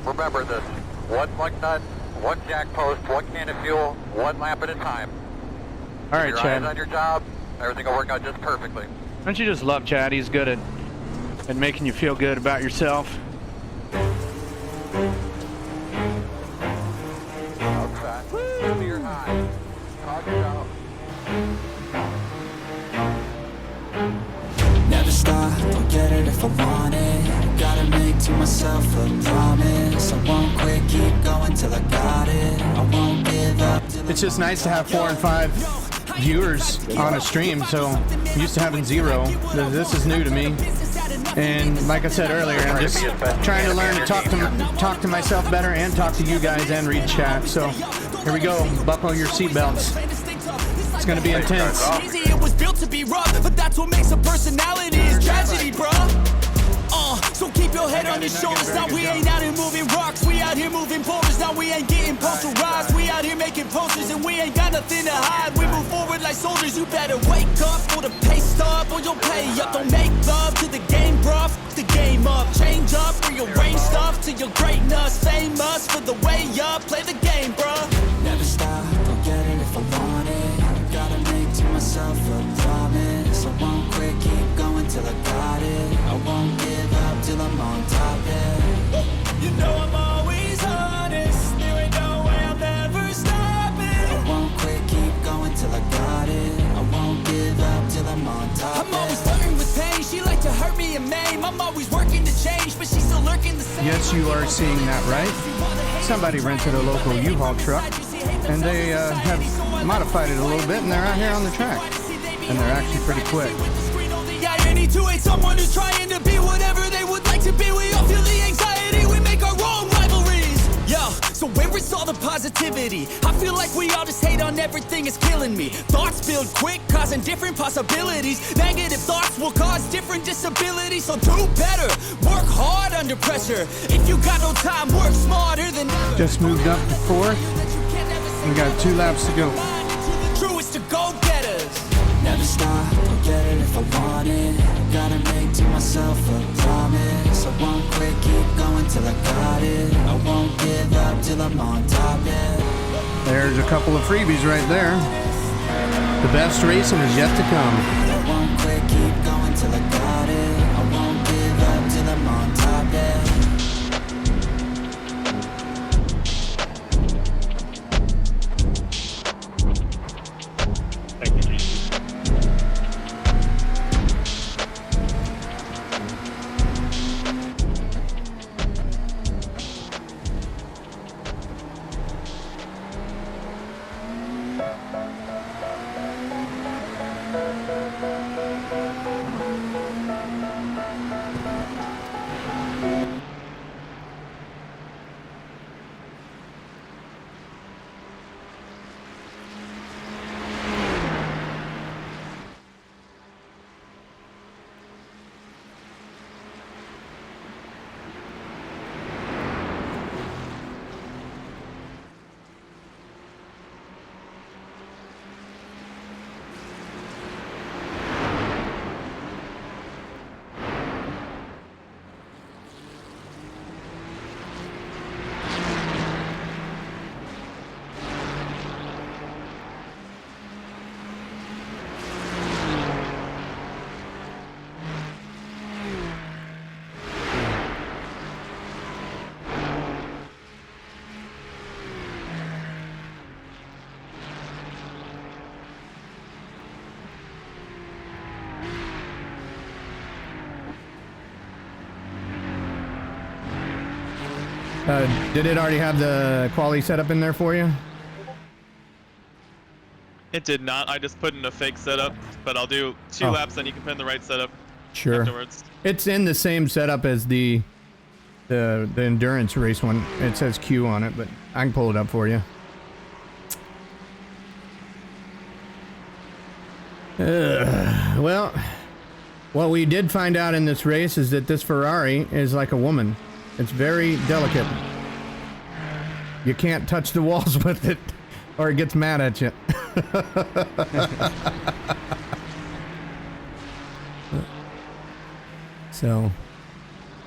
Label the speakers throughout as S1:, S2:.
S1: remember this. One lug nut, one jack post, one can of fuel, one lap at a time.
S2: All right,
S1: Keep your
S2: Chad.
S1: eyes on your job, everything will work out just perfectly.
S2: Don't you just love Chad? He's good at making you feel good about yourself.
S1: Outside. Give me your high. Talk it out.
S3: Never stop, don't get it if I want it. Gotta make to myself a promise. I won't quit, keep going till I got it. I won't give up till
S4: It's just nice to have 4 and 5 viewers on a stream, so I'm used to having 0. This is new to me. And like I said earlier, I'm just trying to learn to talk to myself better and talk to you guys and read chat. So here we go. Buckle your seatbelts. It's gonna be intense.
S3: easy, it was built to be rough, but that's what makes a personality is tragedy, bruh. So keep your head on your shoulders. Now we ain't out here moving rocks, we out here moving boulders. Now we ain't getting posterized, we out here making posters, and we ain't got nothing to hide. We move forward like soldiers. You better wake up for the pay stub, or you'll pay up. Don't make love to the game, bruh. The game up, change up, rearrange stuff to your greatness. Famous for the way up, play the game, bruh. Never stop, don't get it if I want it. Gotta make to myself a promise. I won't quit, keep going till I got it. I won't give up till I'm on top, yeah. You know I'm always honest. There ain't no way I'm ever stopping. I won't quit, keep going till I got it. I won't give up till I'm on top. I'm always flirting with pain. She like to hurt me and maim. I'm always working to change, but she's still lurking the same.
S4: Yes, you are seeing that right. Somebody rented a local U-Haul truck, and they have modified it a little bit, and they're out here on the track, and they're actually pretty quick.
S3: Irony to hate someone who's trying to be whatever they would like to be. We all feel the anxiety, we make our own rivalries. Yo, so where is all the positivity? I feel like we all just hate on everything, it's killing me. Thoughts build quick, causing different possibilities. Negative thoughts will cause different disabilities. So do better, work hard under pressure. If you got no time, work smarter than ever.
S4: Just moved up to 4th. We got 2 laps to go.
S3: Truest to go-getters. Never stop, don't get it if I want it. Gotta make to myself a promise. I won't quit, keep going till I got it. I won't give up till I'm on top, yeah.
S4: There's a couple of freebies right there. The best racing is yet to come.
S3: I won't quit, keep going till I got it. I won't give up till I'm on top, yeah.
S4: Did it already have the quality setup in there for you?
S5: It did not. I just put in a fake setup, but I'll do 2 laps, then you can put in the right setup afterwards.
S4: It's in the same setup as the endurance race one. It says Q on it, but I can pull it up for you. Well, what we did find out in this race is that this Ferrari is like a woman. It's very delicate. You can't touch the walls with it, or it gets mad at you. So,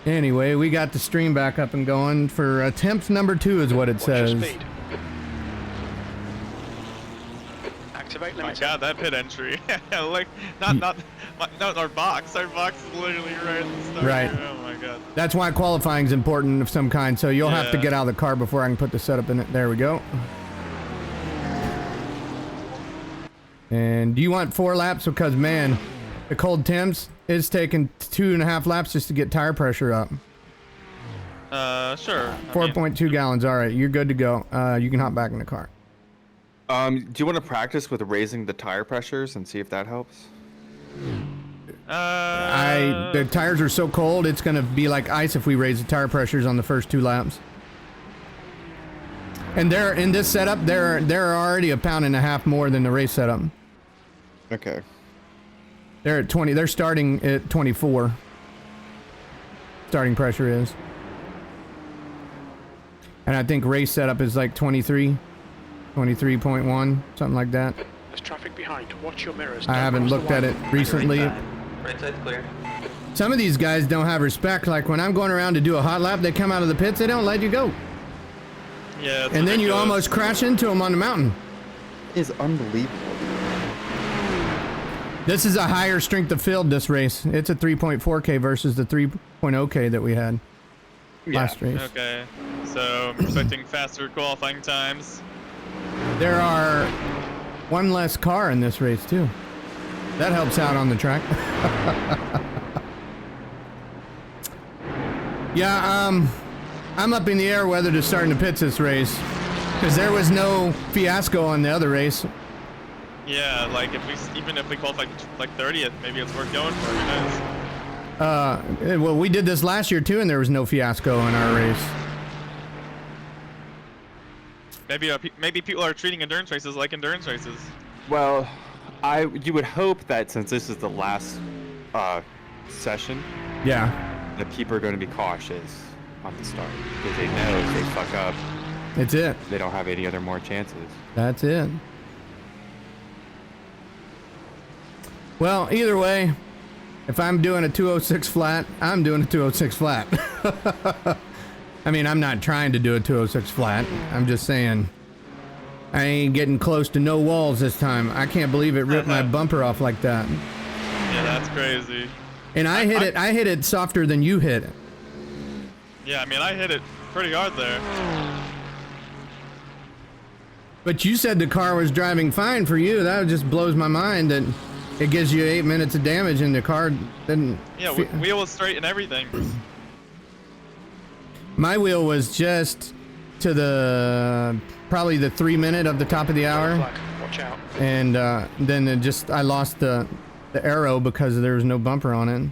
S4: Anyway, we got the stream back up and going for attempt number 2 is what it says.
S6: Activate
S5: My
S6: limiter.
S5: God, that pit entry. Like, not our box. Our box is literally right at the start.
S4: Right.
S5: Here. Oh my God.
S4: That's why qualifying is important of some kind. So you'll have to
S5: Yeah.
S4: get out of the car before I can put the setup in it. There we go. And do you want 4 laps? Because man, the cold temps is taking 2.5 laps just to get tire pressure up.
S5: Sure.
S4: 4.2 gallons. All right, you're good to go. You can hop back in the car.
S7: Do you want to practice with raising the tire pressures and see if that helps?
S4: The tires are so cold, it's gonna be like ice if we raise the tire pressures on the first 2 laps. And they're in this setup, they're already 1.5 pounds more than the race setup.
S7: Okay.
S4: They're at 20. They're starting at 24. Starting pressure is. And I think race setup is like 23, 23.1, something like that.
S6: There's traffic behind. Watch your mirrors.
S4: I haven't looked at it recently.
S1: Right side's clear.
S4: Some of these guys don't have respect. Like when I'm going around to do a hot lap, they come out of the pits, they don't let you go.
S5: Yeah. It's
S4: And then you
S5: ridiculous.
S4: almost crash into them on the mountain.
S7: Is unbelievable.
S4: This is a higher strength of field, this race. It's a 3.4K versus the 3.0K that we had last race.
S5: Okay. So I'm expecting faster qualifying times.
S4: There are 1 less car in this race too. That helps out on the track. Yeah, I'm up in the air whether to start in the pits this race, because there was no fiasco on the other race.
S5: Yeah, like even if we qualify like 30th, maybe it's worth going for. Who knows?
S4: Well, we did this last year too, and there was no fiasco in our race.
S5: Maybe people are treating endurance races like endurance races.
S7: Well, you would hope that since this is the last session,
S4: Yeah,
S7: that people are going to be cautious on the start because they know if they fuck up,
S4: it's it.
S7: they don't have any other more chances.
S4: That's it. Well, either way, if I'm doing a 206 flat, I'm doing a 206 flat. I mean, I'm not trying to do a 206 flat. I'm just saying I ain't getting close to no walls this time. I can't believe it ripped my bumper off like that.
S5: Yeah, that's crazy.
S4: And I hit it softer than you hit it.
S5: Yeah, I mean I hit it pretty hard there.
S4: But you said the car was driving fine for you. That just blows my mind that it gives you 8 minutes of damage and the car didn't.
S5: Yeah, wheel was straight and everything.
S4: My wheel was just to the probably the 3 minute of the top of the hour,
S6: Watch out.
S4: and then I lost the arrow because there was no bumper on it.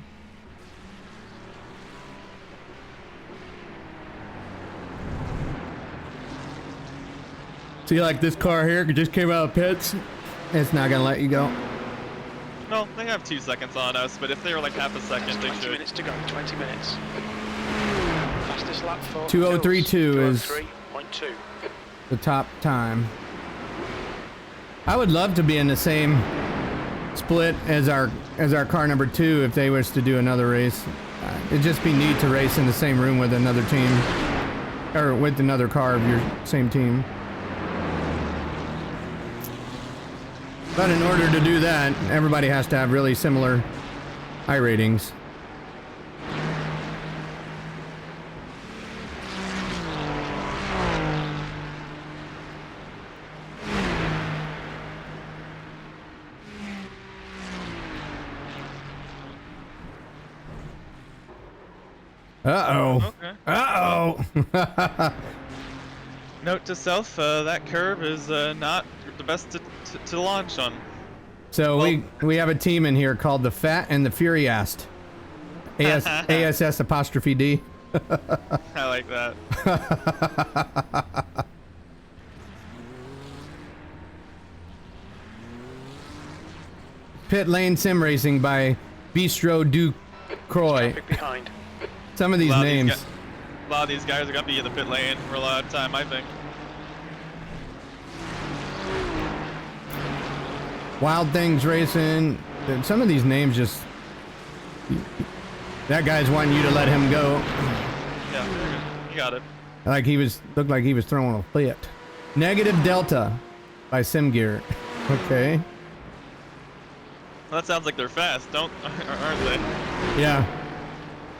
S4: See, like this car here just came out of pits. It's not gonna let you go.
S5: Well, they have 2 seconds on us, but if they were like half a second, they
S6: 20
S5: should.
S6: minutes to go. 20 minutes. Fastest lap for
S4: 2032 is
S6: 203.2.
S4: the top time. I would love to be in the same split as our car number 2 if they was to do another race. It'd just be neat to race in the same room with another team, or with another car of your same team. But in order to do that, everybody has to have really similar I ratings. Uh-oh.
S5: Okay.
S4: Uh-oh.
S5: Note to self: that curve is not the best to launch on.
S4: So we have a team in here called the Fat and the Furiast. ASS apostrophe D.
S5: I like that.
S4: Pit Lane Sim Racing by Bistro du Croix.
S6: Traffic behind.
S4: Some of these names.
S5: A lot of these guys are gonna be in the pit lane for a lot of time, I think.
S4: Wild Things Racing. Some of these names just That guy's wanting you to let him go.
S5: Yeah, very good. You got it.
S4: Like he was, looked like he was throwing a fit. Negative Delta by SimGear. Okay.
S5: Well, that sounds like they're fast, aren't they?
S4: Yeah.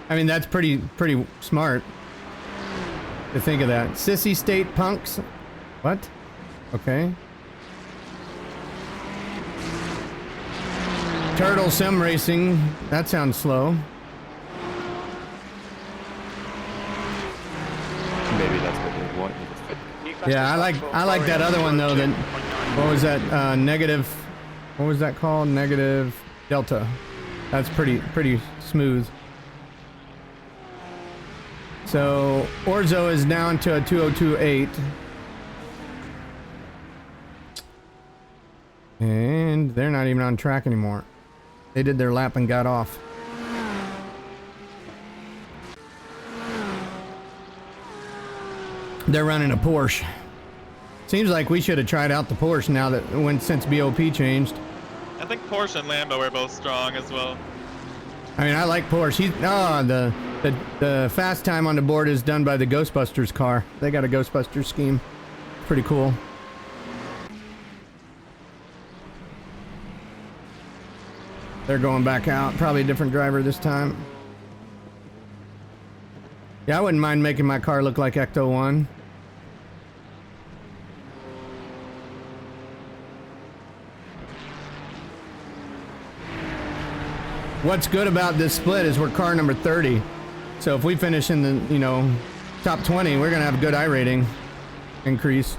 S4: I mean, that's pretty smart to think of that. Sissy State Punks. What? Okay. Turtle Sim Racing. That sounds slow.
S7: Maybe that's what they want you to think.
S4: Yeah, I like that other one though. That what was that? Negative. What was that called? Negative Delta. That's pretty smooth. So Orzo is down to a 2028. And they're not even on track anymore. They did their lap and got off. They're running a Porsche. Seems like we should have tried out the Porsche now that since BOP changed.
S5: I think Porsche and Lambo are both strong as well.
S4: I mean, I like Porsche. The fast time on the board is done by the Ghostbusters car. They got a Ghostbusters scheme. Pretty cool. They're going back out. Probably a different driver this time. Yeah, I wouldn't mind making my car look like Ecto 1. What's good about this split is we're car number 30. So if we finish in the, top 20, we're going to have a good I rating increase.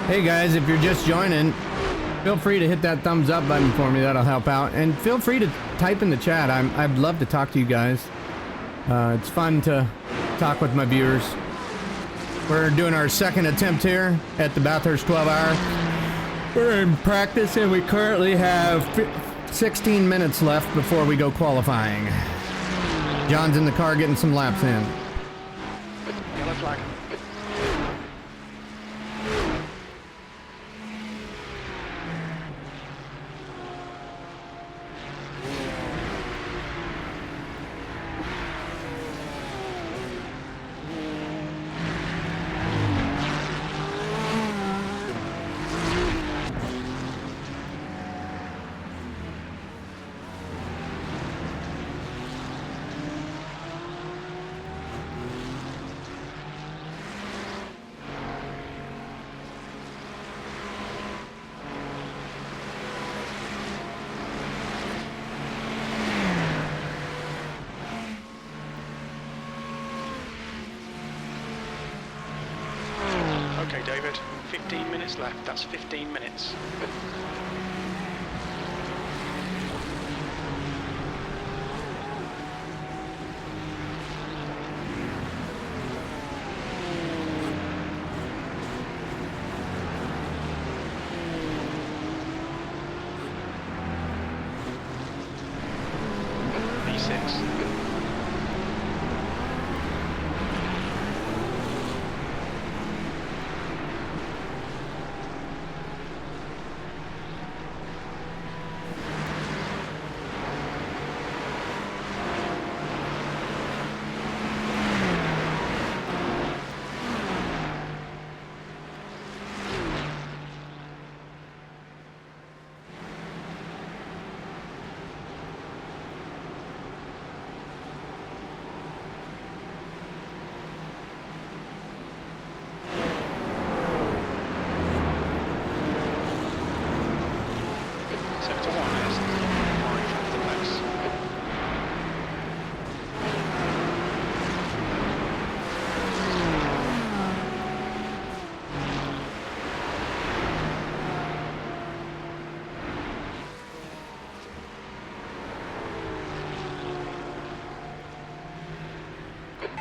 S4: Hey guys, if you're just joining, feel free to hit that thumbs up button for me. That'll help out. And feel free to type in the chat. I'd love to talk to you guys. It's fun to talk with my viewers. We're doing our second attempt here at the Bathurst 12-hour. We're in practice and we currently have 16 minutes left before we go qualifying. John's in the car getting some laps in.
S6: Yellow flag. Okay, David, 15 minutes left. That's 15 minutes. V6.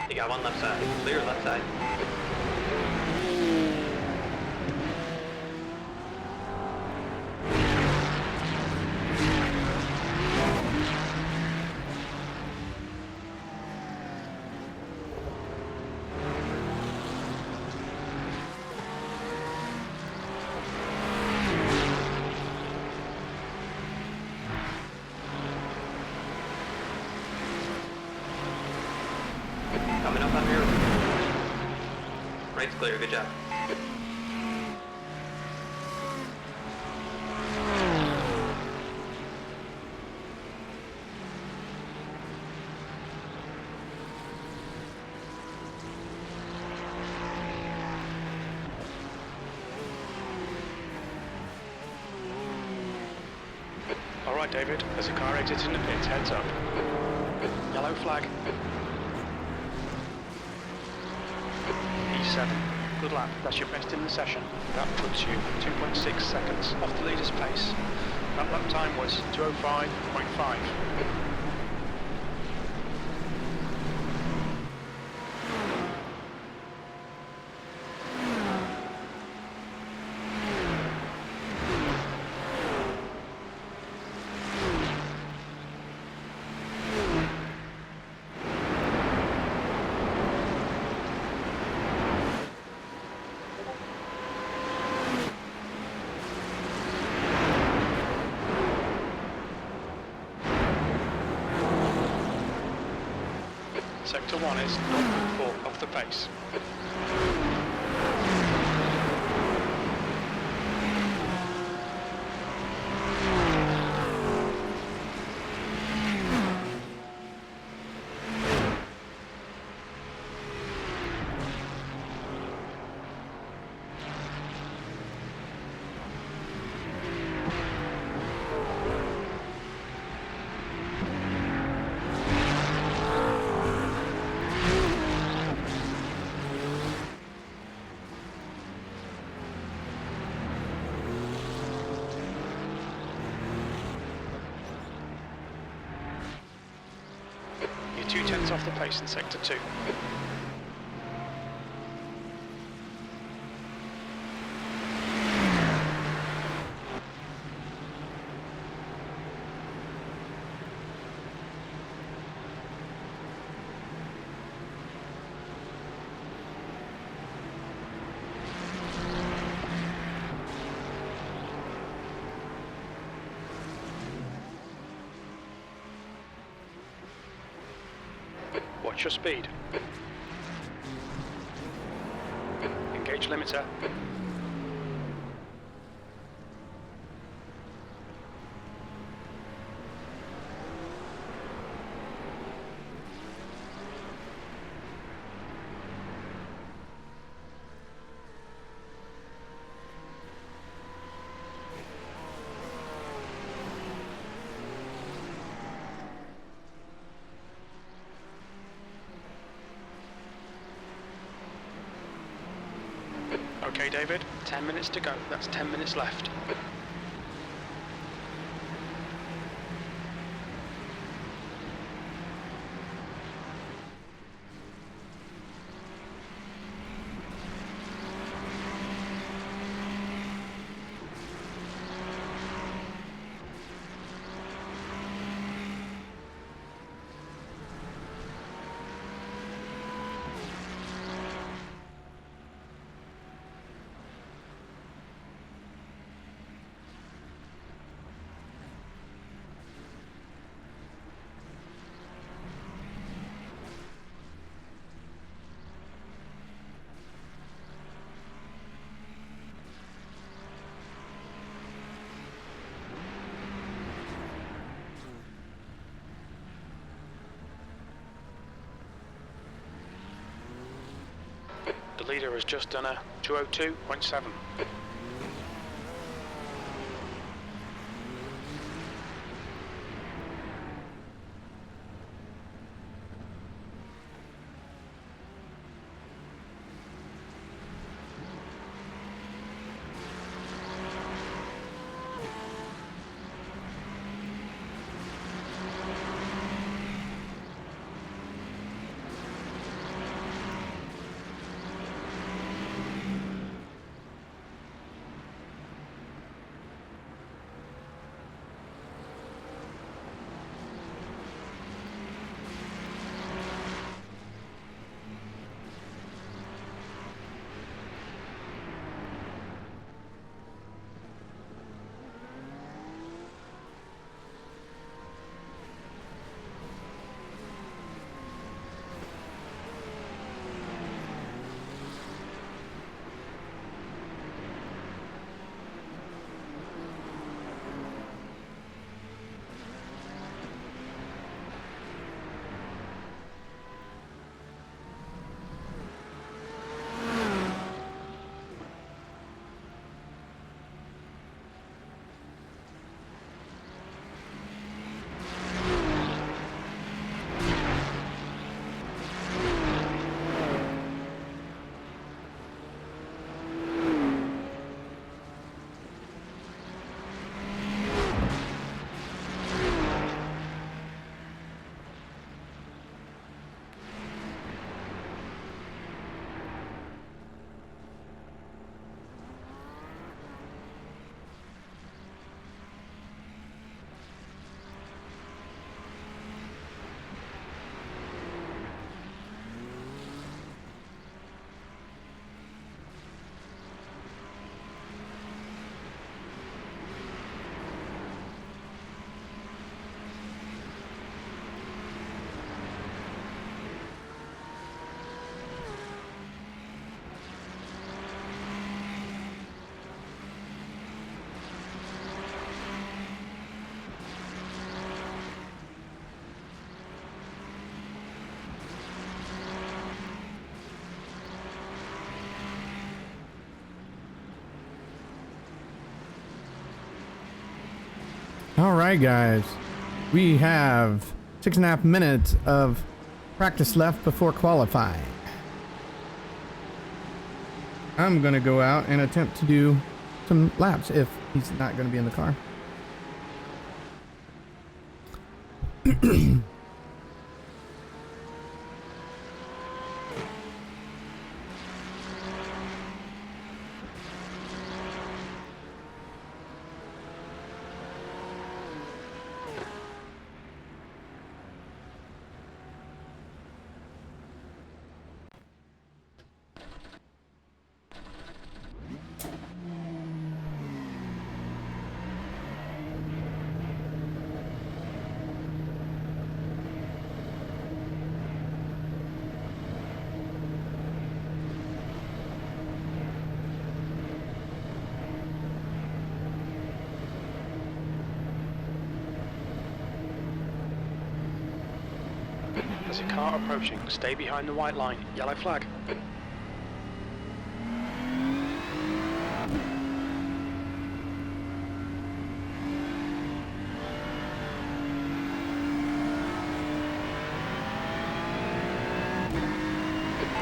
S6: You got one left side. Clear left side.
S8: Right's clear, good job.
S6: Alright David, there's a car exiting the pits, heads up. Yellow flag. E7. Good lap, that's your best in the session. That puts you 2.6 seconds off the leader's pace. That lap time was 2:05.5. Sector 1 is 0.4 off the pace. You're 2/10 off the pace in Sector 2. Watch your speed. Engage limiter. Okay, David, 10 minutes to go. That's 10 minutes left. The leader has just done a 2:02.7.
S4: All right, guys. We have 6.5 minutes of practice left before qualifying. I'm going to go out and attempt to do some laps if he's not going to be in the car.
S6: There's a car approaching. Stay behind the white line. Yellow flag.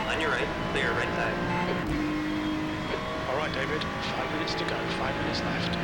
S8: On your right, clear right side.
S6: All right, David. 5 minutes to go. 5 minutes left.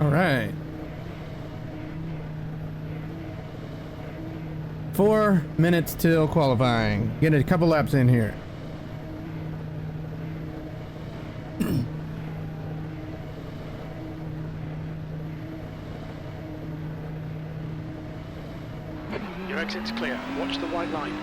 S4: All right. 4 minutes till qualifying. Get a couple laps in here.
S6: Your exit's clear. Watch the white line.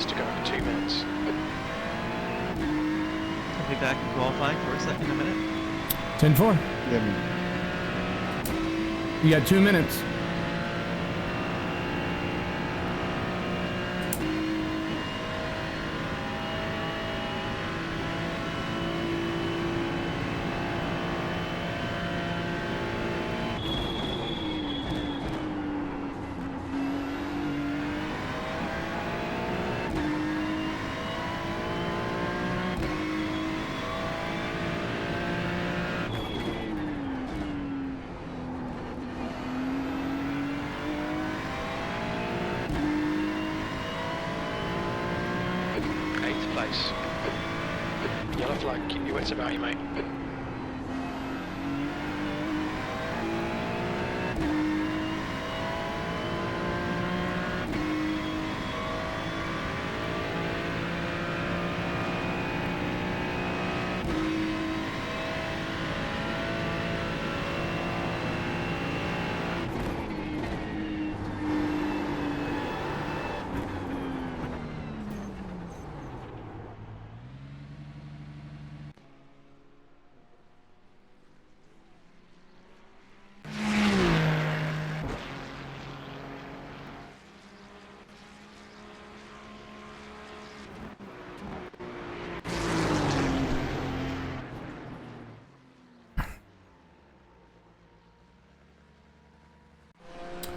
S6: To go, 2 minutes.
S9: I'll be back in qualifying for a second in a minute.
S4: 10-4. You got 2 minutes.
S6: place. Yellow flag, keep your wits about you, mate.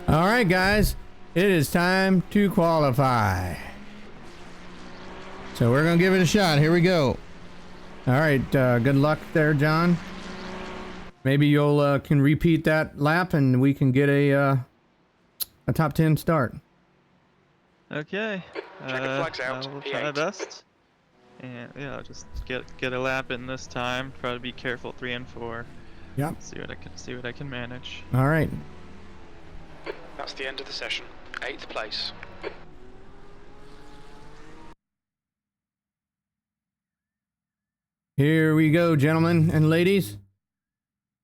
S4: All right, guys, it is time to qualify. So we're gonna give it a shot. Here we go. All right, good luck there, John. Maybe you'll can repeat that lap and we can get a top 10 start.
S9: Okay.
S6: Checking flags out,
S9: I will try my
S6: P8.
S9: best. And yeah, I'll just get a lap in this time. Try to be careful 3 and 4.
S4: Yep.
S9: See what I can manage.
S4: All right.
S6: That's the end of the session. 8th place.
S4: Here we go, gentlemen and ladies.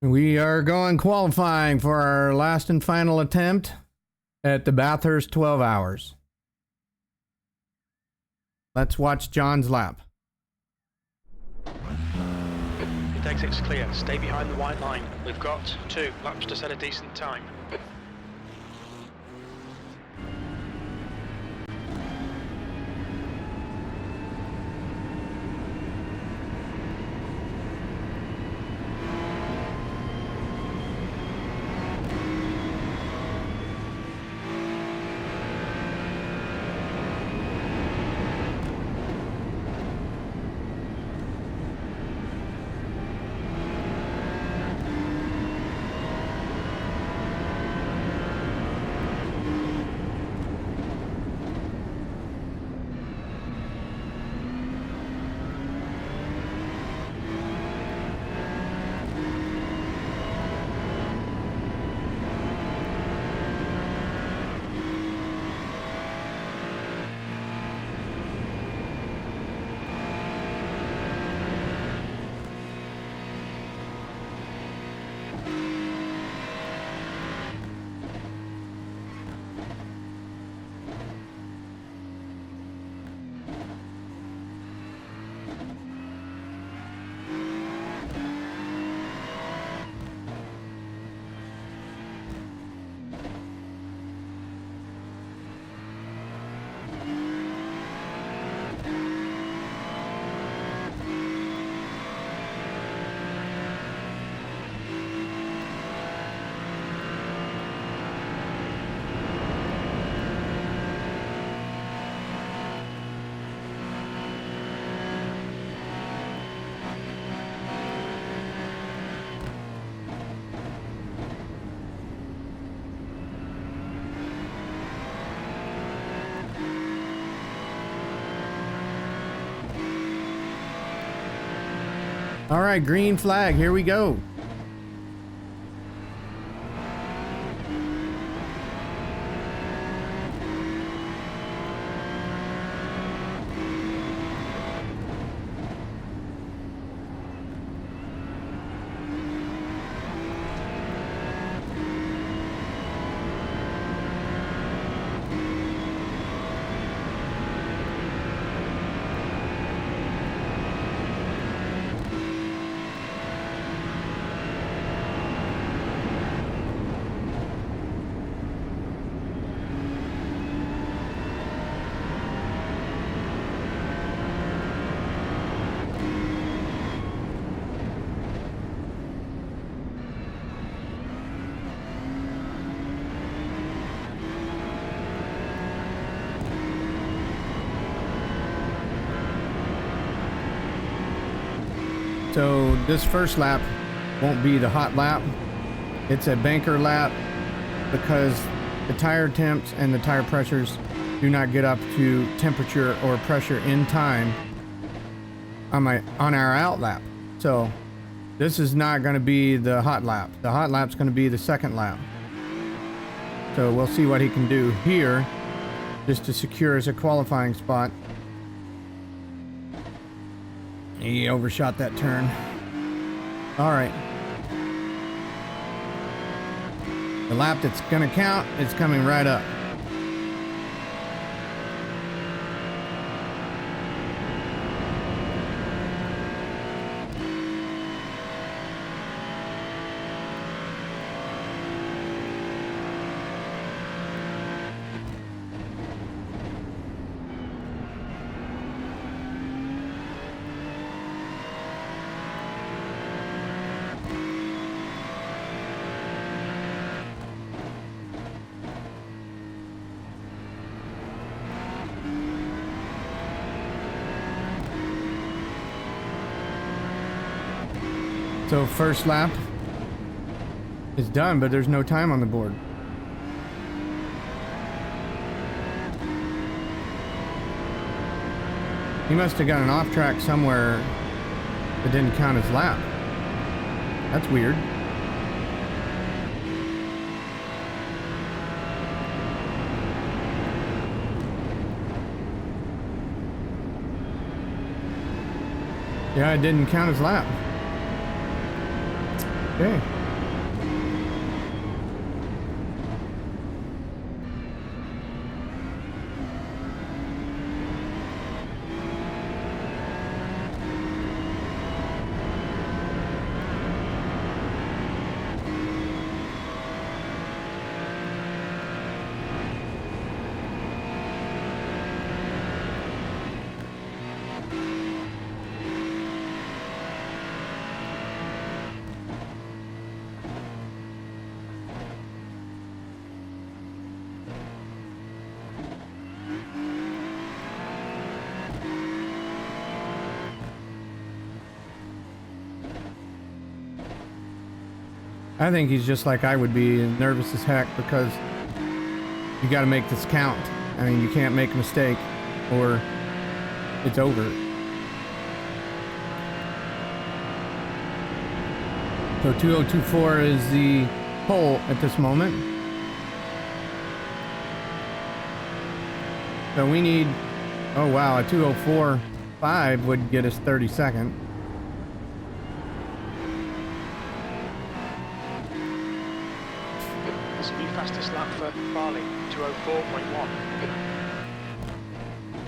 S4: We are going qualifying for our last and final attempt at the Bathurst 12 hours. Let's watch John's lap.
S6: Pit exit's clear. Stay behind the white line. We've got 2 laps to set a decent time.
S4: All right, green flag, here we go. So this first lap won't be the hot lap. It's a banker lap because the tire temps and the tire pressures do not get up to temperature or pressure in time on our out lap. So this is not going to be the hot lap. The hot lap's going to be the second lap. So we'll see what he can do here just to secure as a qualifying spot. He overshot that turn. All right. The lap that's going to count is coming right up. So first lap is done, but there's no time on the board. He must have got an off track somewhere that didn't count as lap. That's weird. Yeah, it didn't count as lap. Okay. I think he's just like I would be, nervous as heck, because you got to make this count. I mean, you can't make a mistake or it's over. So 2024 is the pole at this moment. So we need, oh wow, a 204.5 would get us 32nd.
S6: This will be fastest lap for Barley, 204.1.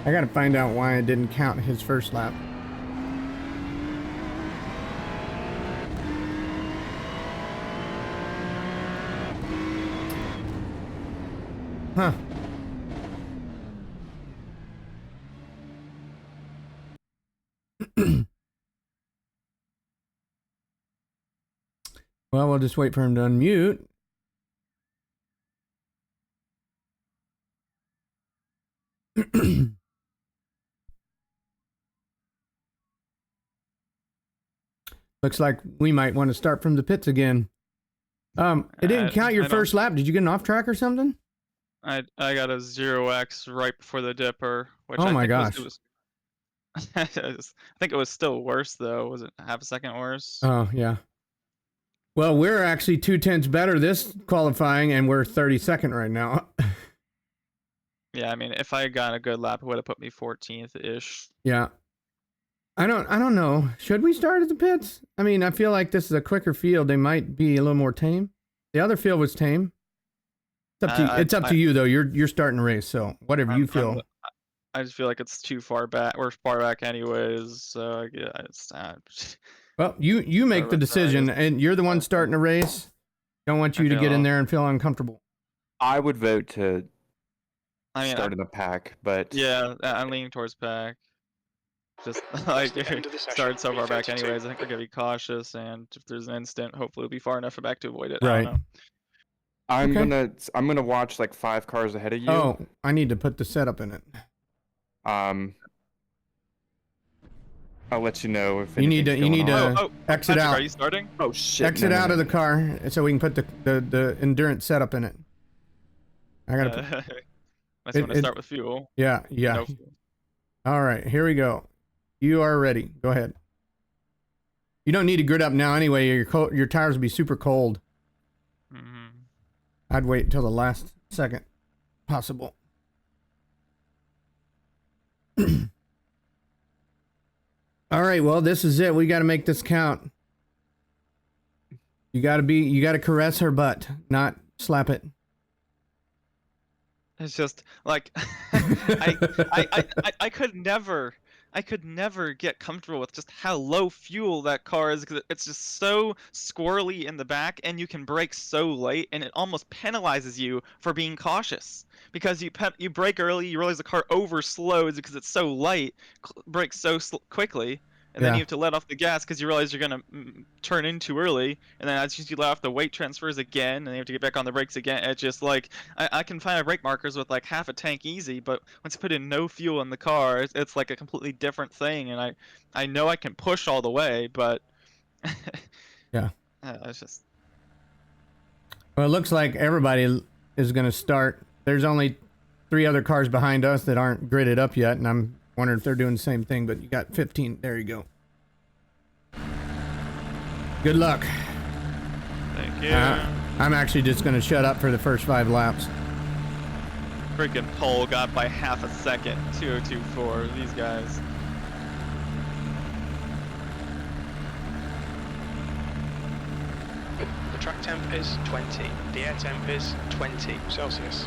S4: I gotta find out why I didn't count his first lap. Huh. Well, we'll just wait for him to unmute. Looks like we might want to start from the pits again. It didn't count your first lap. Did you get an off track or something?
S9: I got a 0x right before the dipper, which
S4: Oh
S9: I
S4: my
S9: think
S4: gosh.
S9: I think it was still worse though. Was it half a second worse?
S4: Oh yeah. Well, we're actually 2/10 better this qualifying, and we're 32nd right now.
S9: Yeah, I mean, if I had gotten a good lap, it would have put me 14th ish.
S4: Yeah. I don't know. Should we start at the pits? I mean, I feel like this is a quicker field. They might be a little more tame. The other field was tame. It's up to you though. You're starting a race, so whatever you feel.
S9: I just feel like it's too far back. We're far back anyways, so yeah, it's
S4: Well, you make the decision, and you're the one starting a race. Don't want you to get in there and feel uncomfortable.
S7: I would vote to
S9: I mean,
S7: start in the pack, but
S9: yeah, I'm leaning towards pack. Just like if it started so far back anyways, I think we're gonna be cautious, and if there's an instant, hopefully we'll be far enough back to avoid it.
S4: Right.
S9: I don't know.
S7: I'm gonna watch like 5 cars ahead of you.
S4: Oh, I need to put the setup in it.
S7: I'll let you know if
S4: you need to exit
S9: Patrick,
S4: out.
S9: Are you starting?
S7: Oh shit!
S4: Exit out of the car so we can put the endurance setup in it. I gotta.
S9: Unless you want to start with fuel.
S4: Yeah.
S9: No fuel.
S4: All right, here we go. You are ready. Go ahead. You don't need to grid up now anyway. Your tires will be super cold.
S9: Mm-hmm.
S4: I'd wait until the last second possible. All right, well, this is it. We got to make this count. You got to caress her butt, not slap it.
S9: It's just like I could never get comfortable with just how low fuel that car is, because it's just so squirrely in the back, and you can brake so late, and it almost penalizes you for being cautious, because you brake early, you realize the car overslows because it's so light, brakes so quickly. And then you have to let off the gas because you realize you're gonna turn in too early, and then as soon as you let off, the weight transfers again, and you have to get back on the brakes again. It's just like I can find my brake markers with like half a tank easy, but once you put in no fuel in the car, it's like a completely different thing. And I know I can push all the way, but
S4: yeah,
S9: it's just.
S4: Well, it looks like everybody is gonna start. There's only 3 other cars behind us that aren't gridded up yet, and I'm wondering if they're doing the same thing, but you got 15. There you go. Good luck.
S9: Thank you.
S4: I'm actually just going to shut up for the first 5 laps.
S9: Freaking pole got by half a second. 2:02.4. These guys.
S6: The track temp is 20. The air temp is 20 Celsius.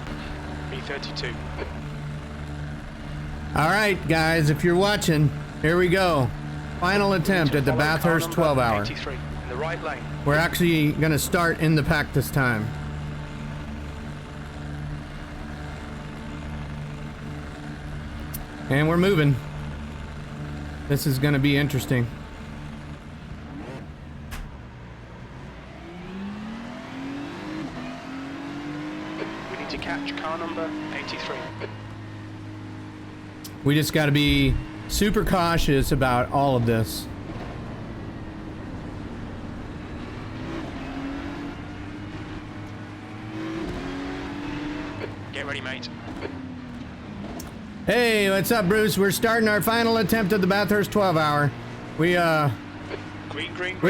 S6: B32.
S4: All right, guys, if you're watching, here we go. Final attempt at the Bathurst 12-hour.
S6: 83 in the right lane.
S4: We're actually going to start in the pack this time. And we're moving. This is going to be interesting.
S6: We need to catch car number 83.
S4: We just got to be super cautious about all of this.
S6: Get ready, mate.
S4: Hey, what's up, Bruce? We're starting our final attempt at the Bathurst 12-hour. We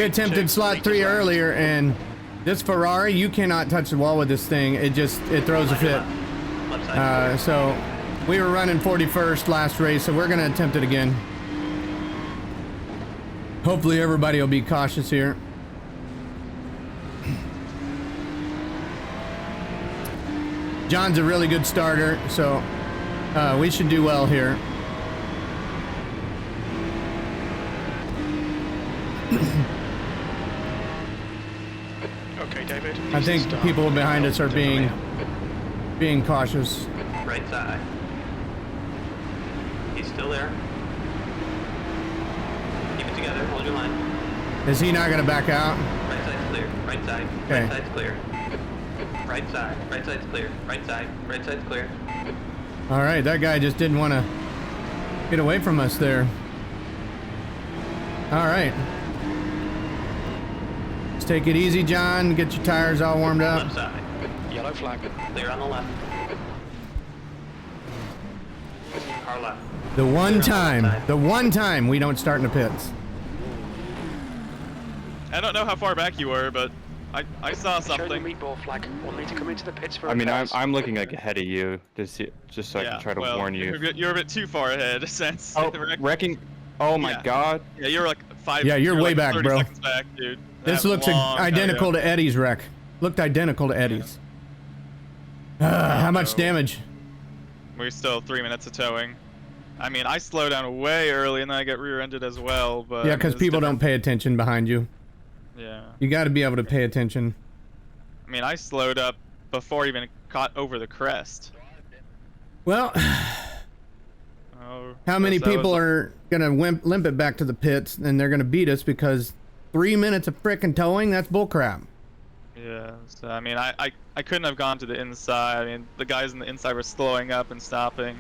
S4: attempted slot 3 earlier, and this Ferrari, you cannot touch the wall with this thing. It throws a fit. So we were running 41st last race, so we're gonna attempt it again. Hopefully everybody will be cautious here. John's a really good starter, so we should do well here.
S6: Okay, David.
S4: I think people behind us are being cautious.
S8: Right side. He's still there. Keep it together. Hold your line.
S4: Is he not going to back out?
S8: Right side's clear. Right side.
S4: Okay.
S8: Right side's clear. Right side. Right side's clear. Right side. Right side's clear.
S4: All right, that guy just didn't want to get away from us there. All right. Let's take it easy, John. Get your tires all warmed up.
S8: Left side.
S6: Yellow flag.
S8: Clear on the left. Car left.
S4: The one time we don't start in the pits.
S5: I don't know how far back you were, but I saw
S6: Show the
S5: something.
S6: meatball flag. We'll need to come into the pits for
S7: I mean,
S6: repairs.
S7: I'm looking like ahead of you, just so I can try to warn you.
S5: You're a bit too far ahead since.
S7: Oh, wrecking! Oh my God!
S5: Yeah, you're like 5.
S4: Yeah, you're way
S5: like
S4: back,
S5: 30
S4: bro.
S5: seconds back, dude.
S4: This
S5: That
S4: looks
S5: long
S4: identical
S5: time
S4: to Eddie's wreck. Looked identical to Eddie's. How much damage?
S5: We're still 3 minutes of towing. I mean, I slow down way early and then I get rear-ended as well, but...
S4: Yeah, because people don't pay attention behind you.
S5: Yeah.
S4: You got to be able to pay attention.
S5: I mean, I slowed up before I even got over the crest.
S4: Well, how many people are going to limp it back to the pits and they're going to beat us because 3 minutes of frickin' towing? That's bullcrap.
S5: Yeah, so I mean, I couldn't have gone to the inside. I mean, the guys on the inside were slowing up and stopping.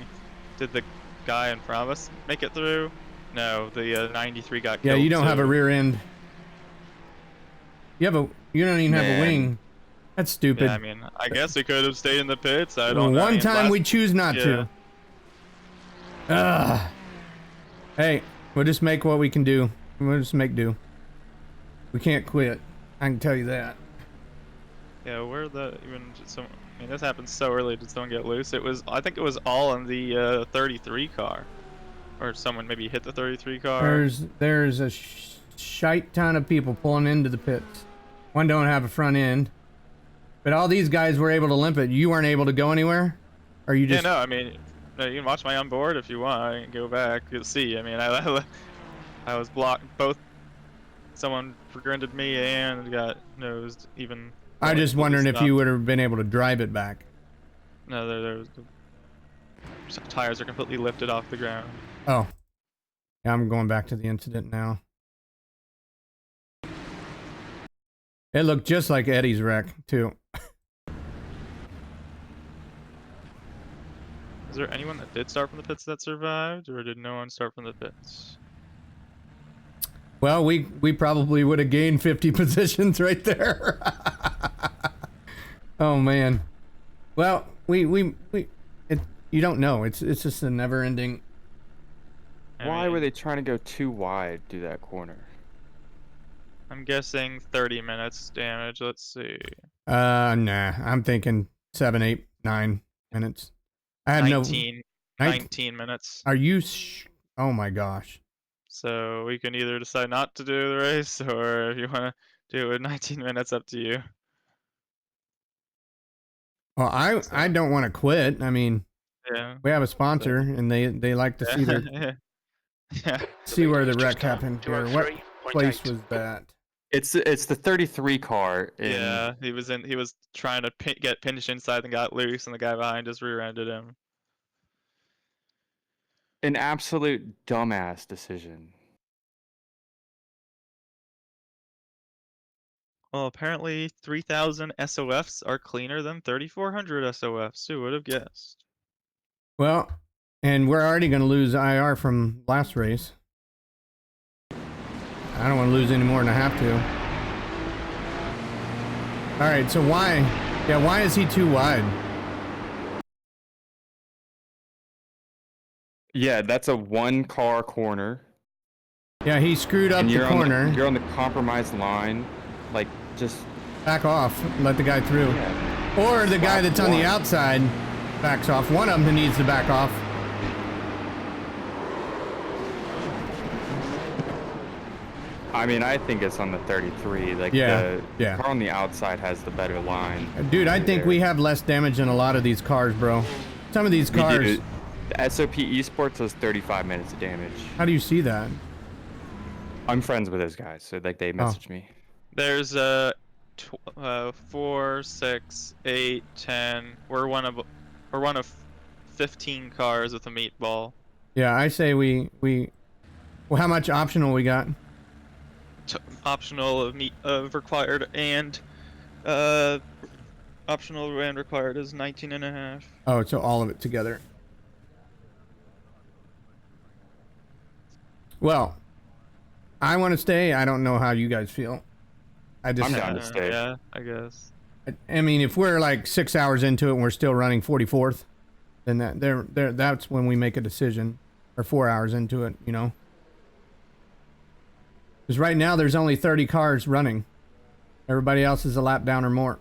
S5: Did the guy in front of us make it through? No, the 93 got killed.
S4: Yeah, you don't have a rear end. You don't even have a wing. That's stupid.
S5: Yeah, I mean, I guess we could have stayed in the pits. I don't know.
S4: One time we choose not to. Ugh. Hey, We'll just make what we can do. We'll just make do. We can't quit. I can tell you that.
S5: Yeah, where the even some? I mean, this happened so early. Did someone get loose? It was. I think it was all in the 33 car, or someone maybe hit the 33 car.
S4: There's a shite ton of people pulling into the pits. One don't have a front end, but all these guys were able to limp it. You weren't able to go anywhere, or you just?
S5: Yeah, no. I mean, no, you can watch my onboard if you want. I can go back. You'll see. I mean, I was blocked. Both someone prevented me and got nosed. Even.
S4: I just wondering if you would have been able to drive it back.
S5: No, there was. The tires are completely lifted off the ground.
S4: Oh. Yeah, I'm going back to the incident now. It looked just like Eddie's wreck, too.
S5: Is there anyone that did start from the pits that survived, or did no one start from the pits?
S4: Well, we probably would have gained 50 positions right there. Oh man. Well, you don't know. It's just a never-ending.
S7: Why were they trying to go too wide through that corner?
S5: I'm guessing 30 minutes damage. Let's see.
S4: Nah. I'm thinking 7, 8, 9 minutes. I had
S5: 19 minutes.
S4: Are you? Oh my gosh.
S5: So we can either decide not to do the race, or if you want to do it 19 minutes, up to you.
S4: Well, I don't want to quit. I mean,
S5: Yeah.
S4: we have a sponsor, and they like to see their see where the wreck happened here. What place was that?
S7: It's the 33 car.
S5: Yeah, he was trying to get pinched inside and got loose, and the guy behind just rear-ended him.
S7: An absolute dumbass decision.
S5: Well, apparently 3,000 SOFs are cleaner than 3,400 SOFs. Who would have guessed?
S4: Well, and we're already going to lose IR from last race. I don't want to lose any more than I have to. All right, so why is he too wide?
S7: Yeah, that's a one-car corner.
S4: Yeah, he screwed up the corner.
S7: You're on the compromised line. Like, just
S4: back off. Let the guy through.
S7: Yeah.
S4: Or the guy that's on the outside backs off. One of them needs to back off.
S7: I mean, I think it's on the 33. Like,
S4: yeah,
S7: the car on the outside has the better line.
S4: Dude, I think we have less damage than a lot of these cars, bro. Some of these cars.
S7: The SOP Esports does 35 minutes of damage.
S4: How do you see that?
S7: I'm friends with those guys, so like they message me.
S5: There's 4, 6, 8, 10. We're one of 15 cars with a meatball.
S4: Yeah, I say we. Well, how much optional we got?
S5: Optional required and optional and required is 19.5.
S4: Oh, so all of it together. Well, I want to stay. I don't know how you guys feel. I'm
S7: down to stay.
S5: Yeah, I guess.
S4: I mean, if we're like 6 hours into it and we're still running 44th, then that's when we make a decision. Or 4 hours into it, you know. Because right now there's only 30 cars running. Everybody else is a lap down or more.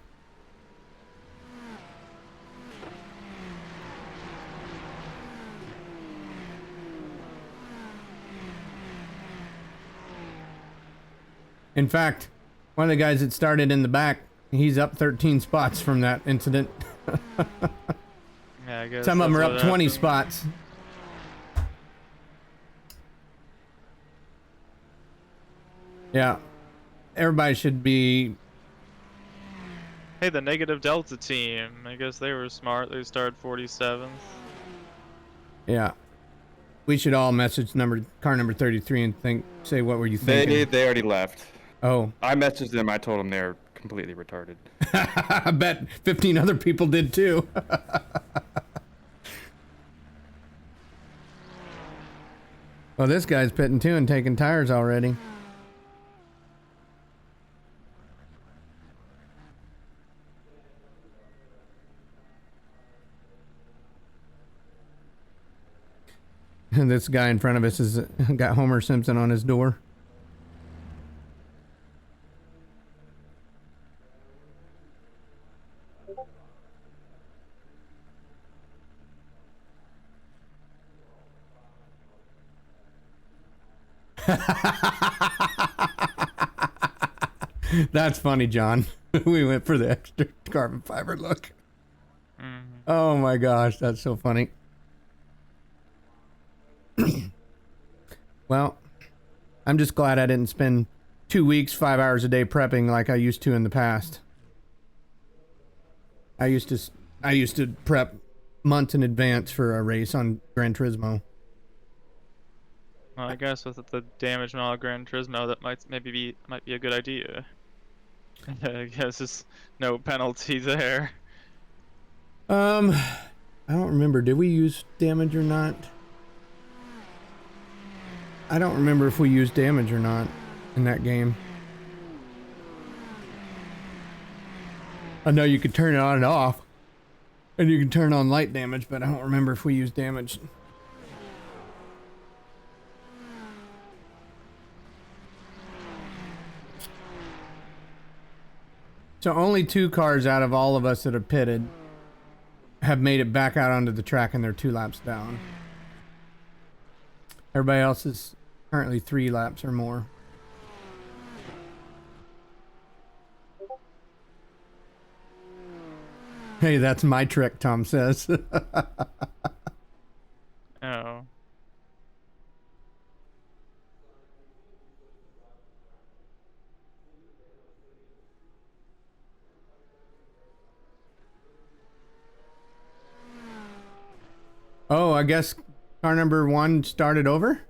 S4: In fact, one of the guys that started in the back, he's up 13 spots from that incident.
S5: Yeah, I guess
S4: some of them are up 20
S5: happened.
S4: spots. Yeah, everybody should be.
S5: Hey, the negative Delta team. I guess they were smart. They started 47th.
S4: Yeah, we should all message car number 33 and say what were you thinking?
S7: They already left.
S4: Oh,
S7: I messaged them. I told them they're completely retarded.
S4: I bet 15 other people did too. Well, this guy's pitting too and taking tires already. And this guy in front of us has got Homer Simpson on his door. That's funny, John. We went for the extra carbon fiber look. Oh my gosh, that's so funny. Well, I'm just glad I didn't spend 2 weeks, 5 hours a day prepping like I used to in the past. I used to prep months in advance for a race on Gran Turismo.
S5: Well, I guess with the damage on Gran Turismo, that might be a good idea. I guess there's no penalty there.
S4: I don't remember. Did we use damage or not? I don't remember if we used damage or not in that game. I know you could turn it on and off, and you can turn on light damage, but I don't remember if we used damage. So only 2 cars out of all of us that have pitted have made it back out onto the track, and they're 2 laps down. Everybody else is currently 3 laps or more. Hey, that's my trick, Tom says.
S5: Oh.
S4: Oh, I guess car number 1 started over?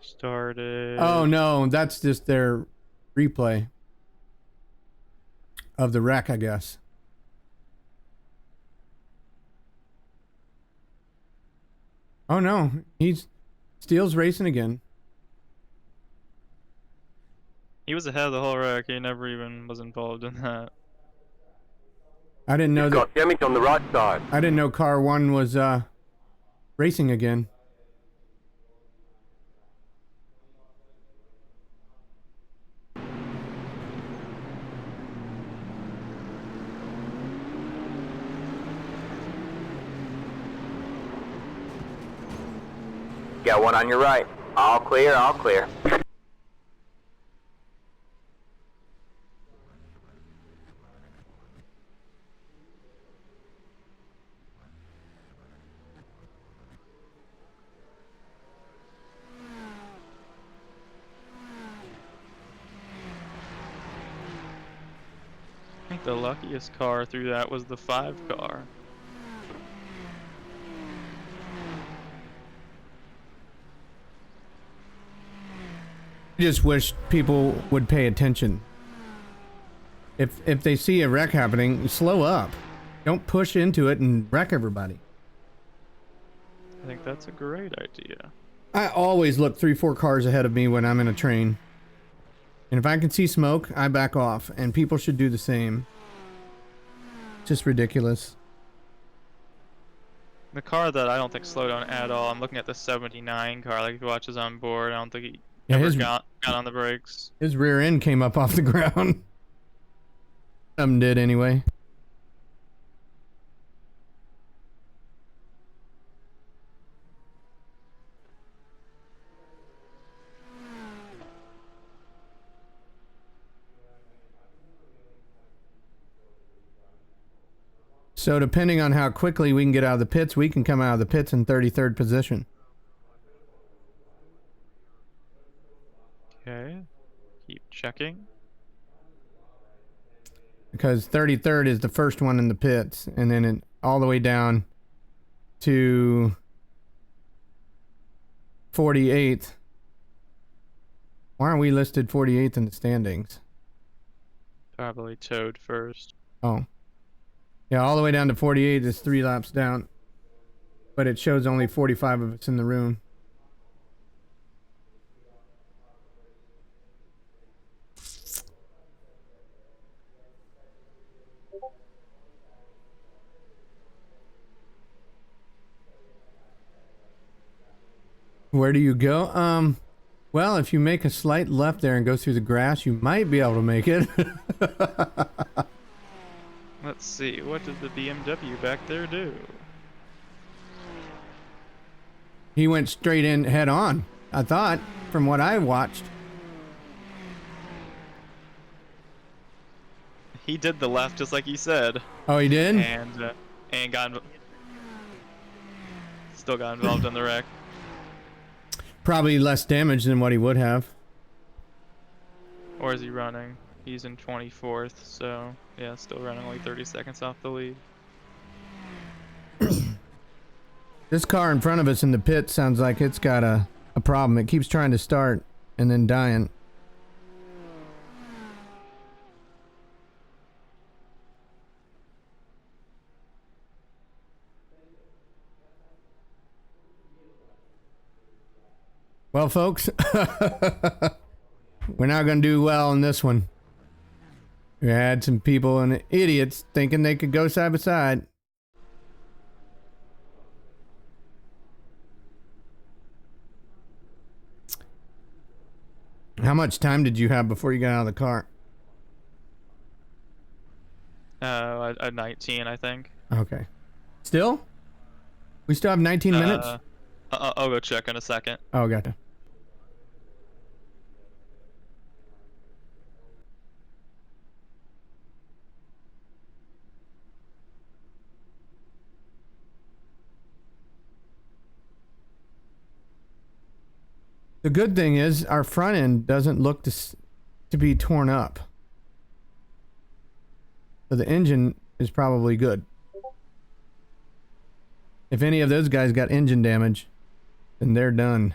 S5: Started.
S4: Oh no, that's just their replay of the wreck, I guess. Oh no, Steele's racing again.
S5: He was ahead of the whole wreck. He never even was involved in that.
S4: I didn't know that.
S1: Got damage on the right side.
S4: I didn't know car 1 was racing again.
S1: Got one on your right. All clear, all clear.
S5: I think the luckiest car through that was the 5 car.
S4: I just wish people would pay attention. If they see a wreck happening, slow up. Don't push into it and wreck everybody.
S5: I think that's a great idea.
S4: I always look 3-4 cars ahead of me when I'm in a train. And if I can see smoke, I back off. And people should do the same. Just ridiculous.
S5: The car that I don't think slowed down at all, I'm looking at the 79 car, like if you watch us on board, I don't think he ever got on the brakes.
S4: His rear end came up off the ground. Some did anyway. So depending on how quickly we can get out of the pits, we can come out of the pits in 33rd position.
S5: Okay. Keep checking.
S4: Because 33rd is the first one in the pits, and then it, all the way down to 48th. Why aren't we listed 48th in the standings?
S5: Probably towed first.
S4: Oh. Yeah, all the way down to 48 is 3 laps down. But it shows only 45 of us in the room. Where do you go? Well, if you make a slight left there and go through the grass, you might be able to make it.
S5: Let's see, what did the BMW back there do?
S4: He went straight in head on, I thought, from what I watched.
S5: He did the left just like he said.
S4: Oh, he did?
S5: And still got involved in the wreck.
S4: Probably less damage than what he would have.
S5: Or is he running? He's in 24th, so yeah, still running like 30 seconds off the lead.
S4: This car in front of us in the pit sounds like it's got a problem. It keeps trying to start and then dying. Well, folks, we're not going to do well in this one. We had some people and idiots thinking they could go side by side. How much time did you have before you got out of the car?
S5: 19, I think.
S4: Okay. Still? We still have 19 minutes?
S5: I'll go check in a second.
S4: Oh, gotcha. The good thing is our front end doesn't look to be torn up. So the engine is probably good. If any of those guys got engine damage, then they're done.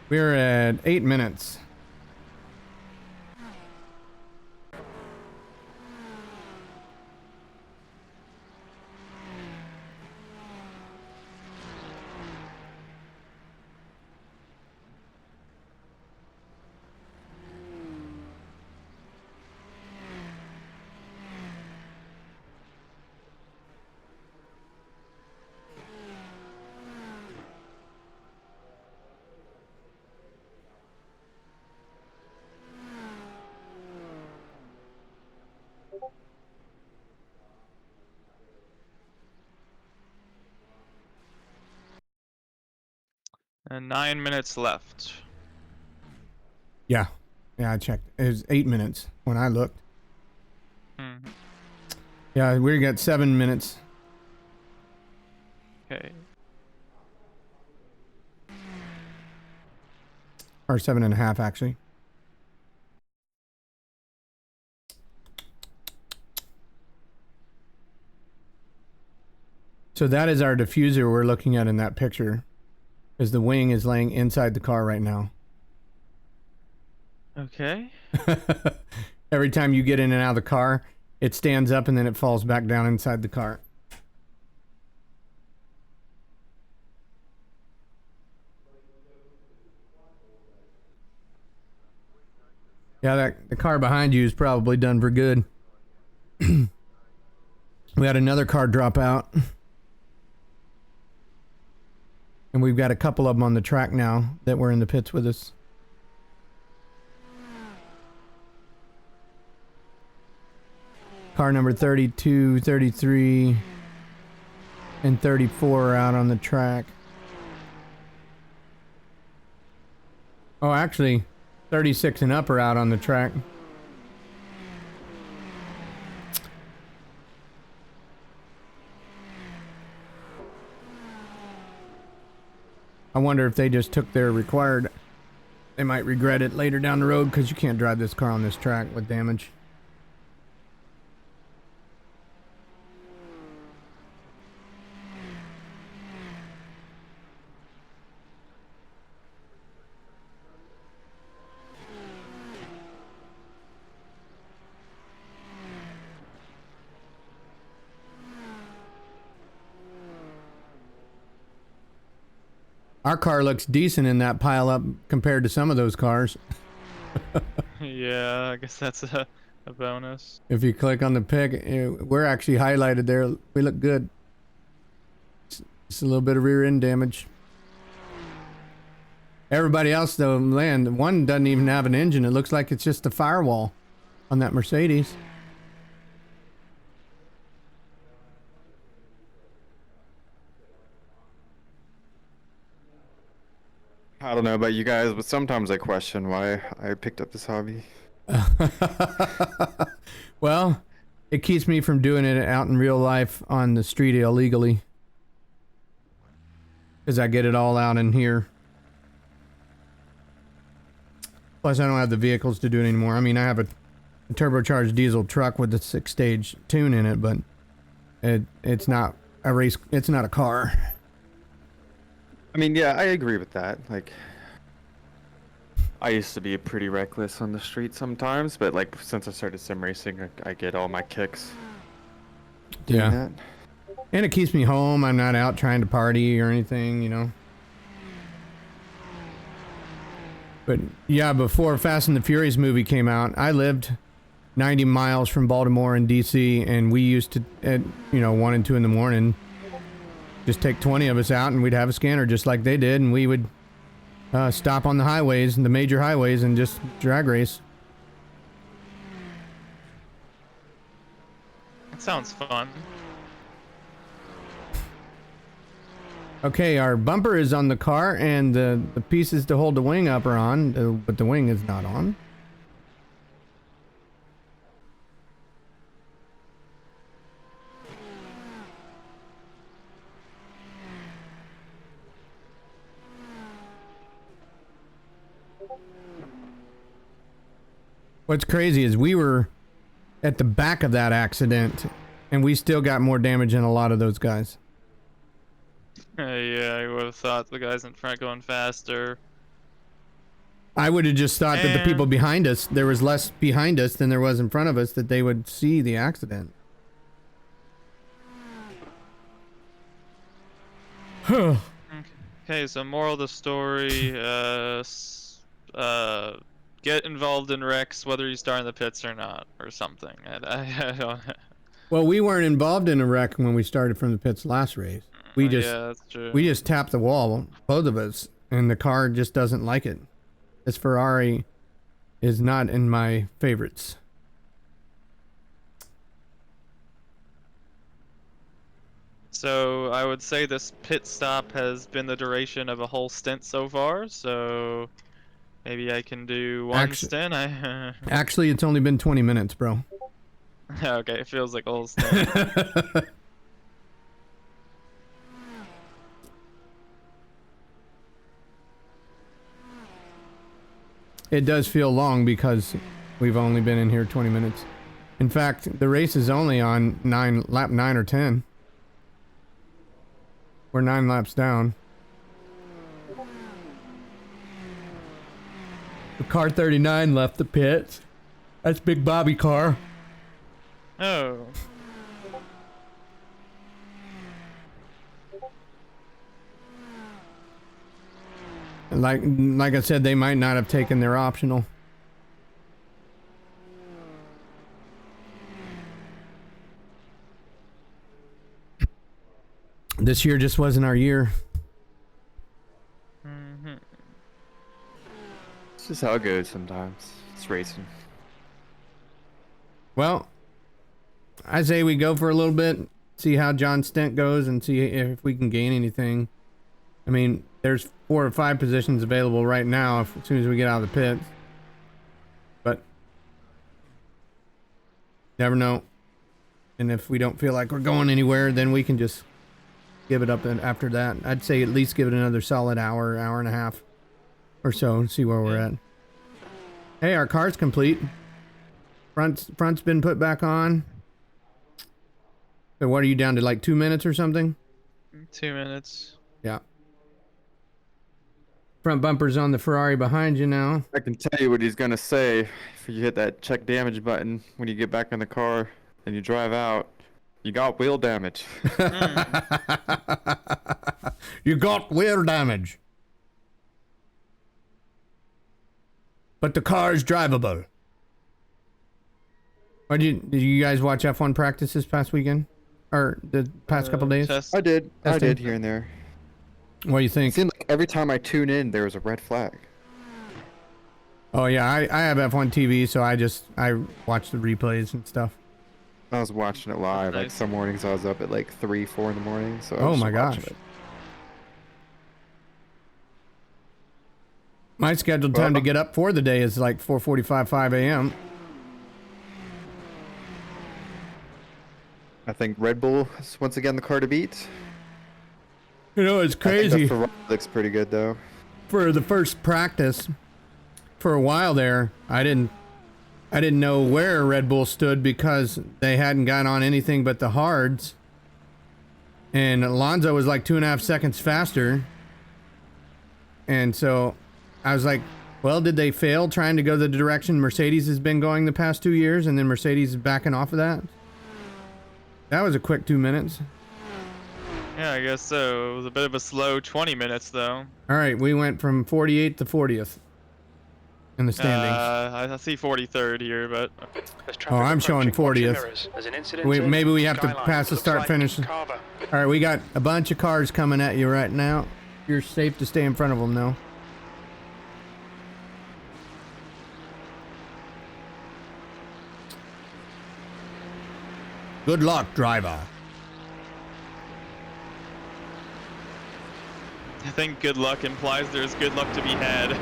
S4: We're at 8 minutes.
S5: And 9 minutes left.
S4: Yeah. Yeah, I checked. It was 8 minutes when I looked.
S5: Mm-hmm.
S4: Yeah, we got 7 minutes.
S5: Okay.
S4: Or 7.5, actually. So that is our diffuser we're looking at in that picture. Because the wing is laying inside the car right now.
S5: Okay.
S4: Every time you get in and out of the car, it stands up and then it falls back down inside the car. Yeah, the car behind you is probably done for good. We had another car drop out. And we've got a couple of them on the track now that were in the pits with us. Car number 32, 33, and 34 are out on the track. Oh, actually, 36 and up are out on the track. I wonder if they just took their required. They might regret it later down the road because you can't drive this car on this track with damage. Our car looks decent in that pile up compared to some of those cars.
S5: Yeah, I guess that's a bonus.
S4: If you click on the pic, we're actually highlighted there. We look good. Just a little bit of rear end damage. Everybody else though, man, one doesn't even have an engine. It looks like it's just a firewall on that Mercedes.
S7: I don't know about you guys, but sometimes I question why I picked up this hobby.
S4: Well, it keeps me from doing it out in real life on the street illegally. Because I get it all out in here. Plus, I don't have the vehicles to do it anymore. I mean, I have a turbocharged diesel truck with a 6-stage tune in it, but it's not a race. It's not a car.
S7: I mean, yeah, I agree with that. Like, I used to be pretty reckless on the street sometimes, but like since I started sim racing, I get all my kicks doing that.
S4: And it keeps me home. I'm not out trying to party or anything, you know. But yeah, before Fast and the Furious movie came out, I lived 90 miles from Baltimore and DC, and we used to, at 1 and 2 in the morning, just take 20 of us out and we'd have a scanner just like they did, and we would stop on the highways, the major highways, and just drag race.
S5: That sounds fun.
S4: Okay, our bumper is on the car, and the pieces to hold the wing up are on, but the wing is not on. What's crazy is we were at the back of that accident, and we still got more damage than a lot of those guys.
S5: Yeah, I would have thought the guys in front going faster.
S4: I would have just thought that the people behind us, there was less behind us than there was in front of us, that they would see the accident.
S5: Okay, so moral of the story, get involved in wrecks whether you start in the pits or not, or something. I don't...
S4: Well, we weren't involved in a wreck when we started from the pits last race. We just tapped the wall, both of us, and the car just doesn't like it. This Ferrari is not in my favorites.
S5: So I would say this pit stop has been the duration of a whole stint so far, so maybe I can do one stint.
S4: Actually, it's only been 20 minutes, bro.
S5: Okay, it feels like a whole stint.
S4: It does feel long because we've only been in here 20 minutes. In fact, the race is only on lap 9 or 10. We're 9 laps down. The car 39 left the pits. That's Big Bobby car.
S5: Oh.
S4: Like I said, they might not have taken their optional. This year just wasn't our year.
S5: Mm-hmm.
S7: It's just how it goes sometimes. It's racing.
S4: Well, I say we go for a little bit, see how John's stint goes, and see if we can gain anything. I mean, there's 4 or 5 positions available right now as soon as we get out of the pits. But never know. And if we don't feel like we're going anywhere, then we can just give it up after that. I'd say at least give it another solid hour, hour and a half or so, and see where we're at. Hey, our car's complete. Front's been put back on. So what are you down to, like 2 minutes or something?
S5: 2 minutes.
S4: Yeah. Front bumper's on the Ferrari behind you now.
S7: I can tell you what he's gonna say if you hit that check damage button when you get back in the car and you drive out. You got wheel damage.
S4: You got wheel damage. but the car is drivable. Did you guys watch F1 practice this past weekend? Or the past couple days?
S9: Test.
S7: I did
S4: Testing.
S7: here and there.
S4: What do you
S7: It
S4: think?
S7: seemed like every time I tune in, there was a red flag.
S4: Oh yeah, I have F1 TV, so I watch the replays and stuff.
S7: I was watching it live. Like
S9: nice.
S7: some mornings I was up at like 3, 4 in the morning. So I
S4: Oh
S7: was
S4: my
S7: just watching
S4: gosh.
S7: it.
S4: My scheduled time to get up for the day is like 4:45, 5 a.m.
S7: I think Red Bull is once again the car to beat.
S4: You know, it's
S7: I think
S4: crazy.
S7: the Ferrari looks pretty good though.
S4: For the first practice, for a while there, I didn't know where Red Bull stood because they hadn't got on anything but the hards. And Alonso was like 2.5 seconds faster. And so I was like, well, did they fail trying to go the direction Mercedes has been going the past 2 years, and then Mercedes is backing off of that? That was a quick 2 minutes.
S5: Yeah, I guess so. It was a bit of a slow 20 minutes, though.
S4: All right, we went from 48th to 40th in the standings.
S5: I see 43rd here, but
S6: There's
S4: Oh, I'm
S6: traffic
S4: showing
S6: approaching. Watch your
S4: 40th.
S6: mirrors. There's an incident
S4: Maybe we
S6: in
S4: have to
S6: Skyline.
S4: pass the
S6: Looks
S4: start
S6: like
S4: finish.
S6: Carver.
S4: All right, we got a bunch of cars coming at you right now. You're safe to stay in front of them, though. Good luck, driver.
S5: I think good luck implies there's good luck to be had.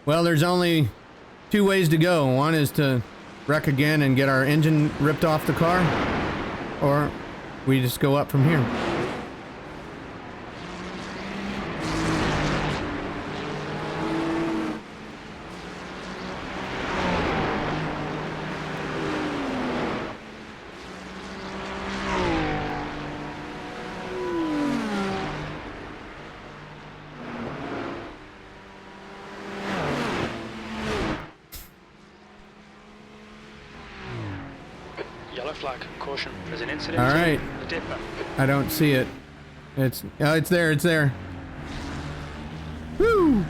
S4: Well, there's only 2 ways to go. One is to wreck again and get our engine ripped off the car, or we just go up from here.
S6: Yellow flag. Caution. There's an incident
S4: All right.
S6: in the dipper.
S4: I don't see it. It's there. It's there. Woo!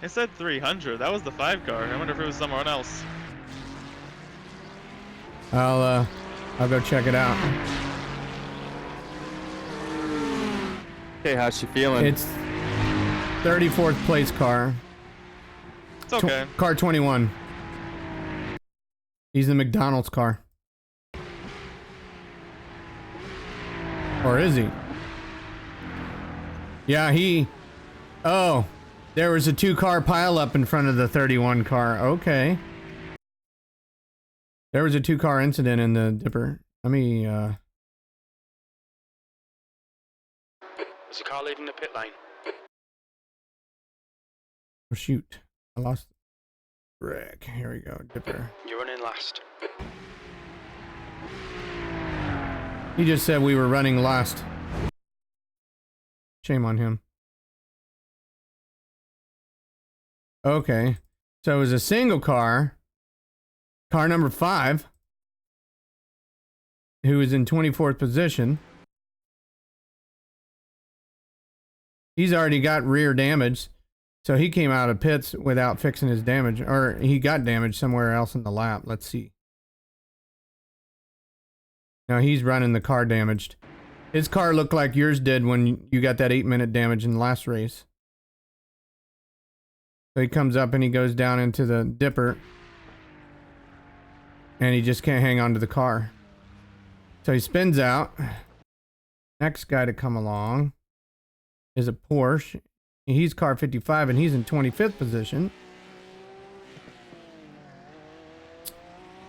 S5: It said 300. That was the 5 car. I wonder if it was someone else.
S4: I'll go check it out.
S7: Hey, how's she feeling?
S4: It's 34th place car.
S5: It's okay.
S4: Car 21. He's the McDonald's car. Or is he? Yeah, oh, there was a 2-car pileup in front of the 31 car. Okay. There was a 2-car incident in the dipper. Let me,
S6: There's a car leaving the pit lane.
S4: oh shoot. I lost. Rick. Here we go. Dipper.
S6: You're running last.
S4: He just said we were running last. Shame on him. Okay. So it was a single car. Car number 5. Who is in 24th position. He's already got rear damage. So he came out of pits without fixing his damage. Or he got damage somewhere else in the lap. Let's see. Now he's running the car damaged. His car looked like yours did when you got that 8-minute damage in the last race. So he comes up and he goes down into the dipper. And he just can't hang on to the car. So he spins out. Next guy to come along is a Porsche. He's car 55 and he's in 25th position.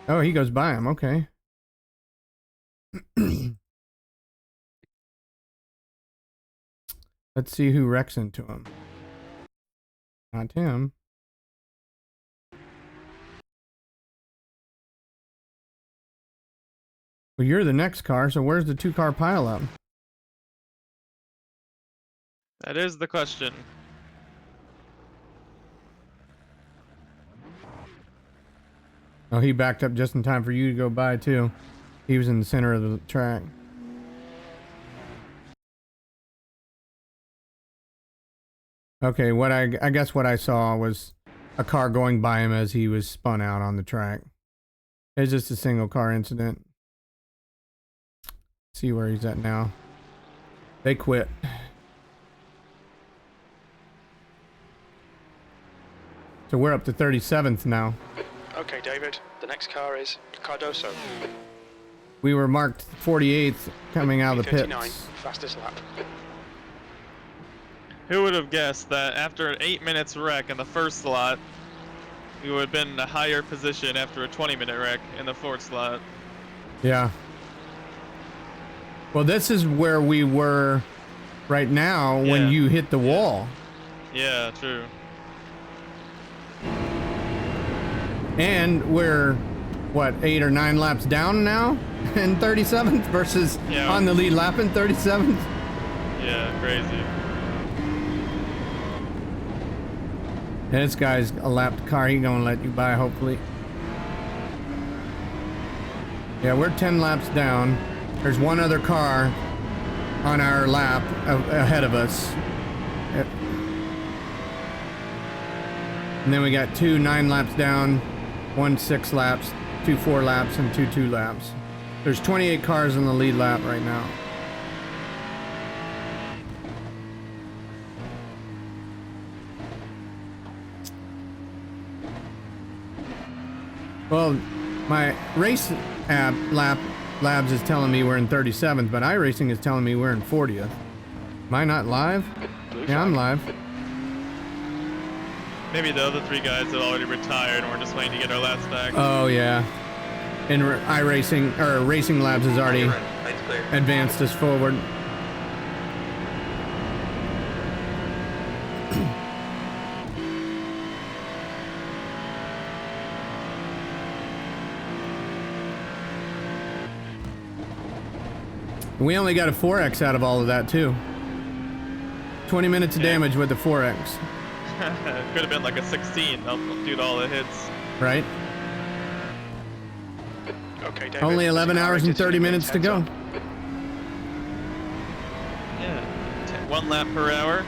S4: Oh, he goes by him. Okay. Let's see who wrecks into him. Not him. Well, you're the next car, so where's the 2-car pileup?
S5: That is the question.
S4: Oh, he backed up just in time for you to go by, too. He was in the center of the track. Okay, I guess what I saw was a car going by him as he was spun out on the track. It's just a single car incident. See where he's at now. They quit. So we're up to 37th now.
S6: Okay, David, the next car is Cardoso.
S4: We were marked 48th coming out of the
S6: 39,
S4: pits.
S6: fastest lap.
S5: Who would have guessed that after an 8 minutes wreck in the first slot, we would have been in a higher position after a 20-minute wreck in the fourth slot?
S4: Yeah. Well, this is where we were right now when
S5: Yeah.
S4: you hit the wall.
S5: Yeah, true.
S4: And we're, what, 8 or 9 laps down now in 37th versus
S5: Yeah.
S4: on the lead lap in 37th?
S5: Yeah, crazy.
S4: And this guy's a lapped car. He gonna let you by, hopefully. Yeah, we're 10 laps down. There's one other car on our lap ahead of us. And then we got 2 9 laps down, 1 6 laps, 2 4 laps, and 2 2 laps. There's 28 cars in the lead lap right now. Well, my race app labs is telling me we're in 37th, but iRacing is telling me we're in 40th. Am I not live? Yeah, I'm live.
S5: Maybe the other 3 guys have already retired and we're just waiting to get our laps back.
S4: Oh yeah, and iRacing or Racing Labs has already
S8: Right's clear.
S4: advanced us forward. We only got a 4X out of all of that too. 20 minutes of damage with the 4X.
S5: Could have been like a 16 due to all the hits.
S4: Right?
S6: Okay, David.
S4: Only 11 hours and 30 minutes to go.
S5: Yeah. 1 lap per hour.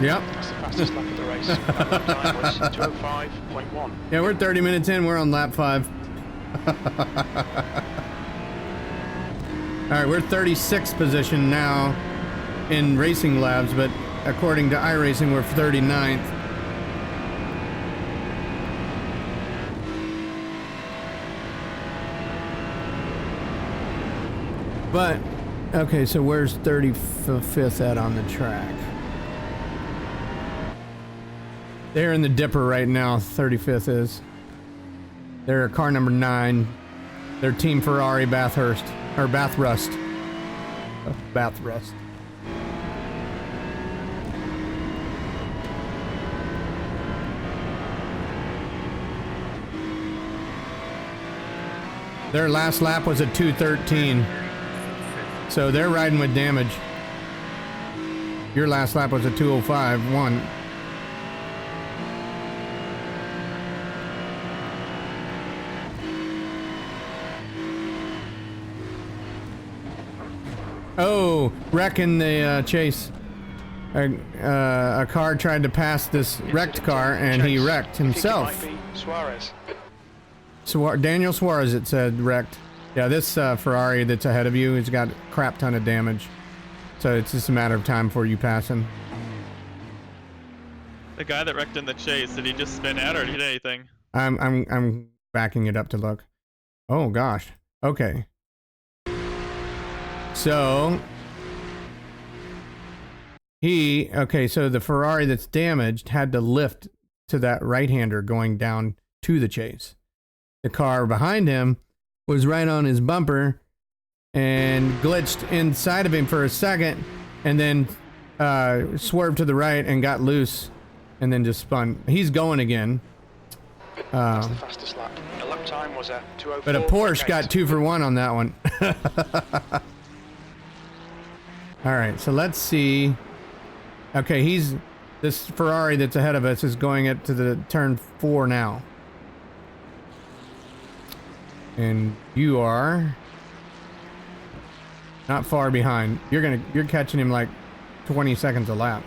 S4: Yep.
S6: That's the fastest lap of the race. Lap time was 2:05.1.
S4: Yeah, we're 30 minutes in. We're on lap 5. All right, we're 36th position now in Racing Labs, but according to iRacing, we're 39th. But, okay, so where's 35th at on the track? They're in the dipper right now, 35th is. They're car number 9. They're Team Ferrari Bathurst. Or Bathurst. Oh, Bathurst. Their last lap was a 2:13. So they're riding with damage. Your last lap was a 2:05.1. Oh, wreck in the chase. A car tried to pass this wrecked car, and he wrecked himself.
S6: Suarez.
S4: Daniel Suarez, it said, wrecked. Yeah, this Ferrari that's ahead of you has got a crap ton of damage. So it's just a matter of time before you pass him.
S5: The guy that wrecked in the chase, did he just spin out or did he hit anything?
S4: I'm backing it up to look. Oh gosh. Okay. So so the Ferrari that's damaged had to lift to that right-hander going down to the chase. The car behind him was right on his bumper and glitched inside of him for a second and then swerved to the right and got loose and then just spun. He's going again.
S6: That's the fastest lap. The lap time was a 2:04.
S4: But a Porsche got 2 for 1 on that one. All right, so let's see. Okay, this Ferrari that's ahead of us is going up to the turn 4 now. And you are not far behind. You're catching him like 20 seconds a lap.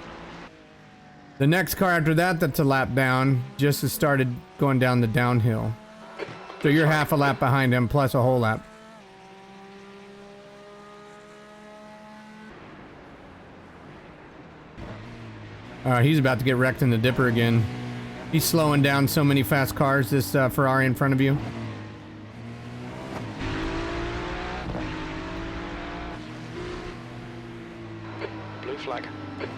S4: The next car after that that's a lap down just has started going down the downhill. So you're half a lap behind him plus a whole lap. He's about to get wrecked in the dipper again. He's slowing down so many fast cars, this Ferrari in front of you.
S6: Blue flag.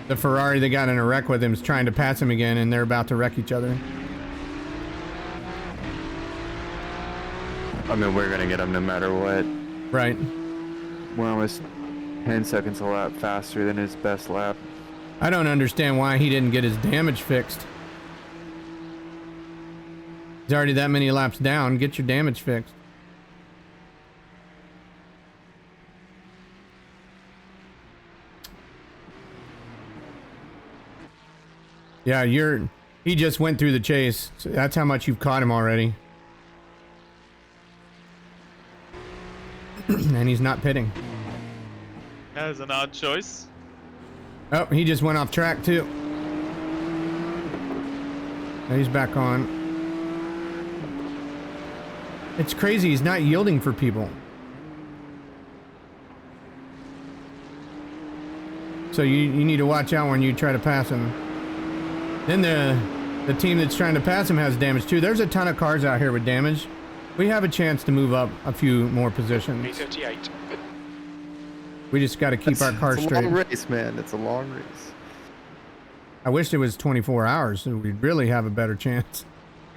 S4: The Ferrari that got in a wreck with him is trying to pass him again, and they're about to wreck each other.
S7: I mean, we're gonna get him no matter what.
S4: Right.
S7: We're almost 10 seconds a lap faster than his best lap.
S4: I don't understand why he didn't get his damage fixed. He's already that many laps down. Get your damage fixed. Yeah, he just went through the chase. So that's how much you've caught him already. And he's not pitting.
S5: That is an odd choice.
S4: Oh, he just went off track too. Now he's back on. It's crazy, he's not yielding for people. So you need to watch out when you try to pass him. Then the team that's trying to pass him has damage too. There's a ton of cars out here with damage. We have a chance to move up a few more positions.
S6: B38.
S4: We just got to keep our cars straight.
S7: It's a long race, man. It's a long race.
S4: I wish it was 24 hours, so we'd really have a better chance.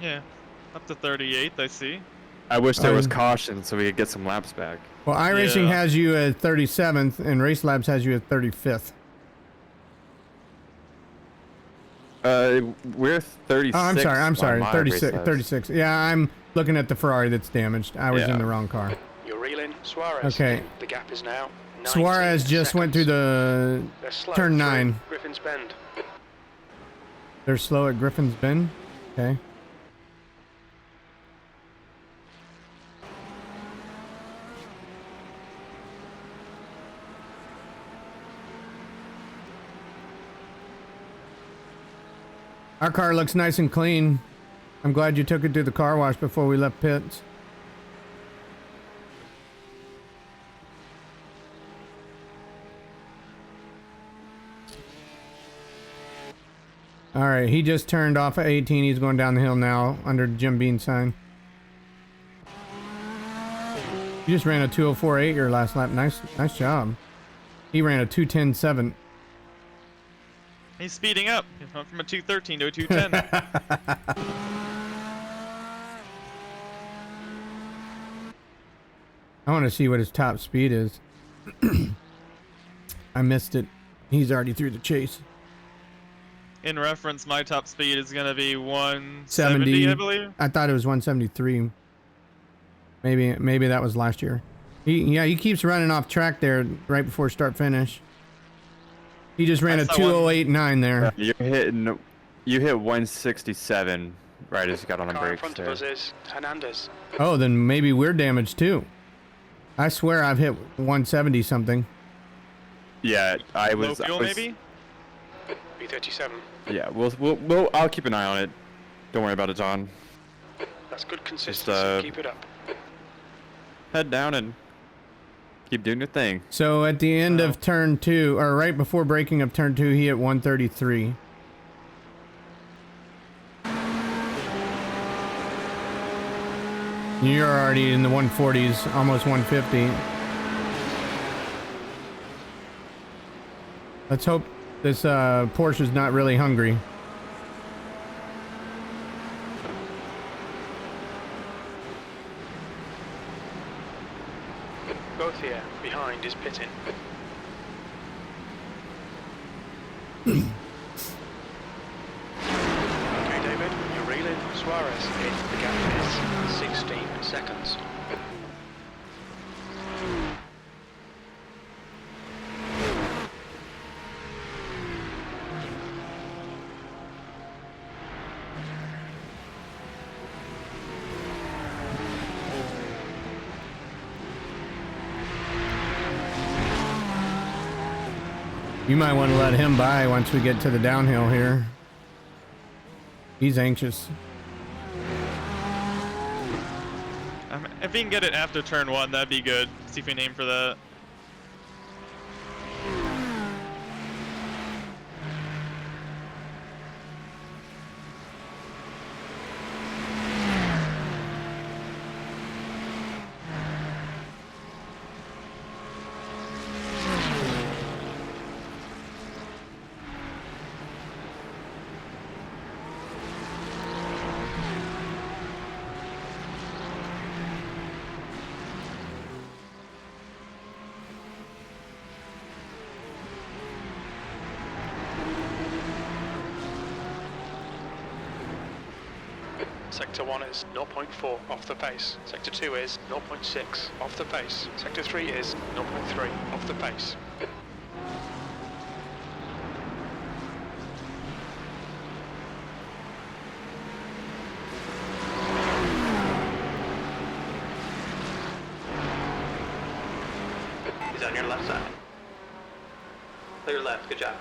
S5: Yeah, up to 38th, I see.
S7: I wish there was caution so we could get some laps back.
S4: Well, iRacing
S5: Yeah.
S4: has you at 37th, and Race Labs has you at 35th.
S7: We're 36.
S4: Oh, I'm sorry,
S7: on my
S4: 36,
S7: race labs.
S4: 36. Yeah, I'm looking at the Ferrari that's damaged. I was in the wrong car.
S6: You're reeling. Suarez.
S4: Okay.
S6: The gap is now 19
S4: Suarez just went through the
S6: They're slow
S4: turn
S6: through
S4: 9.
S6: Griffin's Bend.
S4: They're slow at Griffin's Bend. Okay. Our car looks nice and clean. I'm glad you took it to the car wash before we left pits. All right, he just turned off at 18. He's going down the hill now under Jim Bean's sign. You just ran a 2:04.8 your last lap. Nice job. He ran a 2:10.7.
S5: He's speeding up. He went from a 213 to a 210.
S4: I want to see what his top speed is. I missed it. He's already through the chase.
S5: In reference, my top speed is going to be 170, I believe.
S4: I thought it was 173. Maybe that was last year. He keeps running off track there right before start finish. He just ran a 2:08.9 there.
S7: You hit 167 right as you got on the
S6: Car in
S7: brakes
S6: front
S7: there.
S6: of us is Hernandez.
S4: Oh, then maybe we're damaged too. I swear I've hit 170 something.
S7: Yeah, I
S5: Low
S7: was.
S5: fuel,
S7: I was
S5: maybe?
S6: B37.
S7: Yeah, I'll keep an eye on it. Don't worry about it, John.
S6: That's good consistency. Keep it up.
S7: Head down and keep doing your thing.
S4: So at the end of turn 2, or right before braking of turn 2, he hit 133. You're already in the 140s, almost 150. Let's hope this Porsche's not really hungry.
S6: Both here. Behind is pitting. Okay, David, you're reeling. Suarez in. The gap is 16 seconds.
S4: You might want to let him by once we get to the downhill here. He's anxious.
S5: If we can get it after turn 1, that'd be good. See if we can aim for that.
S6: Sector 1 is 0.4 off the pace. Sector 2 is 0.6 off the pace. Sector 3 is 0.3 off the pace.
S8: He's on your left side. Clear left, good job.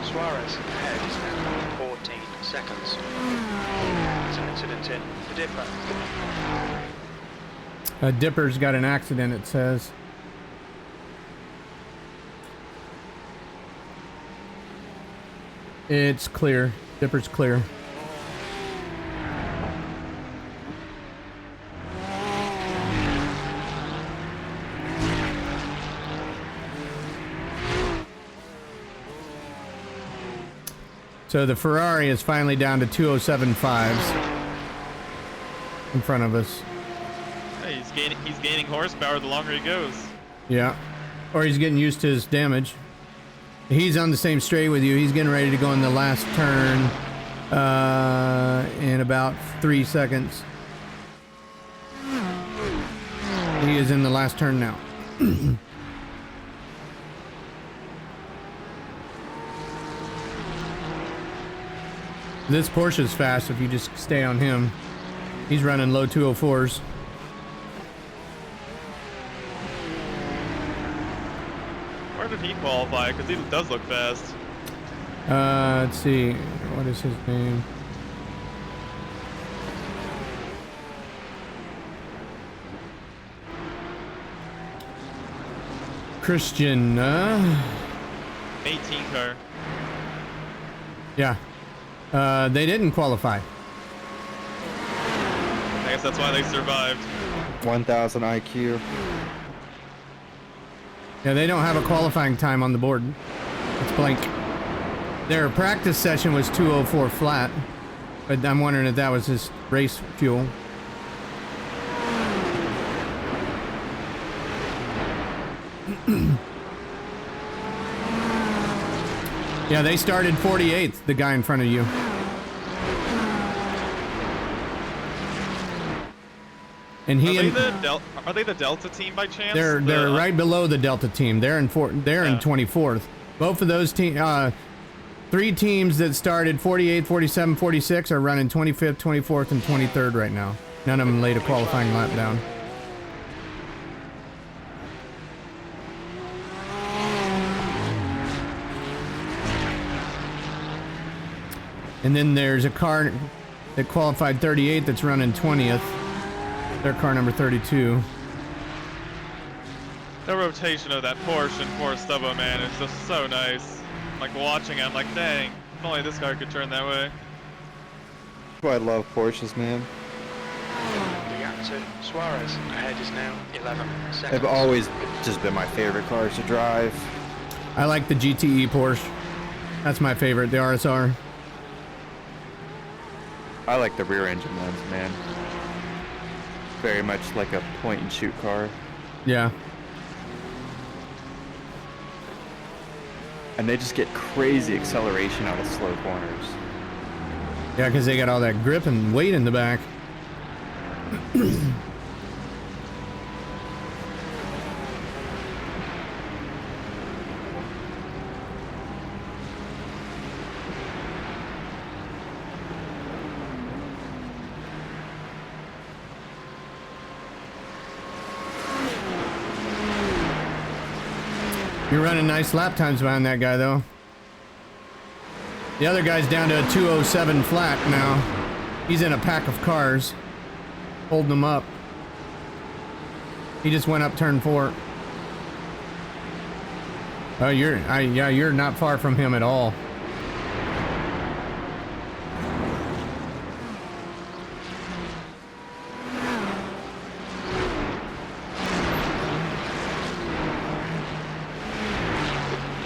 S6: Suarez ahead is now 14 seconds. There's an incident in the dipper.
S4: Dipper's got an accident, it says. It's clear. Dipper's clear. So the Ferrari is finally down to 207.5s in front of us.
S5: Hey, he's gaining horsepower the longer he goes.
S4: Yeah. Or he's getting used to his damage. He's on the same straight with you. He's getting ready to go in the last turn in about 3 seconds. He is in the last turn now. This Porsche's fast if you just stay on him. He's running low 204s.
S5: Where did he qualify? Because he does look fast.
S4: Let's see. What is his name? Christian.
S5: 18 car.
S4: Yeah. They didn't qualify.
S5: I guess that's why they survived.
S7: 1,000 IQ.
S4: Yeah, they don't have a qualifying time on the board. It's blank. Their practice session was 204 flat, but I'm wondering if that was his race fuel. Yeah, they started 48th, the guy in front of you. And he
S5: Are they the Delta team by chance?
S4: They're right below the Delta team. They're in in 24th. Both of those teams, 3 teams that started 48, 47, 46 are running 25th, 24th, and 23rd right now. None of them laid a qualifying lap down. And then there's a car that qualified 38 that's running 20th. Their car number 32.
S5: The rotation of that Porsche and Force Stubbo, man, is just so nice. Like watching it, I'm like, dang, if only this car could turn that way.
S7: I love Porsches, man.
S6: The gap to Suarez ahead is now 11 seconds.
S7: They've always just been my favorite cars to drive.
S4: I like the GTE Porsche. That's my favorite, the RSR.
S7: I like the rear engine ones, man. Very much like a point and shoot car.
S4: Yeah.
S7: And they just get crazy acceleration out of slow corners.
S4: Yeah, because they got all that grip and weight in the back. You're running nice lap times behind that guy, though. The other guy's down to a 207 flat now. He's in a pack of cars, holding him up. He just went up turn 4. Oh, yeah, you're not far from him at all.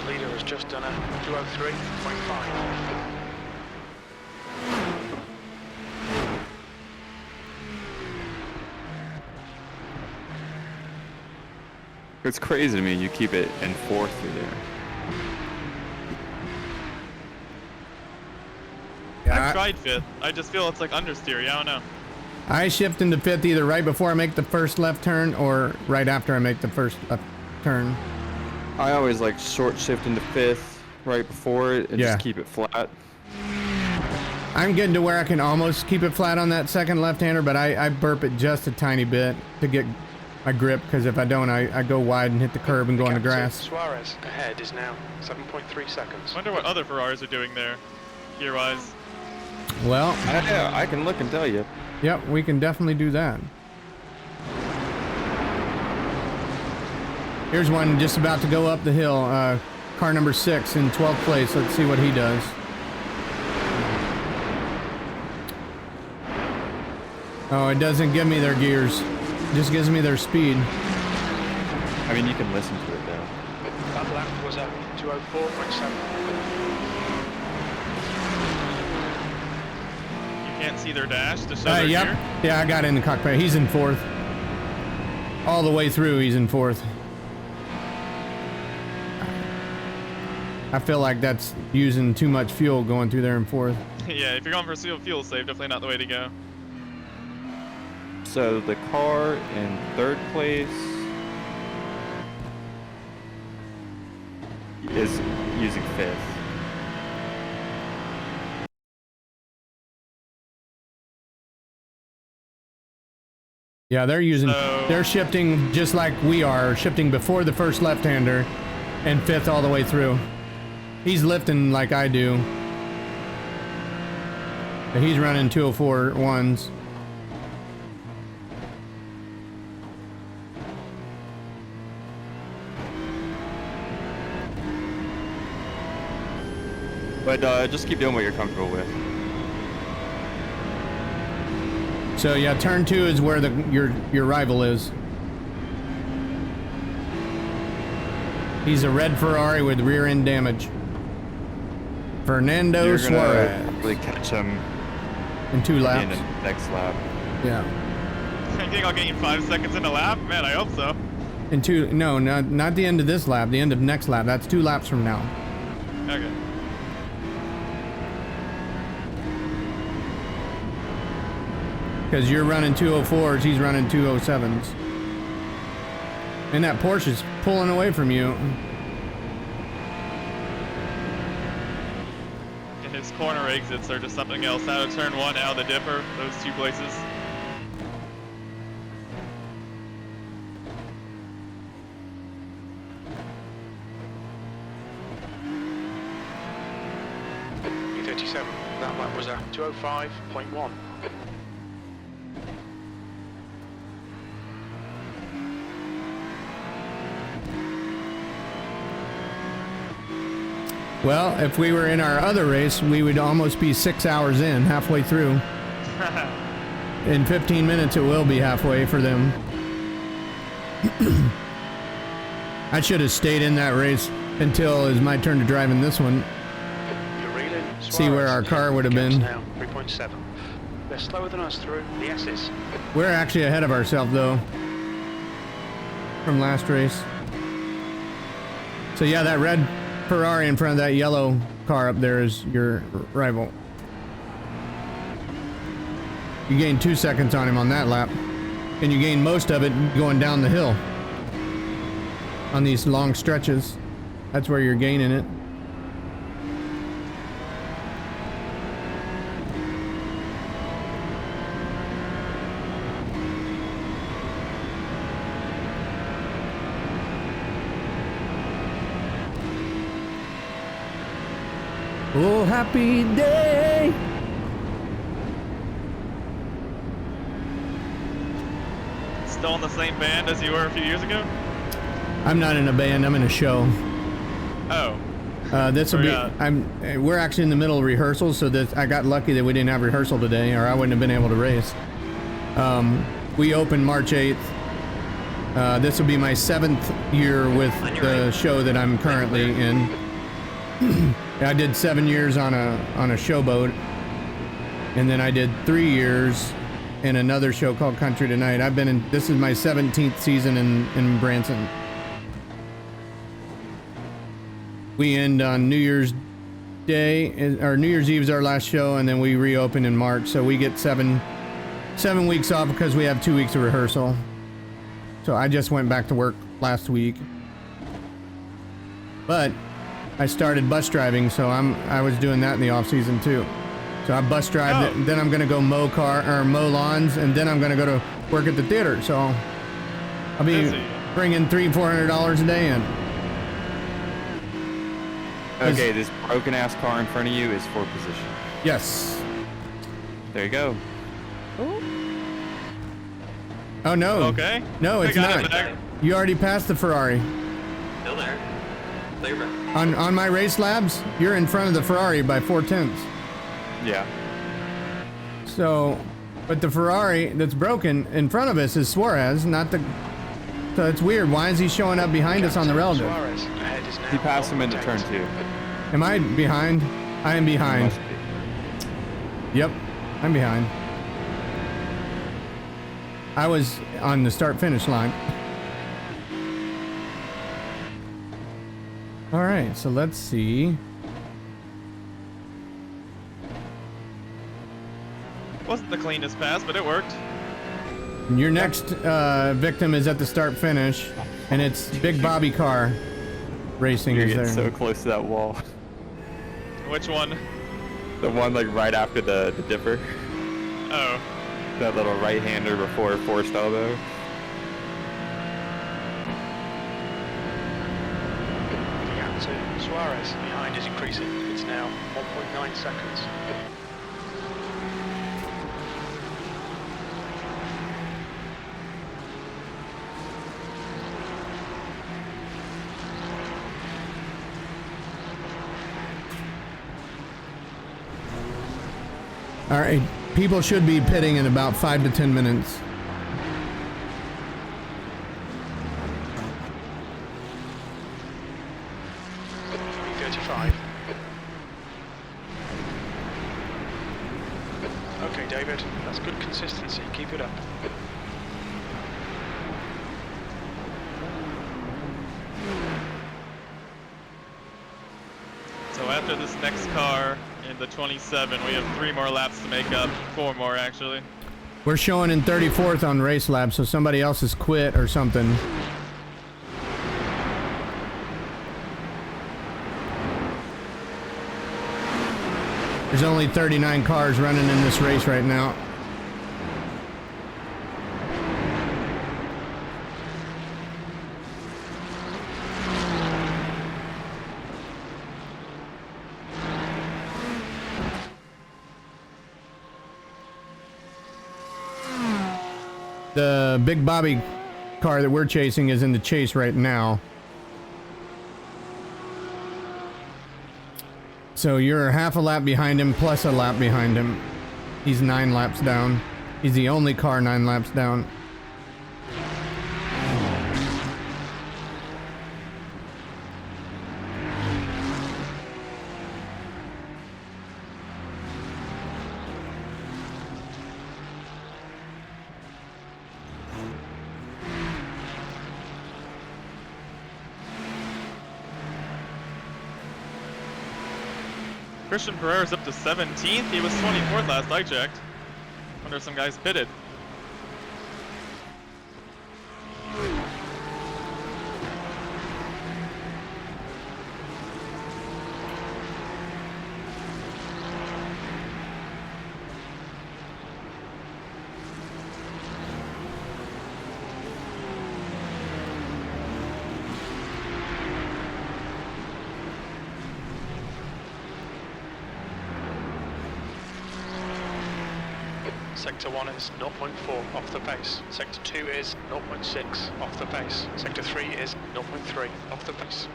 S6: Leader has just done a 203.5.
S7: It's crazy to me you keep it in 4th through there.
S5: I've tried 5th. I just feel it's like understeer. I don't know.
S4: I shift into 5th either right before I make the first left turn or right after I make the first left turn.
S7: I always like short shift into 5th right before it and
S4: Yeah.
S7: just keep it flat.
S4: I'm getting to where I can almost keep it flat on that second left-hander, but I burp it just a tiny bit to get my grip, because if I don't, I go wide and hit the curb and go on the grass.
S6: Suarez ahead is now 7.3 seconds.
S5: Wonder what other Ferraris are doing there, gear-wise.
S4: Well,
S7: I can look and tell you.
S4: yep, we can definitely do that. Here's one just about to go up the hill. Car number 6 in 12th place. Let's see what he does. Oh, it doesn't give me their gears. It just gives me their speed.
S7: I mean, you can listen to it though.
S6: That lap was a 204.7.
S5: You can't see their dash to show their
S4: Yep.
S5: gear?
S4: Yeah, I got in the cockpit. He's in 4th. All the way through, he's in 4th. I feel like that's using too much fuel going through there in 4th.
S5: Yeah, if you're going for fuel save, definitely not the way to go.
S7: So the car in 3rd place is using 5th.
S4: Yeah, they're shifting just like we are, shifting before the first left-hander and 5th all the way through. He's lifting like I do. But he's running 204 ones.
S7: But just keep doing what you're comfortable with.
S4: So yeah, turn 2 is where your rival is. He's a red Ferrari with rear end damage. Fernando
S7: You're
S4: Suarez.
S7: gonna really catch him
S4: In 2
S7: in
S4: laps.
S7: the next lap.
S4: Yeah.
S5: I think I'll gain 5 seconds in a lap? Man, I hope so.
S4: In 2, no, not the end of this lap, the end of next lap. That's 2 laps from now.
S5: Okay.
S4: Because you're running 204s, he's running 207s. And that Porsche's pulling away from you.
S5: And his corner exits are just something else. Out of turn 1, out of the dipper, those 2 places.
S6: E37, that lap was a 205.1.
S4: Well, if we were in our other race, we would almost be 6 hours in, halfway through. In 15 minutes, it will be halfway for them. I should have stayed in that race until it was my turn to drive in this one. See where our car would have been.
S6: Now 3.7. They're slower than us through the S's.
S4: We're actually ahead of ourselves, though, from last race. So yeah, that red Ferrari in front of that yellow car up there is your rival. You gain 2 seconds on him on that lap, and you gain most of it going down the hill on these long stretches. That's where you're gaining it. Oh, happy day.
S5: Still in the same band as you were a few years ago?
S4: I'm not in a band. I'm in a show.
S5: Oh.
S4: This will be.
S5: Forgot.
S4: We're actually in the middle of rehearsals, so that I got lucky that we didn't have rehearsal today, or I wouldn't have been able to race. We open March 8th. This will be my 7th year with the show that I'm currently in. I did 7 years on a showboat, and then I did 3 years in another show called Country Tonight. I've been in. This is my 17th season in Branson. We end on New Year's Day, or New Year's Eve is our last show, and then we reopen in March. So we get seven weeks off because we have 2 weeks of rehearsal. So I just went back to work last week, but I started bus driving, so I was doing that in the off season too. So I bus drive, then I'm gonna go mow lawns, and then I'm gonna go to work at the theater. So I'll be bringing $300-400 a day in.
S7: Okay, this broken ass car in front of you is for position.
S4: Yes.
S7: There you go.
S4: Oh no.
S5: Okay.
S4: No, it's not. You already passed the Ferrari.
S8: Still there. Clear.
S4: On my race labs, you're in front of the Ferrari by 4/10.
S7: Yeah.
S4: So, but the Ferrari that's broken in front of us is Suarez, not the. So it's weird. Why is he showing up behind us on the relative?
S6: Suarez ahead is now
S7: He passed him into turn 2.
S4: Am I behind? I am behind.
S7: Must be.
S4: Yep, I'm behind. I was on the start-finish line. All right, so let's see.
S5: Wasn't the cleanest pass, but it worked.
S4: Your next victim is at the start-finish, and it's Big Bobby Car Racing.
S7: You're
S4: Is
S7: getting
S4: there?
S7: so close to that wall.
S5: Which one?
S7: The one like right after the dipper.
S5: Oh.
S7: That little right-hander before forced elbow.
S6: The gap to Suarez behind is increasing. It's now 1.9 seconds.
S4: All right, people should be pitting in about 5 to 10 minutes.
S6: B35. Okay, David, that's good consistency. Keep it up.
S5: So after this next car in the 27, we have 3 more laps to make up. 4 more, actually.
S4: We're showing in 34th on Race Lab, so somebody else has quit or something. There's only 39 cars running in this race right now. The Big Bobby car that we're chasing is in the chase right now. So you're half a lap behind him plus a lap behind him. He's 9 laps down. He's the only car 9 laps down.
S5: Christian Pereira's up to 17th. He was 24th last I checked. Wonder if some guys pitted.
S6: Sector 1 is 0.4 off the pace. Sector 2 is 0.6 off the pace. Sector 3 is 0.3 off the pace.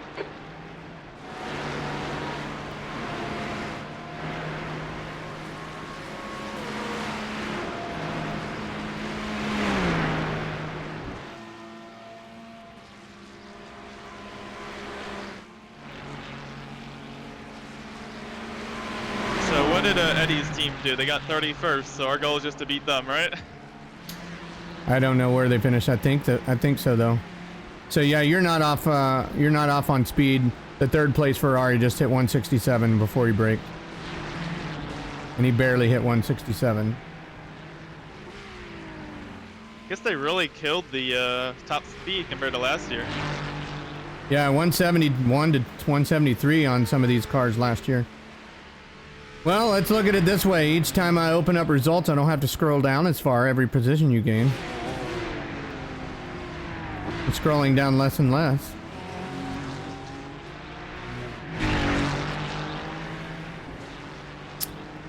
S5: What did Eddie's team do? They got 31st, so our goal is just to beat them, right?
S4: I don't know where they finished. I think so though. So yeah, you're not off on speed. The third place Ferrari just hit 167 before he braked. And he barely hit 167.
S5: Guess they really killed the top speed compared to last year.
S4: Yeah, 171 to 173 on some of these cars last year. Well, let's look at it this way. Each time I open up results, I don't have to scroll down as far every position you gain. I'm scrolling down less and less.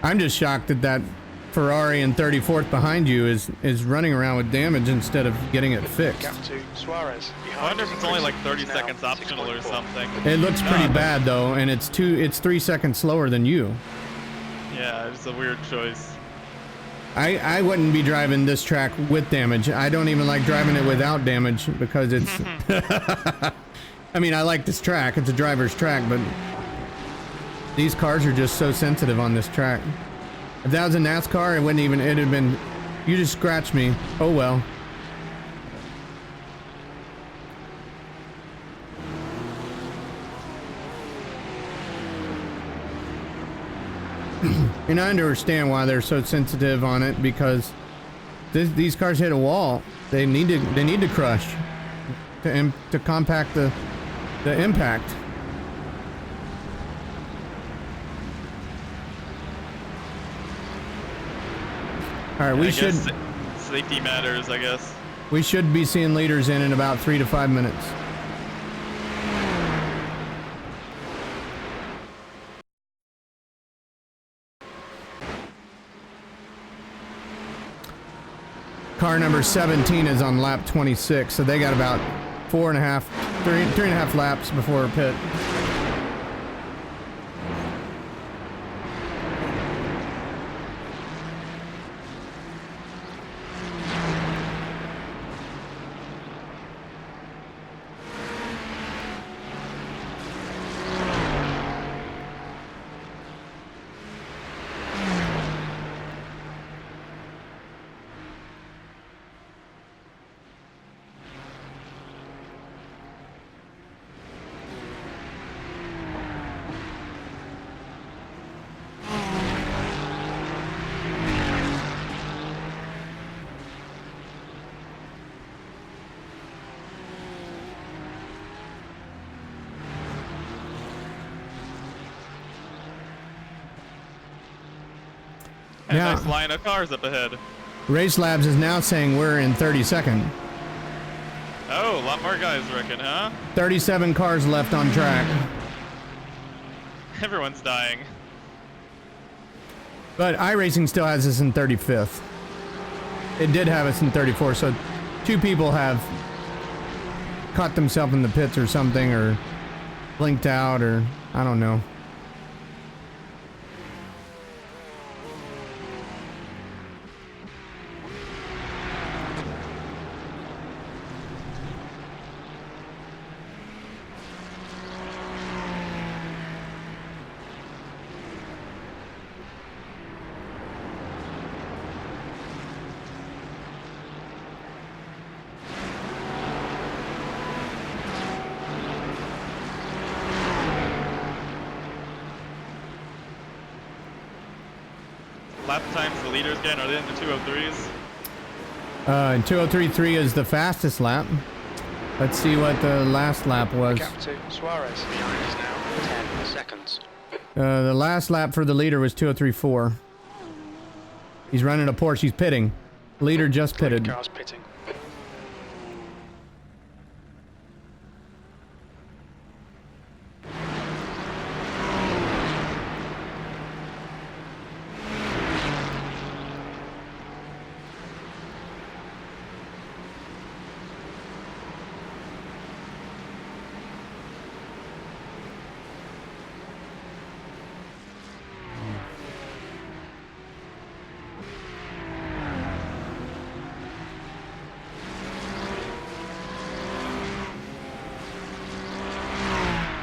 S4: I'm just shocked that Ferrari in 34th behind you is running around with damage instead of getting it fixed.
S6: Gap to Suarez.
S5: I wonder if it's only like 30 seconds optional or something.
S4: It looks pretty bad though, and it's 3 seconds slower than you.
S5: Yeah, it's a weird choice.
S4: I wouldn't be driving this track with damage. I don't even like driving it without damage because it's... I mean, I like this track. It's a driver's track, but these cars are just so sensitive on this track. If that was a NASCAR, it'd have been... You just scratched me. Oh well. And I understand why they're so sensitive on it, because these cars hit a wall. They need to crush to compact the impact. All right, we should.
S5: Safety matters, I guess.
S4: We should be seeing leaders in about 3 to 5 minutes. Car number 17 is on lap 26, so they got about 3.5 laps before pit.
S5: And
S4: Yeah.
S5: a nice line of cars up ahead.
S4: Race Labs is now saying we're in 32nd.
S5: Oh, a lot more guys reckon, huh?
S4: 37 cars left on track.
S5: Everyone's dying.
S4: But iRacing still has us in 35th. It did have us in 34, so 2 people have caught themselves in the pits or something, or blinked out, or I don't know.
S5: Lap times the leaders again, are they in the 203s?
S4: 203.3 is the fastest lap. Let's see what the last lap was.
S6: Gap to Suarez. Behind is now 10 seconds.
S4: The last lap for the leader was 203.4. He's running a Porsche. He's pitting. Leader just pitted.
S6: Cars pitting.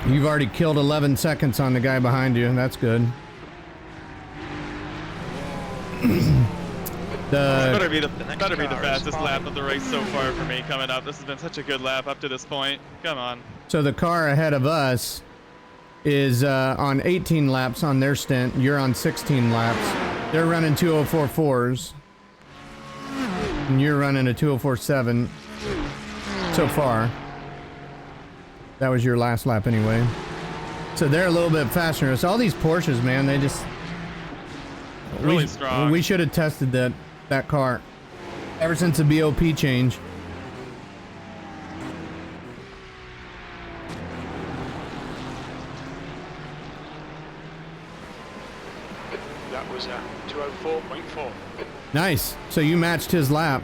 S4: You've already killed 11 seconds on the guy behind you. That's good.
S5: Better be the fastest lap of the race so far for me coming up. This has been such a good lap up to this point. Come on.
S4: So the car ahead of us is on 18 laps on their stint. You're on 16 laps. They're running 2:04.4s. And you're running a 2:04.7 so far. That was your last lap anyway. So they're a little bit faster. So all these Porsches, man, they just...
S5: Really strong.
S4: We should have tested that car ever since the BOP change.
S6: That was 204.4.
S4: Nice. So you matched his lap.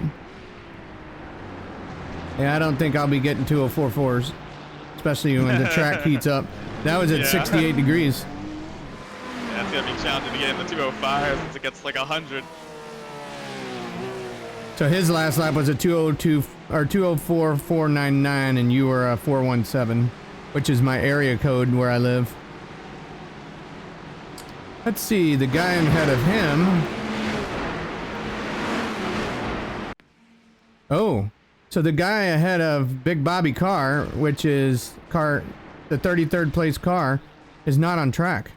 S4: Yeah, I don't think I'll be getting 2:04.4s, especially when the track heats up. That was at 68 degrees.
S5: Yeah, it's gonna be challenging to get in the 205 since it gets like 100.
S4: So his last lap was a 2:02 or 2:04.499, and you were a 4:17, which is my area code where I live. Let's see, the guy ahead of him. Oh, so the guy ahead of Big Bobby Carr, which is the 33rd place car, is not on track.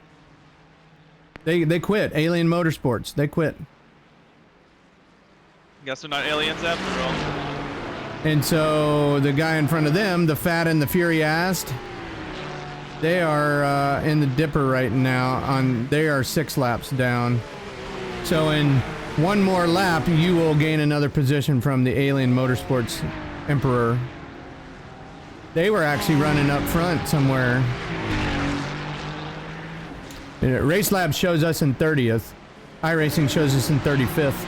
S4: They quit. Alien Motorsports. They quit.
S5: Guess they're not aliens after all.
S4: And so the guy in front of them, the Fat and the Furious, they are in the dipper right now. They are 6 laps down. So in one more lap, you will gain another position from the Alien Motorsports Emperor. They were actually running up front somewhere. Race Lab shows us in 30th. iRacing shows us in 35th.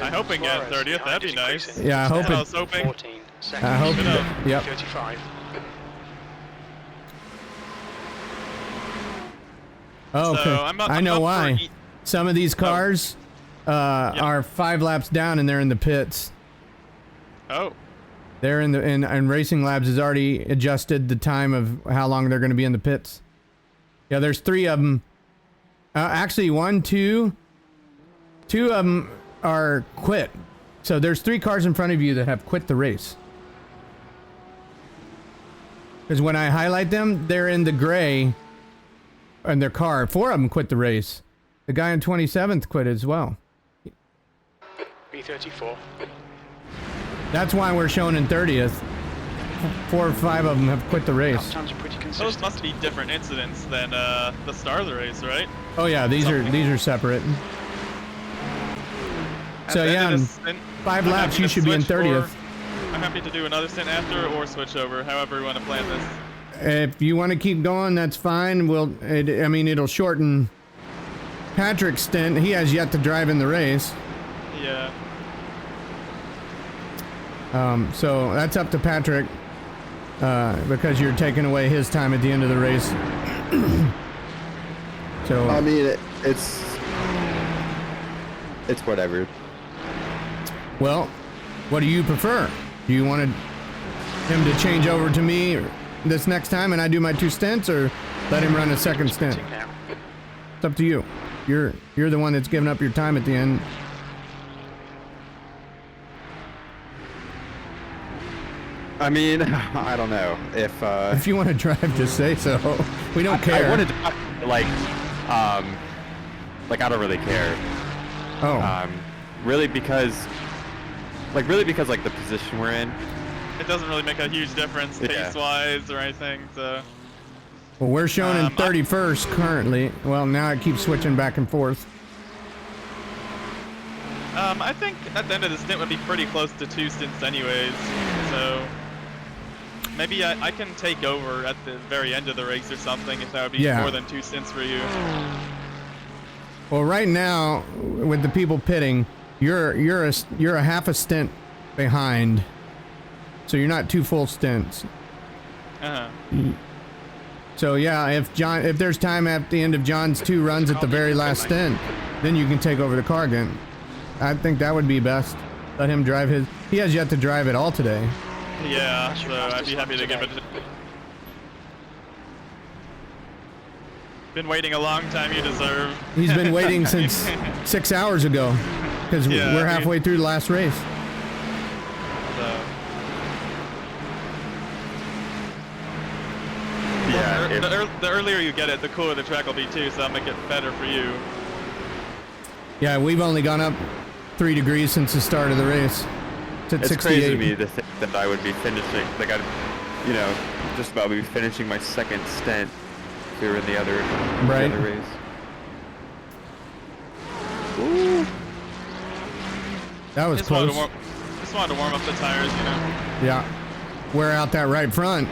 S5: I hope we get 30th. That'd be nice.
S4: Yeah, I hope
S5: I was hoping.
S6: 14 seconds.
S4: I hope. Yep.
S6: 35.
S4: Oh, okay.
S5: So
S4: I know why. Some of these cars are 5 laps down and they're in the pits.
S5: Oh.
S4: They're in the and Racing Labs has already adjusted the time of how long they're going to be in the pits. Yeah, there's 3 of them. Actually, 2 of them are quit. So there's 3 cars in front of you that have quit the race. Because when I highlight them, they're in the gray in their car. 4 of them quit the race. The guy in 27th quit as well.
S6: B34.
S4: That's why we're showing in 30th. 4 or 5 of them have quit the race.
S6: Times are pretty consistent.
S5: Those must be different incidents than the start of the race, right?
S4: Oh yeah, these are separate. So yeah, in 5 laps you should be in 30th.
S5: I'm happy to do another stint after or switch over, however you want to plan this.
S4: If you want to keep going, that's fine. It'll shorten Patrick's stint. He has yet to drive in the race.
S5: Yeah.
S4: So that's up to Patrick, because you're taking away his time at the end of the race. So
S7: I mean, it's whatever.
S4: Well, what do you prefer? Do you want him to change over to me this next time and I do my 2 stints, or let him run a second stint? It's up to you. You're the one that's giving up your time at the end.
S7: I mean, I don't know
S4: if you want to drive, just say so. We don't care.
S7: I wanted to I don't really care.
S4: Oh.
S7: Really because the position we're in.
S5: It doesn't really make a huge difference pace-wise or anything, so.
S4: Well, we're shown in 31st currently. Well, now it keeps switching back and forth.
S5: I think at the end of the stint would be pretty close to 2 stints anyways, so maybe I can take over at the very end of the race or something if that would be more than 2 stints for you.
S4: Well, right now with the people pitting, you're a half a stint behind, so you're not 2 full stints. So yeah, if there's time at the end of John's 2 runs at the very last stint, then you can take over the car again. I think that would be best. Let him drive his. He has yet to drive at all today.
S5: Yeah, so I'd be happy to give it. Been waiting a long time. You deserve.
S4: He's been waiting since 6 hours ago, because
S5: Yeah,
S4: we're halfway through the last race.
S5: So.
S7: Yeah,
S5: The earlier you get it, the cooler the track will be too. So that'll make it better for you.
S4: Yeah, we've only gone up 3 degrees since the start of the race. It's at
S7: it's
S4: 68.
S7: crazy to me to think that I would be finishing, like I'd, you know, just about be finishing my second stint here in the other,
S4: Right.
S7: the other race. Ooh.
S4: That was
S5: Just
S4: close.
S5: wanted to warm up the tires, you know.
S4: Yeah. Wear out that right front.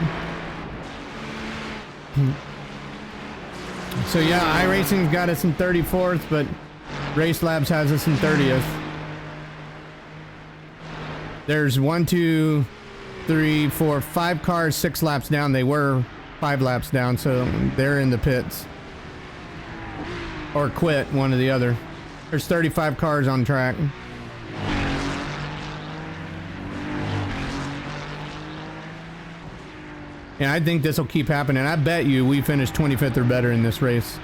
S4: So yeah, iRacing's got us in 34th, but Race Labs has us in 30th. There's 1, 2, 3, 4, 5 cars 6 laps down. They were 5 laps down, so they're in the pits. Or quit, one or the other. There's 35 cars on track. And I think this will keep happening. I bet you we finish 25th or better in this race.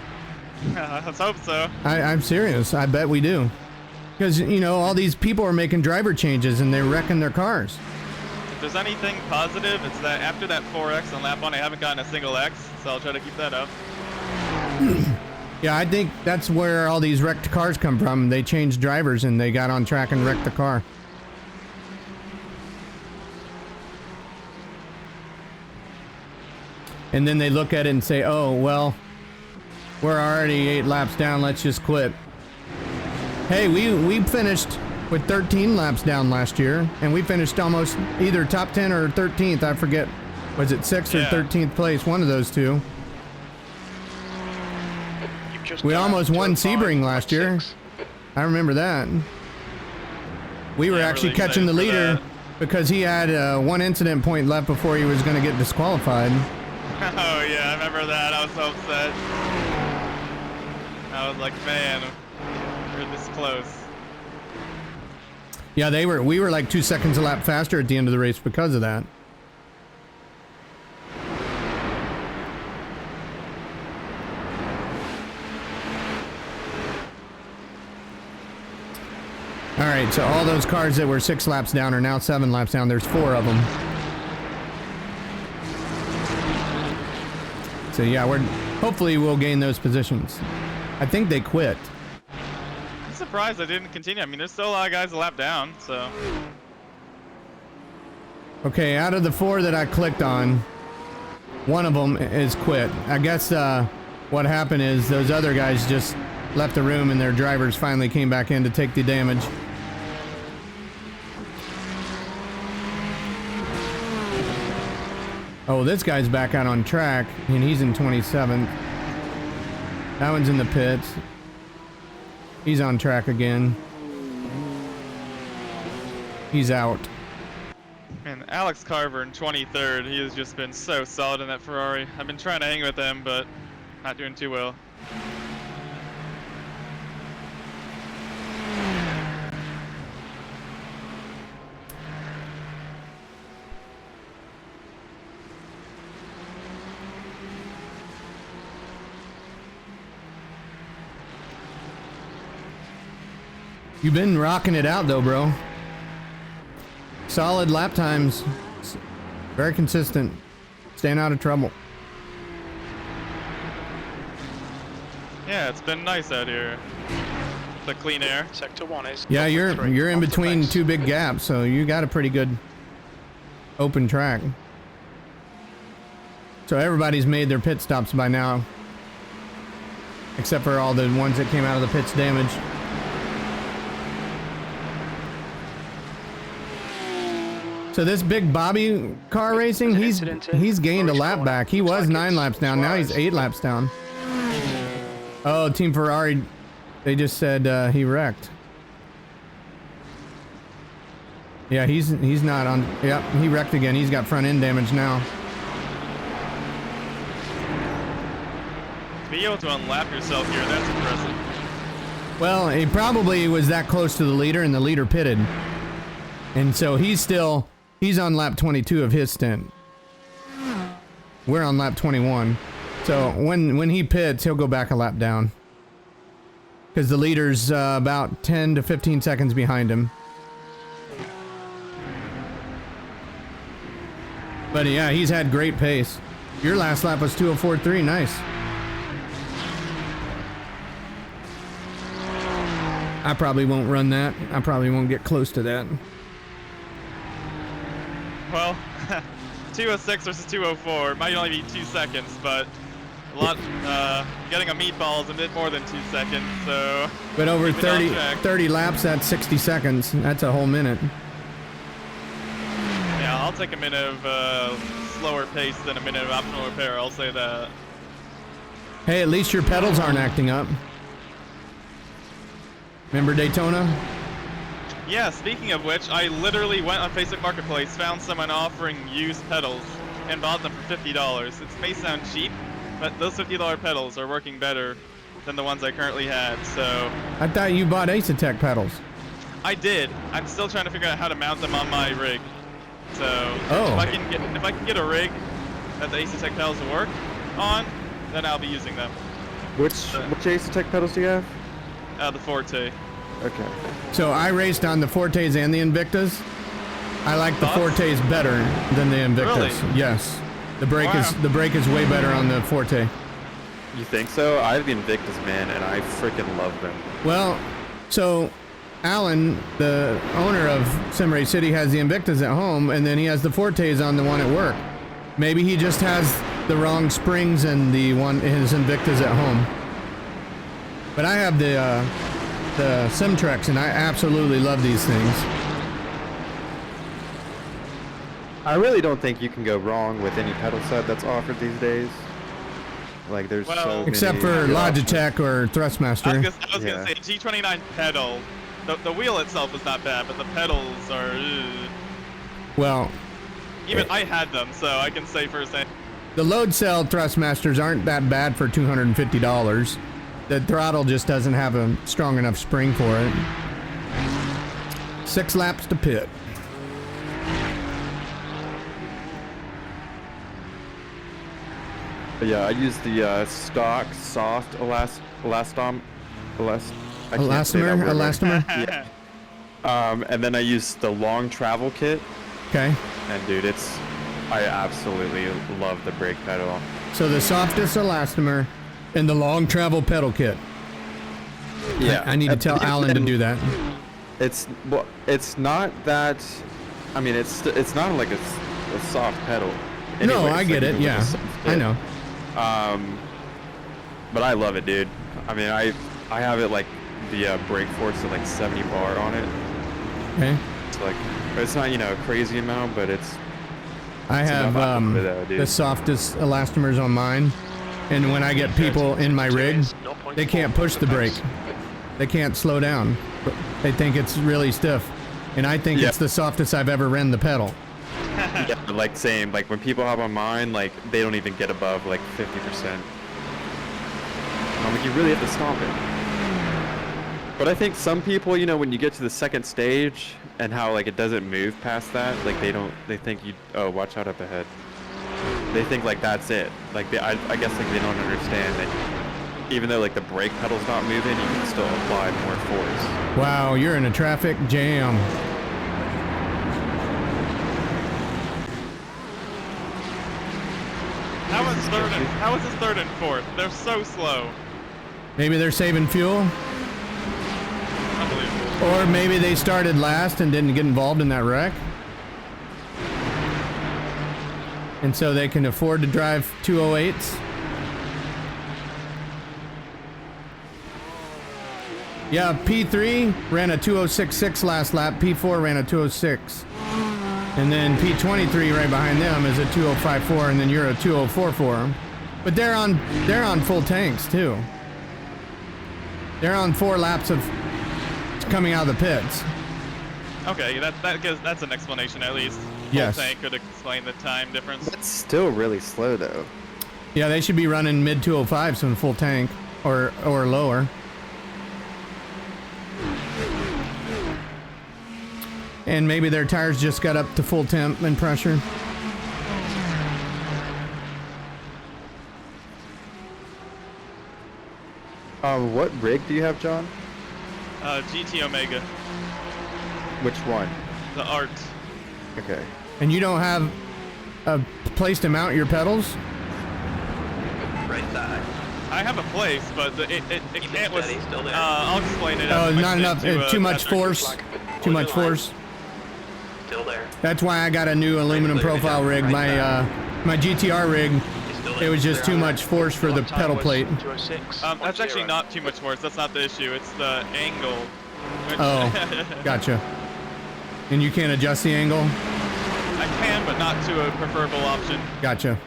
S5: Let's hope so.
S4: I'm serious. I bet we do. Because, you know, all these people are making driver changes and they're wrecking their cars.
S5: If there's anything positive, it's that after that 4X on lap 1, I haven't gotten a single X, so I'll try to keep that up.
S4: Yeah, I think that's where all these wrecked cars come from. They changed drivers and they got on track and wrecked the car. And then they look at it and say, oh, well, we're already 8 laps down. Let's just quit. Hey, we finished with 13 laps down last year, and we finished almost either top 10 or 13th. I forget. Was it 6th or 13th place? One of those two. We almost won Sebring last year. I remember that. We were actually
S5: really
S4: catching the
S5: excited for
S4: leader
S5: that.
S4: because he had 1 incident point left before he was going to get disqualified.
S5: Oh yeah, I remember that. I was so upset. I was like, man, we're this close.
S4: Yeah, we were like 2 seconds a lap faster at the end of the race because of that. All right, so all those cars that were 6 laps down are now 7 laps down. There's 4 of them. So yeah, hopefully we'll gain those positions. I think they quit.
S5: I'm surprised I didn't continue. I mean, there's still a lot of guys a lap down, so.
S4: Okay, out of the 4 that I clicked on, 1 of them is quit. I guess what happened is those other guys just left the room and their drivers finally came back in to take the damage. Oh, this guy's back out on track, and he's in 27th. That one's in the pits. He's on track again. He's out.
S5: And Alex Carver in 23rd, he has just been so solid in that Ferrari. I've been trying to hang with him, but not doing too well.
S4: You've been rocking it out though, bro. Solid lap times. Very consistent. Staying out of trouble.
S5: Yeah, it's been nice out here. The clean air.
S6: Sector 1 is.
S4: Yeah, you're in
S6: off the
S4: between
S6: pace.
S4: 2 big gaps, so you got a pretty good open track. So everybody's made their pit stops by now. Except for all the ones that came out of the pits damaged. So this big Bobby car racing, he's gained a lap back. He was 9 laps down, now he's 8 laps down. Oh, Team Ferrari, they just said he wrecked. Yeah, he's not on. Yep, he wrecked again. He's got front end damage now.
S5: Be able to unlap yourself here, that's impressive.
S4: Well, he probably was that close to the leader, and the leader pitted. And so he's still He's on lap 22 of his stint. We're on lap 21. So when he pits, he'll go back a lap down. Because the leader's about 10 to 15 seconds behind him. But yeah, he's had great pace. Your last lap was 2:04.3. Nice. I probably won't run that. I probably won't get close to that.
S5: Well, 2:06 versus 2:04 might only be 2 seconds, but a lot. Getting a meatball is a bit more than 2 seconds. So.
S4: But over
S5: keep it on
S4: 30
S5: track.
S4: 30 laps, that's 60 seconds. That's a whole minute.
S5: Yeah, I'll take a minute of slower pace than a minute of optional repair. I'll say that.
S4: Hey, at least your pedals aren't acting up. Remember Daytona?
S5: Yeah, speaking of which, I literally went on Facebook Marketplace, found someone offering used pedals, and bought them for $50. It may sound cheap, but those $50 pedals are working better than the ones I currently had, so...
S4: I thought you bought Ace-Tech pedals.
S5: I did. I'm still trying to figure out how to mount them on my rig. So,
S4: Oh.
S5: if I can get a rig that the Ace-Tech pedals will work on, then I'll be using them.
S7: Which Ace-Tech pedals do you have?
S5: The Forte.
S7: Okay.
S4: So I raced on the Fortes and the Invictas. I like the
S5: Thoughts?
S4: Fortes better than the Invictas.
S5: Really?
S4: Yes. The brake
S5: Wow.
S4: is way better on the Forte.
S7: You think so? I have the Invictus, man, and I freaking love them.
S4: Well, so Alan, the owner of Simray City, has the Invictas at home, and then he has the Fortes on the one at work. Maybe he just has the wrong springs in his Invictas at home. But I have the Simtrex, and I absolutely love these things.
S7: I really don't think you can go wrong with any pedal set that's offered these days. Like, there's so many
S4: Except for
S7: good options.
S4: Logitech or Thrustmaster.
S5: I was gonna say, G29 pedal, the wheel itself is not bad, but the pedals are...
S4: Well,
S5: Even I had them, so I can say firsthand.
S4: the load cell Thrustmasters aren't that bad for $250. The throttle just doesn't have a strong enough spring for it. 6 laps to pit.
S7: But yeah, I use the stock soft elastomer.
S4: Elastomer?
S7: And then I use the long travel kit,
S4: Okay.
S7: and dude, I absolutely love the brake pedal.
S4: So the softest elastomer and the long travel pedal kit.
S7: Yeah,
S4: I need to tell Alan to do that.
S7: It's not that. I mean, it's not like a soft pedal.
S4: No,
S7: Anyways,
S4: I get
S7: like,
S4: it.
S7: it's
S4: Yeah,
S7: a soft
S4: I
S7: kit.
S4: know.
S7: But I love it, dude. I mean, I have it like the brake force at like 70 bar on it.
S4: Okay.
S7: It's like, it's not, a crazy amount, but it's.
S4: I have the softest elastomers on mine, and when I get people in my rig, they can't push the brake. They can't slow down. They think it's really stiff, and I think it's the softest I've ever ran the pedal.
S7: Yeah, like same. Like when people hop on mine, like they don't even get above like 50%. I'm like, you really have to stomp it. But I think some people, when you get to the second stage and how like it doesn't move past that, like they think oh, watch out up ahead. They think like that's it. Like I guess like they don't understand that even though like the brake pedal's not moving, you can still apply more force.
S4: Wow, you're in a traffic jam.
S5: How is this third and fourth? They're so slow.
S4: Maybe they're saving fuel,
S5: Unbelievable.
S4: or maybe they started last and didn't get involved in that wreck. And so they can afford to drive 208s. Yeah, P3 ran a 206.6 last lap. P4 ran a 206. And then P23 right behind them is a 205.4, and then you're a 204.4. But they're on full tanks too. They're on 4 laps of coming out of the pits.
S5: Okay, that's an explanation at least.
S4: Yes.
S5: Full tank could explain the time difference.
S7: It's still really slow though.
S4: Yeah, they should be running mid 205s in full tank or lower. and maybe their tires just got up to full temp and pressure.
S7: What rig do you have, John?
S5: GT Omega,
S7: Which one?
S5: the art.
S7: Okay.
S4: And you don't have a place to mount your pedals?
S8: Right side.
S5: I have a place, but it
S8: Keep
S5: can't
S8: it
S5: with.
S8: steady, still there.
S5: I'll explain it.
S4: Oh,
S5: as I
S4: not
S5: switch
S4: enough.
S5: to,
S4: Too much
S5: Bathurst.
S4: force. Too much force.
S8: Still there.
S4: That's why I got a new aluminum
S8: clear, good
S4: profile
S8: job.
S4: rig.
S8: Right
S4: My GTR rig.
S8: He's still there.
S4: It was just
S8: Clear
S4: too
S8: on
S4: much force for the
S6: Lap time
S4: pedal
S6: was
S4: plate.
S6: 2:06.
S5: That's actually
S6: 10.
S5: not too much force. That's not the issue. It's the angle. Which
S4: Oh, gotcha. And you can't adjust the angle?
S5: I can, but not to a preferable option.
S4: Gotcha.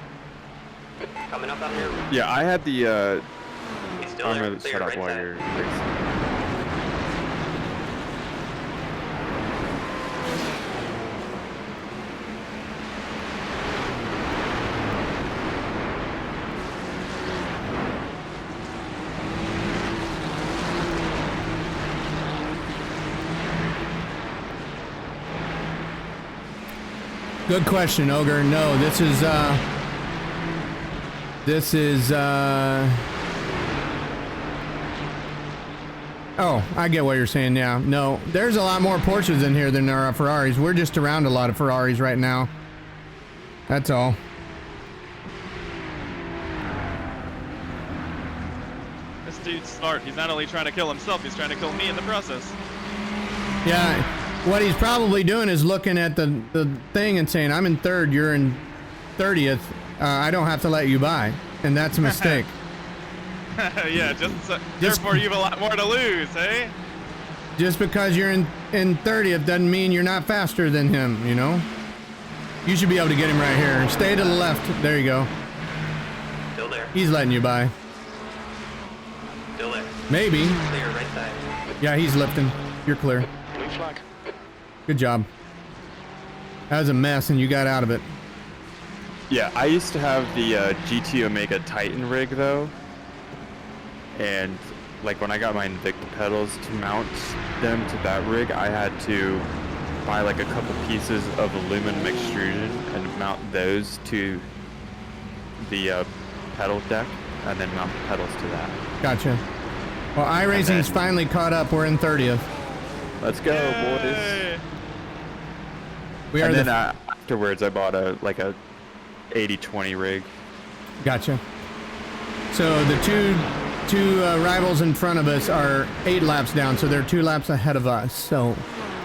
S8: Coming up on here.
S7: Yeah, I had the
S8: He's still
S7: I'm
S8: there.
S7: gonna
S8: Clear,
S7: shut up
S8: right
S7: while
S8: side.
S7: you're fixing.
S4: Good question, Ogre. No, this is oh, I get what you're saying now. No, there's a lot more Porsches in here than there are Ferraris. We're just around a lot of Ferraris right now. That's all.
S5: This dude's smart. He's not only trying to kill himself, he's trying to kill me in the process.
S4: Yeah, what he's probably doing is looking at the thing and saying, I'm in third, you're in 30th. I don't have to let you by. And that's a mistake.
S5: Yeah, therefore you have a lot more to lose, eh?
S4: Just because you're in 30th doesn't mean you're not faster than him, you know? You should be able to get him right here. Stay to the left. There you go.
S8: Still there.
S4: He's letting you by.
S8: Still there.
S4: Maybe.
S8: Clear, right side.
S4: Yeah, he's lifting. You're clear.
S6: Blue flag.
S4: Good job. That was a mess and you got out of it.
S7: Yeah, I used to have the GT Omega Titan rig though, and like when I got my Invicta pedals to mount them to that rig, I had to buy like a couple pieces of aluminum extrusion and mount those to the pedal deck, and then mount the pedals to that.
S4: Gotcha. Well, iRacing's
S7: then-
S4: finally caught up. We're in 30th.
S7: Let's go, boys!
S5: Yay.
S4: We are
S7: And then
S4: the...
S7: afterwards, I bought a 80/20 rig.
S4: Gotcha. So the two rivals in front of us are 8 laps down, so they're 2 laps ahead of us. So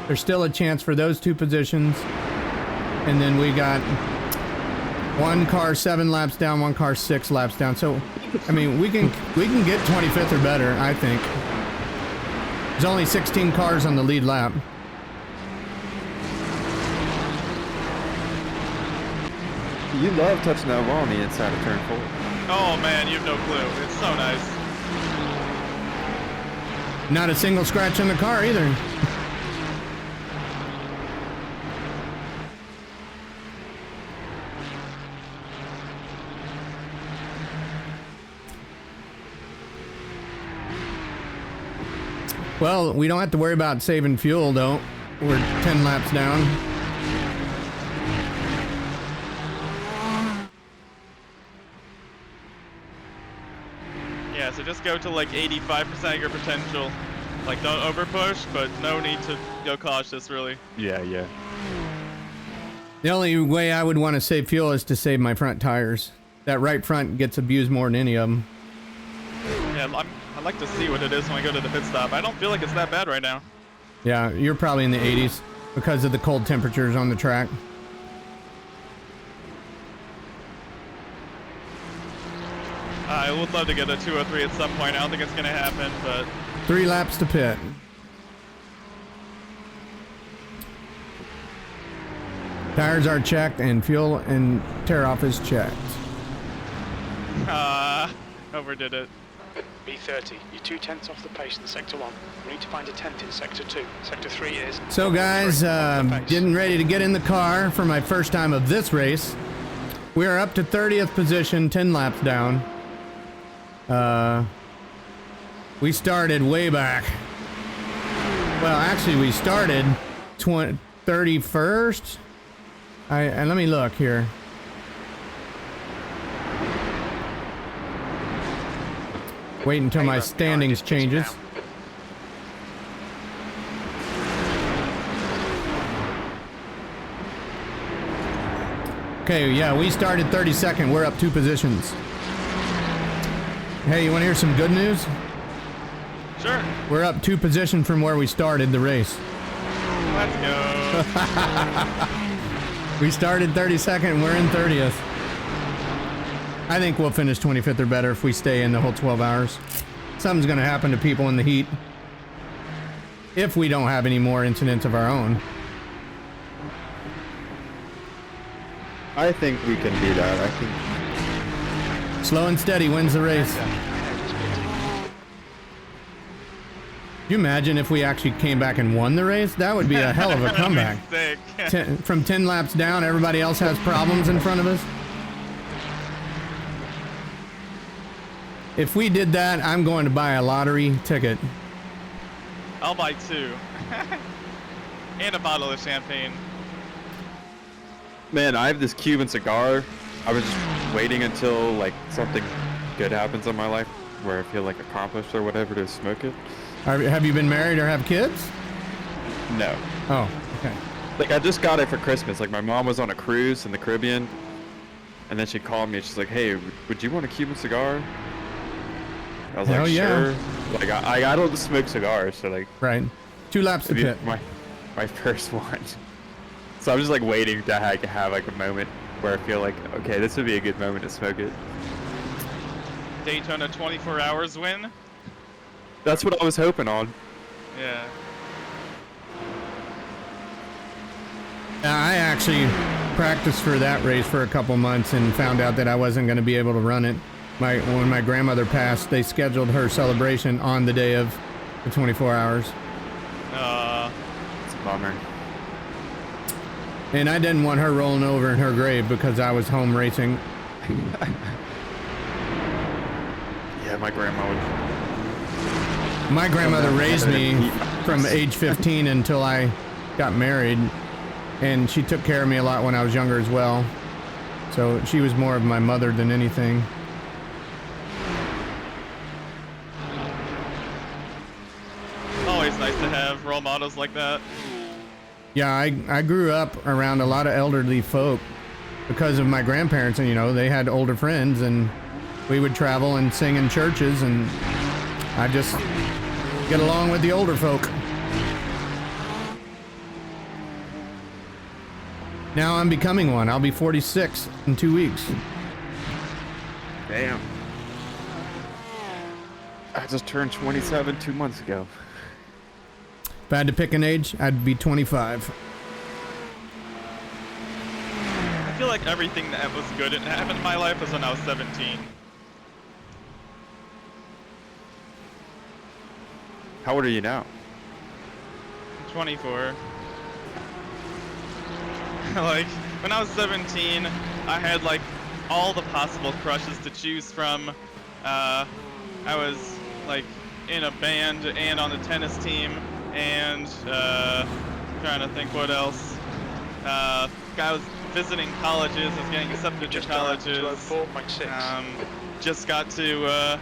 S4: there's still a chance for those 2 positions. And then we got one car 7 laps down, one car 6 laps down. So I mean, we can get 25th or better, I think. There's only 16 cars on the lead lap.
S7: You love touching that wall on the inside of turn 4.
S5: Oh man, you have no clue. It's so nice.
S4: Not a single scratch on the car either. Well, we don't have to worry about saving fuel though. We're 10 laps down.
S5: Yeah, so just go to like 85% of your potential. Like don't over push, but no need to go cautious really.
S7: Yeah, yeah.
S4: The only way I would want to save fuel is to save my front tires. That right front gets abused more than any of them.
S5: Yeah, I'd like to see what it is when I go to the pit stop. I don't feel like it's that bad right now.
S4: Yeah, you're probably in the 80s because of the cold temperatures on the track.
S5: I would love to get a 203 at some point. I don't think it's gonna happen, but
S4: 3 laps to pit. Tires are checked and fuel and tear off is checked.
S5: overdid it.
S6: B30, you're 2/10 off the pace in Sector 1. We need to find a 10th in Sector 2. Sector 3 is...
S4: So guys, getting ready to get in the car for my first time of this race. We are up to 30th position, 10 laps down. We started way back. Well, actually we started 31st. And let me look here. Wait until my standings changes. Okay, yeah, we started 32nd. We're up 2 positions. Hey, you want to hear some good news?
S5: Sure.
S4: We're up 2 positions from where we started the race.
S5: Let's go.
S4: We started 32nd and we're in 30th. I think we'll finish 25th or better if we stay in the whole 12 hours. Something's going to happen to people in the heat. If we don't have any more incidents of our own.
S7: I think we can do that. I think.
S4: Slow and steady wins the race. Can you imagine if we actually came back and won the race? That would be a hell of a comeback.
S5: Sick.
S4: From 10 laps down, everybody else has problems in front of us. If we did that, I'm going to buy a lottery ticket.
S5: I'll buy 2. And a bottle of champagne.
S7: Man, I have this Cuban cigar. I was just waiting until like something good happens in my life where I feel like accomplished or whatever to smoke it.
S4: Have you been married or have kids?
S7: No.
S4: Oh, okay.
S7: Like I just got it for Christmas. Like my mom was on a cruise in the Caribbean, and then she called me and she's like, "Hey, would you want a Cuban cigar?" I was
S4: Hell
S7: like,
S4: yeah.
S7: "Sure." Like I don't smoke cigars, so like.
S4: Right. 2 laps to pit.
S7: My first one. So I'm just like waiting to have like a moment where I feel like, okay, this would be a good moment to smoke it.
S5: Daytona 24 hours win.
S7: That's what I was hoping on.
S5: Yeah.
S4: I actually practiced for that race for a couple months and found out that I wasn't going to be able to run it. When my grandmother passed, they scheduled her celebration on the day of the 24 hours.
S7: It's a bummer.
S4: And I didn't want her rolling over in her grave because I was home racing.
S7: Yeah, my grandma would.
S4: My grandmother raised me from age 15 until I got married, and she took care of me a lot when I was younger as well. So she was more of my mother than anything.
S5: Always nice to have role models like that.
S4: Yeah, I grew up around a lot of elderly folk because of my grandparents, and you know, they had older friends, and we would travel and sing in churches, and I just get along with the older folk. Now I'm becoming one. I'll be 46 in 2 weeks.
S7: Damn. I just turned 27 2 months ago.
S4: If I had to pick an age, I'd be 25.
S5: I feel like everything that was good that happened in my life was when I was 17.
S7: How old are you now?
S5: 24. Like, when I was 17, I had like all the possible crushes to choose from. I was like in a band and on the tennis team, and trying to think what else. I was visiting colleges, I was getting accepted to colleges. Just got to,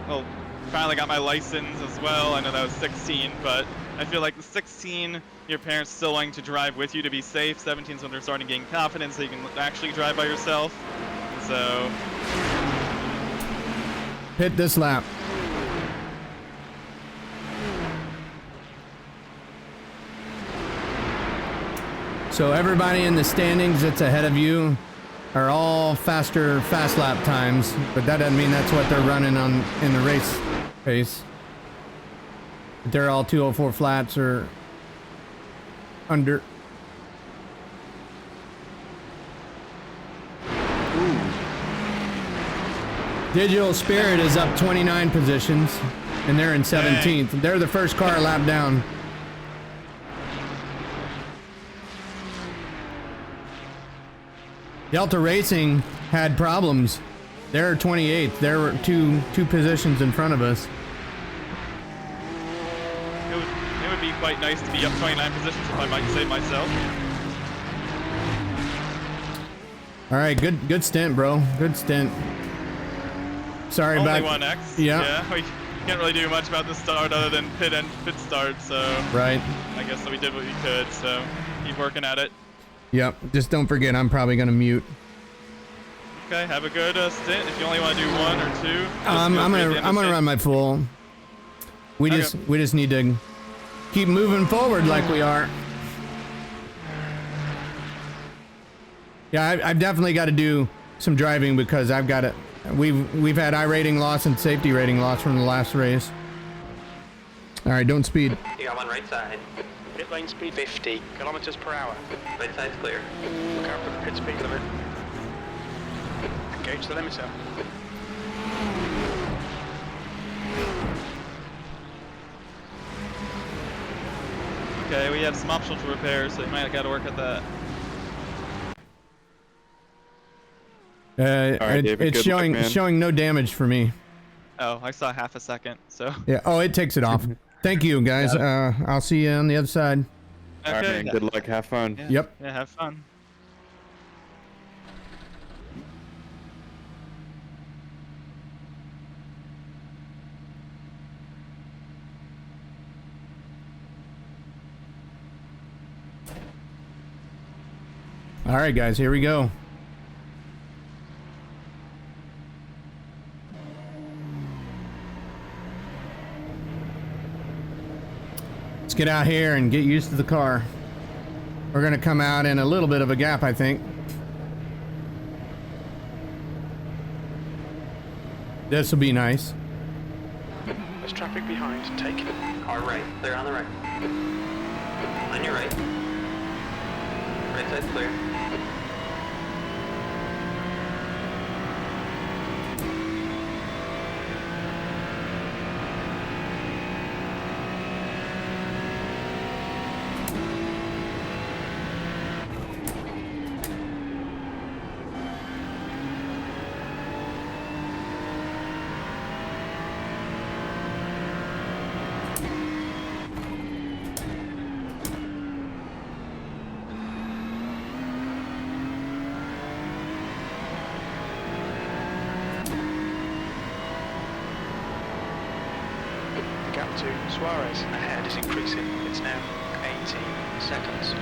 S5: well, finally got my license as well. I know that was 16, but I feel like the 16, your parents still wanting to drive with you to be safe. 17 is when they're starting to gain confidence so you can actually drive by yourself. So.
S4: Hit this lap. So everybody in the standings that's ahead of you are all faster fast lap times, but that doesn't mean that's what they're running on in the race pace. They're all 204 flats or under. Digital Spirit is up 29 positions, and they're in 17th. They're the first car a lap down. Delta Racing had problems. They're 28th. They're two positions in front of us.
S5: It would be quite quite nice to be up 29 positions, if I might say myself.
S4: All right, good stint, bro. Good stint. Sorry
S5: Only
S4: about
S5: 1x.
S4: Yeah.
S5: Yeah, we can't really do much about the start other than pit start, so
S4: Right.
S5: I guess we did what we could, so keep working at it.
S4: Yep. Just don't forget, I'm probably gonna mute.
S5: Okay, have a good stint. If you only want to do 1 or 2,
S4: I'm gonna run my full. We just need to keep moving forward like we are. Yeah, I've definitely got to do some driving because I've got it. We've had I rating loss and safety rating loss from the last race. All right, don't speed.
S8: You got one right side.
S6: Pit lane speed 50 kilometers per hour.
S8: Right side's clear.
S6: Look out for the pit speed limit. Engage the limiter.
S5: Okay, we have some optional to repair, so you might got to work at that.
S7: David,
S4: It's
S7: good luck, man.
S4: showing no damage for me.
S5: Oh, I saw half a second, so.
S4: Yeah. Oh, it takes it off. Thank you, guys. I'll see you on the other side.
S5: Okay.
S7: All right, man. Good luck. Have fun.
S5: Yeah.
S4: Yep.
S5: Yeah, have fun.
S4: All right, guys. Here we go. Let's get out here and get used to the car. We're gonna come out in a little bit of a gap, I think. This will be nice.
S6: There's traffic behind. Take it.
S8: Car right. Clear on the right. On your right. Right side's clear.
S6: The gap to Suarez ahead is increasing. It's now 18 seconds.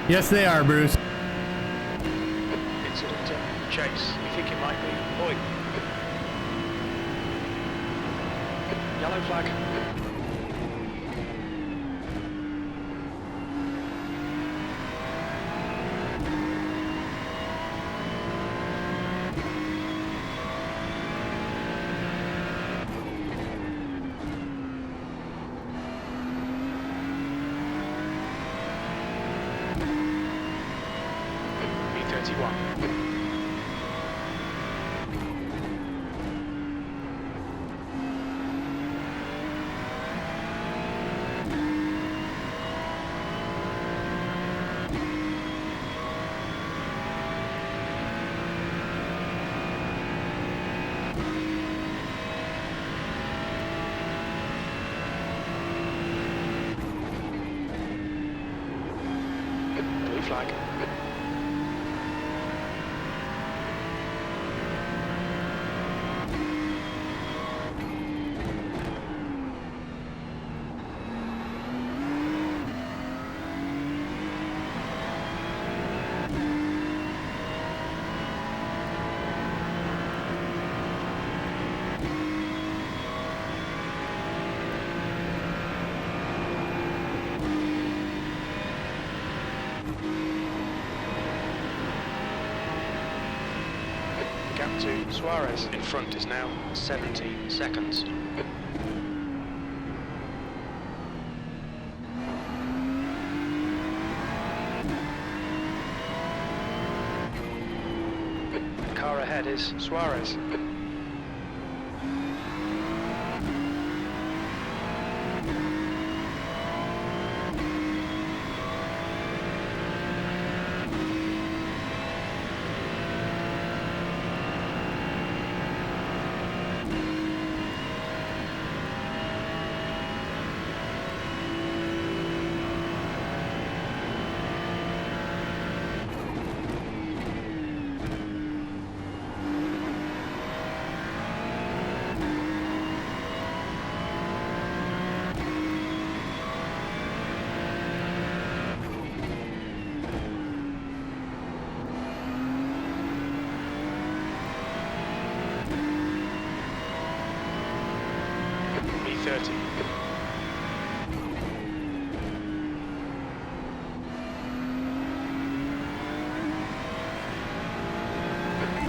S4: Yes, they are, Bruce.
S6: Incident chase. We think it might be. Oi. Yellow flag. B31. Blue flag. lap to Suarez. In front is now 17 seconds. The car ahead is Suarez. B30.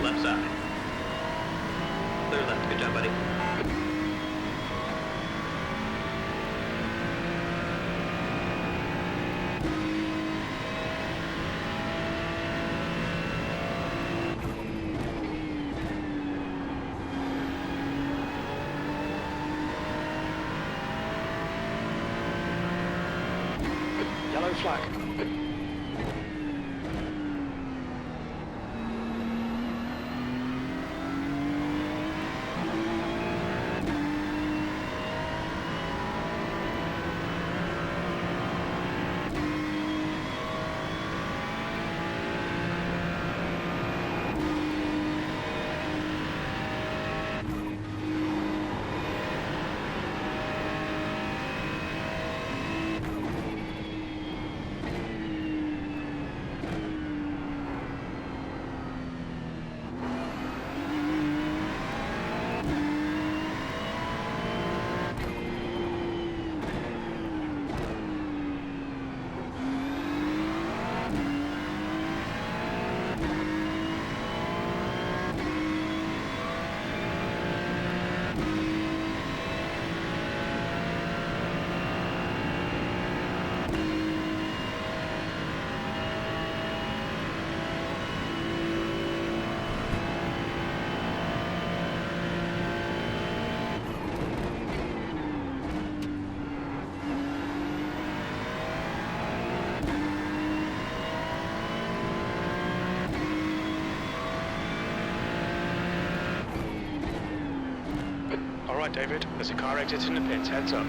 S8: Left side. Clear left. Good job, buddy.
S6: Yellow flag. Alright, David, there's a car exiting the pits, heads up.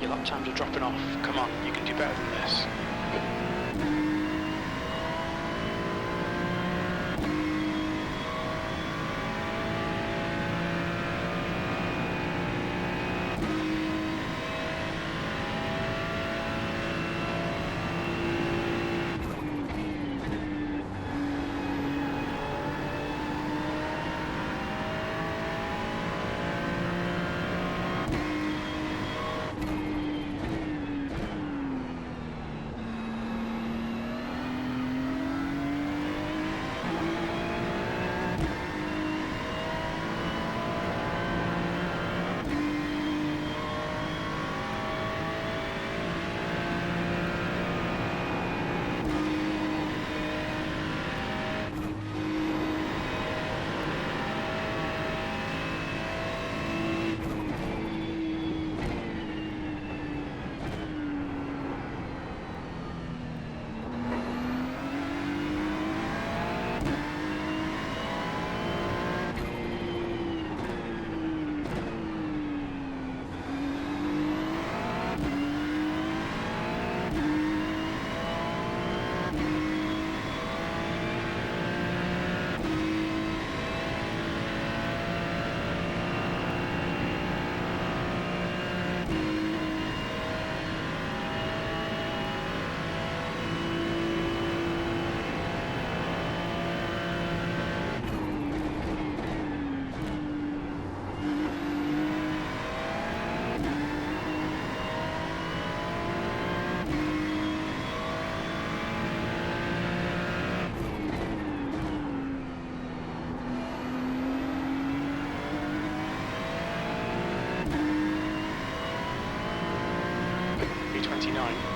S6: Your lap times are dropping off. Come on, you can do better than this. 229.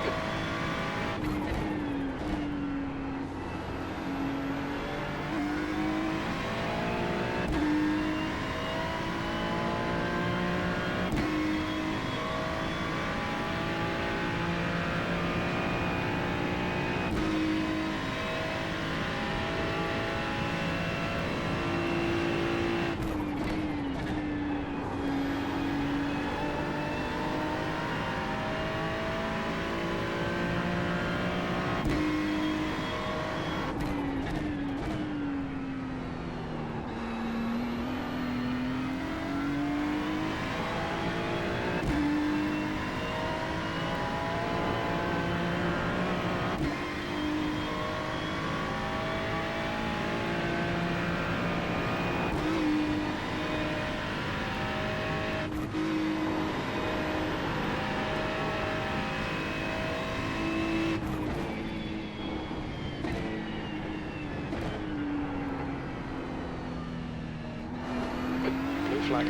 S6: Blue flag.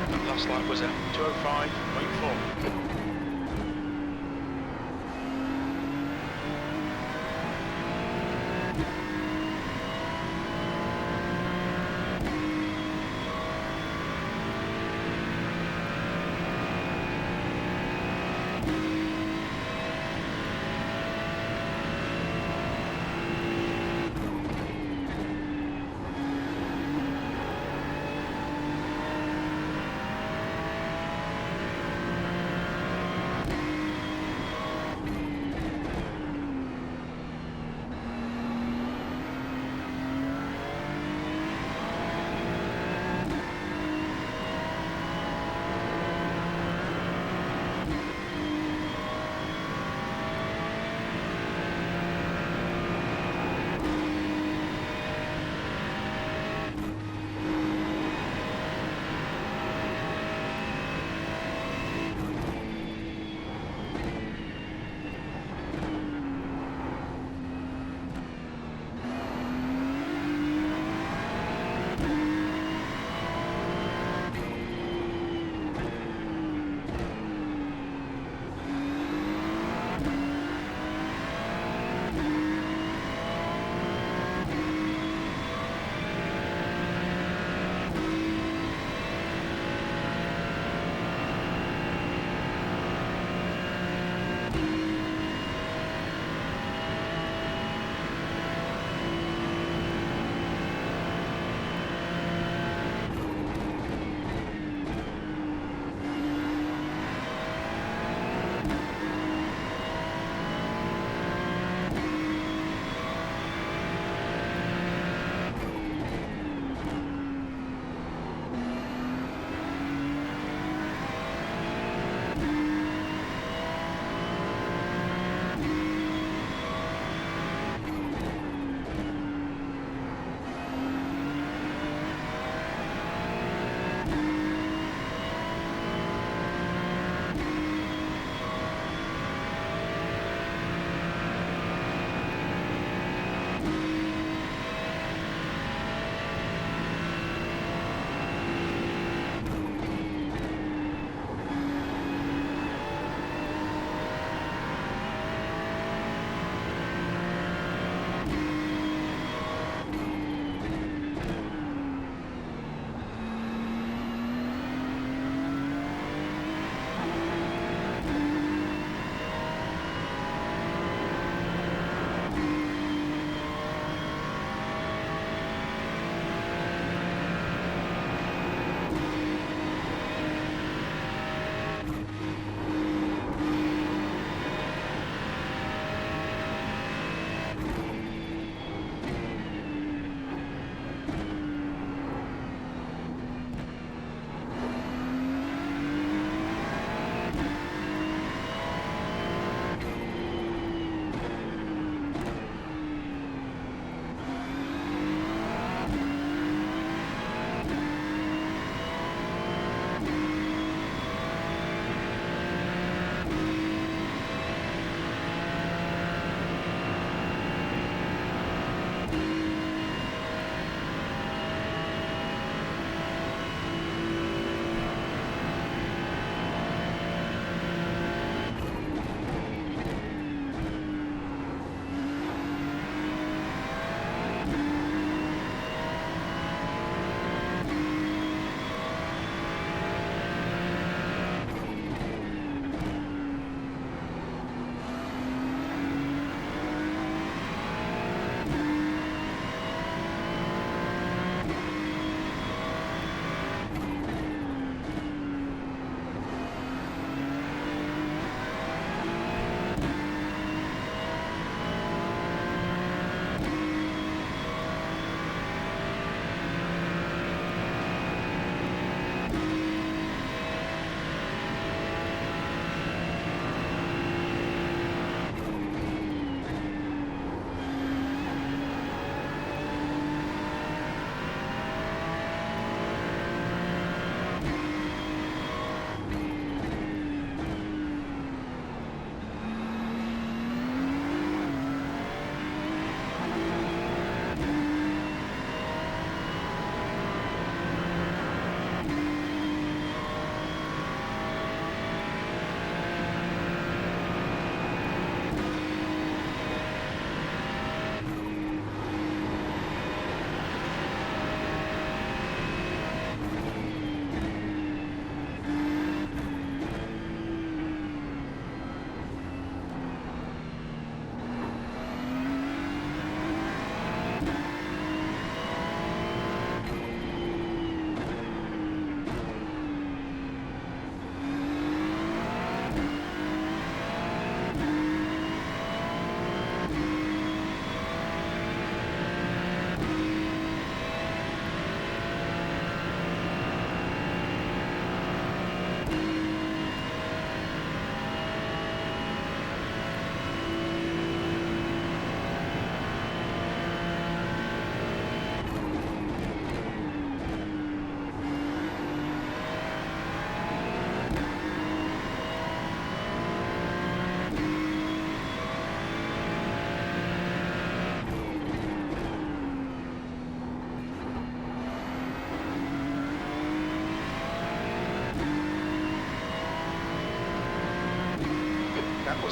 S6: That last lap was at 205.4.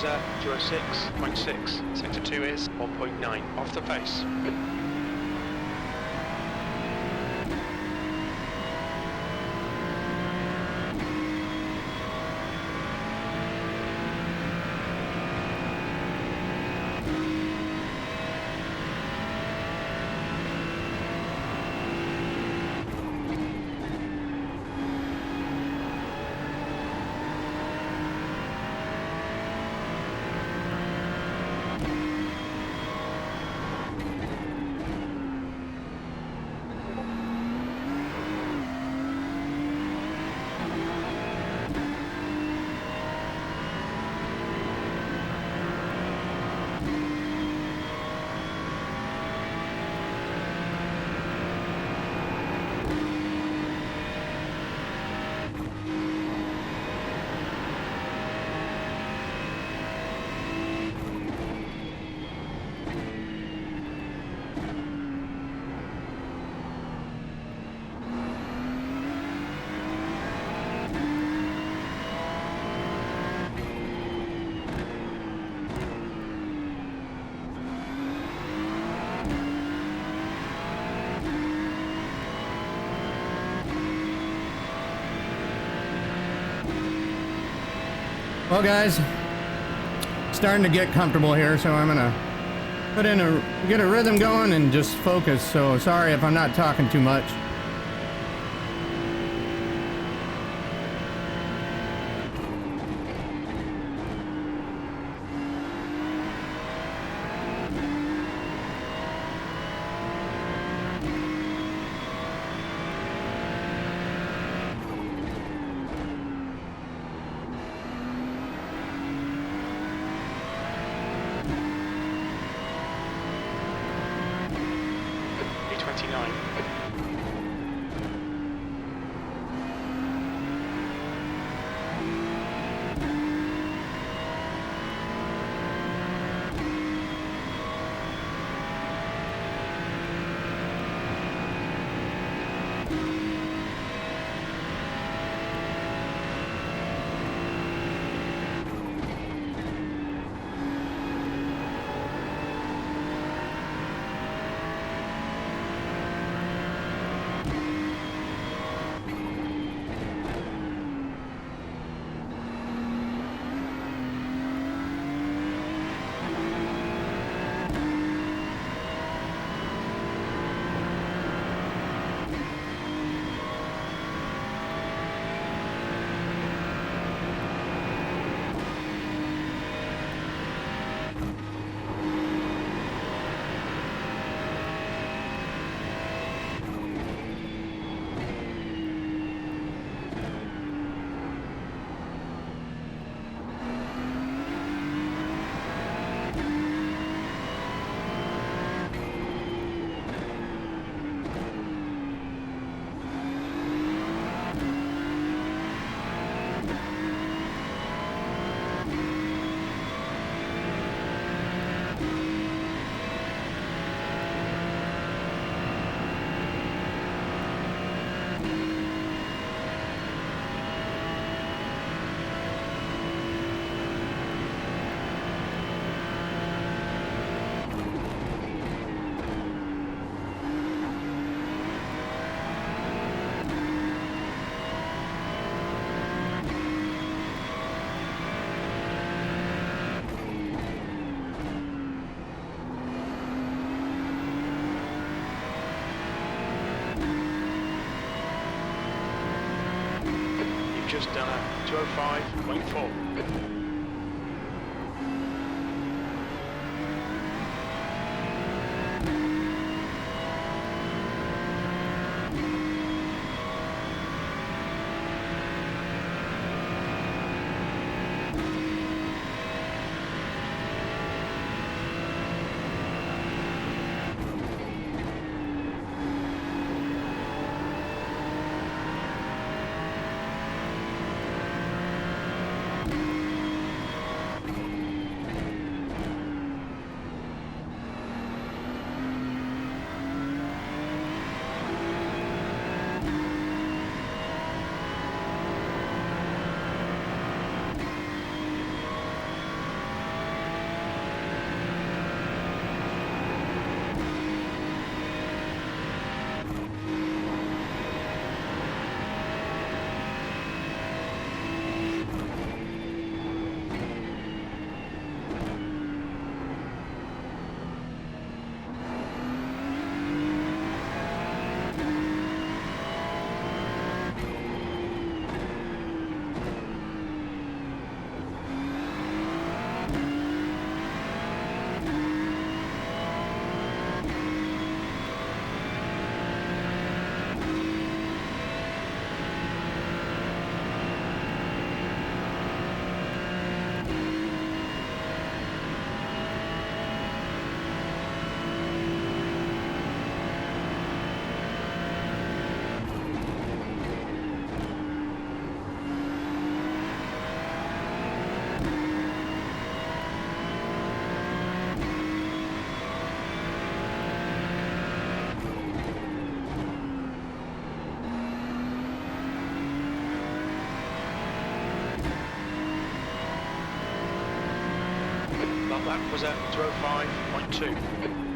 S6: was 206.6. Sector 2 is 1.9 off the pace.
S4: Well, guys, starting to get comfortable here, so I'm gonna get a rhythm going and just focus. So sorry if I'm not talking too much.
S6: Just done a 205.4. lap was at 205.2.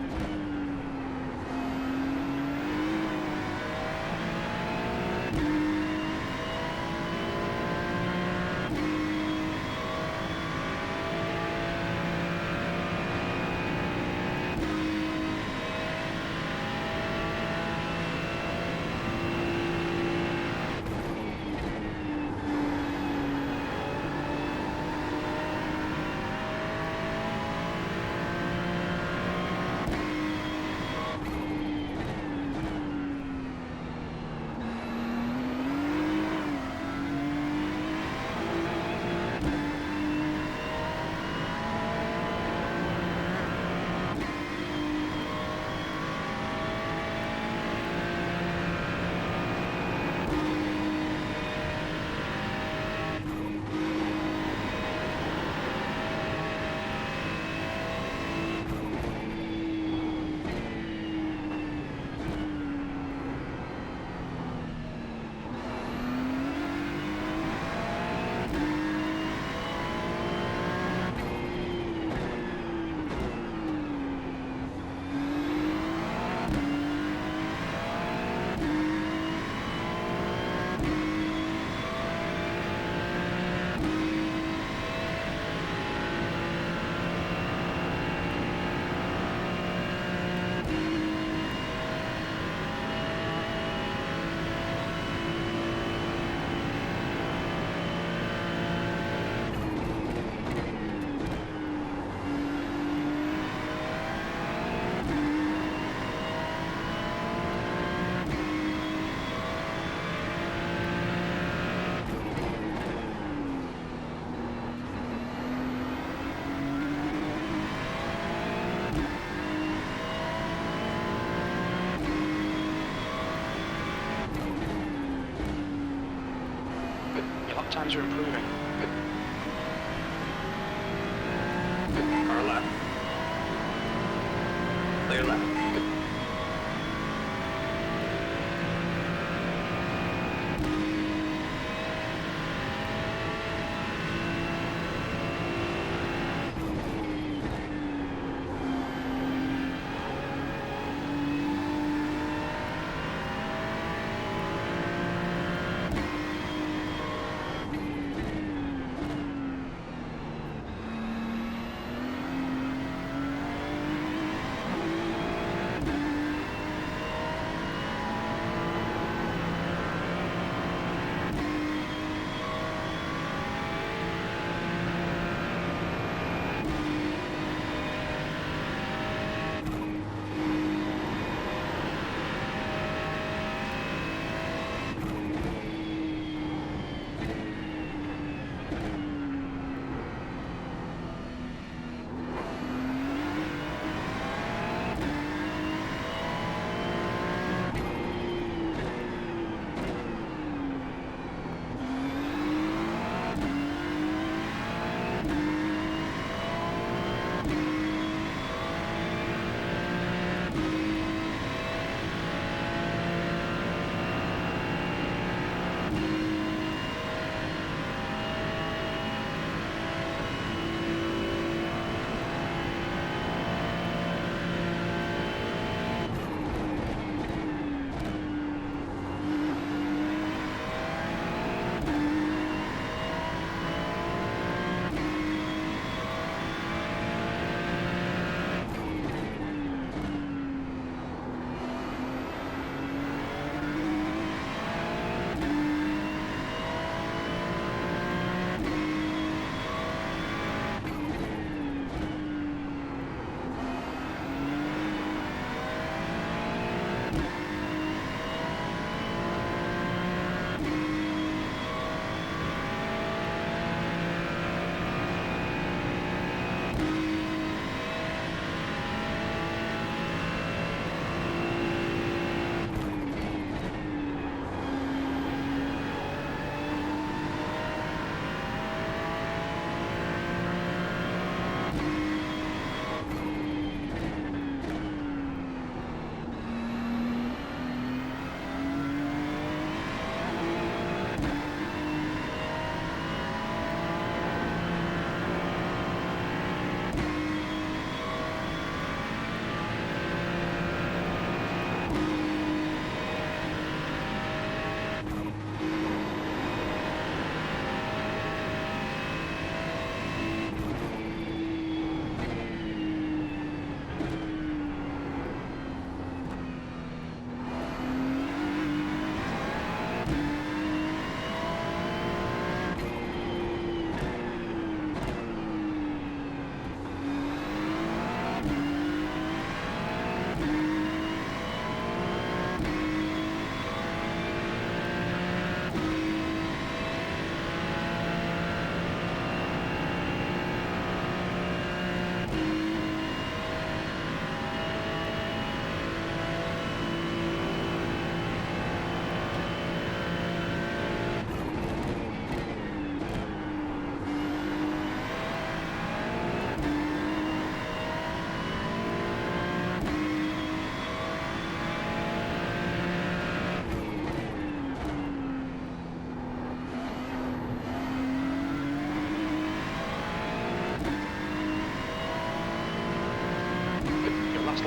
S6: Your lap times are improving.
S8: Car left. Clear left.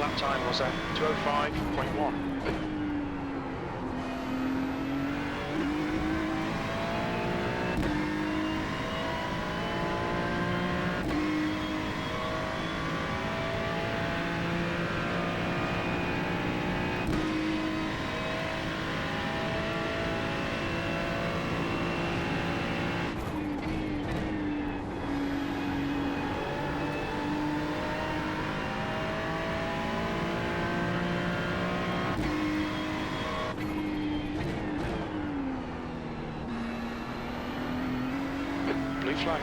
S6: lap time was 2:05.1. Blue flag.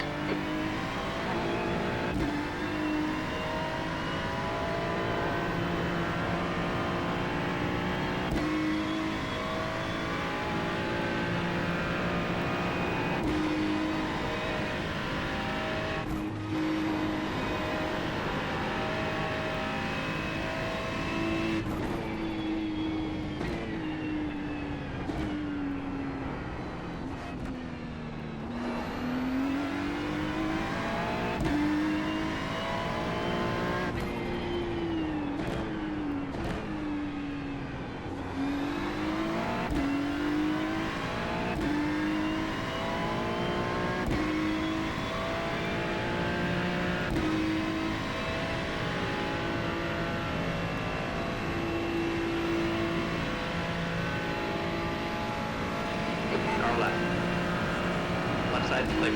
S8: Car left. Left side clear.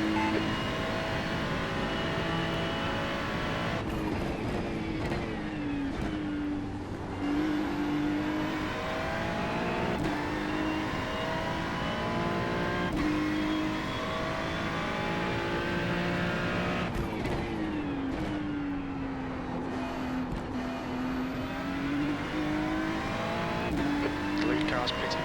S6: The lead car's pitting.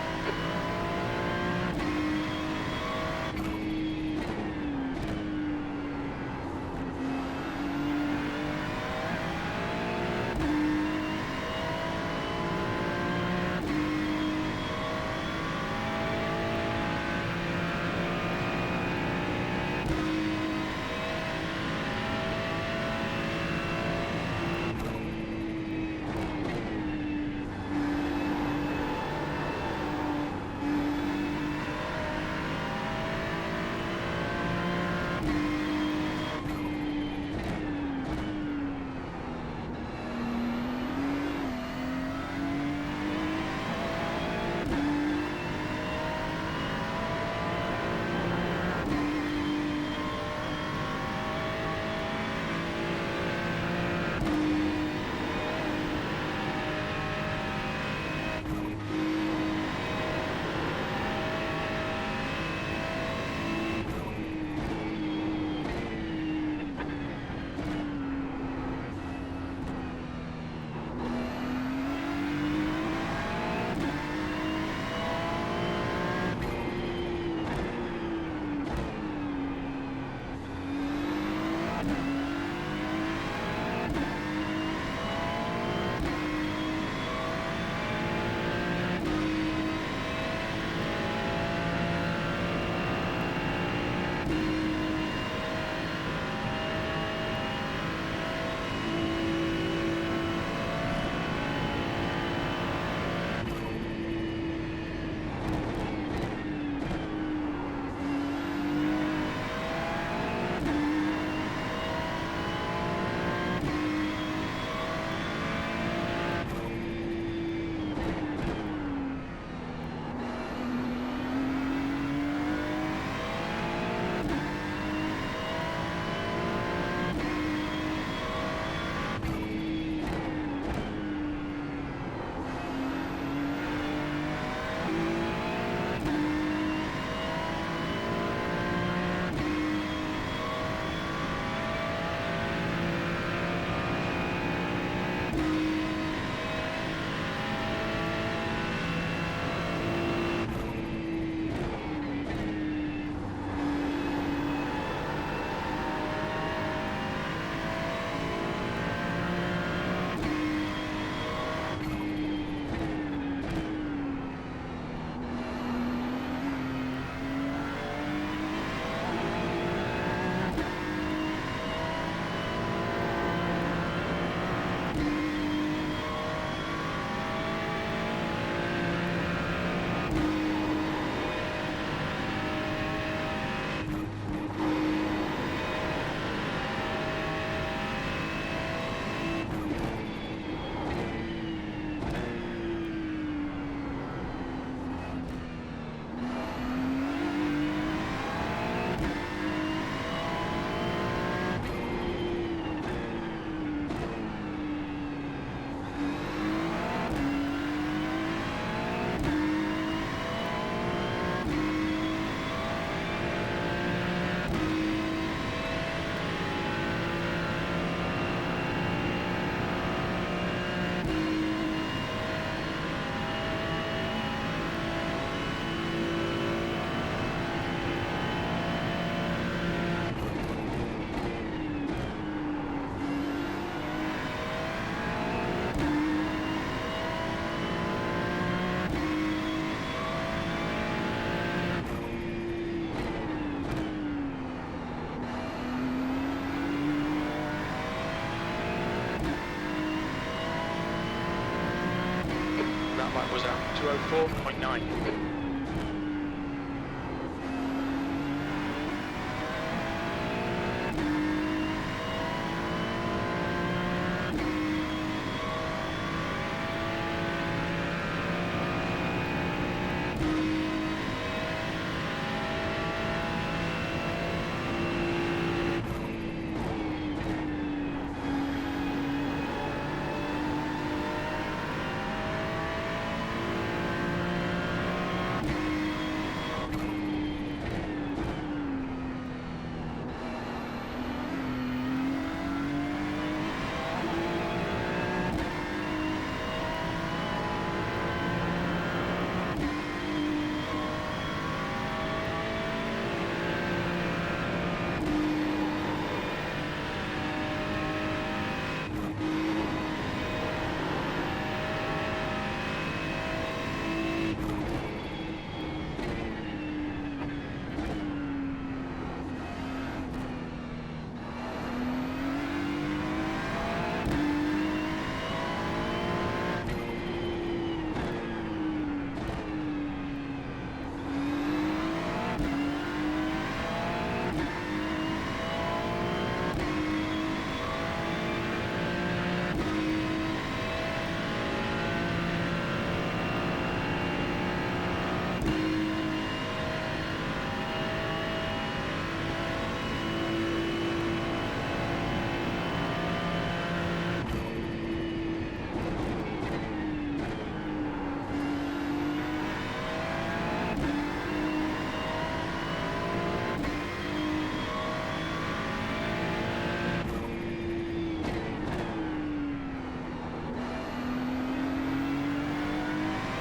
S6: That lap was at 2:04.9.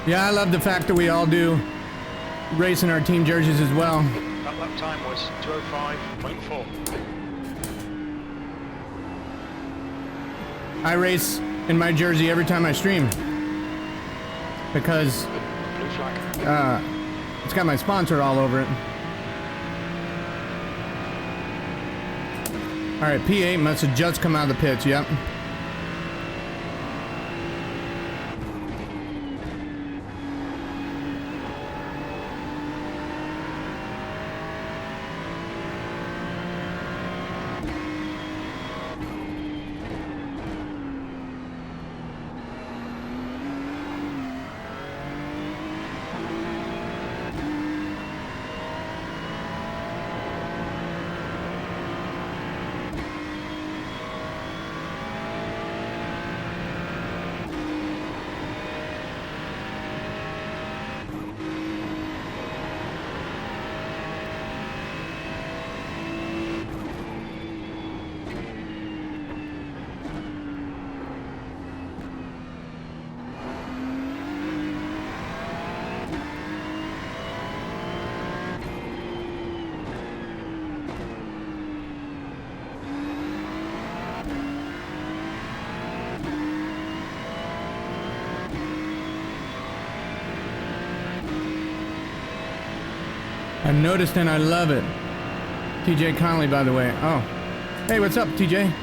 S4: Yeah, I love the fact that we all do race in our team jerseys as well.
S6: That lap time was 2:05.4.
S4: I race in my jersey every time I stream because
S6: Blue flag.
S4: it's got my sponsor all over it. All right, P8 must have just come out of the pits. Yep. I noticed and I love it. TJ Conley, by the way. Oh. Hey, what's up, TJ?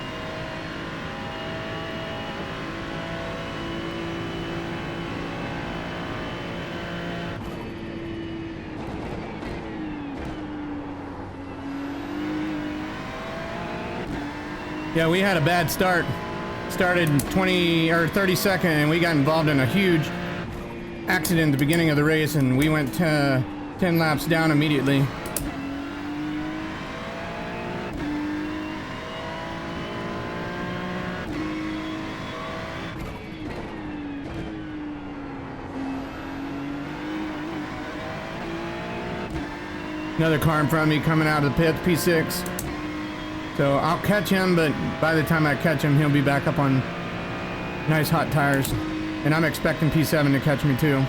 S4: Yeah, we had a bad start. Started 20 or 32nd and we got involved in a huge accident at the beginning of the race and we went 10 laps down immediately. Another car in front of me coming out of the pits, P6. So I'll catch him, but by the time I catch him, he'll be back up on nice hot tires. And I'm expecting P7 to catch me too.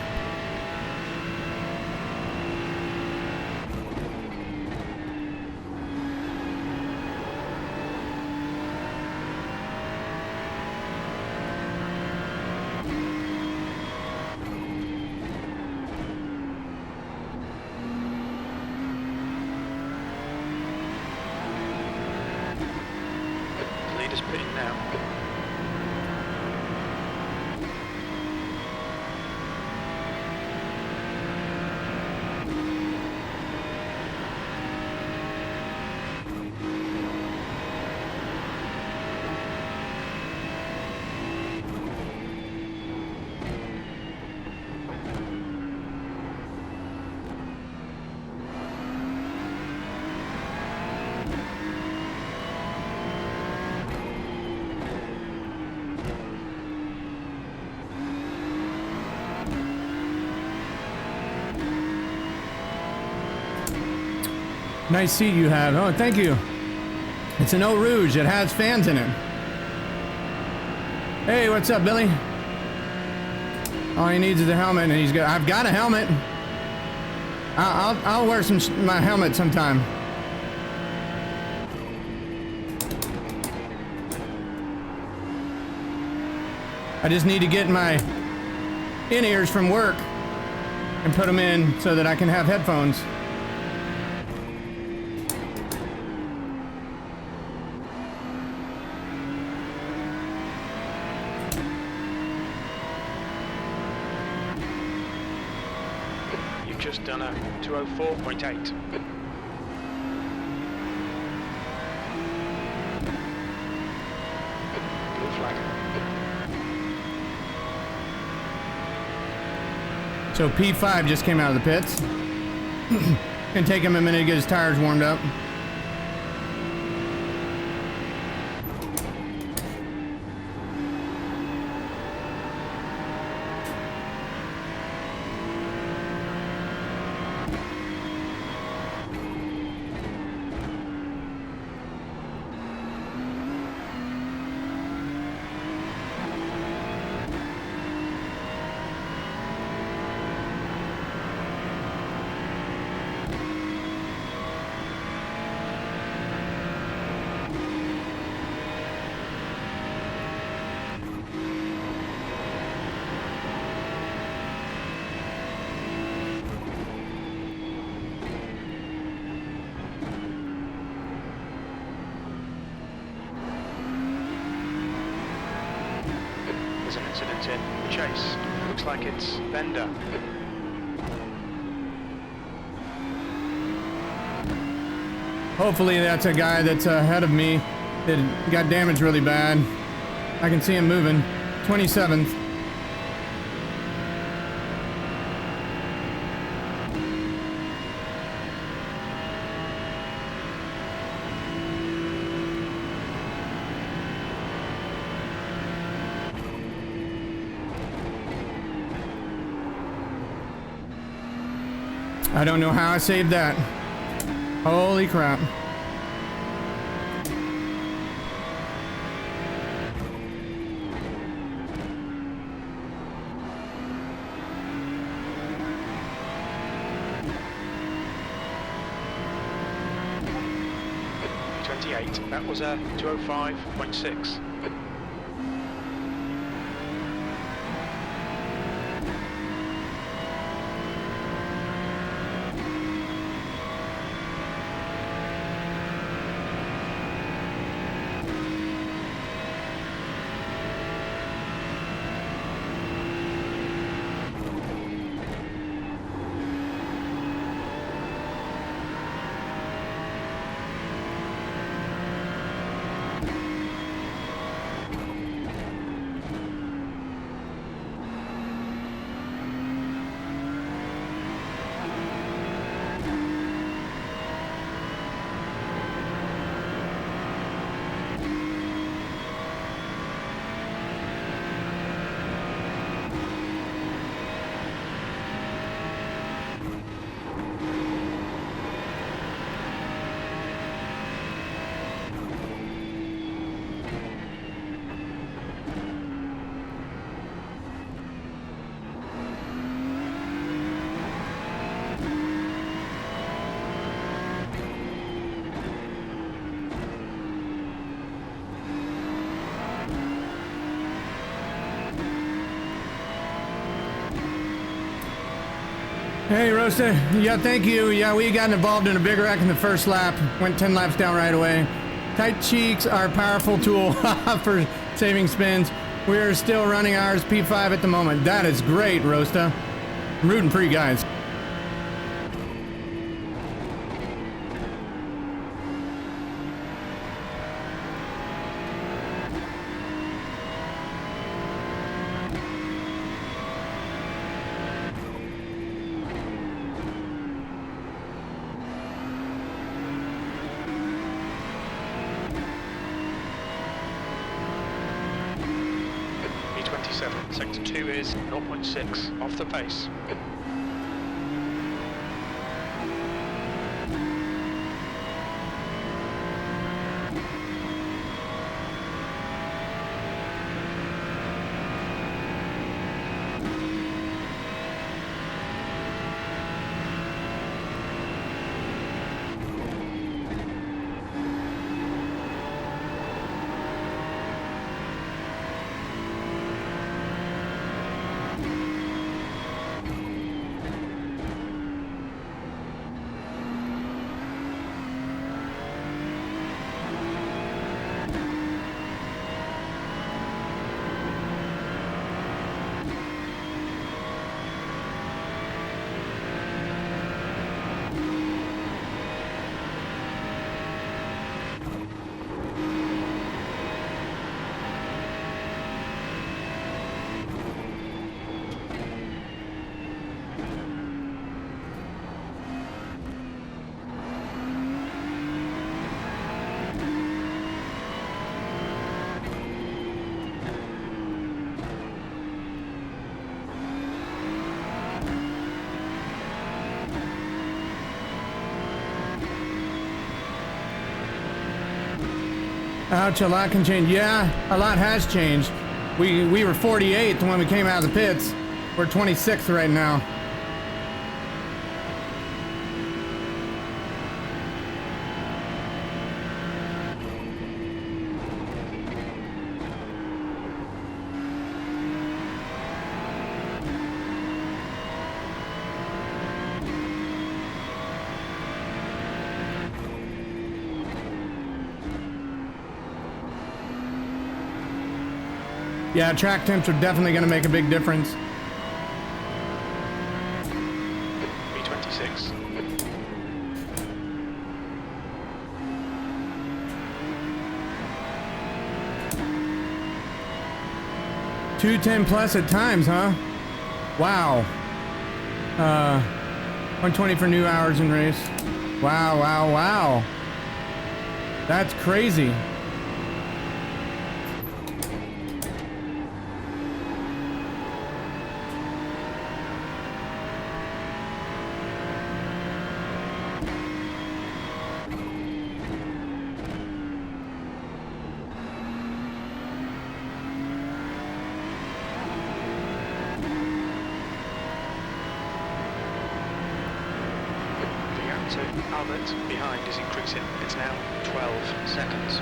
S6: Leader's pitting now.
S4: Nice seat you have. Oh, thank you. It's an Eau Rouge. It has fans in it. Hey, what's up, Billy? All he needs is a helmet, and he's got. I've got a helmet. I'll wear my helmet sometime. I just need to get my in-ears from work and put them in so that I can have headphones.
S6: You've just done a 204.8. Blue flag.
S4: So P5 just came out of the pits. Gonna take him a minute to get his tires warmed up.
S6: There's an incident in the chase. Looks like it's Bender.
S4: Hopefully that's a guy that's ahead of me that got damaged really bad. I can see him moving. 27th. I don't know how I saved that. Holy crap.
S6: That was a 205.6.
S4: Hey, Rosa. Yeah, thank you. Yeah, we got involved in a big wreck in the first lap. Went 10 laps down right away. Tight cheeks are a powerful tool for saving spins. We're still running ours P5 at the moment. That is great, Rosta. I'm rooting for you guys.
S6: B27, sector 2 is 0.6 off the pace.
S4: Ouch, a lot can change. Yeah, a lot has changed. We were 48th when we came out of the pits. We're 26th right now. Yeah, track temps are definitely going to make a big difference.
S6: B26.
S4: $210 plus at times, huh? Wow. 120 for new hours in race. Wow, wow, wow. That's crazy.
S6: So Albert behind is increasing. It's now 12 seconds.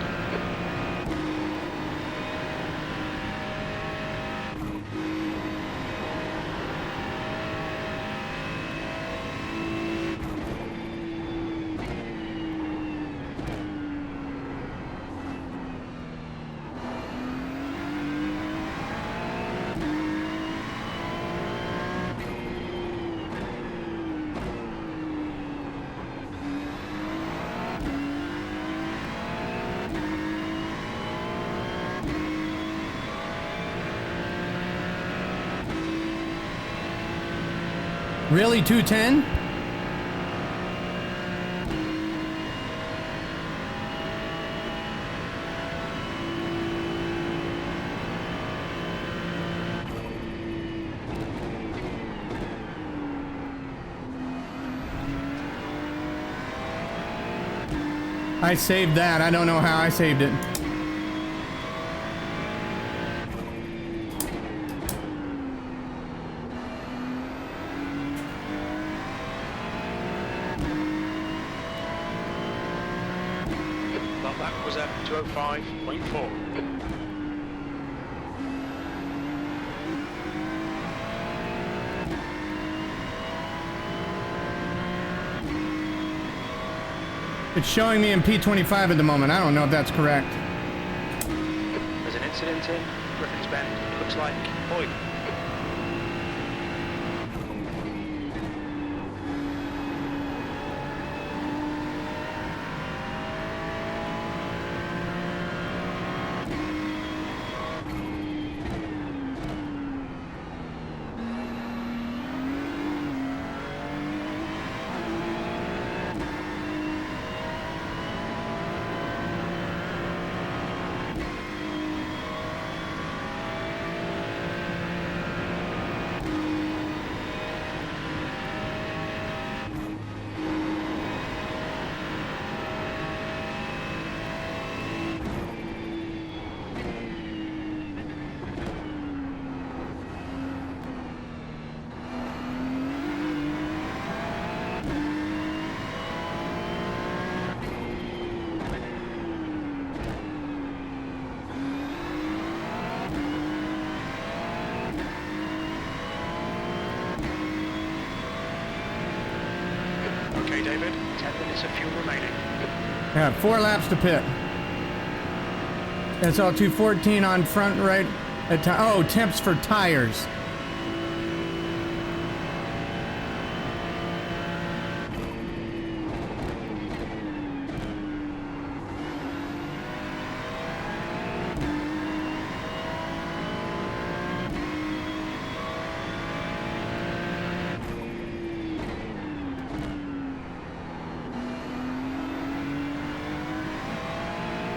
S4: Really, 210? I saved that. I don't know how I saved it.
S6: That was at 205.4.
S4: It's showing me in P25 at the moment. I don't know if that's correct.
S6: There's an incident in Griffin's Bend. Looks like oil. Okay, David, 10 minutes of fuel remaining.
S4: Yeah, 4 laps to pit. That's all 214 on front right. Oh, temps for tires.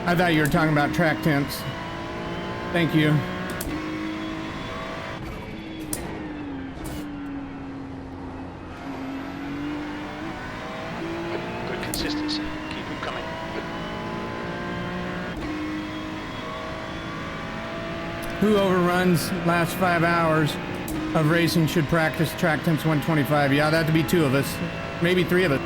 S4: I thought you were talking about track temps. Thank you.
S6: Good consistency. Keep them coming.
S4: Who overruns last 5 hours of racing should practice track temps 125? Yeah, that'd be 2 of us, maybe 3 of us.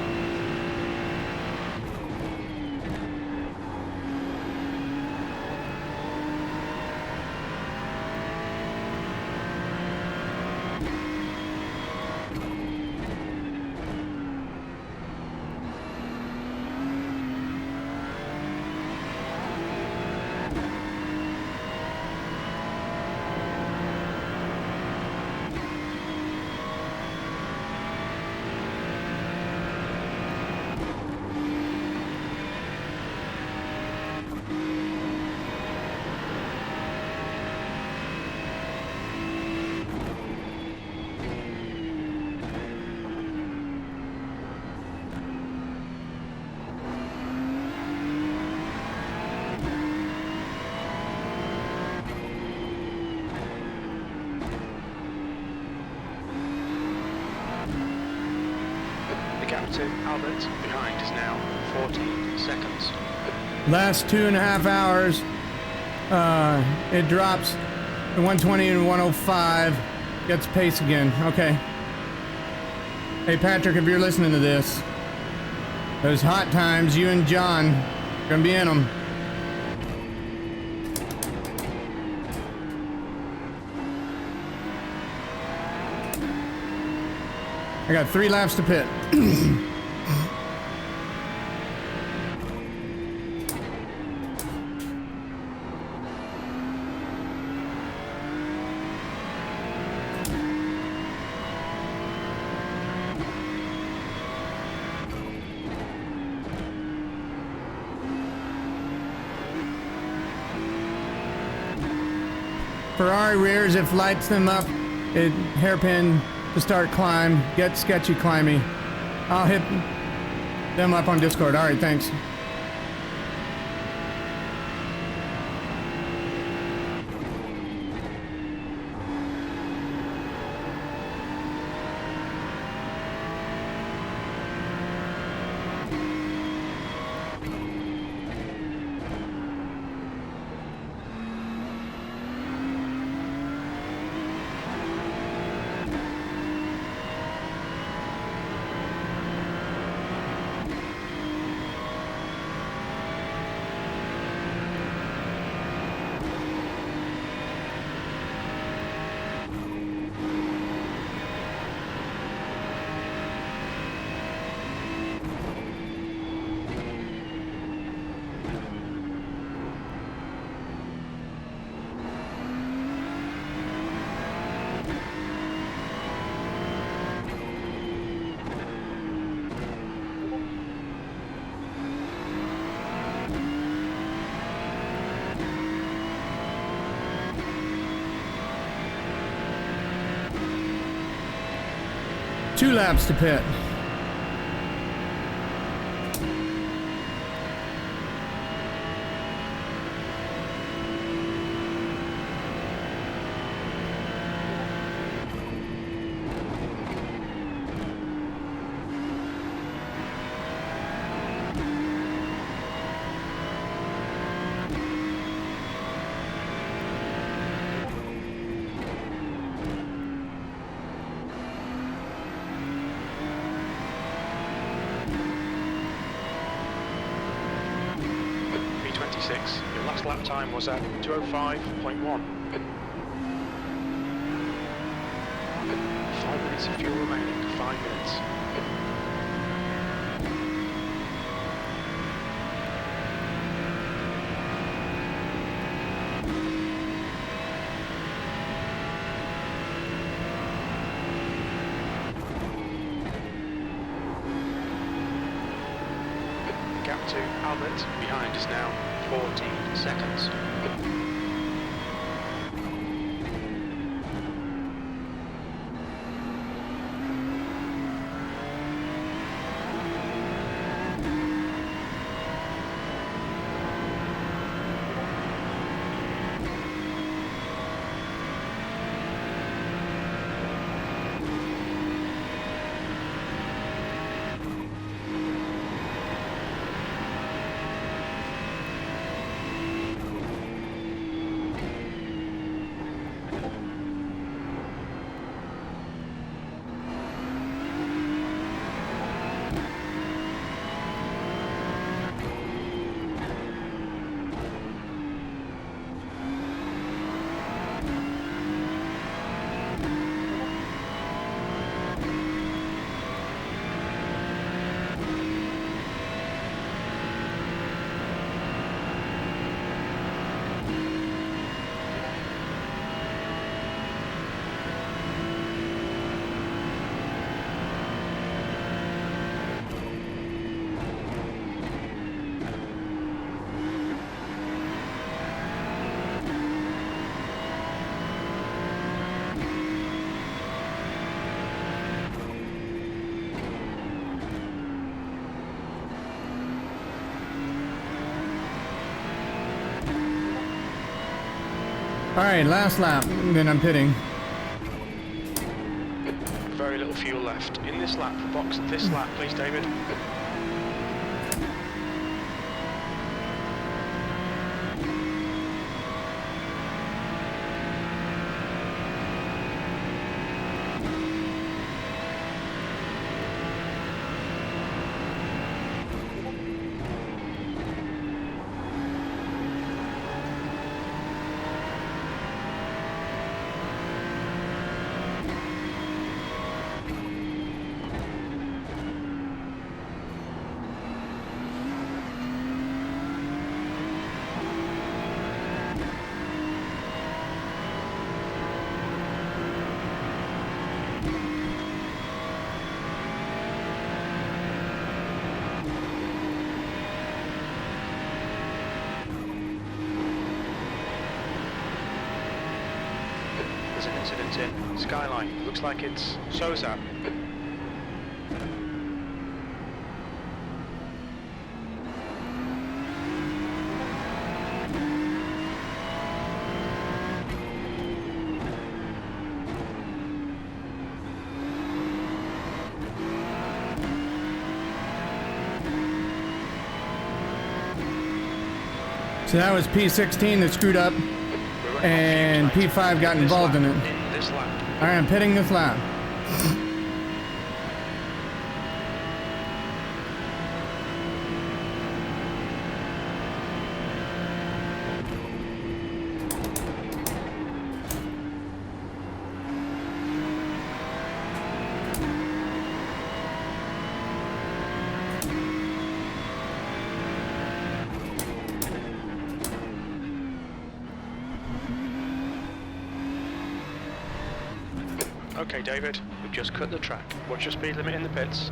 S6: The gap to Albert behind is now 14 seconds.
S4: Last 2.5 hours, it drops to 120 and 105, gets pace again. Okay. Hey Patrick, if you're listening to this, those hot times, you and John gonna be in them. I got 3 laps to pit. Ferrari rears, if lights them up, it hairpin to start climb, get sketchy climby. I'll hit them up on Discord. All right, thanks. Two laps to pit.
S6: Your last lap time was at 2:05.1. 5 minutes of fuel remaining. 5 minutes. The gap to Albert behind is now 14 seconds.
S4: All right, last lap, then I'm pitting.
S6: Very little fuel left. In this lap, box this lap, please, David. There's an incident in Skyline. Looks like it's Sozap.
S4: So that was P16 that screwed up, and P5 got involved in it.
S6: In this lap.
S4: All right, I'm pitting this lap.
S6: Okay, David, we've just cut the track. What's your speed limit in the pits?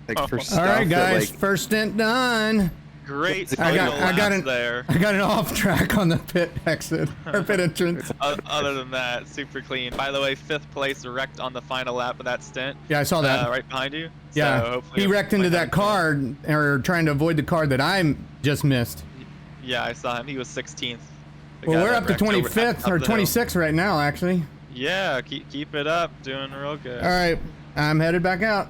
S7: Like for
S4: All
S7: stuff
S4: right,
S7: that,
S4: guys,
S7: like,
S4: first stint done.
S9: Great.
S4: I got
S9: there.
S4: I got an off track on the pit exit or pit entrance.
S9: Other than that, super clean. By the way, 5th place wrecked on the final lap of that stint.
S4: Yeah, I saw that.
S9: Right behind you.
S4: Yeah,
S9: So hopefully
S4: he wrecked into that car,
S9: good.
S4: or trying to avoid the car that I just missed.
S9: Yeah, I saw him. He was 16th. The
S4: Well,
S9: guy
S4: we're
S9: that
S4: up to
S9: wrecked over-
S4: 25th
S9: up
S4: or
S9: the hill.
S4: 26th right now, actually.
S9: Yeah, keep it up. Doing real good.
S4: All right, I'm headed back out.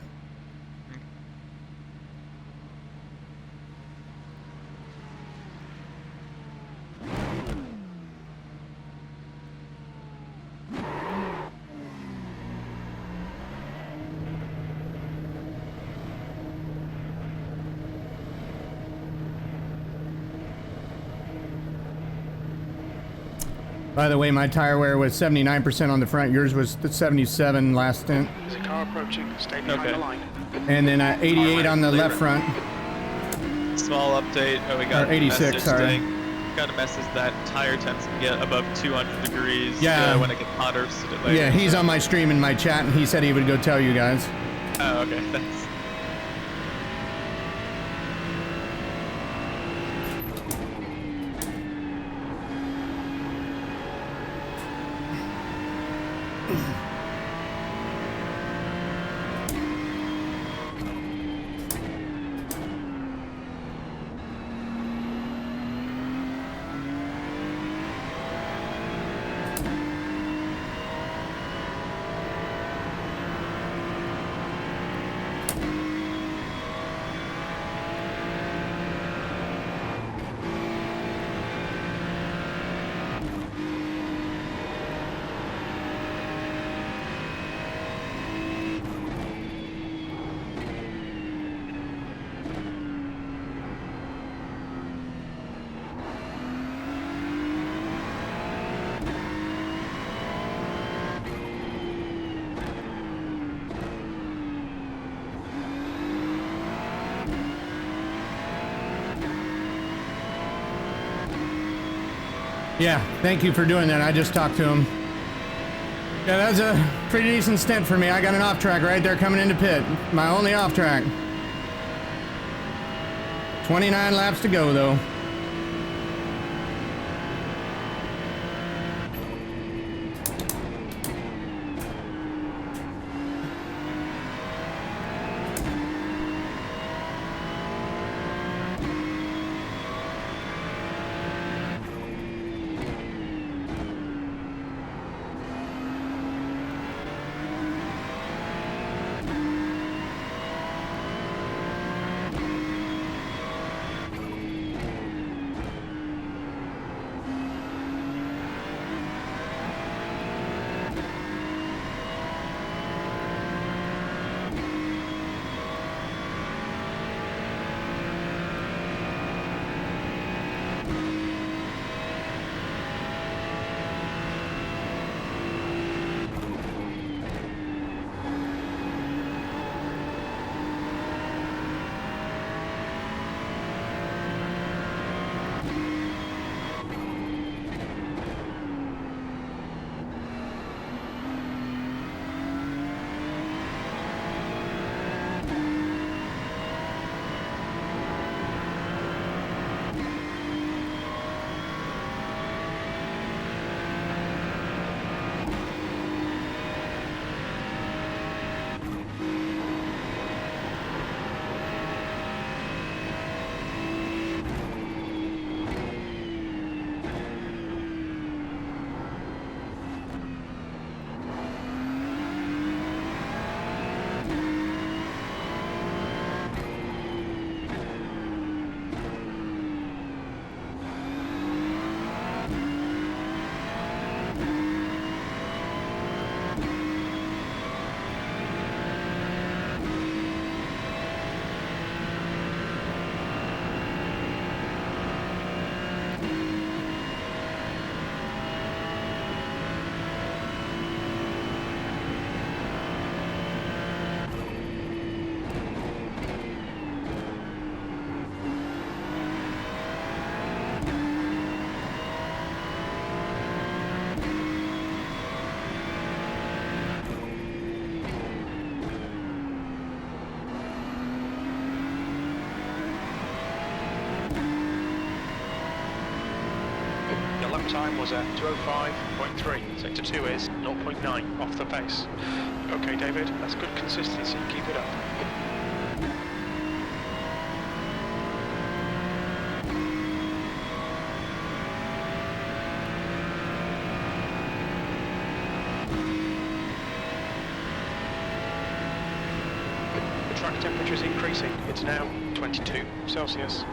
S4: By the way, my tire wear was 79% on the front. Yours was 77 last stint.
S6: There's a car approaching. Stay behind
S9: Okay.
S6: the line.
S4: And then 88 on the left front.
S9: Small update. Oh, we got
S4: Or 86,
S9: a message
S4: sorry.
S9: saying- got a message that tire temps can get above 200 degrees
S4: Yeah.
S9: when it gets hotter. So later.
S4: Yeah, he's on my stream in my chat, and he said he would go tell you guys.
S9: Oh, okay. Thanks.
S4: Yeah, thank you for doing that. I just talked to him. Yeah, that was a pretty decent stint for me. I got an off track right there coming into pit. My only off track. 29 laps to go, though.
S6: lap time was at 2:05.3. Sector 2 is 0.9 off the pace. Okay, David, that's good consistency. Keep it up. The track temperature is increasing. It's now 22 Celsius.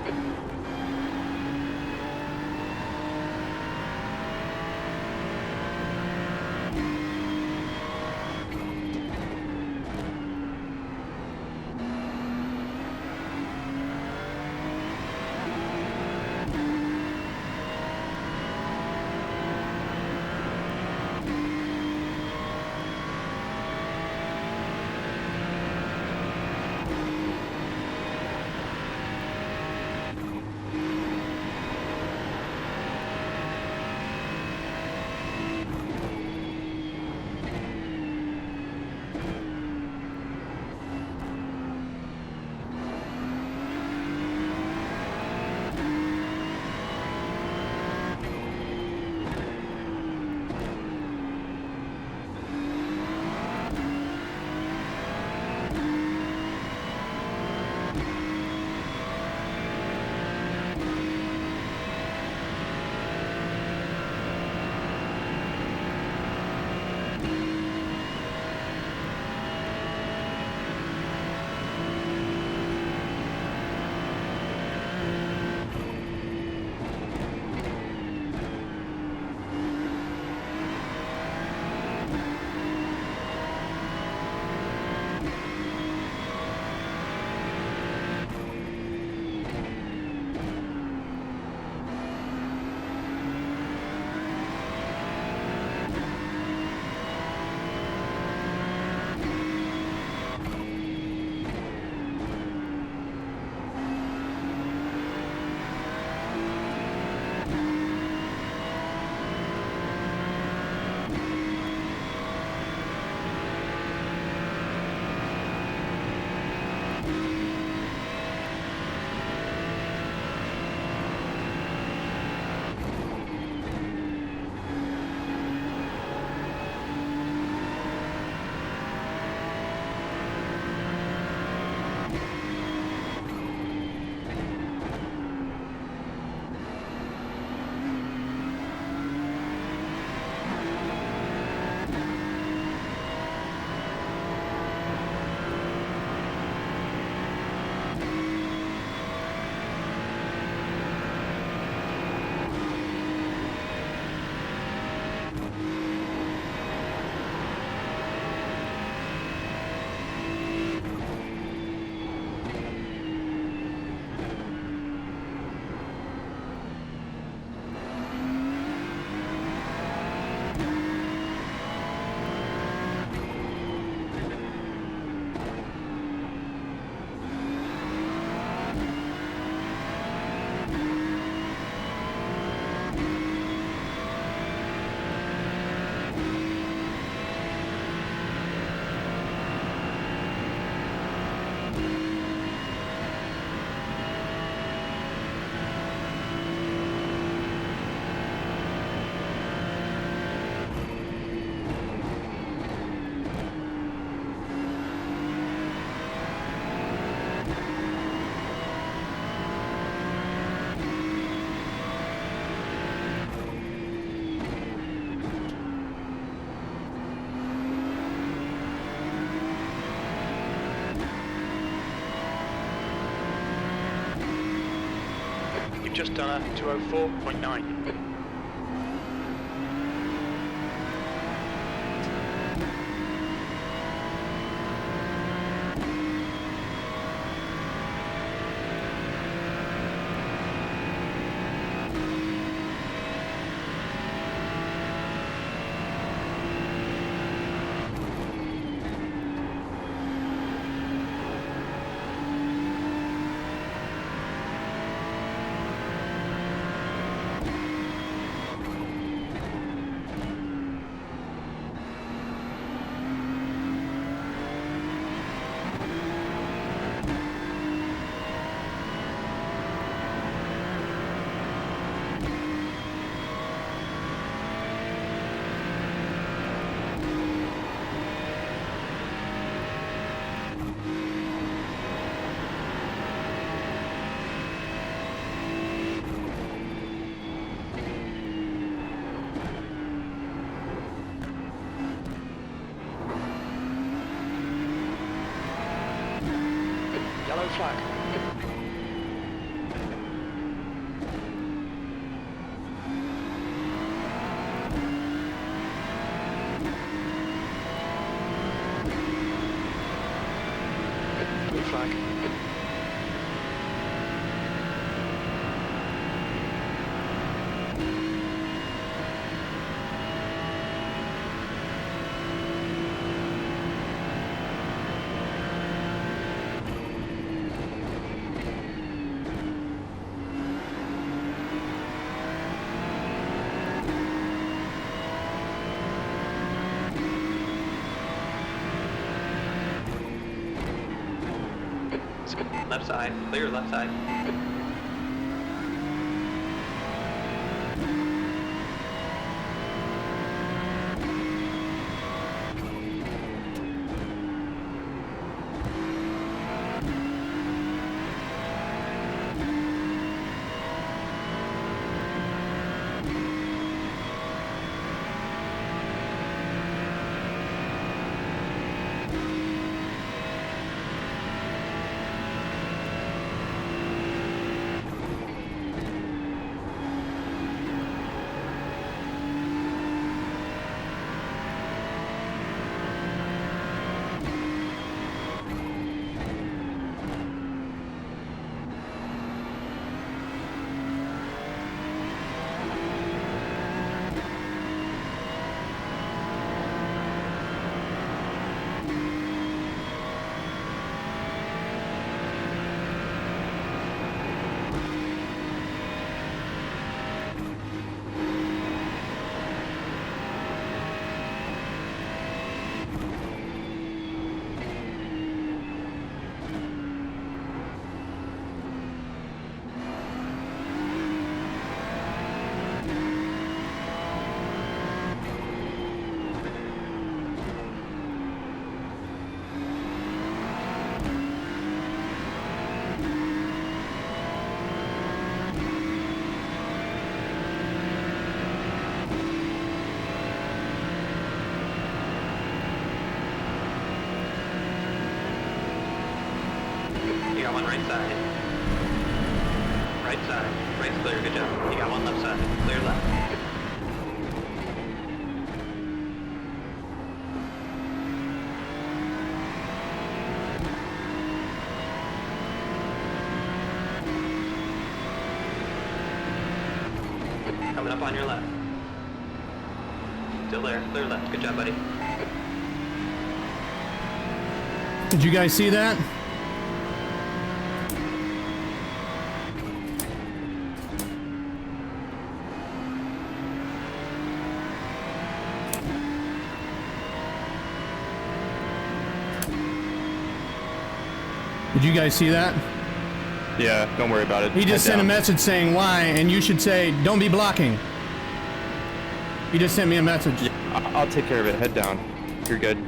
S6: Just done a 2:04.9. Yellow flag. Blue flag.
S8: Left side, clear left side. You got one right side. Right side. Right's clear, good job. You got one left side. Clear left. Coming up on your left. Still there, clear left. Good job, buddy.
S4: Did you guys see that? Did you guys see that?
S7: Yeah, don't worry about it.
S4: He just
S7: Head
S4: sent a
S7: down.
S4: message saying why, and you should say, don't be blocking. He just sent me a message.
S7: Yeah, I'll take care of it. Head down. You're good.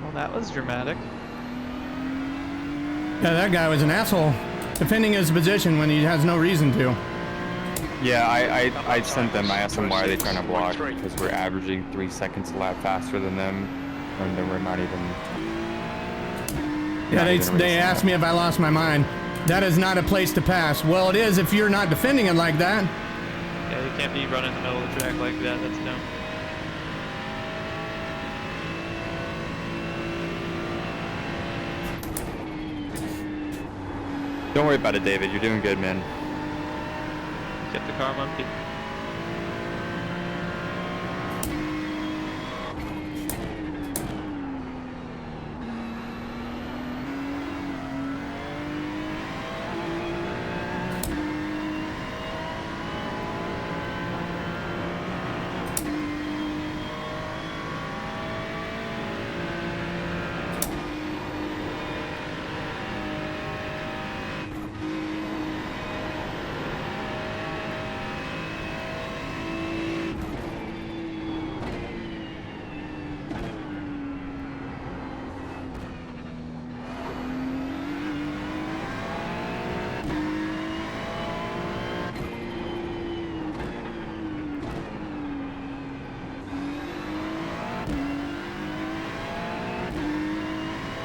S9: Well, that was dramatic.
S4: Yeah, that guy was an asshole. Defending his position when he has no reason to.
S7: Yeah, I sent them. I asked them why are they trying to block because we're averaging 3 seconds a lap faster than them, and then we're not even.
S4: Yeah, they asked me if I lost my mind. That is not a place to pass. Well, it is if you're not defending it like that.
S5: Yeah, you can't be running in the middle of the track like that. That's dumb.
S7: Don't worry about it, David. You're doing good, man.
S5: Get the car monkey.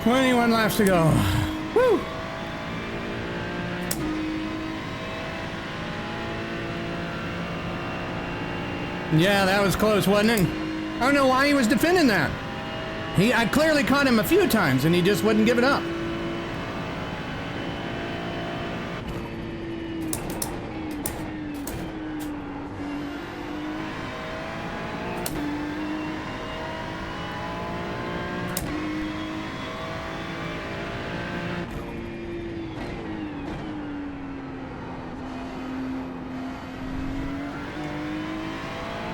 S4: "21 laps to go." Woo! Yeah, that was close, wasn't it? I don't know why he was defending that. I clearly caught him a few times and he just wouldn't give it up.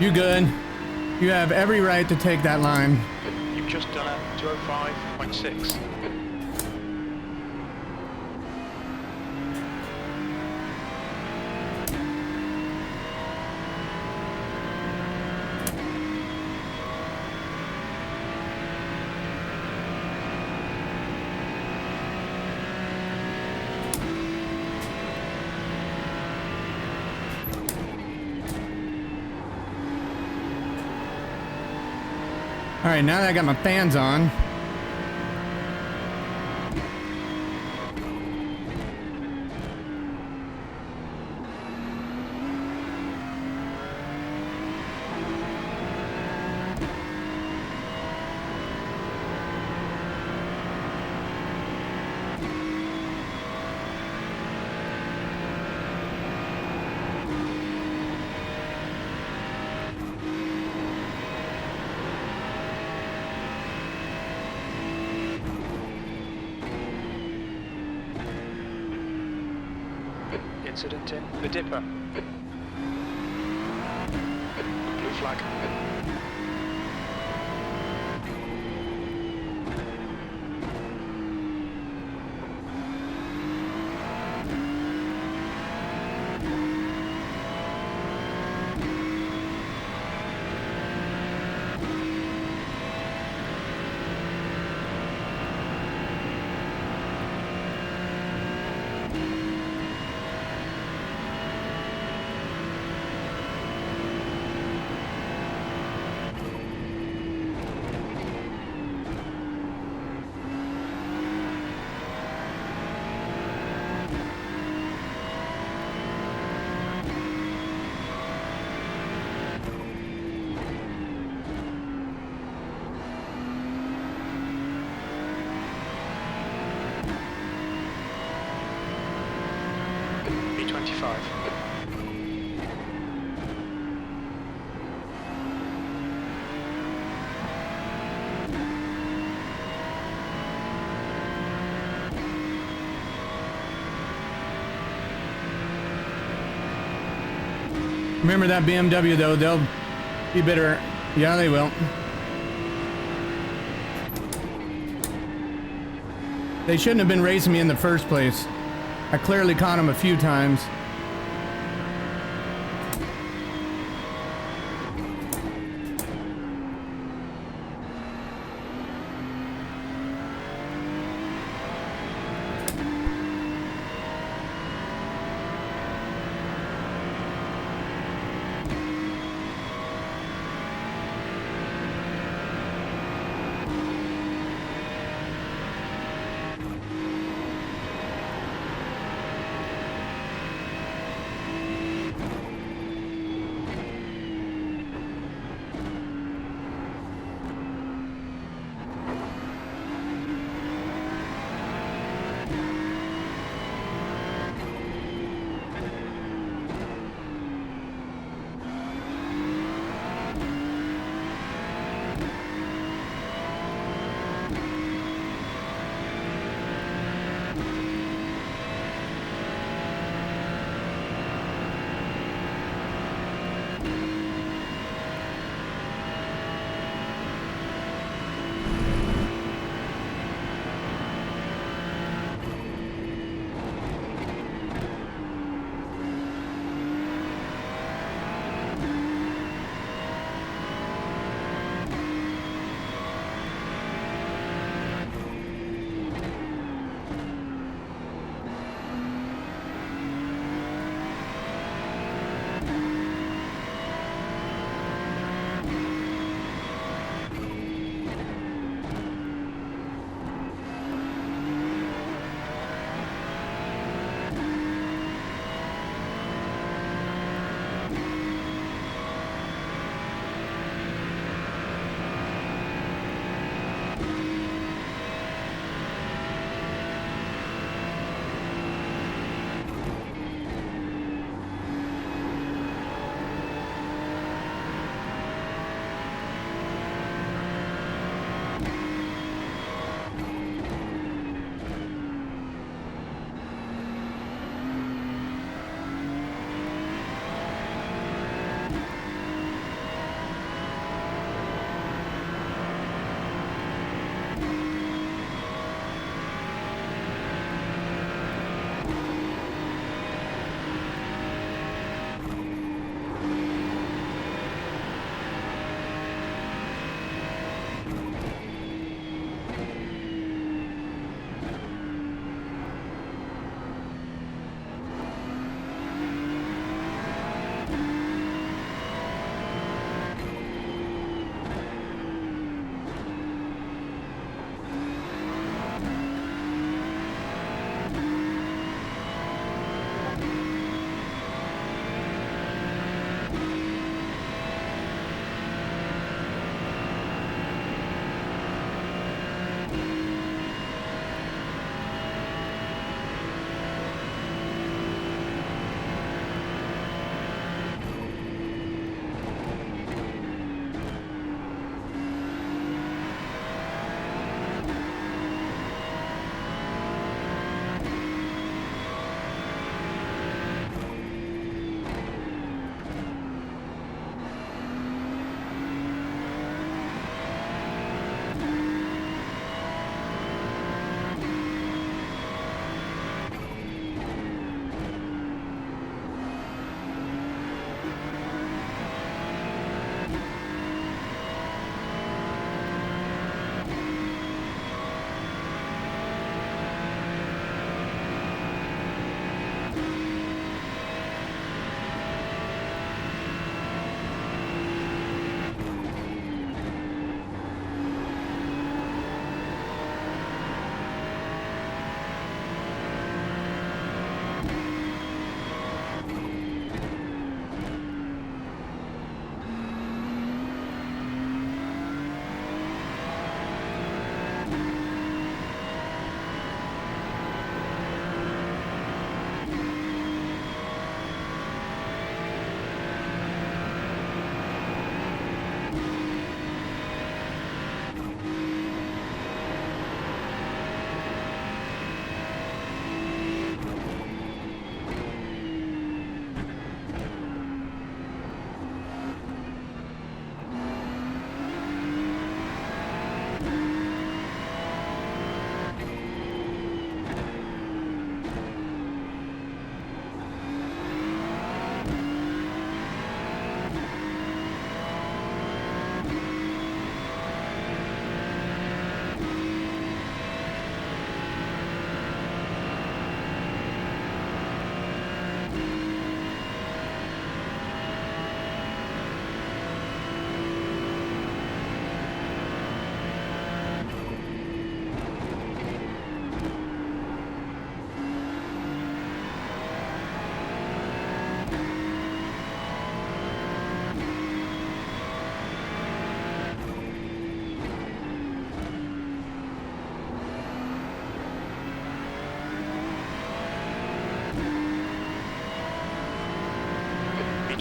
S4: You good. You have every right to take that line.
S6: You've just done a 205.6.
S4: All right, now that I got my fans on.
S6: Incident in the Dipper. Blue flag. B25.
S4: Remember that BMW though, they'll be bitter. Yeah, they will. They shouldn't have been racing me in the first place. I clearly caught him a few times.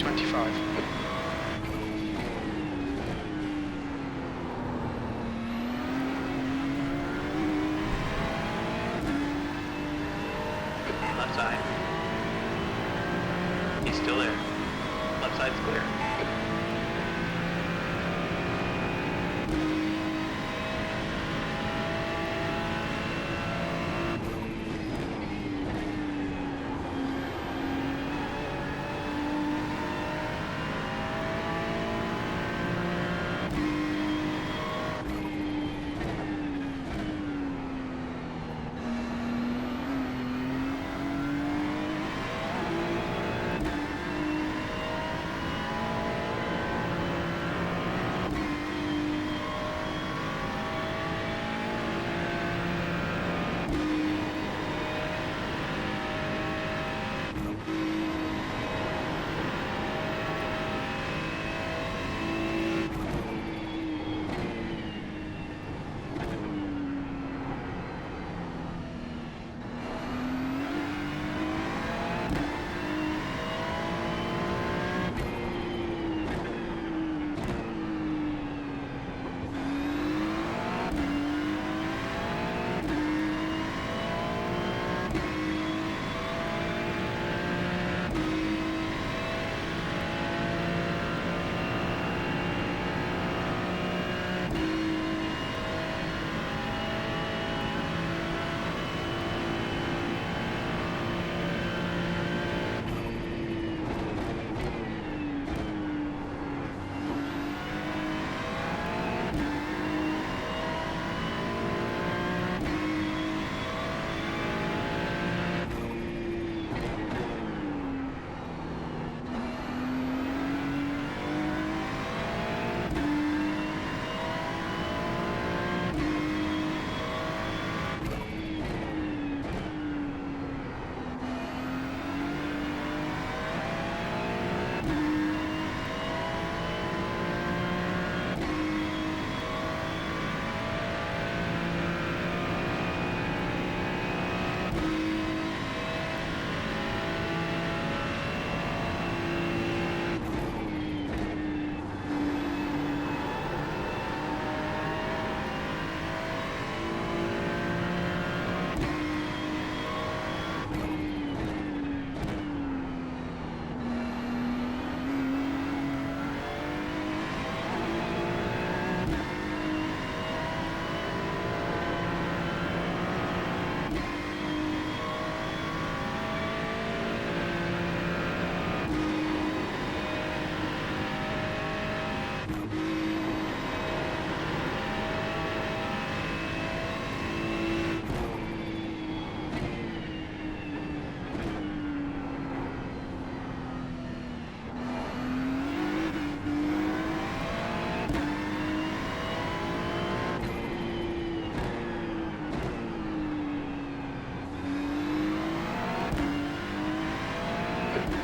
S6: 25.
S8: Left side. He's still there. Left side's clear.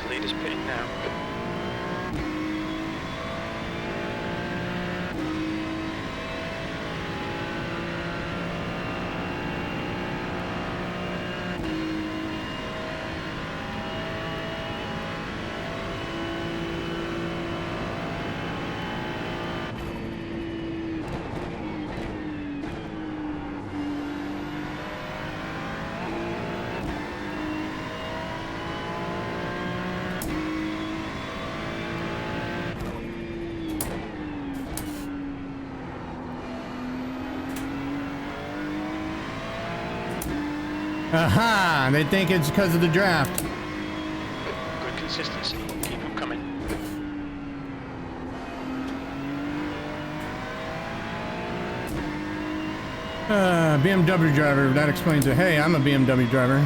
S6: Leader's pitting now.
S4: Aha! They think it's because of the draft.
S6: Good consistency. Keep them coming.
S4: BMW driver. That explains it. Hey, I'm a BMW driver.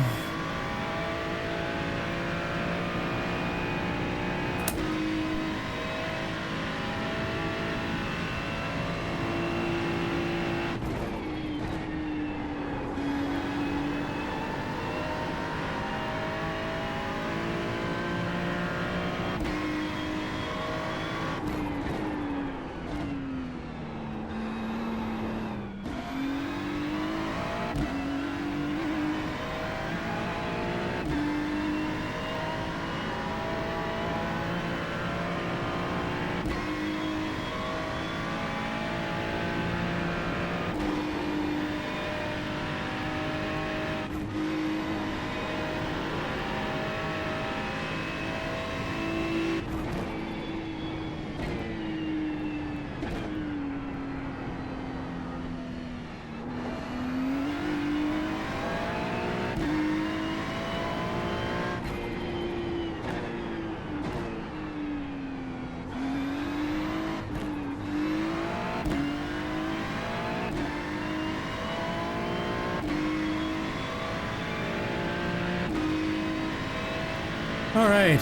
S4: All right.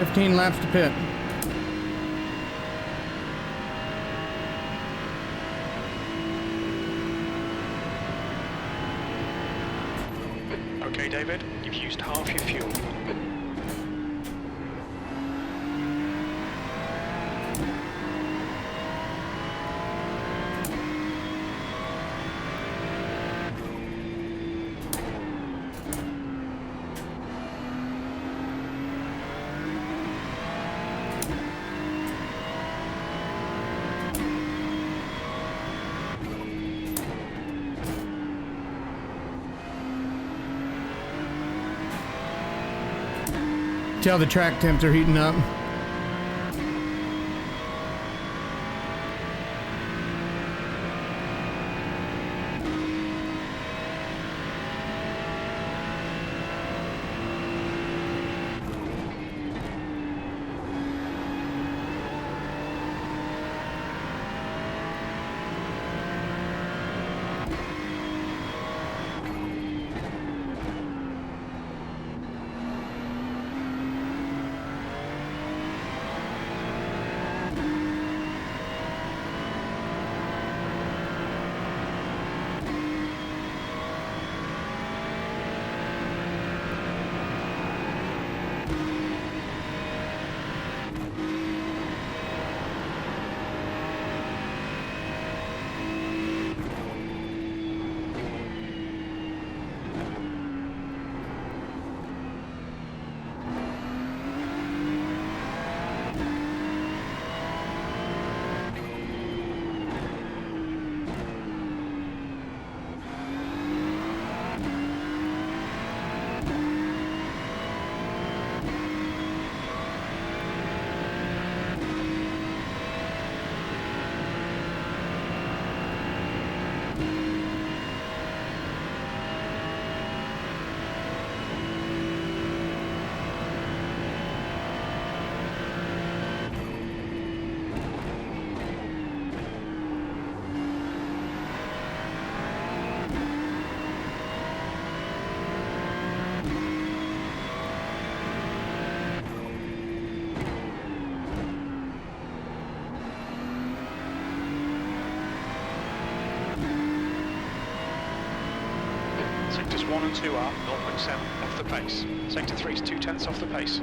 S4: 15 laps to pit.
S6: Okay, David, you've used half your fuel.
S4: See how the track temps are heating up.
S6: Sectors 1 and 2 are 0.7 off the pace. Sector 3 is 0.2 off the pace.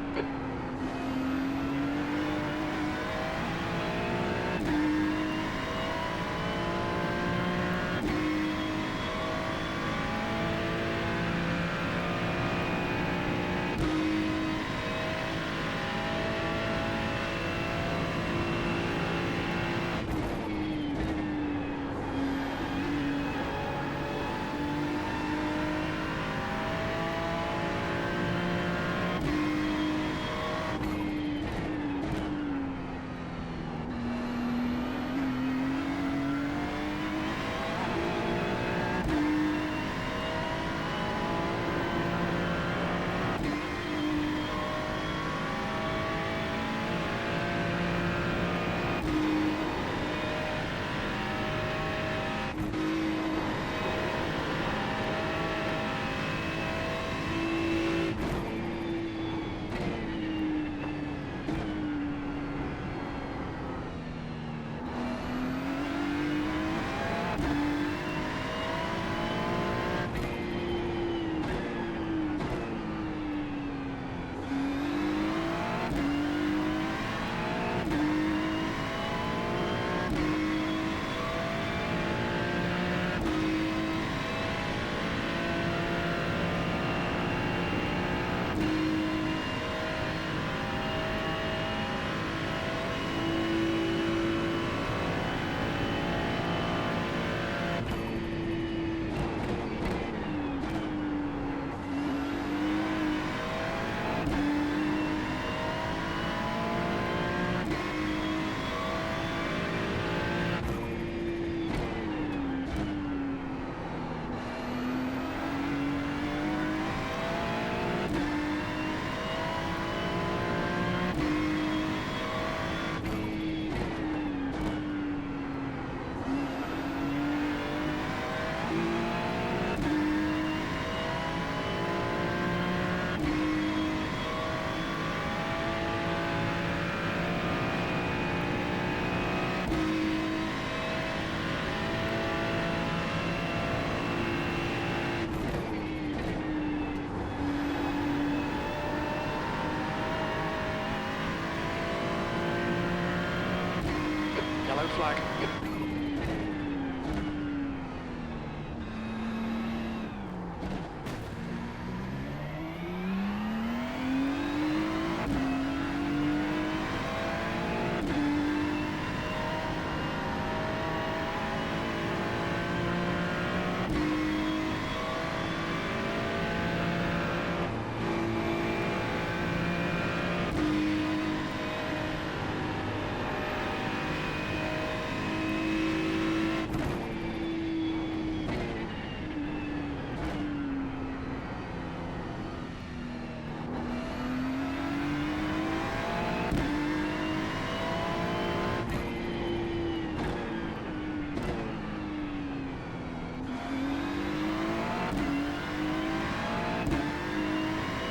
S6: yellow flag.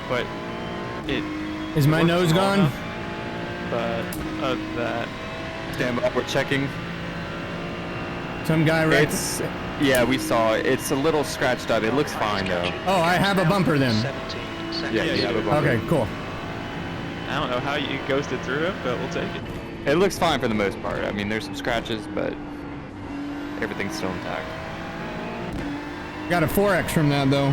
S5: But it
S4: Is my
S5: worked
S4: nose
S5: well
S4: gone?
S5: enough, but other than that,
S7: Stand by, we're checking.
S4: Some guy right.
S7: Yeah, we saw it. It's a little scratched up. It looks fine though.
S4: Oh, I have a bumper then.
S6: 17 seconds.
S7: Yeah, you have a bumper.
S4: Okay, cool.
S5: I don't know how you ghosted through it, but we'll take it.
S7: It looks fine for the most part. I mean, there's some scratches, but everything's still intact.
S4: Got a 4X from that though.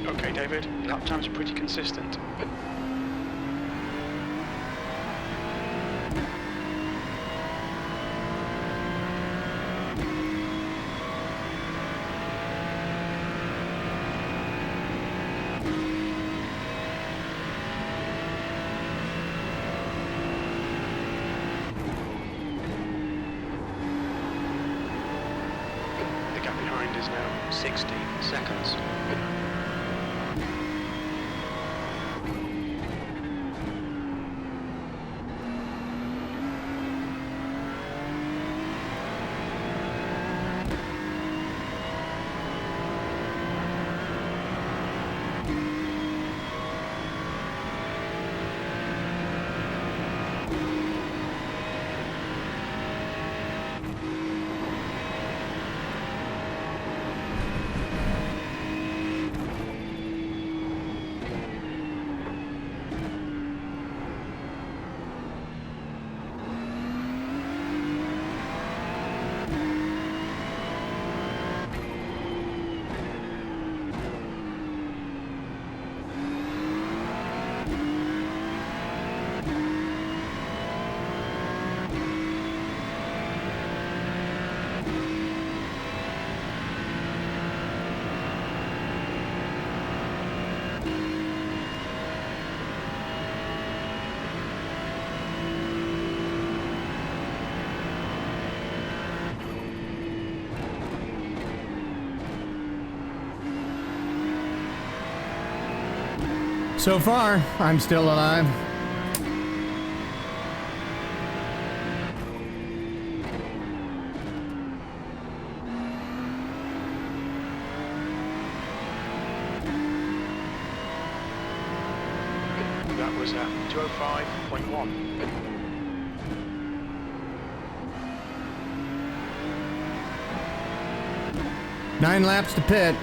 S6: Okay, David, lap times are pretty consistent. The gap behind is now 60 seconds.
S4: So far, I'm still alive.
S6: That was at 205.1.
S4: 9 laps to pit.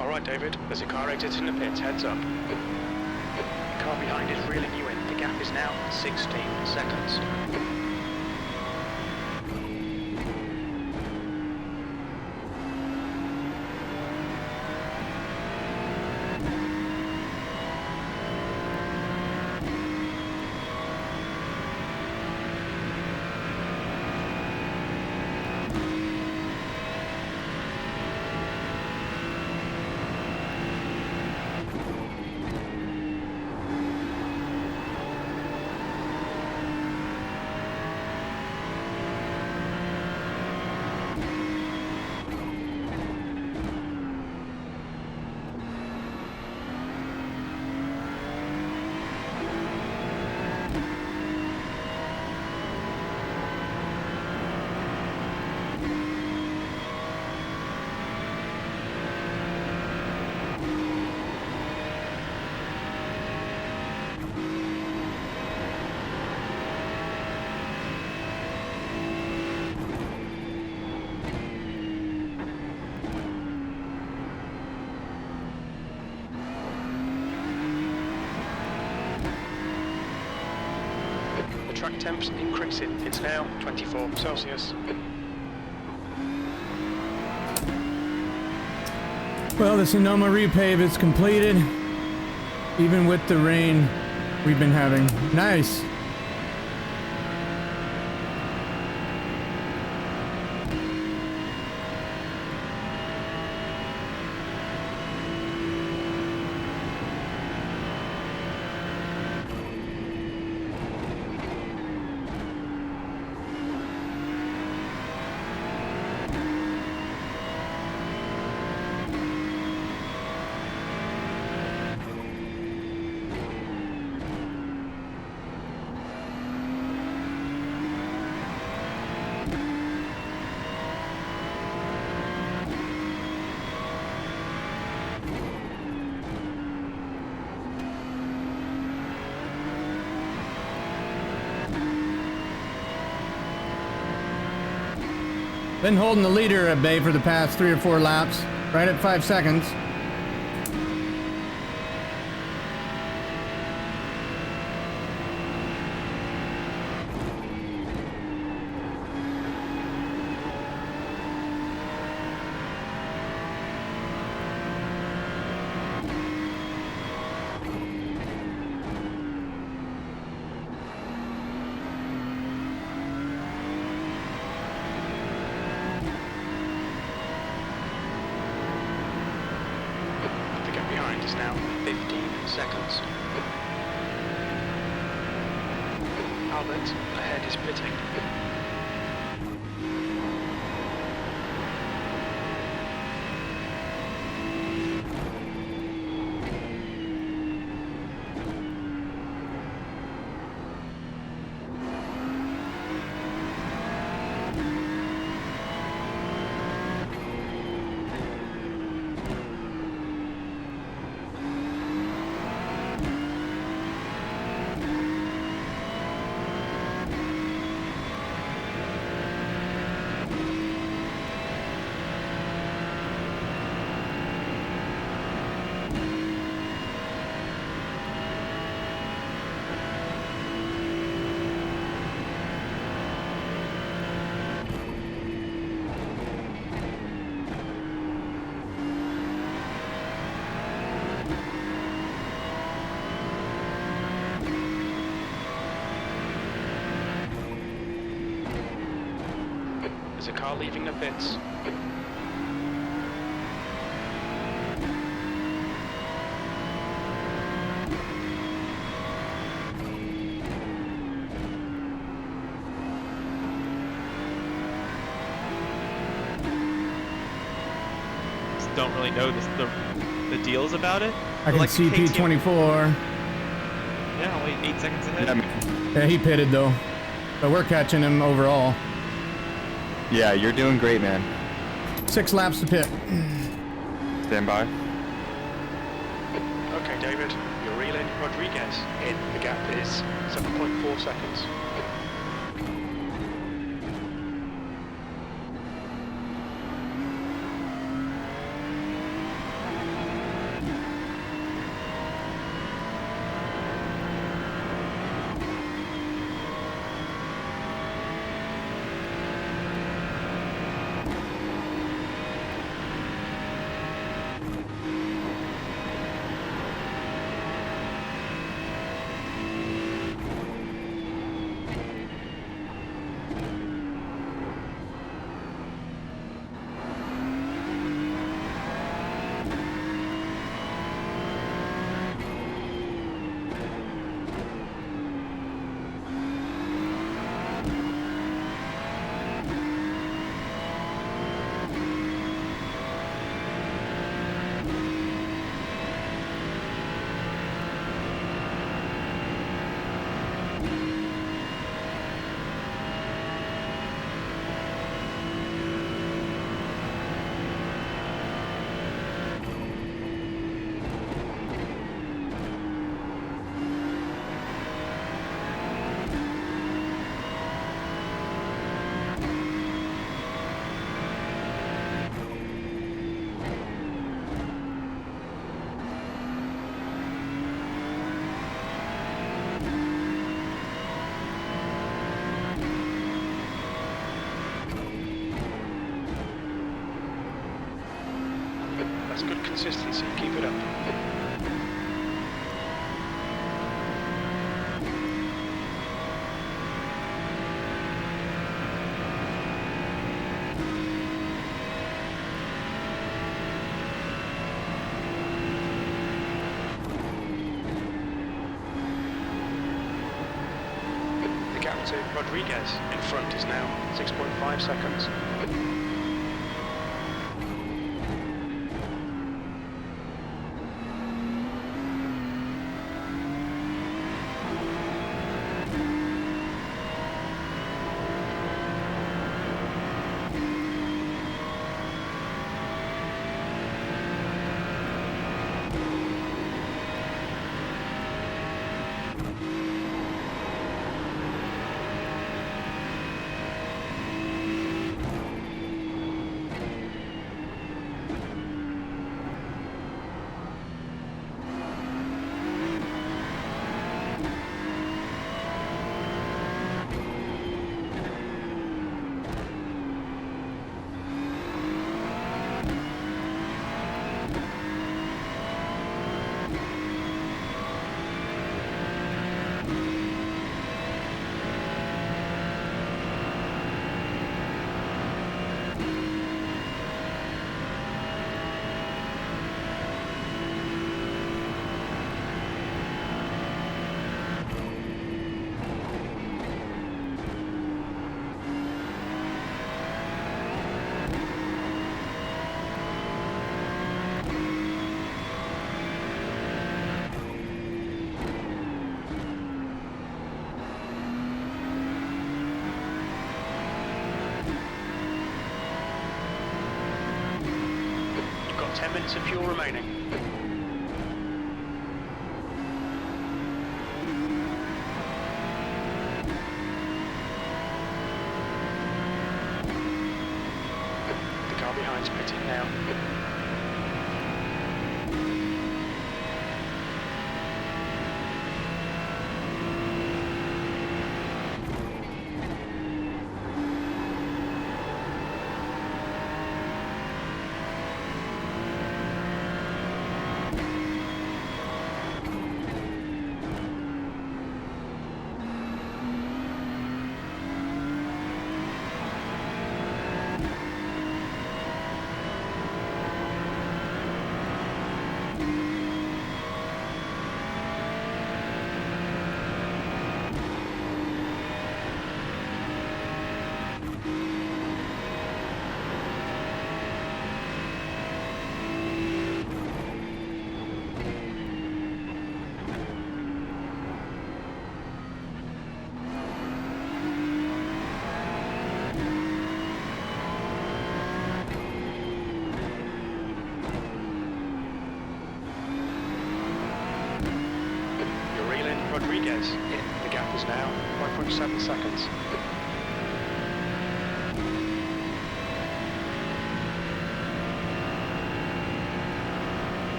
S6: Alright David, there's a car exiting the pits, heads up. The car behind is reeling you in. The gap is now 16 seconds. Track temps increasing. It's now 24 Celsius.
S4: Well, the Sonoma repave is completed, even with the rain we've been having. Nice. Been holding the leader at bay for the past 3 or 4 laps, right at 5 seconds.
S6: behind is now 15 seconds. Albert, ahead is pitting. There's a car leaving the pits.
S5: Just don't really know the deals about it.
S4: I can see P24.
S5: Yeah, only 8 seconds ahead.
S4: Yeah, he pitted though. But we're catching him overall.
S7: Yeah, you're doing great, man.
S4: 6 laps to pit.
S7: Stand by.
S6: Okay, David, you're reeling Rodriguez in. The gap is 7.4 seconds. That's good consistency. Keep it up. The gap to Rodriguez in front is now 6.5 seconds. 10 minutes of fuel remaining. The car behind's pitting now. Rodriguez. The gap is now 1.7 seconds.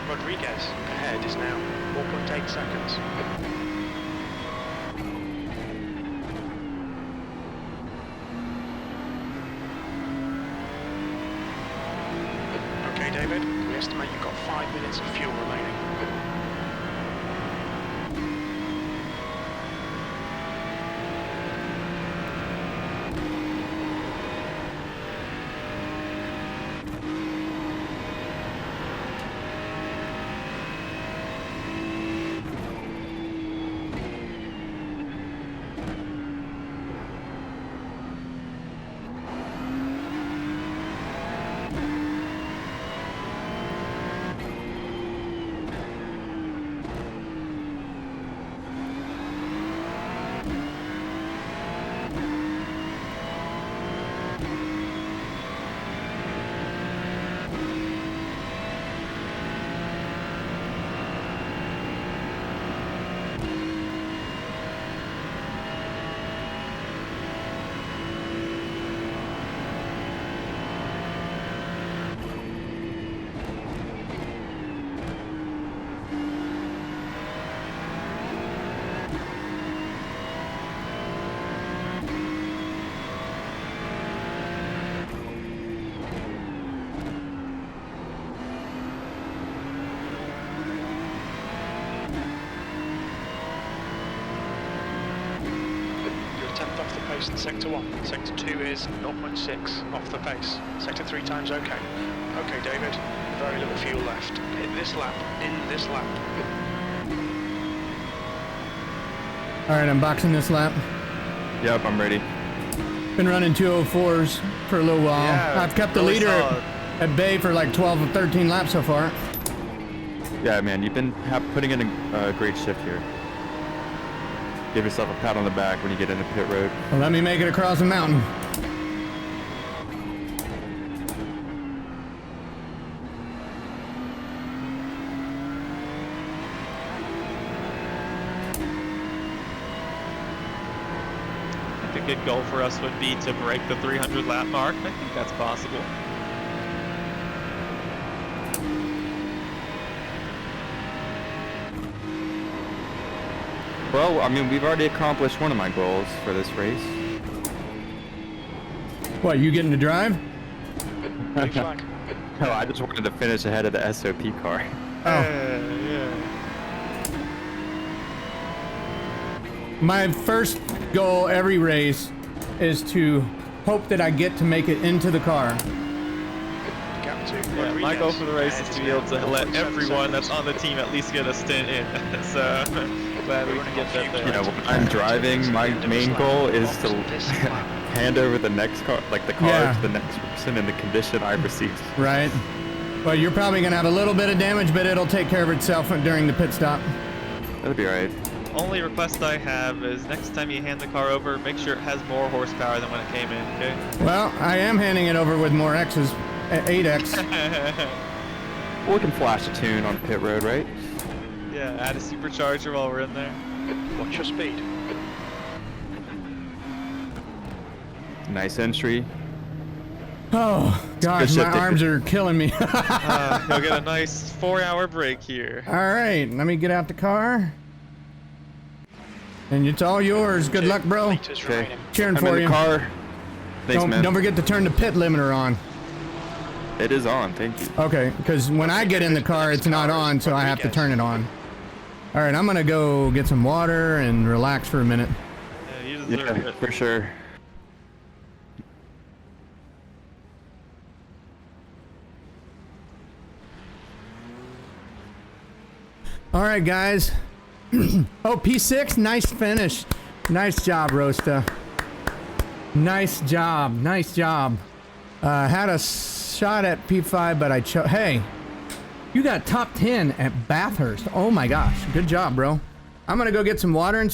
S6: Rodriguez ahead is now 4.8 seconds. Okay, David, we estimate you've got 5 minutes of fuel remaining. pace in Sector 1. Sector 2 is 0.6 off the pace. Sector 3 times okay. Okay, David. Very little fuel left. Hit this lap, in this lap.
S4: All right, I'm boxing this lap.
S7: Yep, I'm ready.
S4: Been running 204s for a little while.
S9: Yeah,
S4: I've kept the
S9: really
S4: leader
S9: solid.
S4: at bay for like 12 or 13 laps so far.
S7: Yeah, man, you've been putting in a great shift here. Give yourself a pat on the back when you get into pit road.
S4: Well, let me make it across the mountain.
S5: I think a good goal for us would be to break the 300 lap mark. I think that's possible.
S7: Well, I mean, we've already accomplished one of my goals for this race.
S4: What, you getting to drive?
S6: Blue flag.
S7: No, I just wanted to finish ahead of the SOP car.
S5: Yeah.
S4: My first goal every race is to hope that I get to make it into the car.
S6: Gap 2.
S5: Yeah,
S6: Rodriguez.
S5: my goal for the race is
S6: Ahead
S5: to be able to let
S6: 0.7
S5: everyone that's
S6: seconds.
S5: on the team at least get a stint in. So glad we can get that there.
S7: You know, when I'm driving, my main goal is to hand over the next car, like the car
S4: Yeah.
S7: to the next person in the condition I received.
S4: Right. Well, you're probably gonna have a little bit of damage, but it'll take care of itself during the pit stop.
S7: That'll be alright.
S5: Only request I have is next time you hand the car over, make sure it has more horsepower than when it came in, okay?
S4: Well, I am handing it over with more X's, 8X.
S7: We can flash a tune on pit road, right?
S5: Yeah, add a supercharger while we're in there.
S6: Watch your speed.
S7: Nice entry.
S4: Oh, gosh,
S7: Good
S4: my
S7: shifting.
S4: arms are killing me.
S5: Go get a nice 4-hour break here.
S4: All right, let me get out the car. And it's all yours. Good luck, bro.
S6: Meters
S7: Okay.
S6: remaining.
S4: Cheering
S7: I'm
S4: for
S7: in the
S4: you.
S7: car. Thanks, man.
S4: Don't forget to turn the pit limiter on.
S7: It is on, thank you.
S4: Okay, because when I get in the car, it's not on, so I have to turn it on. All right, I'm gonna go get some water and relax for a minute.
S5: Yeah, you deserve
S7: Yeah,
S5: it.
S7: for sure.
S4: All right, guys. Oh, P6, nice finish. Nice job, Rosta. Nice job, nice job. Had a shot at P5, but I chose. Hey, you got top 10 at Bathurst. Oh my gosh, good job, bro. I'm gonna go get some water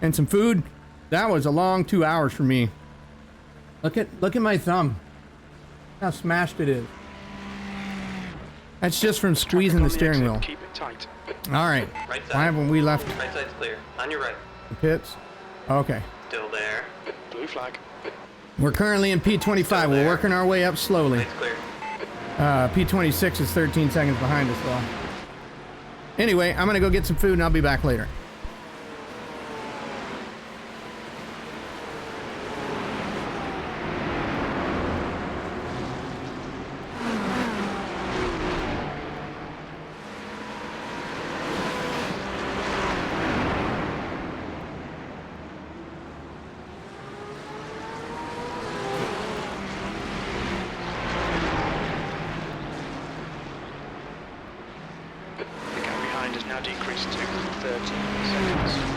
S4: and some food. That was a long 2 hours for me. Look at my thumb. How smashed it is. That's just from squeezing the steering wheel.
S6: Keep it tight.
S4: All right.
S8: Right
S4: Why
S8: side.
S4: haven't we left
S8: Right side's clear. On your right.
S4: the pits? Okay.
S8: Still there.
S6: Blue flag.
S4: We're currently in P25. We're working our way up slowly.
S8: Light's clear.
S4: P26 is 13 seconds behind us, though. Anyway, I'm gonna go get some food and I'll be back later.
S6: The gap behind has now decreased to 30 seconds.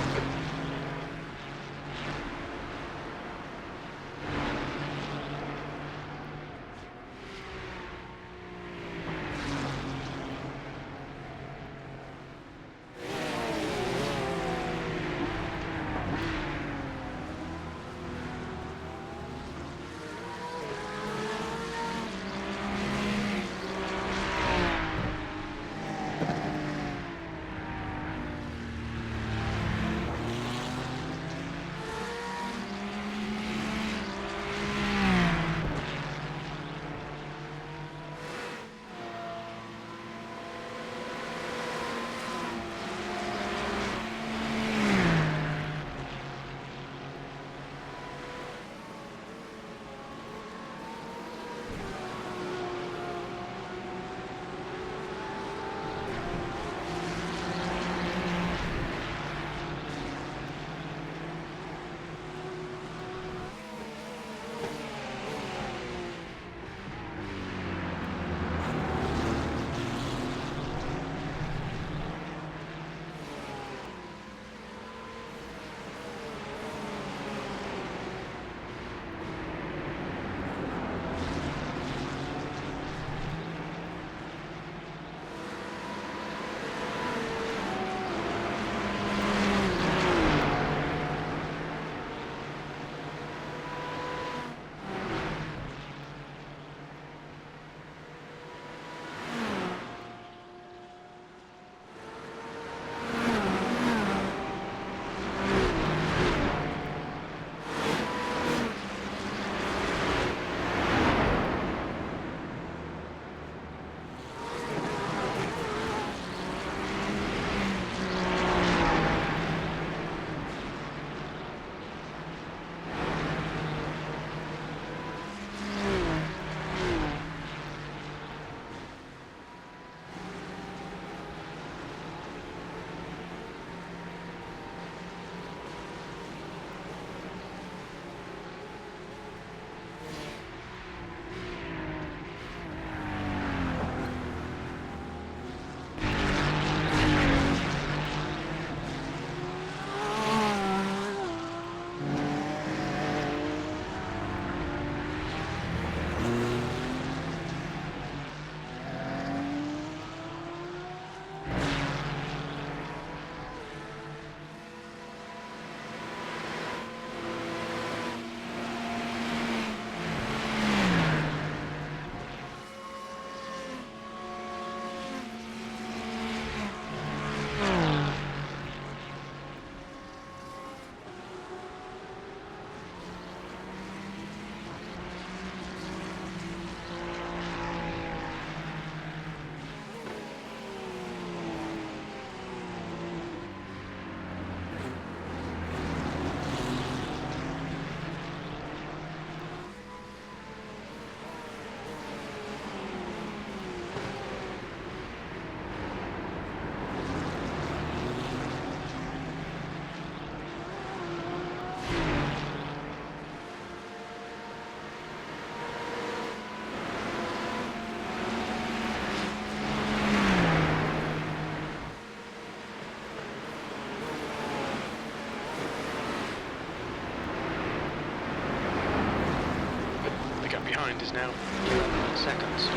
S6: behind is now 11 seconds.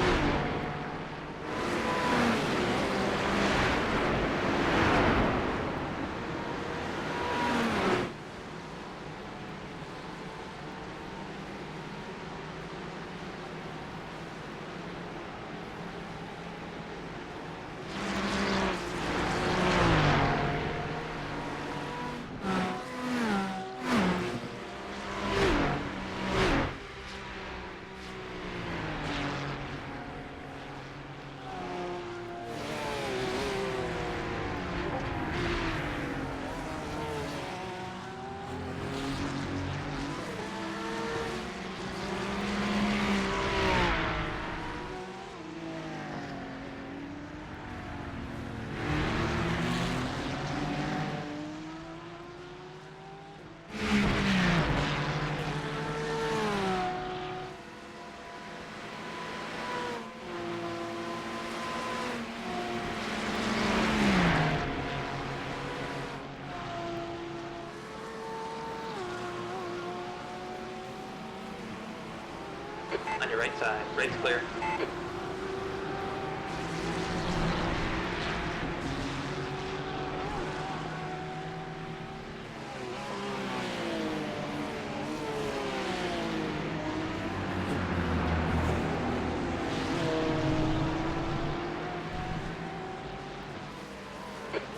S8: On your right side, right's clear.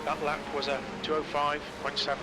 S6: That lap was a 2:05.7.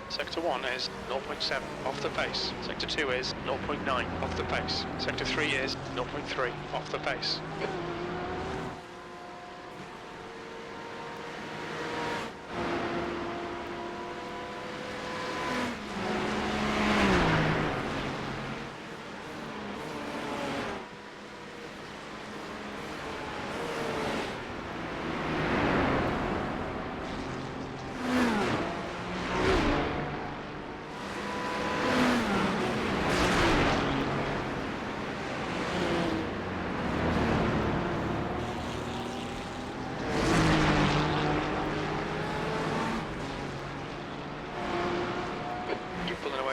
S6: Sector 1 is 0.7 off the pace. Sector 2 is 0.9 off the pace. Sector 3 is 0.3 off the pace.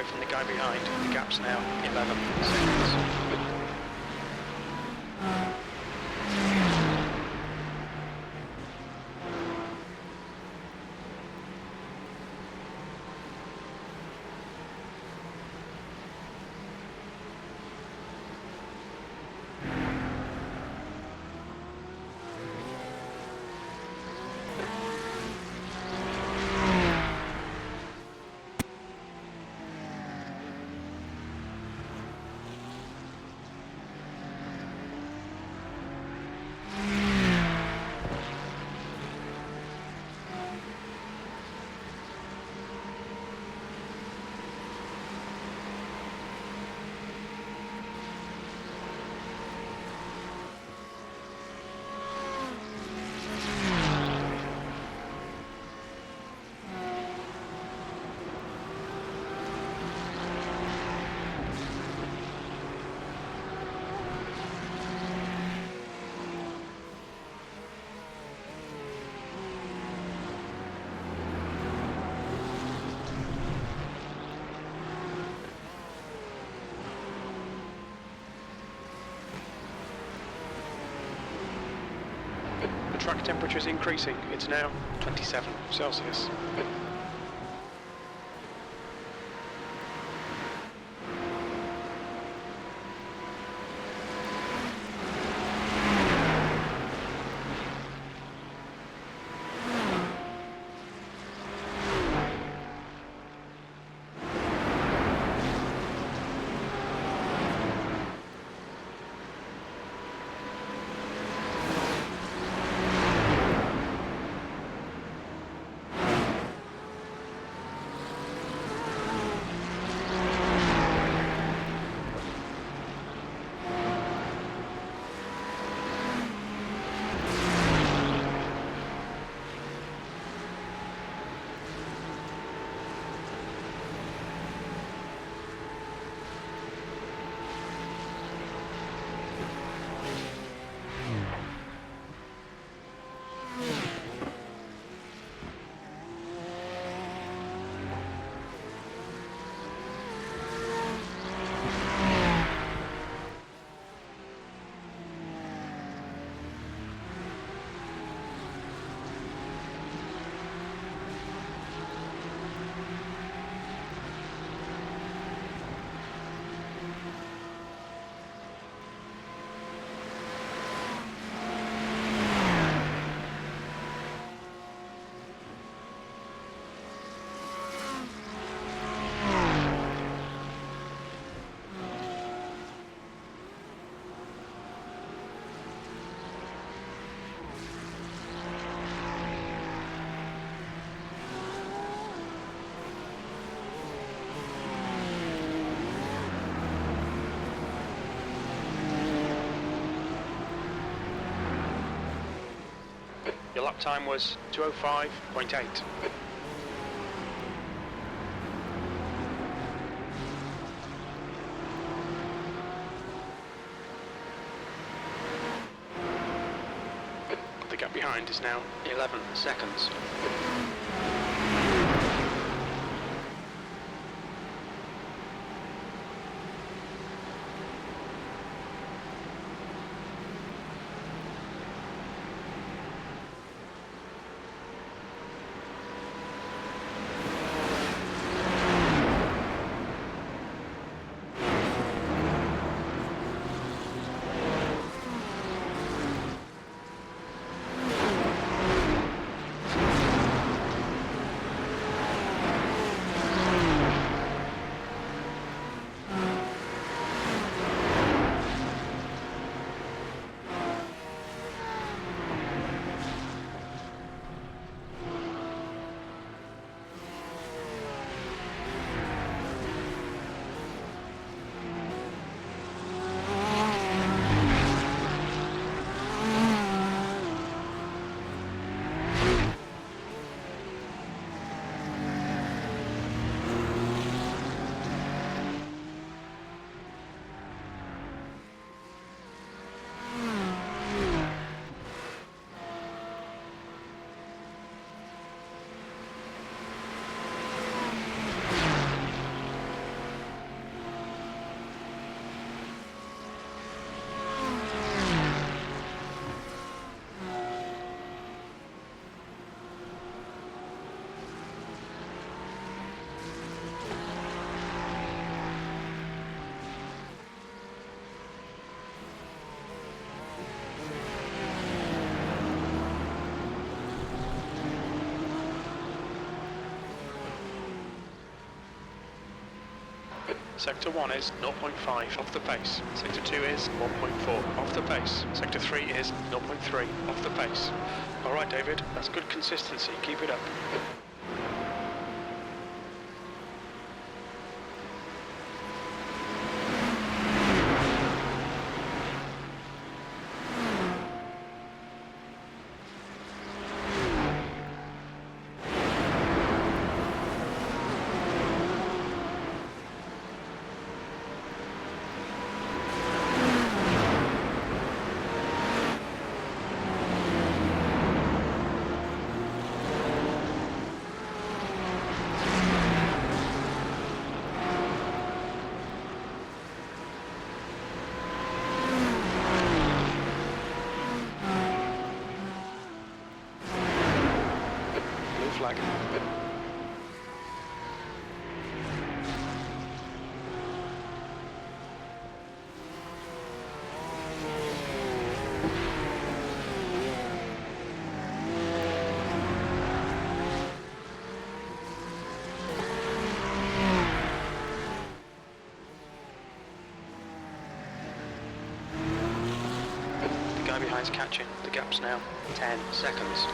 S6: From the guy behind, the gap's now 11 seconds. track temperature is increasing. It's now 27 Celsius. Your lap time was 2:05.8. The gap behind is now 11 seconds. Sector 1 is 0.5 off the pace. Sector 2 is 1.4 off the pace. Sector 3 is 0.3 off the pace. Alright David, that's good consistency, keep it up. behind's catching. The gap's now 10 seconds.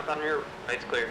S8: On your right's clear.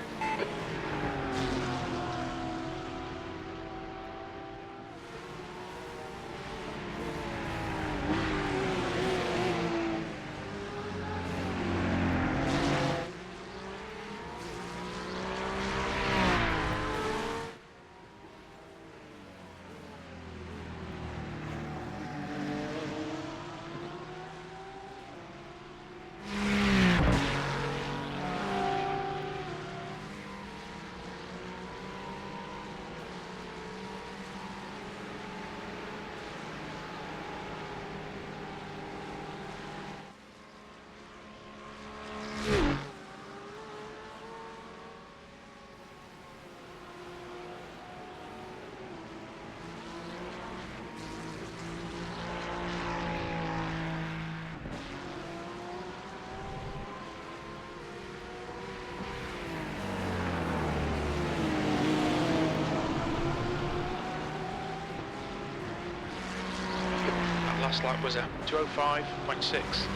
S6: Last lap was a 2:05.6.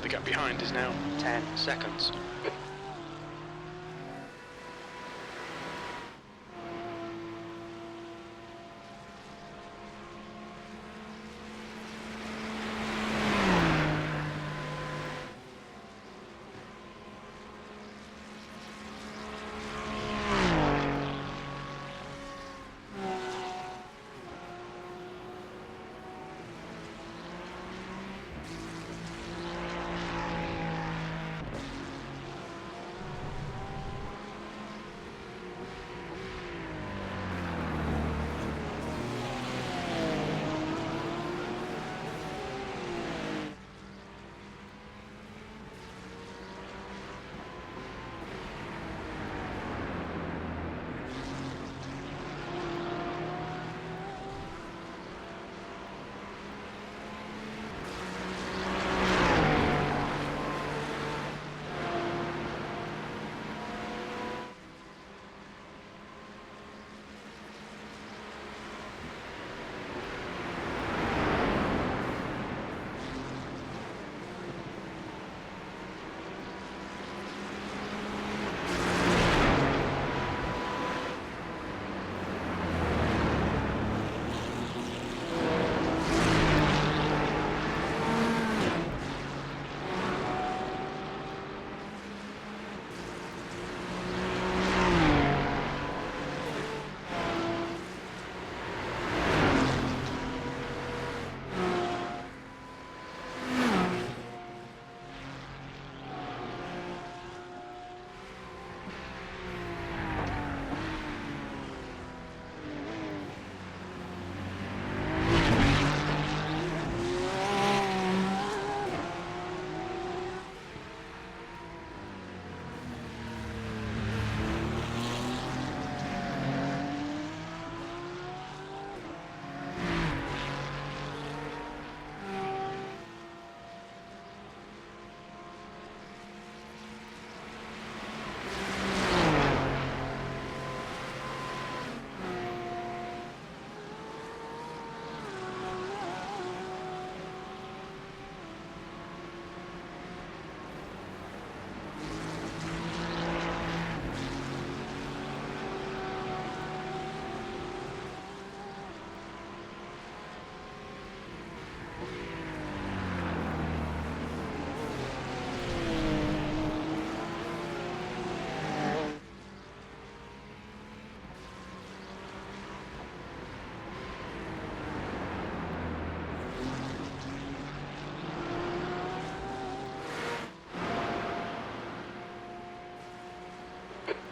S6: The gap behind is now 10 seconds.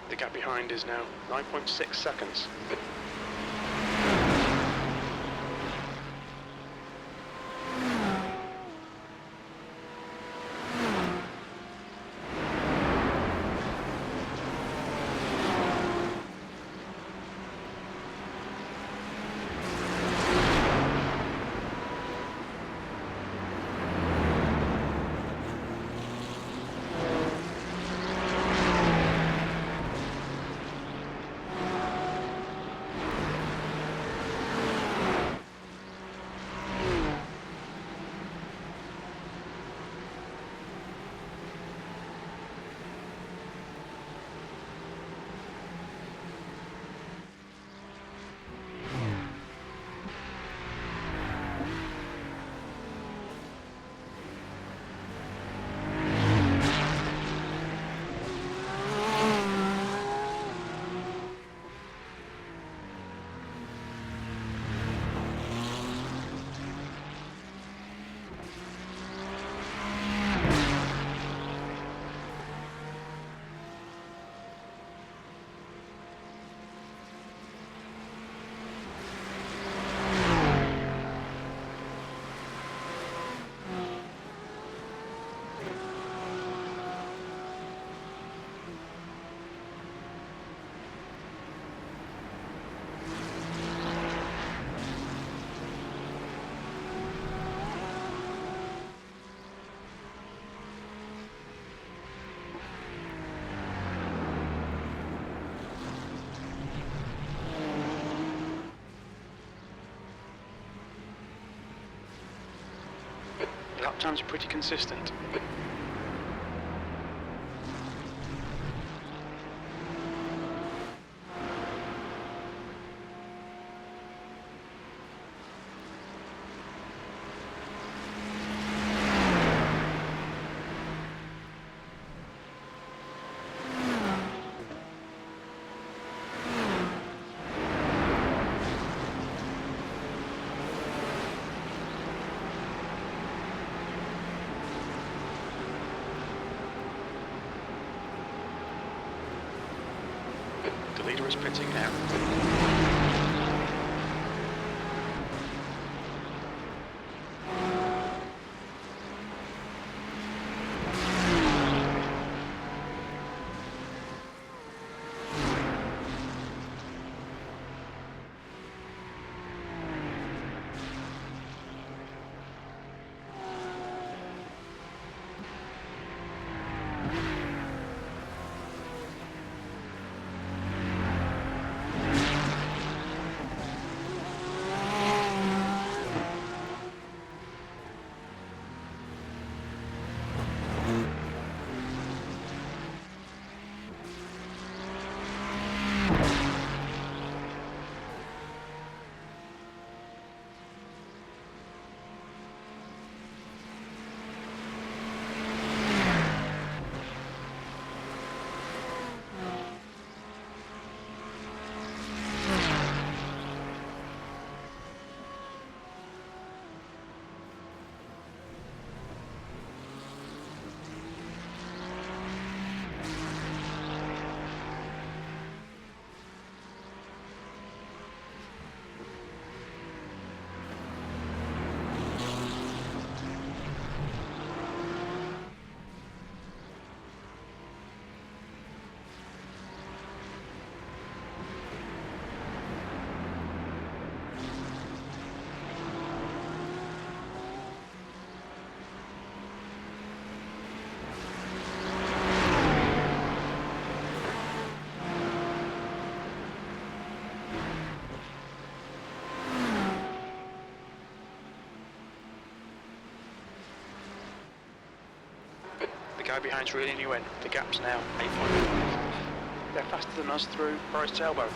S6: The gap behind is now 9.6 seconds. Lap times are pretty consistent. The leader is pitting now. The guy behind's reeling you in. The gap's now 8.5. They're faster than us through Forest Elbow.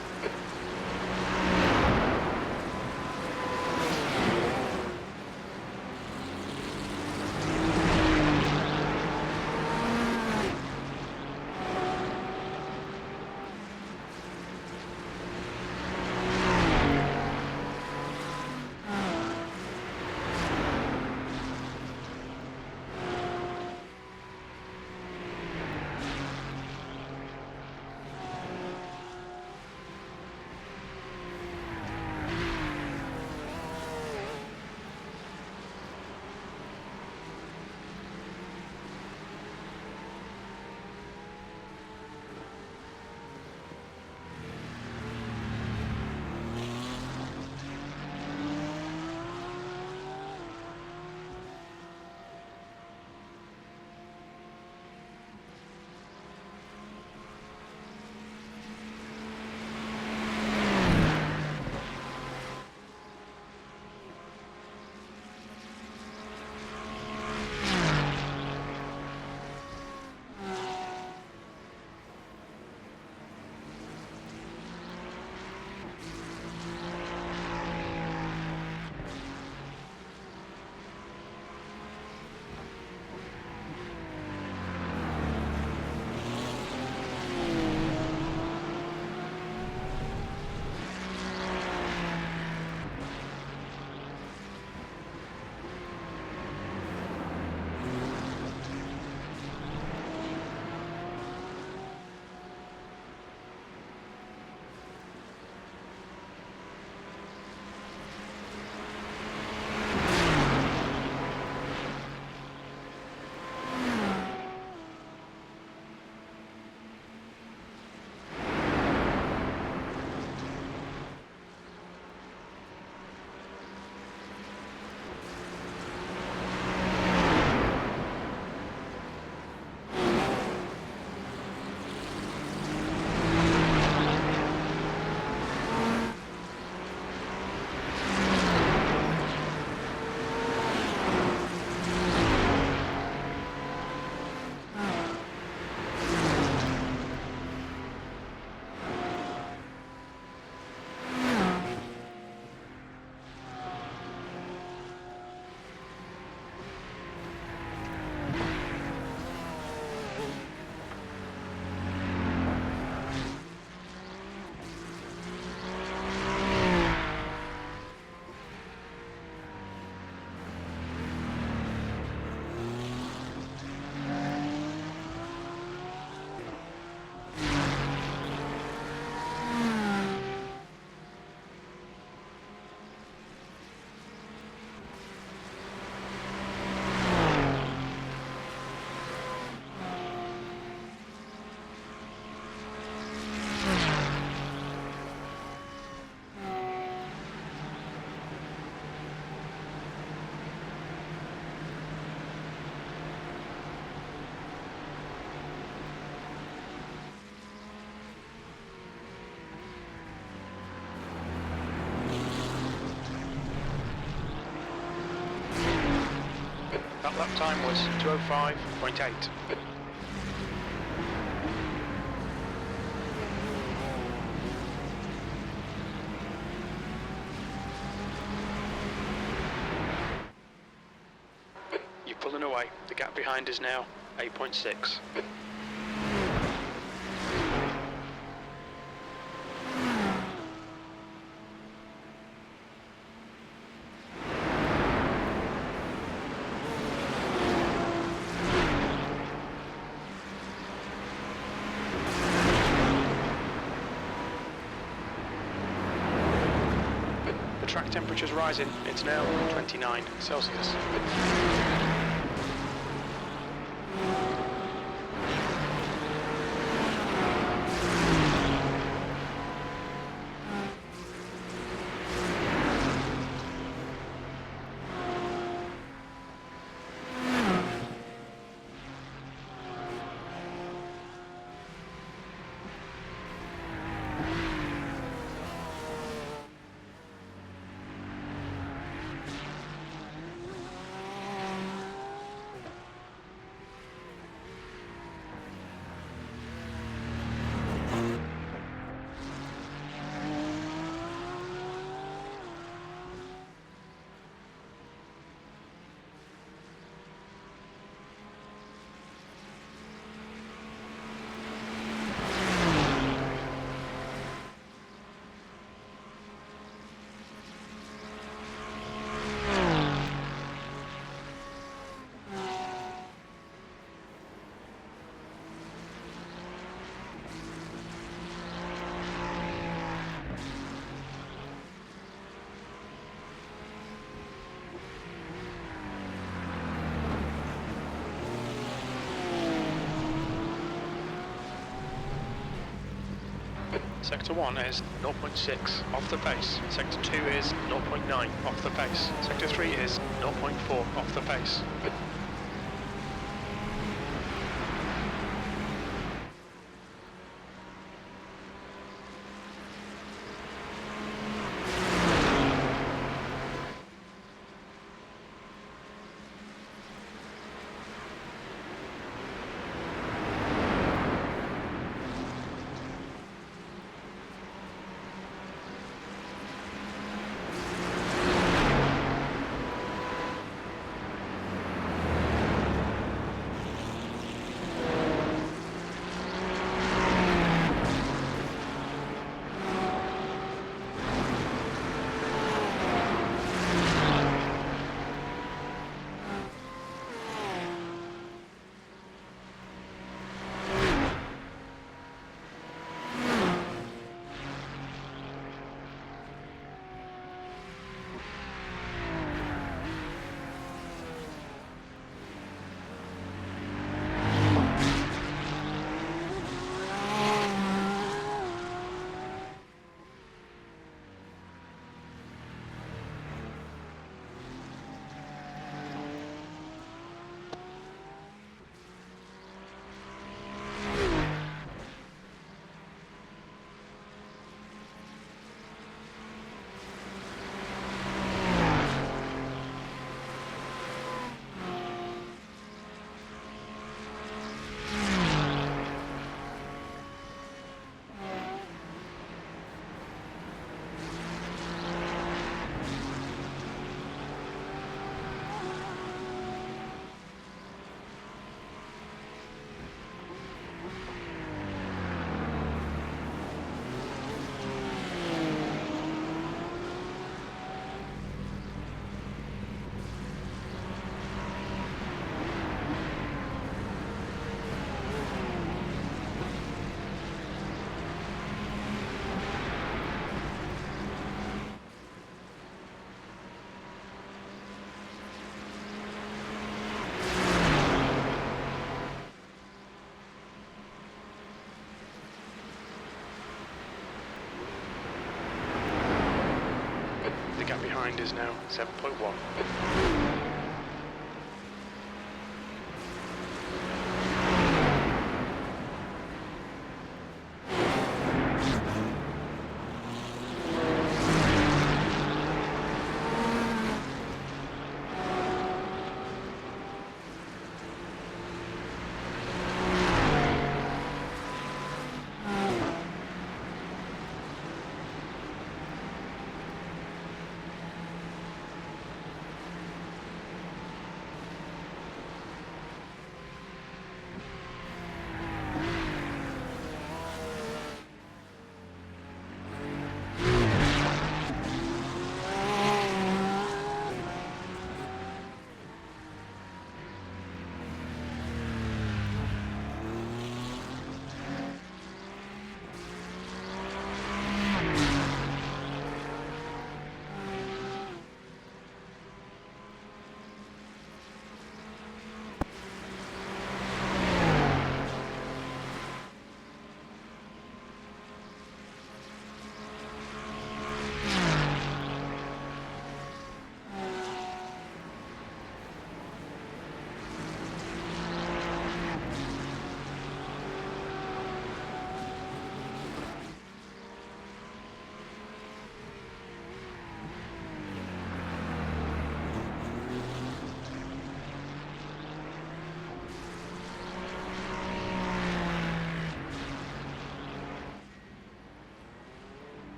S6: That lap time was 2:05.8. You're pulling away. The gap behind is now 8.6. The track temperature's rising. It's now 29 Celsius. Sector 1 is 0.6 off the pace. Sector 2 is 0.9 off the pace. Sector 3 is 0.4 off the pace. The gap behind is now 7.1.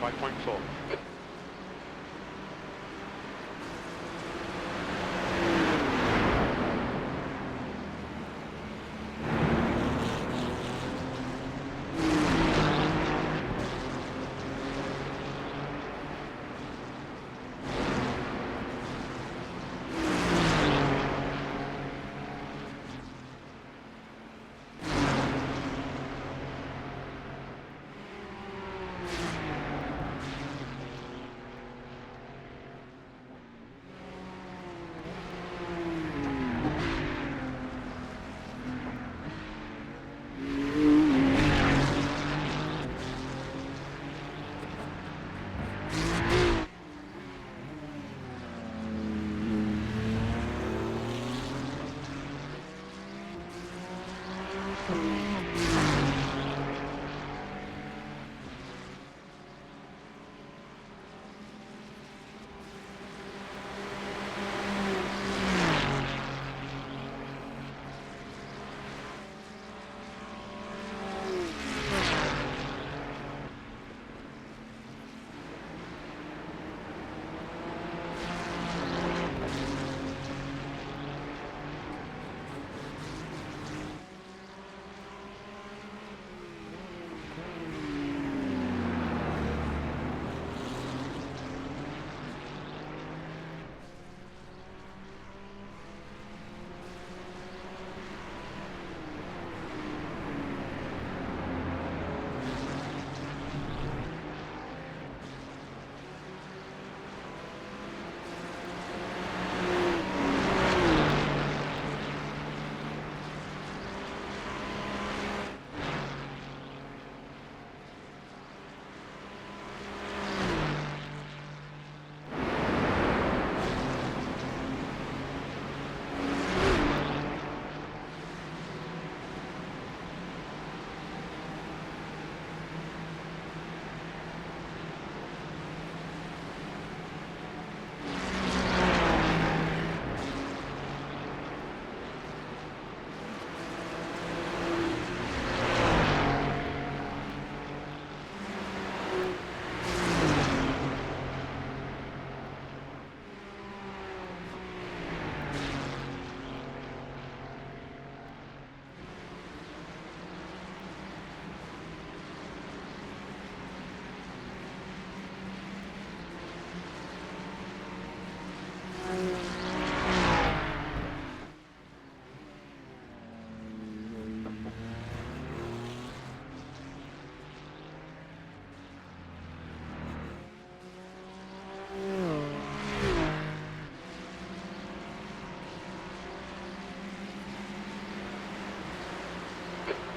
S6: 5.4.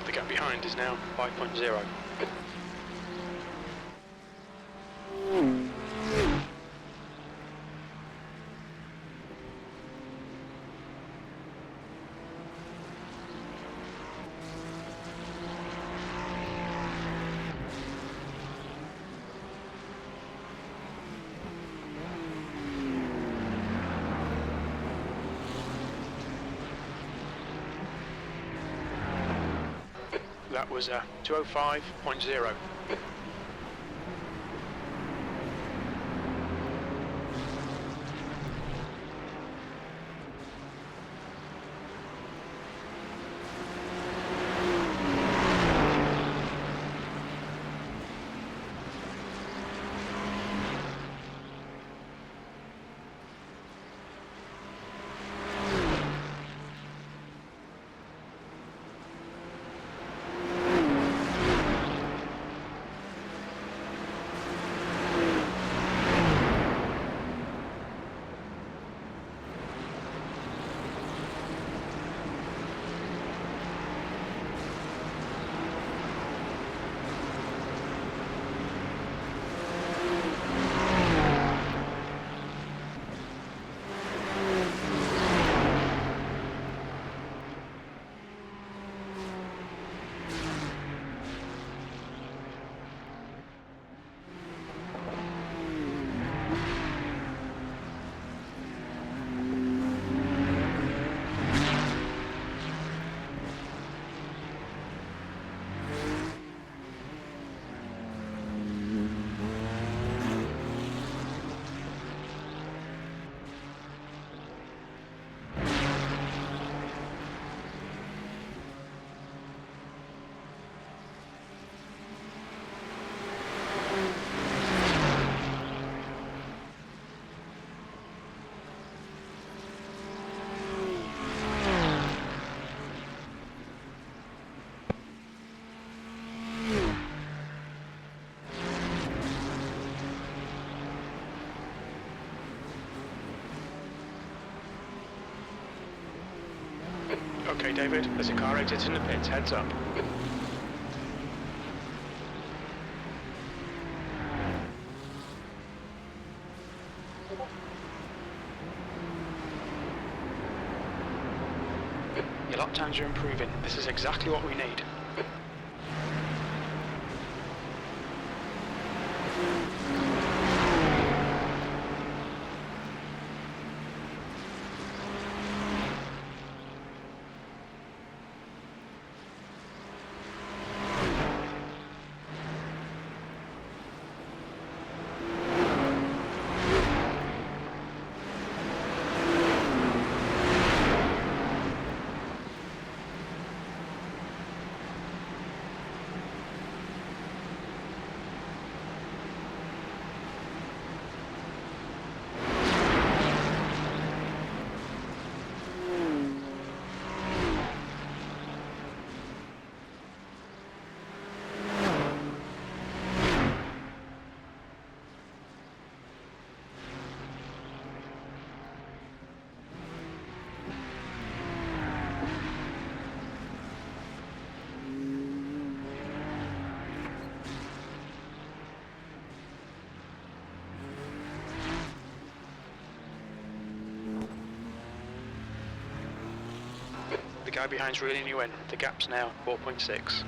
S6: The gap behind is now 5.0. That was 205.0. Okay, David, there's a car exiting the pits. Heads up. Your lap times are improving. This is exactly what we need. The guy behind's reeling you in. The gap's now 4.6.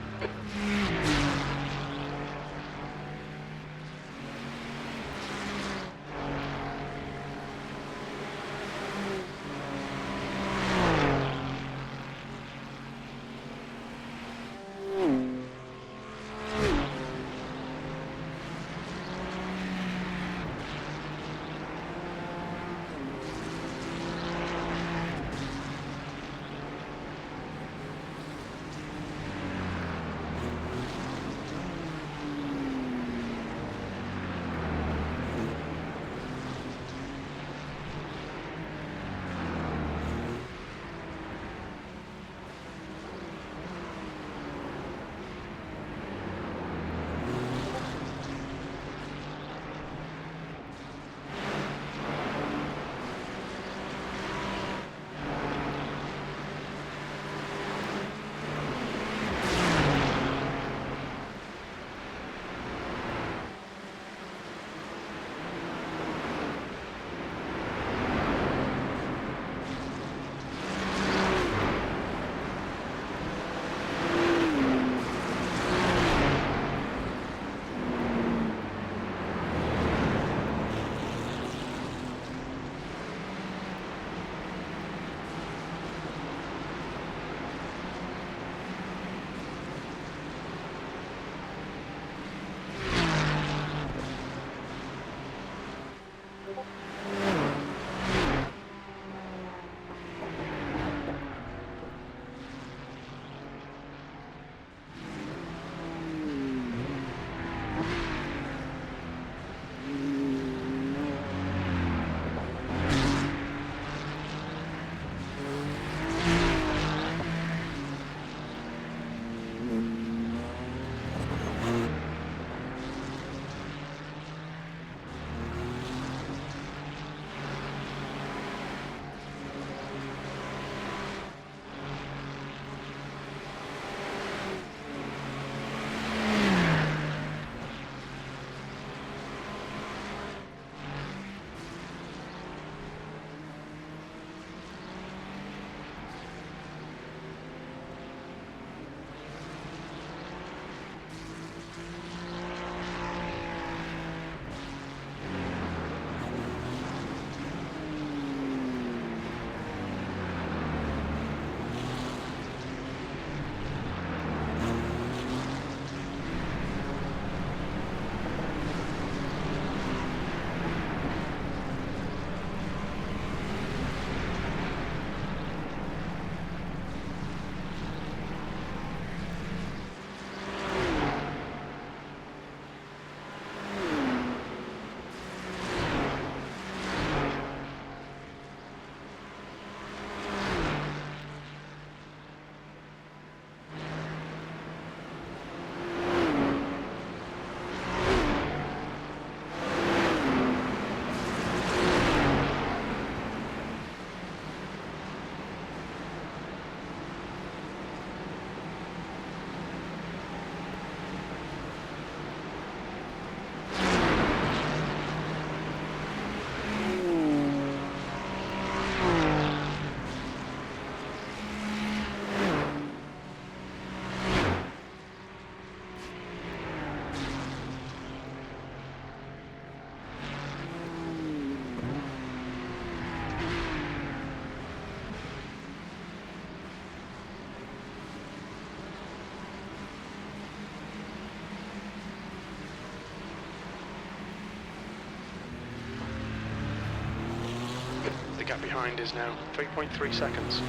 S6: gap behind is now 3.3 seconds.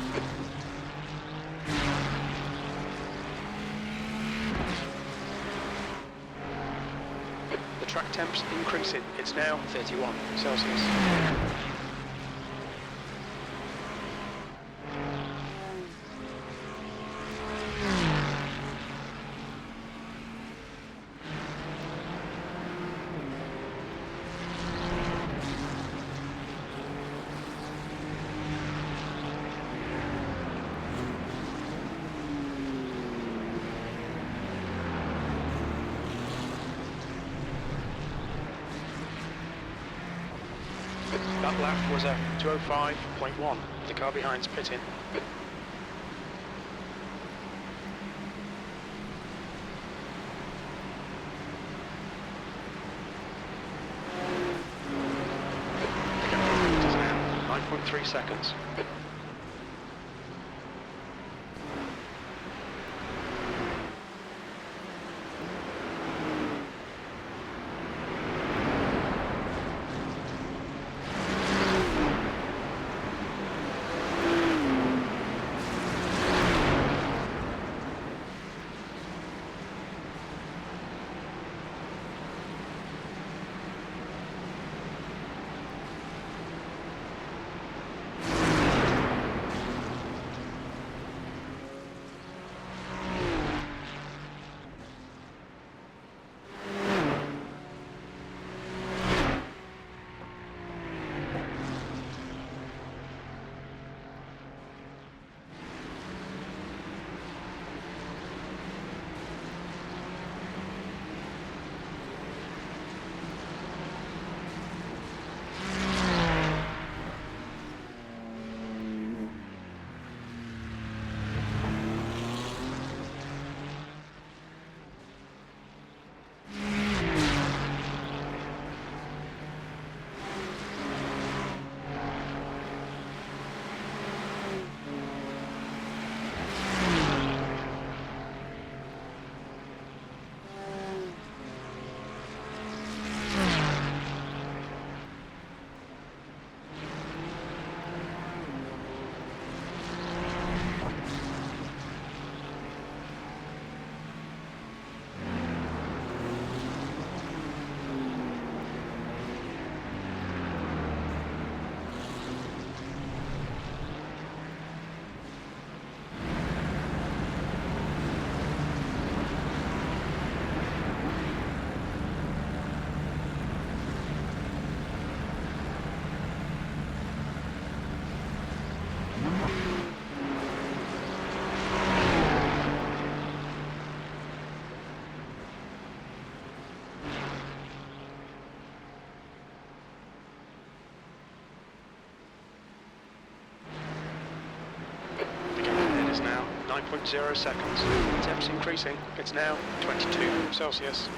S6: The track temp's increasing. It's now 31 Celsius. That lap was a 2:05.1. The car behind's pitting. The gap behind is now 9.3 seconds. The gap ahead is now 9.0 seconds. Temp's increasing. It's now 22 Celsius.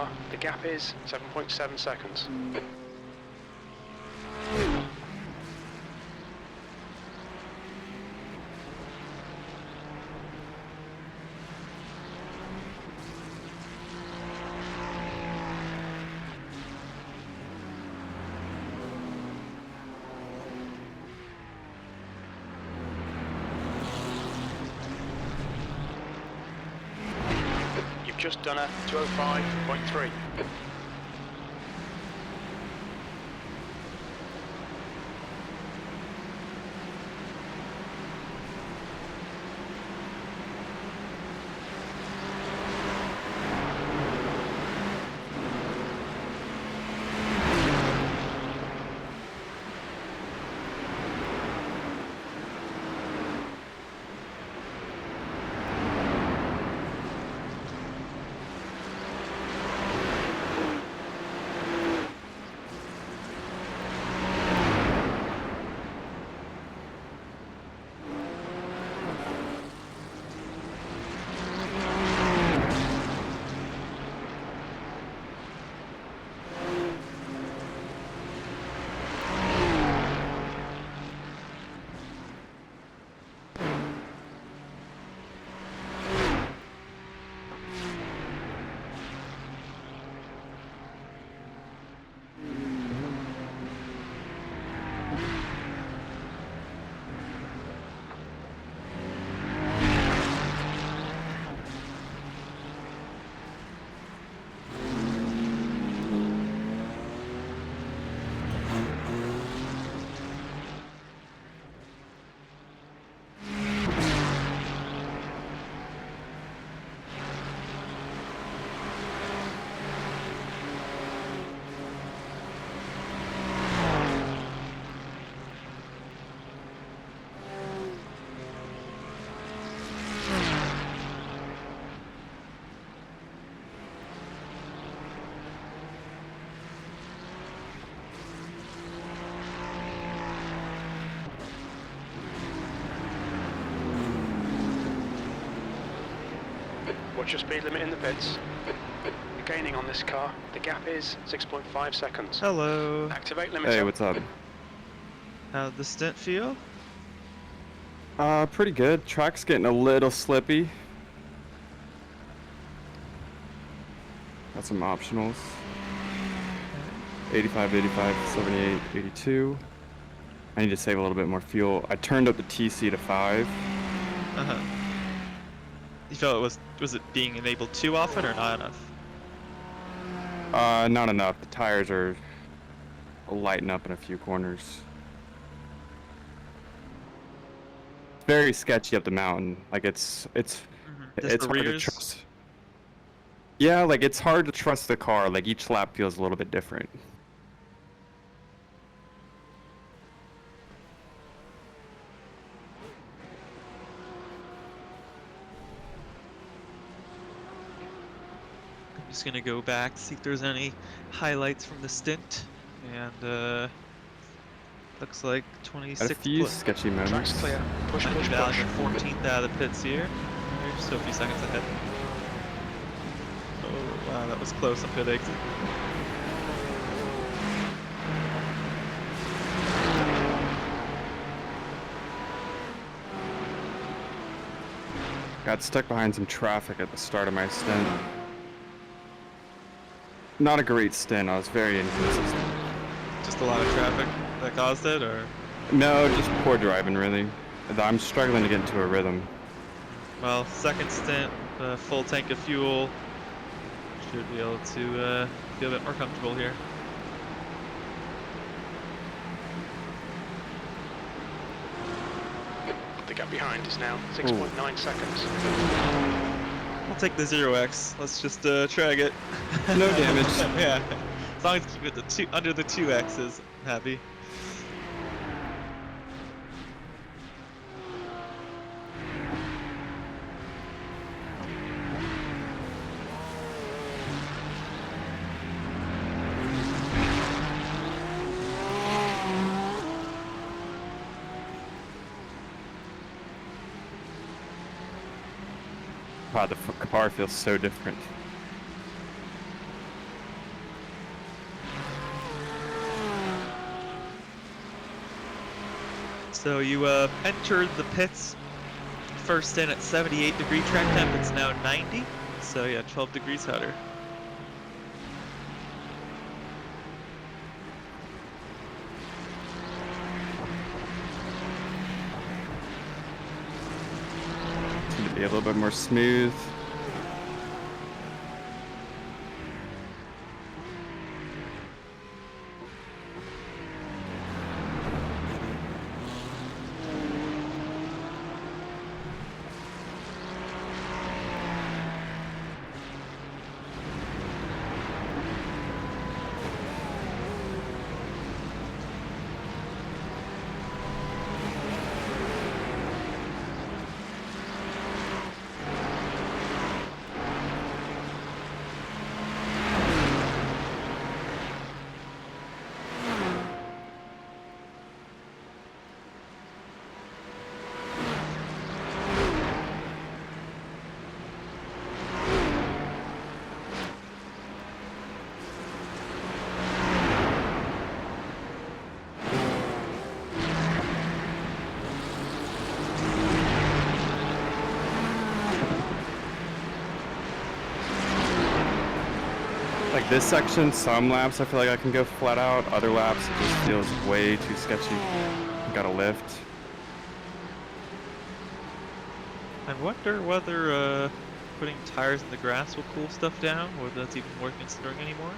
S6: car. The gap is 7.7 seconds. You've just done a 205.3. Watch your speed limit in the pits. You're gaining on this car. The gap is 6.5 seconds.
S9: Hello.
S6: Activate limiter.
S7: Hey, what's up?
S9: How'd the stint feel?
S7: Pretty good. Track's getting a little slippy. Got some optionals. 85, 85, 78, 82. I need to save a little bit more fuel. I turned up the TC to 5.
S9: Uh-huh. You felt was it being enabled too often or not enough?
S7: Not enough. The tires are lighting up in a few corners. It's very sketchy up the mountain. Like it's
S9: Just
S7: it's
S9: the
S7: hard to
S9: rears?
S7: trust. Yeah, like it's hard to trust the car. Like each lap feels a little bit different.
S9: I'm just gonna go back, see if there's any highlights from the stint, and looks like
S7: Got a
S9: 26
S7: few sketchy
S6: Track's
S7: moments.
S6: clear. Push, push, push.
S9: value 14th out of the pits here. We're still a few seconds ahead. Oh wow, that was close on pit exit.
S7: Got stuck behind some traffic at the start of my stint. Not a great stint. I was very inconsistent.
S9: Just a lot of traffic that caused it, or?
S7: No, just poor driving, really. I'm struggling to get into a rhythm.
S9: Well, second stint, full tank of fuel. Should be able to feel a bit more comfortable here.
S6: The gap behind is now 6.9 seconds.
S9: I'll take the 0x. Let's just drag it.
S7: No damage.
S9: Yeah. As long as you keep it under the 2x's, I'm happy.
S7: God, the car feels so different.
S9: So you entered the pits first in at 78-degree track temp. It's now 90. So yeah, 12 degrees hotter.
S7: Seem to be a little bit more smooth. Like this section, some laps I feel like I can go flat out. Other laps it just feels way too sketchy. Gotta lift.
S9: I wonder whether putting tires in the grass will cool stuff down, or whether that's even worth considering anymore.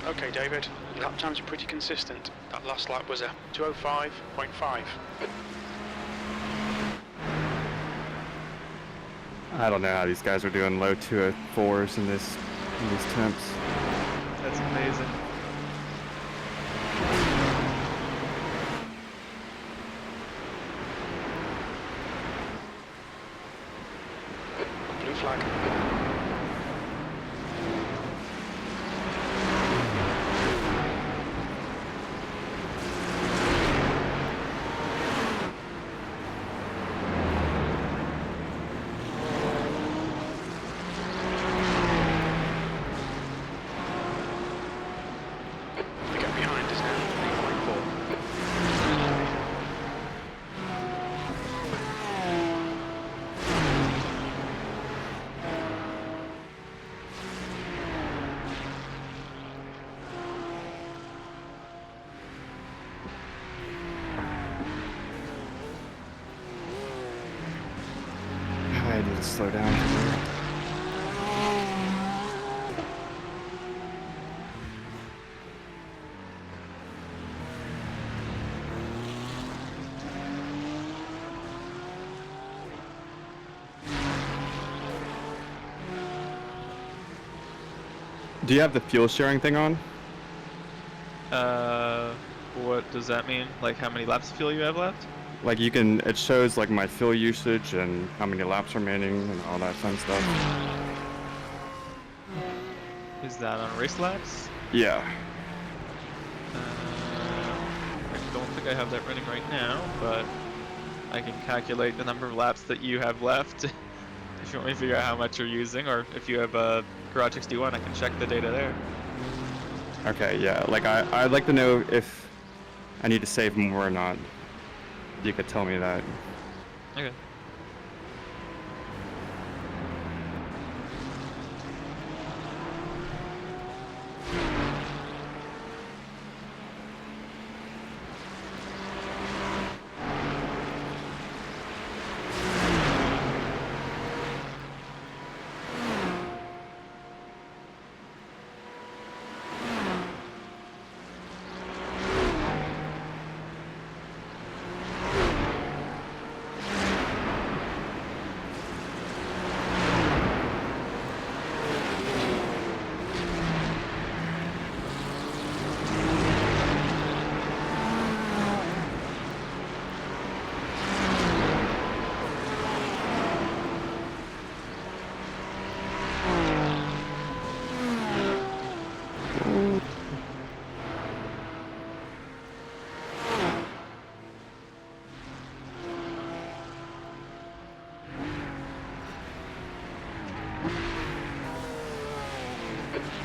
S6: Okay, David, your lap times are pretty consistent. That last lap was a 2:05.5.
S7: I don't know how these guys are doing low 204s in these temps.
S9: That's amazing.
S6: Blue flag. The gap behind is now 8.4.
S7: I need to slow down here. Do you have the fuel sharing thing on?
S9: What does that mean? Like how many laps of fuel you have left?
S7: Like you can, it shows like my fuel usage and how many laps remaining and all that fun stuff.
S9: Is that on race laps?
S7: Yeah.
S9: I don't think I have that running right now, but I can calculate the number of laps that you have left. If you want me to figure out how much you're using, or if you have a Garage XD1, I can check the data there.
S7: Okay, yeah. Like I'd like to know if I need to save more or not. You could tell me that.
S9: Okay.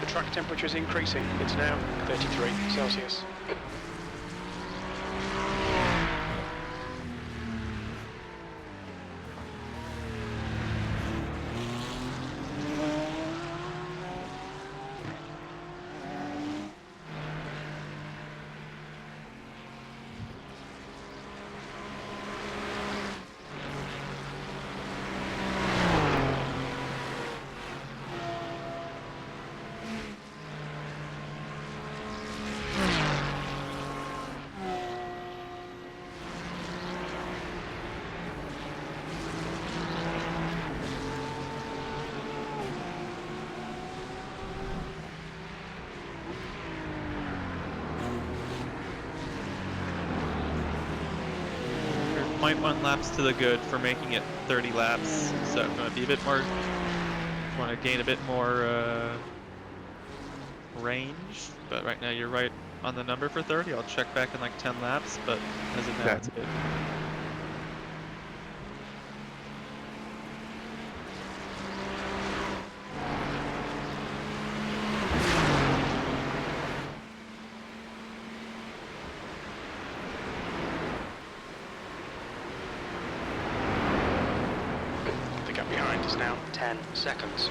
S6: track temperature is increasing. It's now 33 Celsius.
S5: You're 0.1 laps to the good for making it 30 laps. So I'm going to be a bit more. Want to gain a bit more range, but right now you're right on the number for 30. I'll check back in like 10 laps, but as of now,
S7: That's
S5: it's good.
S6: The gap behind is now 10 seconds.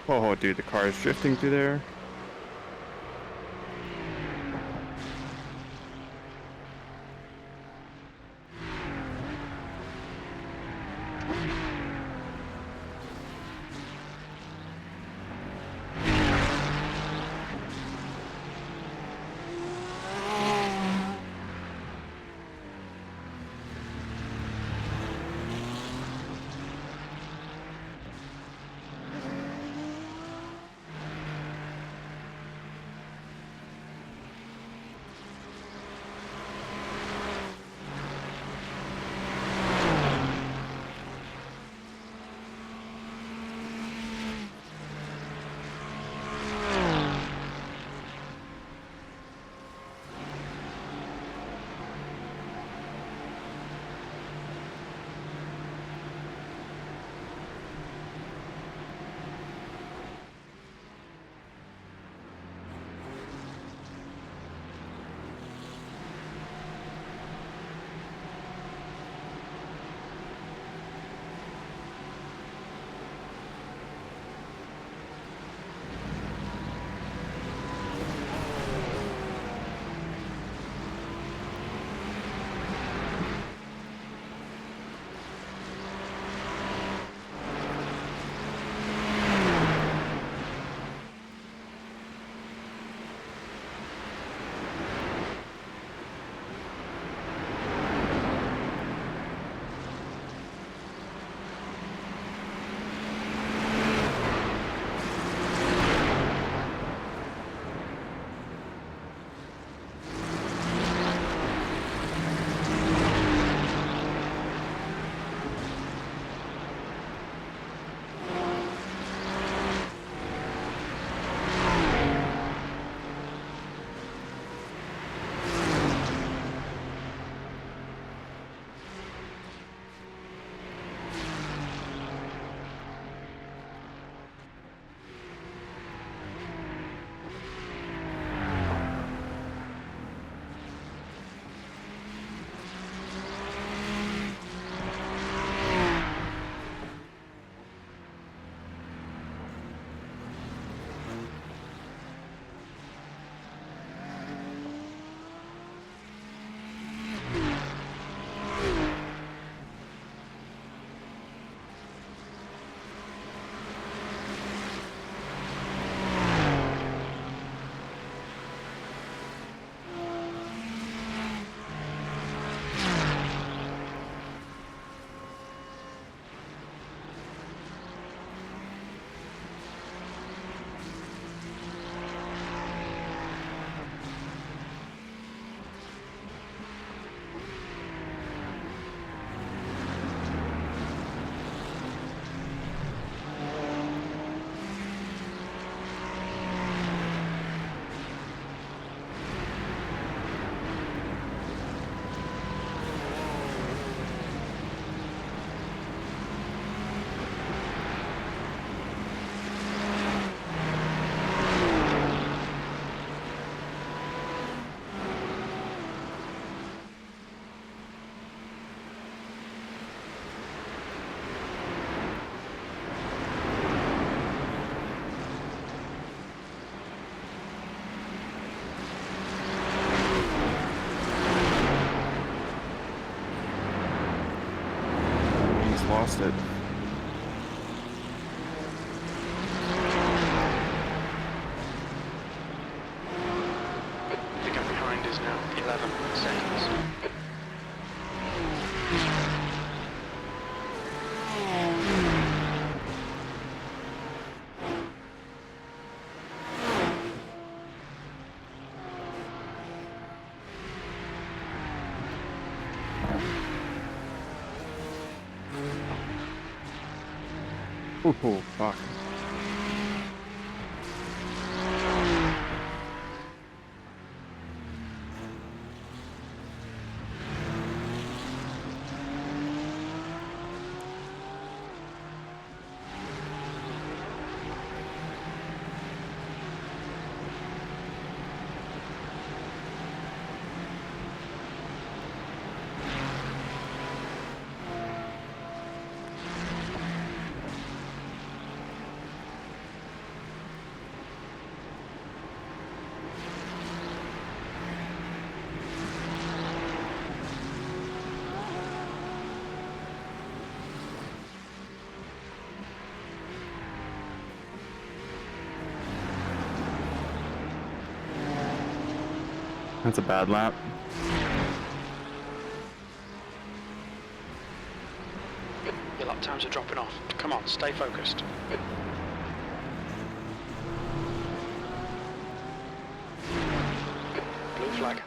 S7: Oh, dude, the car is drifting through there. lost it.
S6: The gap behind is now 11 seconds.
S7: Oh, fuck. That's a bad lap.
S6: Your lap times are dropping off. Come on, stay focused. Blue flag.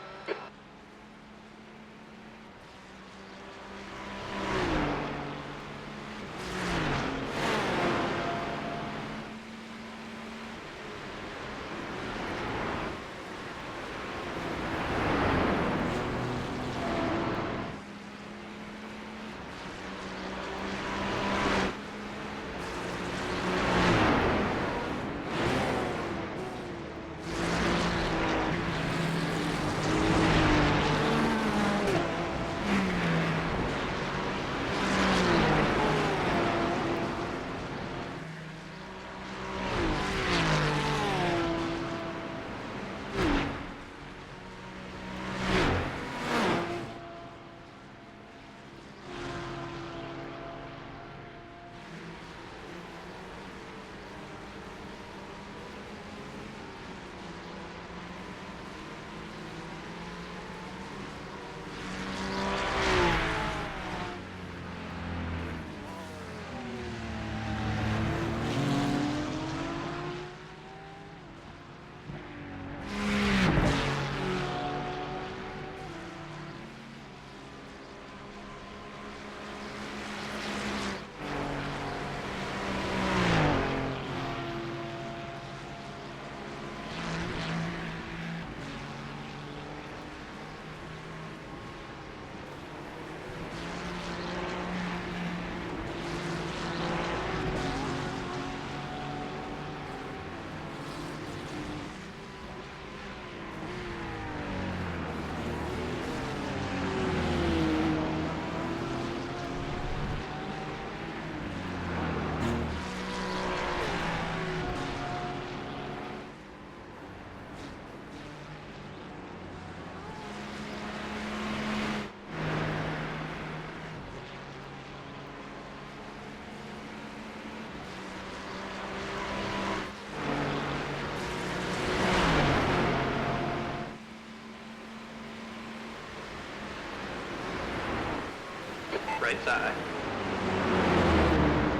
S8: Right side.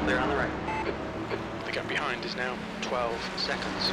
S8: Clear on the right.
S6: The gap behind is now 12 seconds.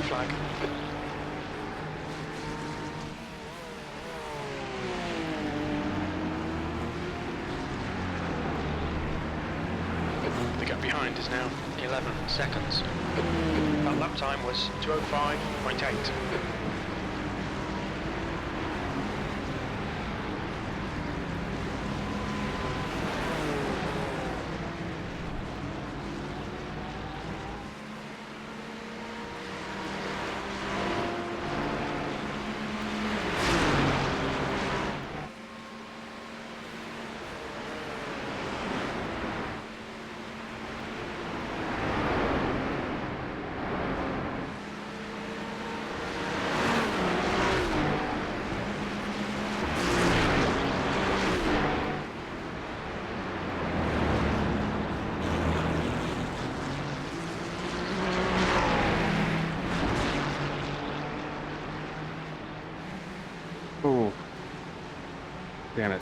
S6: the flag. The gap behind is now 11 seconds. That lap time was 2:05.8.
S7: Ooh. Damn it.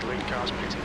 S6: Lead car's pitting.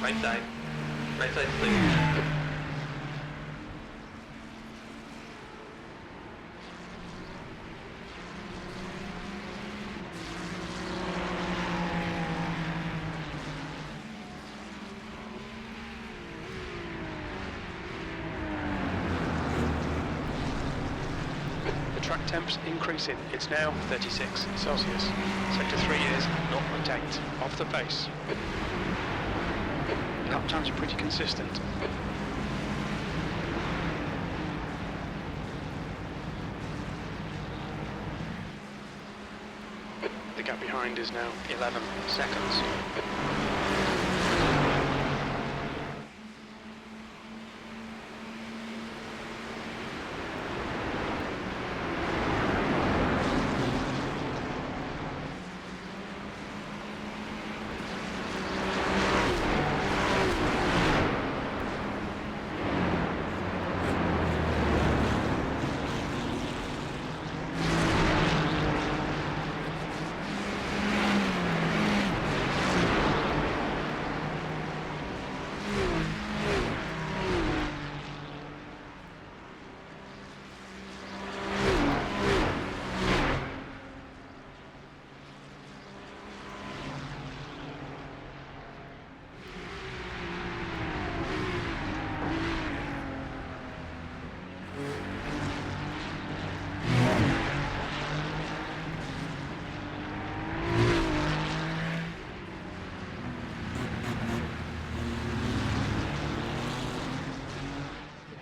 S8: Right side. Right side, please.
S6: The track temp's increasing. It's now 36 Celsius. Sector 3 is 0.8 off the pace. Lap times are pretty consistent. The gap behind is now 11 seconds.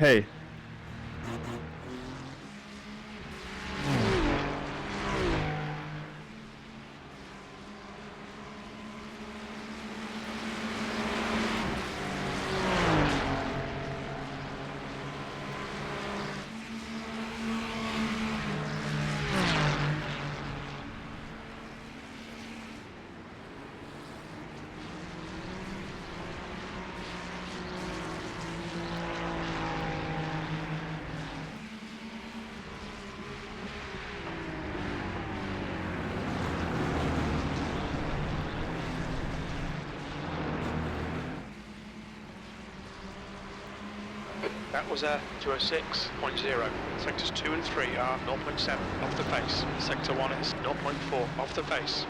S7: Hey.
S6: That was a 206.0. Sectors 2 and 3 are 0.7 off the pace. Sector 1 is 0.4 off the pace.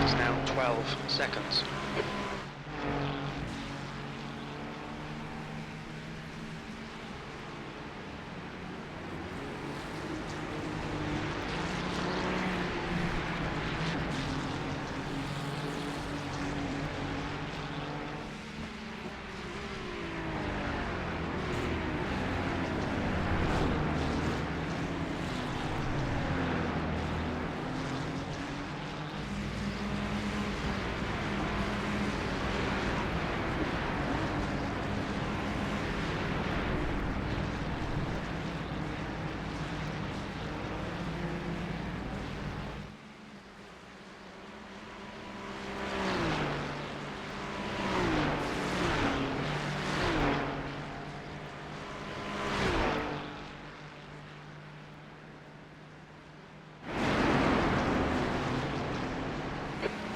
S6: Is now 12 seconds.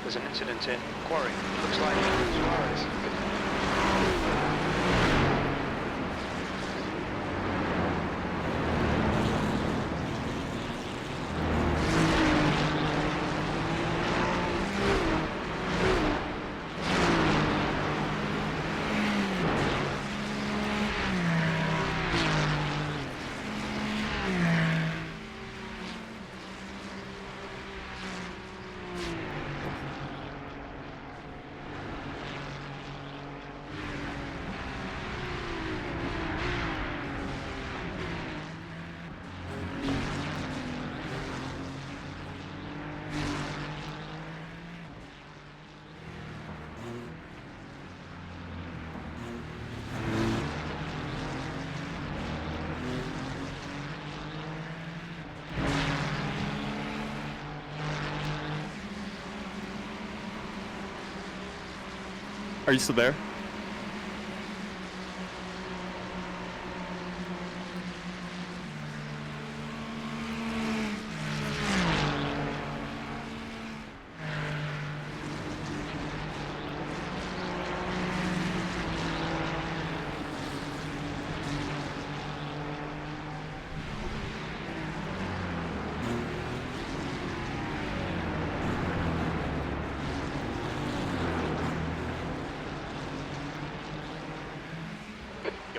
S6: There's an incident in Quarry. Looks like Suarez.
S7: Are you still there?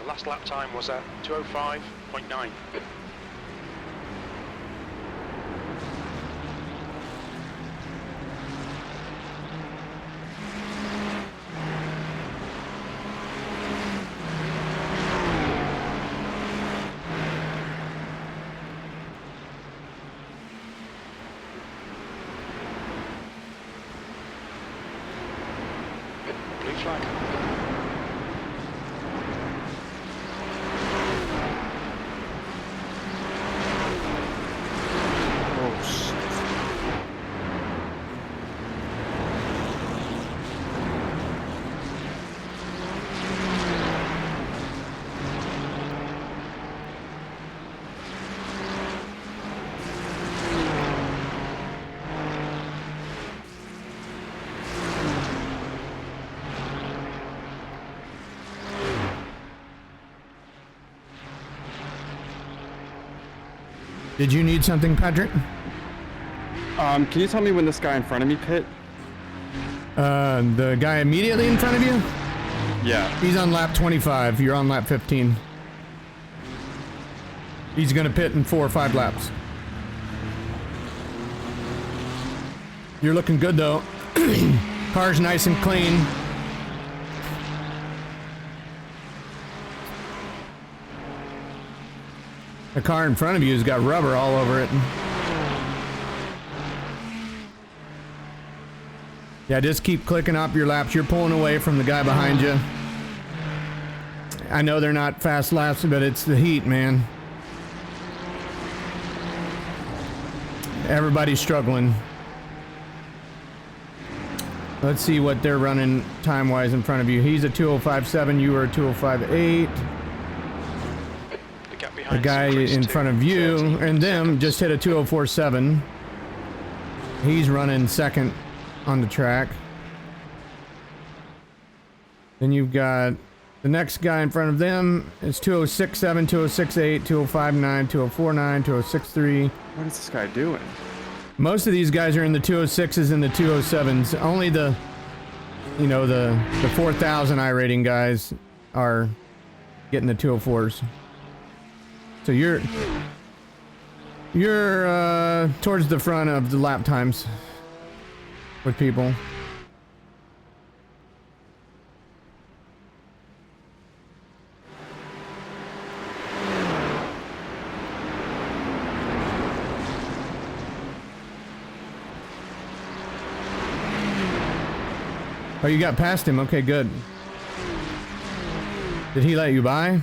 S6: Last lap time was a 205.9. flag.
S7: Oh shit.
S4: Did you need something, Patrick?
S7: Can you tell me when this guy in front of me pit?
S4: The guy immediately in front of you?
S7: Yeah.
S4: He's on lap 25. You're on lap 15. He's gonna pit in 4 or 5 laps. You're looking good though. Car's nice and clean. The car in front of you has got rubber all over it. Yeah, just keep clicking up your laps. You're pulling away from the guy behind you. I know they're not fast laps, but it's the heat, man. Everybody's struggling. Let's see what they're running time-wise in front of you. He's a 2:05.7. You were a 2:05.8. The guy in front of you and them just hit a 2:04.7. He's running second on the track. Then you've got the next guy in front of them. It's 2:06.7, 2:06.8, 2:05.9, 2:04.9, 2:06.3.
S7: What is this guy doing?
S4: Most of these guys are in the 2:06s and the 2:07s. Only the, you know, the 4,000 I rating guys are getting the 2:04s. So you're towards the front of the lap times with people. Oh, you got past him. Okay, good. Did he let you by?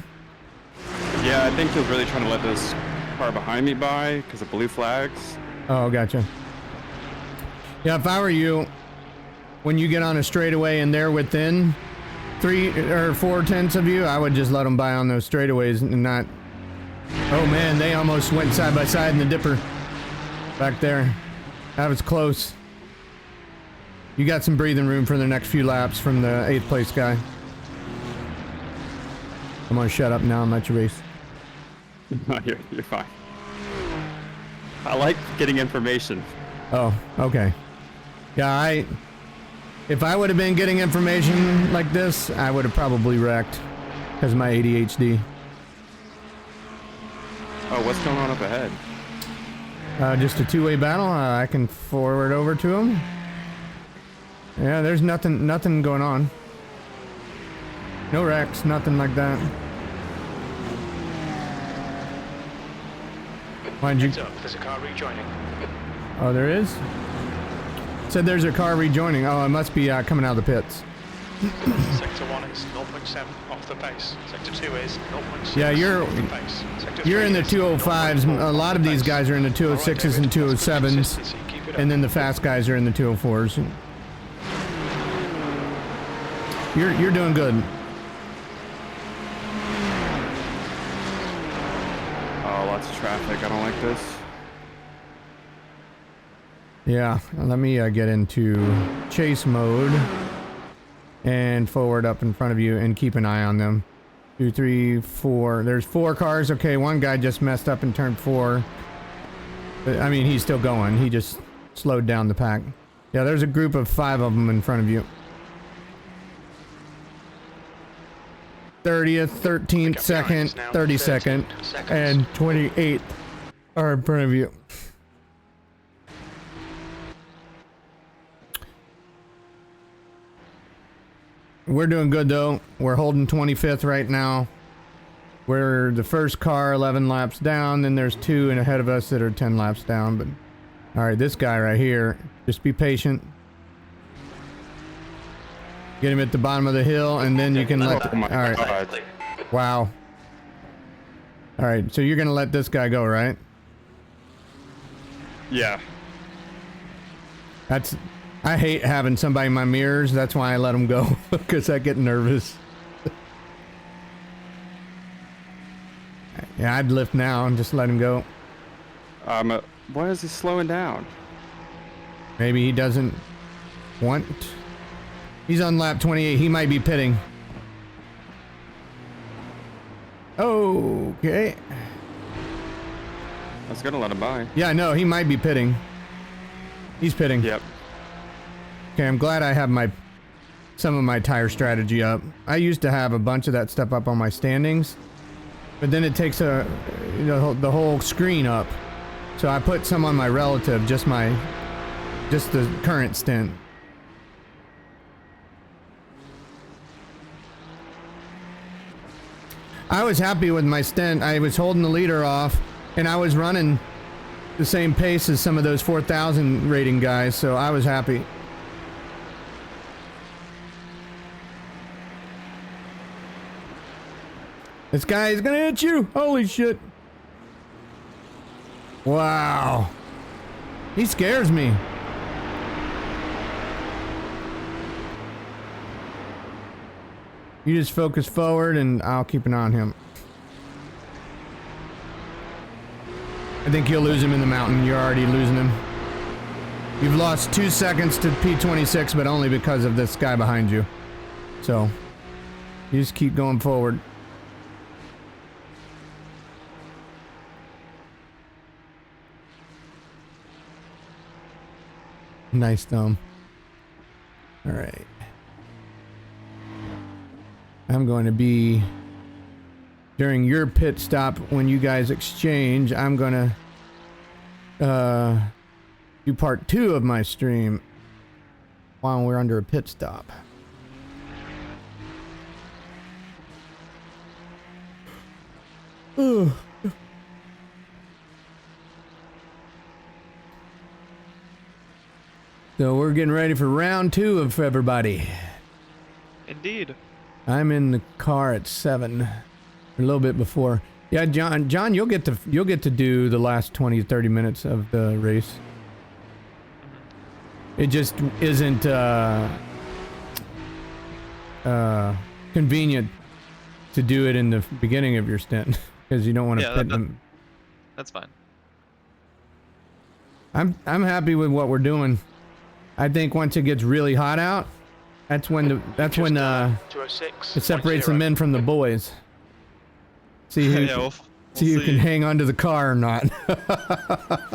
S7: Yeah, I think he was really trying to let this car behind me by because of blue flags.
S4: Oh, gotcha. Yeah, if I were you, when you get on a straightaway and they're within 3 or 4 tenths of you, I would just let them by on those straightaways and not... Oh man, they almost went side by side in the dipper back there. That was close. You got some breathing room for the next few laps from the 8th place guy. I'm gonna shut up now. I'm at your race.
S7: No, you're fine. I like getting information.
S4: Oh, okay. Yeah, if I would have been getting information like this, I would have probably wrecked because of my ADHD.
S7: Oh, what's going on up ahead?
S4: Just a two-way battle. I can forward over to him. Yeah, there's nothing going on. No wrecks, nothing like that. Mind you.
S6: Heads up, there's a car rejoining.
S4: Oh, there is? Said there's a car rejoining. Oh, it must be coming out of the pits.
S6: Sector 1 is 0.7 off the pace. Sector 2 is 0.6
S4: Yeah,
S6: off the pace. Sector
S4: you're
S6: 3
S4: in the
S6: is
S4: 205s.
S6: 0.4
S4: A lot
S6: off
S4: of
S6: the
S4: these
S6: pace.
S4: guys are in the 206s and 207s. And then the fast guys are in the 204s. You're doing good.
S7: Oh, lots of traffic. I don't like this.
S4: Yeah, let me get into chase mode and forward up in front of you and keep an eye on them. 2, 3, 4. There's 4 cars. Okay, one guy just messed up in turn 4. I mean, he's still going. He just slowed down the pack. Yeah, there's a group of 5 of them in front of you. 30th, 13th, 2nd, 32nd, and 28th are in front of you. We're doing good though. We're holding 25th right now. We're the first car 11 laps down, then there's 2 and ahead of us that are 10 laps down. But all right, this guy right here, just be patient. Get him at the bottom of the hill, and then you can let.
S7: Oh my
S4: All right.
S7: God.
S8: Clear.
S4: Wow. All right. So you're gonna let this guy go, right?
S7: Yeah.
S4: That's. I hate having somebody in my mirrors. That's why I let him go, because I get nervous. Yeah, I'd lift now and just let him go.
S7: Why is he slowing down?
S4: Maybe he doesn't want. He's on lap 28. He might be pitting. Okay.
S7: I was gonna let him by.
S4: Yeah, no, he might be pitting. He's pitting.
S7: Yep.
S4: Okay, I'm glad I have some of my tire strategy up. I used to have a bunch of that stuff up on my standings, but then it takes the whole screen up. So I put some on my relative, just the current stint. I was happy with my stint. I was holding the leader off, and I was running the same pace as some of those 4,000 rating guys, so I was happy. This guy is gonna hit you! Holy shit! Wow. He scares me. You just focus forward and I'll keep an eye on him. I think you'll lose him in the mountain. You're already losing him. You've lost 2 seconds to P26, but only because of this guy behind you. So, you just keep going forward. Nice thumb. All right. I'm going to be during your pit stop when you guys exchange. I'm going to do part 2 of my stream while we're under a pit stop. Ooh. So we're getting ready for round 2 of everybody.
S5: Indeed.
S4: I'm in the car at 7, a little bit before. Yeah, John, you'll get to do the last 20-30 minutes of the race. It just isn't convenient to do it in the beginning of your stint because you don't want to pit them.
S5: That's fine.
S4: I'm happy with what we're doing. I think once it gets really hot out, that's when it separates the men from the boys. See who,
S5: Yeah,
S4: see who can hang onto the car or not.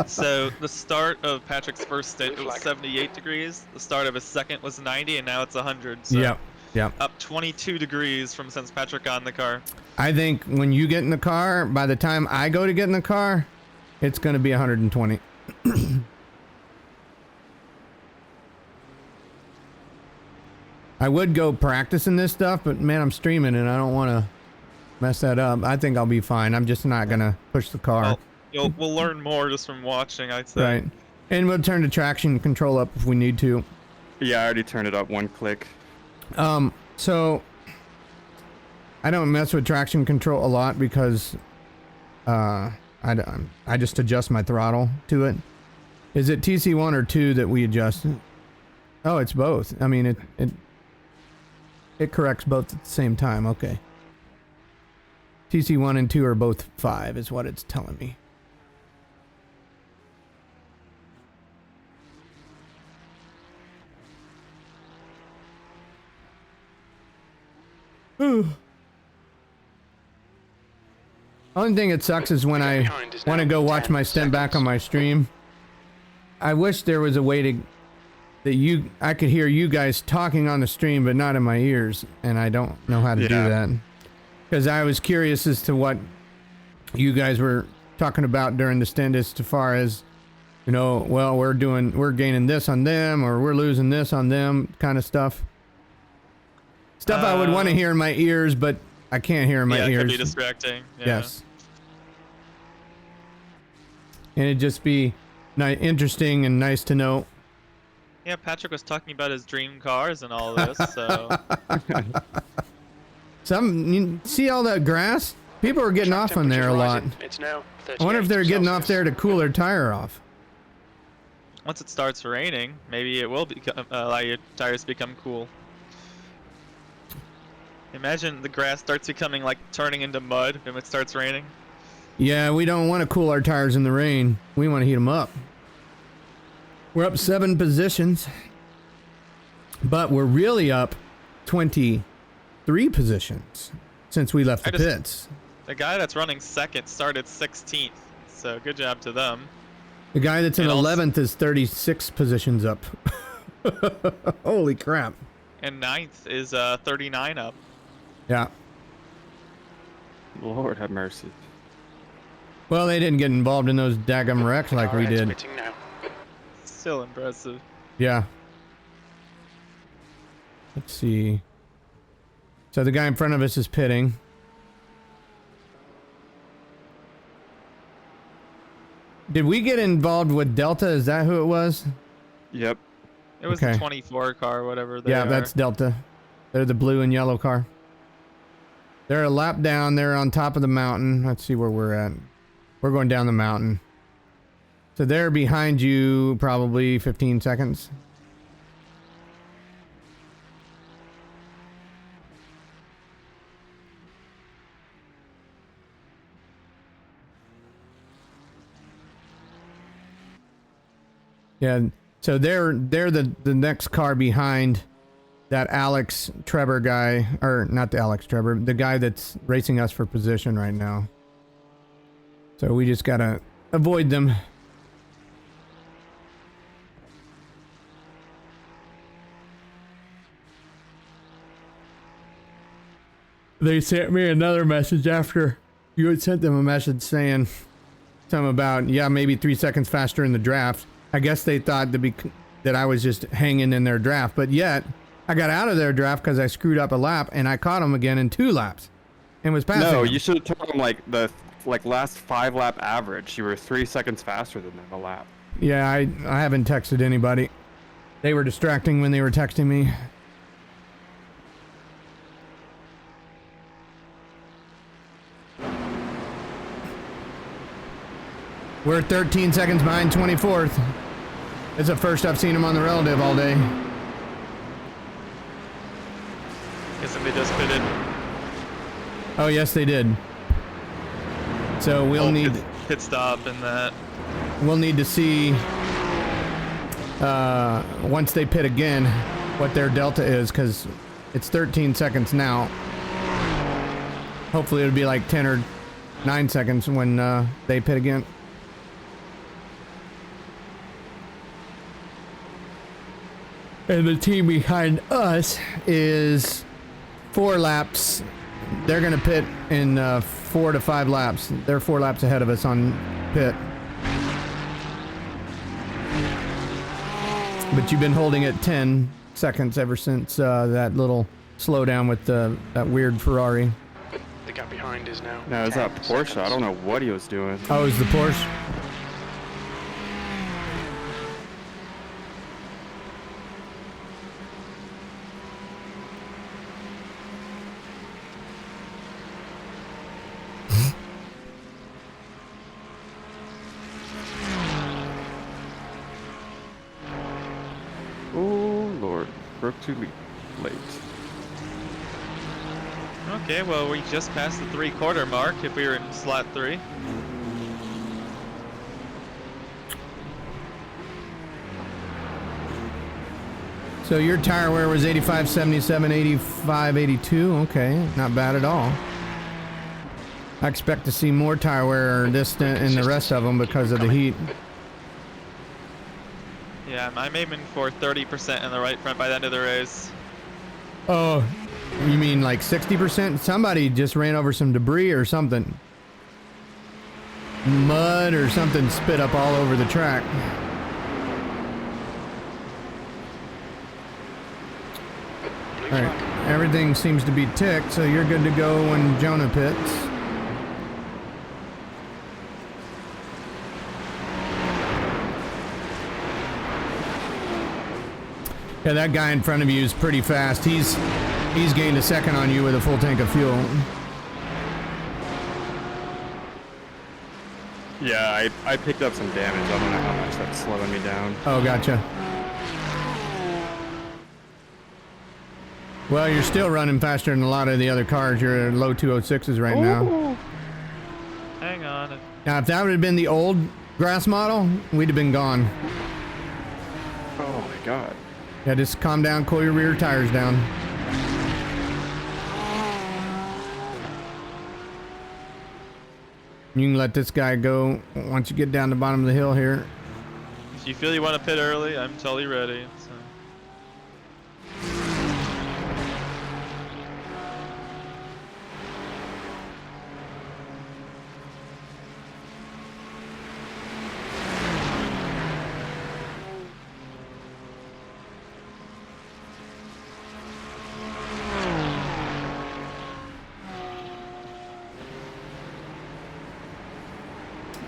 S5: So the start of Patrick's first stint was 78 degrees. The start of his second was 90, and now it's 100. So
S4: Yep.
S5: up 22 degrees from since Patrick got in the car.
S4: I think when you get in the car, by the time I go to get in the car, it's going to be 120. I would go practicing this stuff, but man, I'm streaming and I don't want to mess that up. I think I'll be fine. I'm just not going to push the car.
S5: Well, we'll learn more just from watching, I'd say.
S4: Right. And we'll turn the traction control up if we need to.
S7: Yeah, I already turned it up 1 click.
S4: So I don't mess with traction control a lot because I just adjust my throttle to it. Is it TC1 or 2 that we adjust? Oh, it's both. I mean, it corrects both at the same time. Okay. TC1 and 2 are both 5 is what it's telling me. Only thing that sucks is when I want to go watch my stint back on my stream. I wish there was a way I could hear you guys talking on the stream, but not in my ears, and I don't know how to do that. Because I was curious as to what you guys were talking about during the stint, as far as, you know, well, we're gaining this on them, or we're losing this on them, kind of stuff. Stuff I would want to hear in my ears, but I can't hear in my ears.
S5: Yeah, it could be distracting. Yeah.
S4: Yes. And it'd just be interesting and nice to know.
S9: Yeah, Patrick was talking about his dream cars and all this, so
S4: You see all that grass? People are getting
S6: Track
S4: off on there a lot.
S6: temperature rising. It's now 38
S4: I wonder if they're getting off
S6: Celsius.
S4: there to cool their tire off.
S9: once it starts raining, maybe it will become allow your tires to become cool. Imagine the grass starts becoming like turning into mud when it starts raining.
S4: Yeah, we don't want to cool our tires in the rain. We want to heat them up. We're up 7 positions, but we're really up 23 positions since we left the pits.
S9: The guy that's running second started 16th, so good job to them.
S4: The guy that's in
S9: And also-
S4: 11th is 36 positions up. Holy crap.
S9: And ninth is 39 up.
S4: Yeah.
S7: Lord have mercy.
S4: Well, they didn't get involved in those daggum wrecks like we did.
S6: Pitting now.
S9: Still impressive.
S4: Yeah. Let's see. So the guy in front of us is pitting. Did we get involved with Delta? Is that who it was?
S7: Yep.
S9: It was
S4: Okay.
S9: the 24 car, whatever they
S4: Yeah,
S9: are.
S4: that's Delta. They're the blue and yellow car. They're a lap down. They're on top of the mountain. Let's see where we're at. We're going down the mountain. So they're behind you probably 15 seconds. Yeah, so they're the next car behind that Alex Trevor guy, or not the Alex Trevor, the guy that's racing us for position right now. So we just gotta avoid them. They sent me another message after you had sent them a message saying something about, yeah, maybe 3 seconds faster in the draft. I guess they thought that I was just hanging in their draft, but yet I got out of their draft because I screwed up a lap and I caught them again in 2 laps and was passing
S7: No,
S4: them.
S7: you should have told them like the last 5 lap average. You were 3 seconds faster than them a lap.
S4: Yeah, I haven't texted anybody. They were distracting when they were texting me. We're 13 seconds behind 24th. It's the first I've seen him on the relative all day.
S9: Guessing they just pitted.
S4: Oh, yes, they did. So we'll need
S9: pit stop and that.
S4: we'll need to see once they pit again what their delta is, because it's 13 seconds now. Hopefully it'll be like 10 or 9 seconds when they pit again. And the team behind us is 4 laps. They're going to pit in 4 to 5 laps. They're 4 laps ahead of us on pit. But you've been holding at 10 seconds ever since that little slowdown with that weird Ferrari.
S6: The gap behind is now.
S7: No, it was that
S6: 10
S7: Porsche.
S6: seconds.
S7: I don't know what he was doing.
S4: Oh, is the Porsche?
S7: Oh Lord, broke too late.
S9: Okay, well, we just passed the 3/4 mark if we were in slot 3.
S4: So your tire wear was 85, 77, 85, 82. Okay, not bad at all. I expect to see more tire wear in the rest of them because of the heat.
S9: Yeah, I'm aiming for 30% in the right front by the end of the race.
S4: Oh, you mean like 60%? Somebody just ran over some debris or something. Mud or something spit up all over the track. All right, everything seems to be ticked, so you're good to go when Jonah pits. Yeah, that guy in front of you is pretty fast. He's gained a second on you with a full tank of fuel.
S7: Yeah, I picked up some damage. I don't know how much that's slowing me down.
S4: Oh, gotcha. Well, you're still running faster than a lot of the other cars. You're at low 206s right now.
S5: Hang on.
S4: Now, if that would have been the old grass model, we'd have been gone.
S7: Oh my god.
S4: Yeah, just calm down, cool your rear tires down. You can let this guy go once you get down the bottom of the hill here.
S5: If you feel you want to pit early, I'm totally ready. So.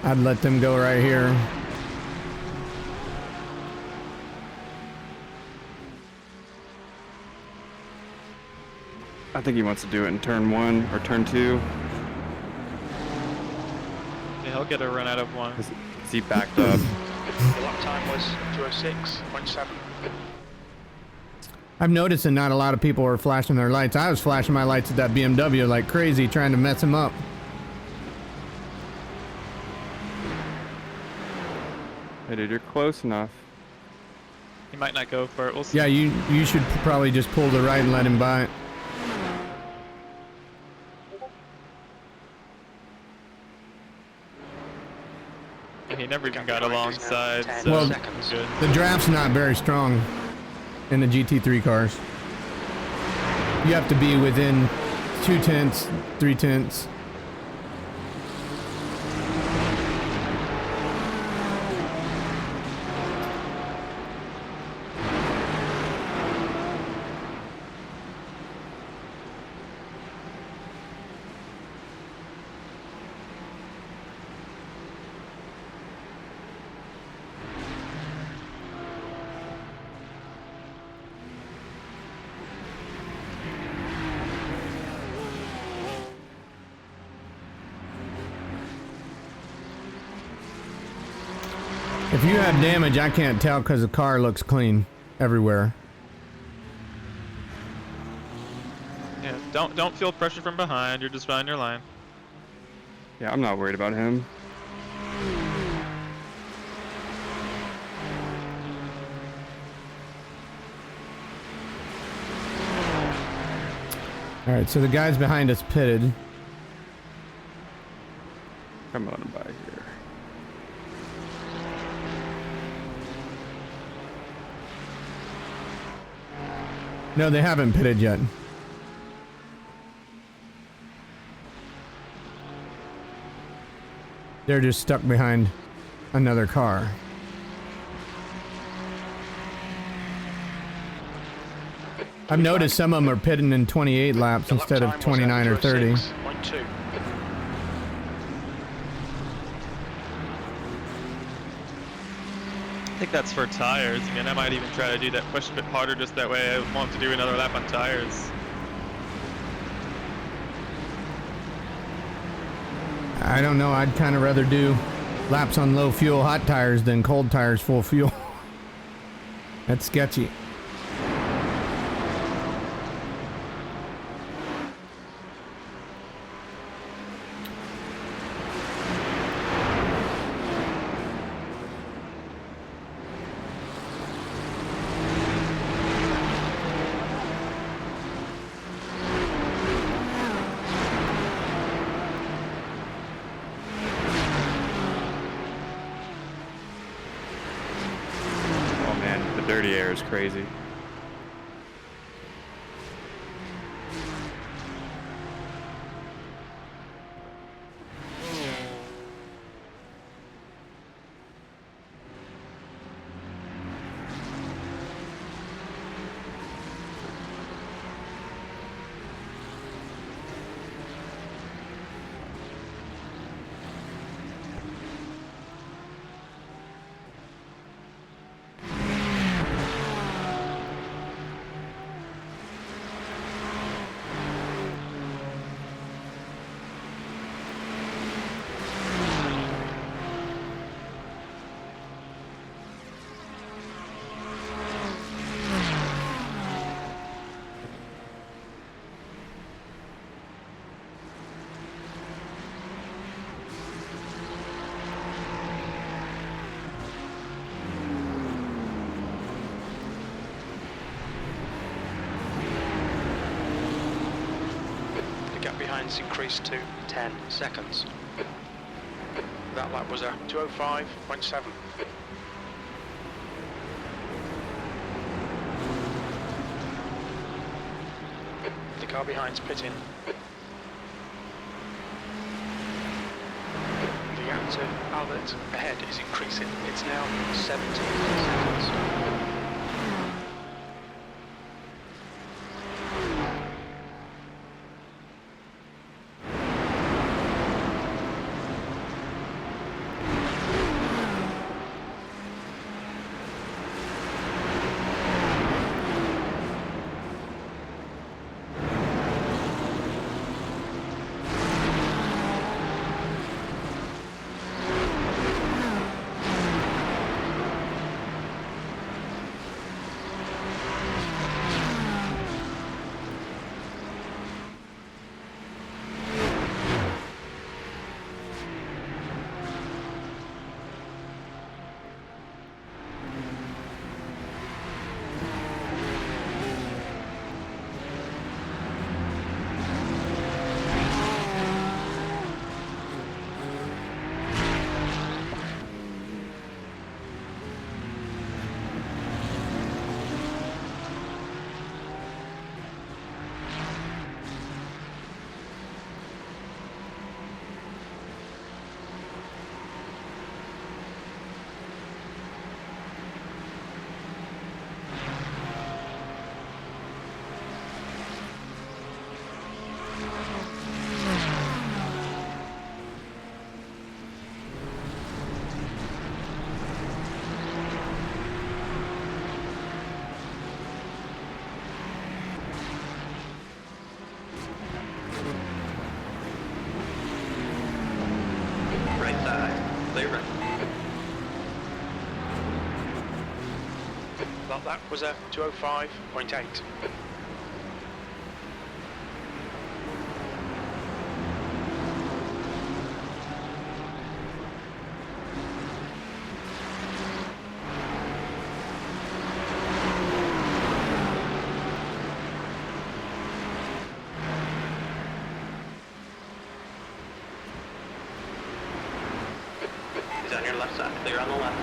S4: I'd let them go right here.
S7: I think he wants to do it in turn 1 or turn 2.
S5: Yeah, he'll get a run out of one.
S7: Is he backed up?
S6: Your lap time was 206.7.
S4: I've noticed that not a lot of people are flashing their lights. I was flashing my lights at that BMW like crazy, trying to mess him up.
S7: Hey dude, you're close enough.
S5: He might not go for it. We'll see.
S4: Yeah, you should probably just pull the right and let him by it.
S5: He never even got alongside.
S6: 10
S5: So
S4: Well,
S6: seconds.
S5: good.
S4: The draft's not very strong in the GT3 cars. You have to be within 2 tenths, 3 tenths. If you have damage, I can't tell because the car looks clean everywhere.
S5: Yeah, don't feel pressure from behind. You're just running your line.
S7: Yeah, I'm not worried about him.
S4: All right, so the guys behind us pitted.
S7: Come on by here.
S4: No, they haven't pitted yet. They're just stuck behind another car. I've noticed some of them are pitting in 28 laps
S6: Your lap
S4: instead of
S6: time was
S4: 29 or 30.
S6: 206.2.
S5: I think that's for tires. I mean, I might even try to do that, push a bit harder, just that way I won't have to do another lap on tires.
S4: I don't know, I'd kind of rather do laps on low fuel hot tires than cold tires full fuel. That's sketchy.
S7: Oh man, the dirty air is crazy.
S6: gap behind's increased to 10 seconds. That lap was a 2:05.7. The car behind's pitting. The gap to Albert ahead is increasing. It's now 17 seconds.
S8: Right side, clear right.
S6: That was a 2:05.8.
S8: He's on your left side, clear on the left.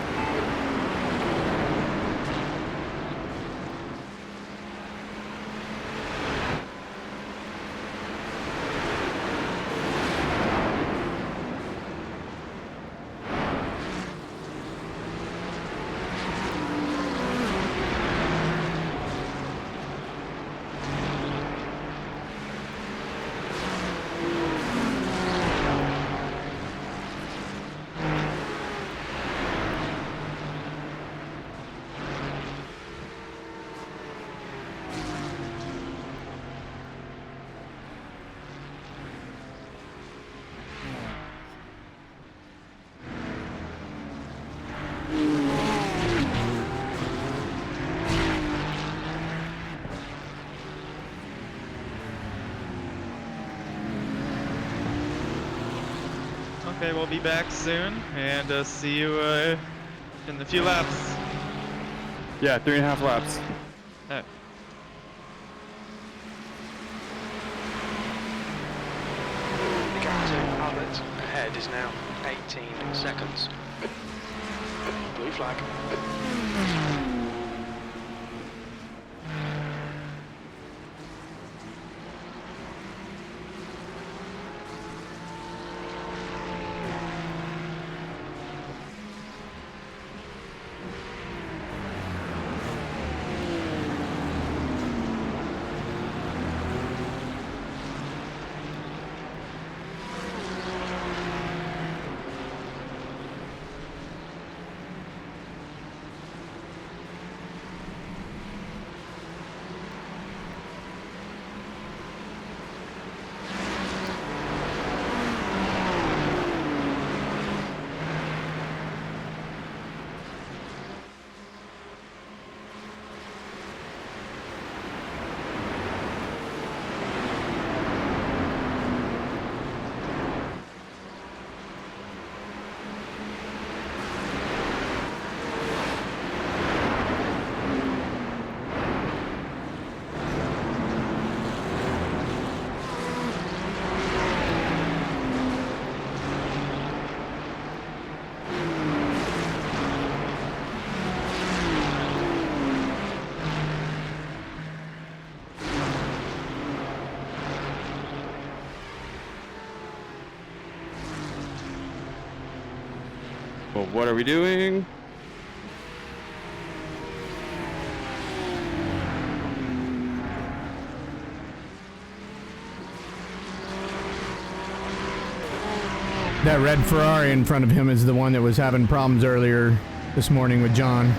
S5: Okay, we'll be back soon, and see you in a few laps.
S7: Yeah, 3.5 laps.
S5: Oh.
S6: The gap to Albert ahead is now 18 seconds. Blue flag.
S7: Well, what are we doing?
S4: That red Ferrari in front of him is the one that was having problems earlier this morning with John.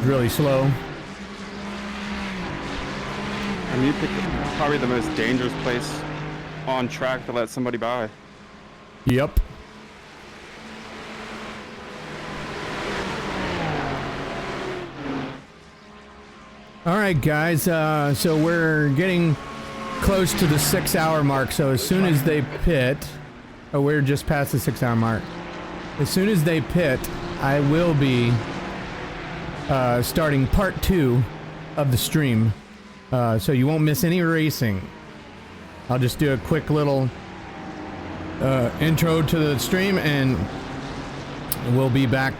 S4: Really slow.
S7: I mean, you picked probably the most dangerous place on track to let somebody by.
S4: Yep. All right, guys. So we're getting close to the 6-hour mark. So as soon as they pit, oh, we're just past the 6-hour mark. As soon as they pit, I will be starting part 2 of the stream. So you won't miss any racing. I'll just do a quick little intro to the stream and we'll be back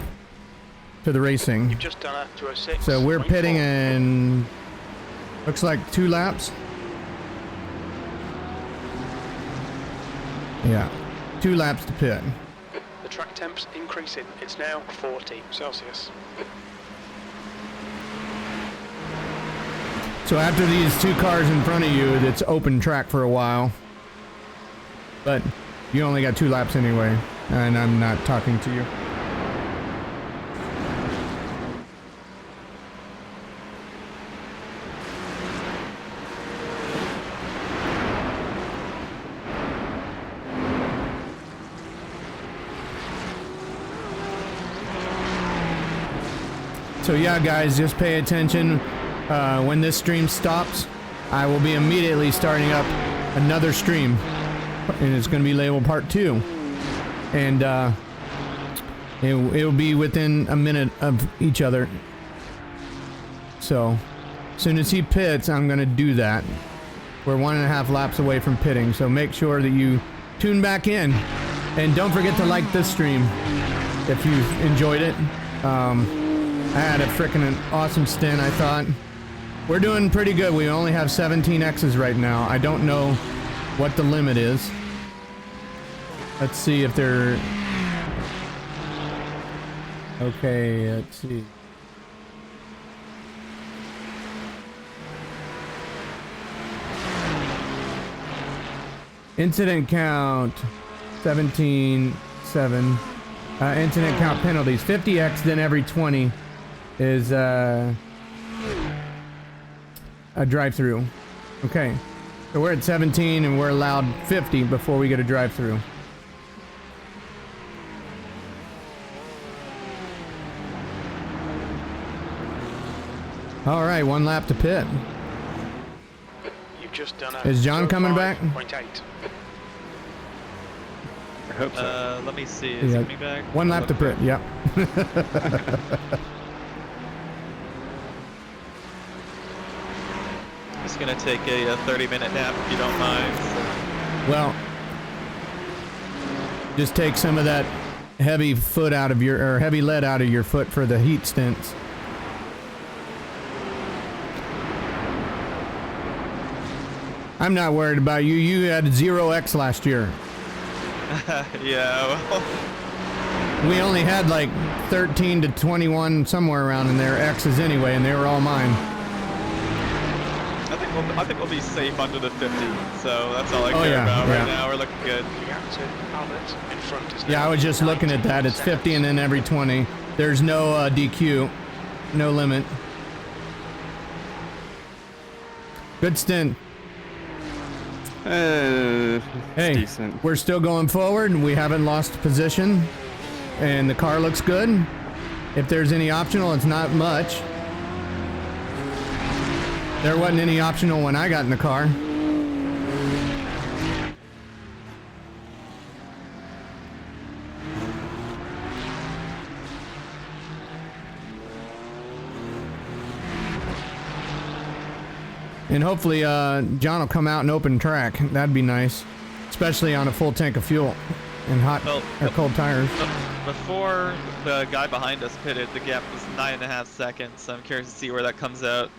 S4: to the racing.
S6: You've just done a 206.
S4: So we're pitting in, looks like 2 laps. Yeah, 2 laps to pit.
S6: The track temp's increasing. It's now 40 Celsius.
S4: So after these 2 cars in front of you, it's open track for a while. But you only got 2 laps anyway, and I'm not talking to you. So yeah, guys, just pay attention. When this stream stops, I will be immediately starting up another stream, and it's going to be labeled part 2. And it'll be within a minute of each other. So as soon as he pits, I'm going to do that. We're 1.5 laps away from pitting, so make sure that you tune back in. And don't forget to like this stream if you enjoyed it. I had a freaking awesome stint, I thought. We're doing pretty good. We only have 17 X's right now. I don't know what the limit is. Let's see if they're... Okay, let's see. Incident count 17.7. Incident count penalties 50x, then every 20 is a drive-through. Okay, so we're at 17 and we're allowed 50 before we get a drive-through. All right, 1 lap to pit.
S6: You've just done a
S4: Is John coming back?
S6: 0.8.
S7: I hope so.
S5: Let me see. Is he coming back?
S4: 1 lap to pit. Yep.
S5: Just gonna take a 30-minute nap if you don't mind.
S4: Well, just take some of that heavy foot out of your, or heavy lead out of your foot for the heat stints. I'm not worried about you. You had 0x last year.
S5: Yeah, well,
S4: We only had like 13 to 21, somewhere around in there, X's anyway, and they were all mine.
S5: I think we'll be safe under the 50. So that's all I
S4: Oh,
S5: care
S4: yeah,
S5: about
S4: yeah.
S5: right now. We're looking good.
S6: Reactor outlet in front is
S4: Yeah, I was just looking at that. It's 50 and then every 20. There's no DQ, no limit. Good stint.
S7: It's
S4: Hey,
S7: decent.
S4: we're still going forward. We haven't lost position, and the car looks good. If there's any optional, it's not much. There wasn't any optional when I got in the car. And hopefully John will come out and open track. That'd be nice, especially on a full tank of fuel and hot or cold tires.
S5: Before the guy behind us pitted, the gap was 9.5 seconds. So I'm curious to see where that comes out.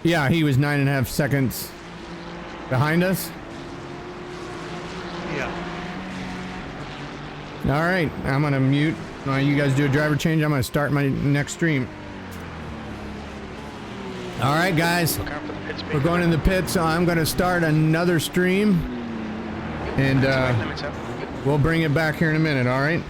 S4: Yeah, he was 9.5 seconds behind us.
S5: Yeah.
S4: All right, I'm gonna mute. While you guys do a driver change, I'm gonna start my next stream. All right, guys,
S6: Look out for the pits being
S4: we're going in the pits, so I'm gonna start another stream, and
S6: limiter.
S4: we'll bring it back here in a minute. All right.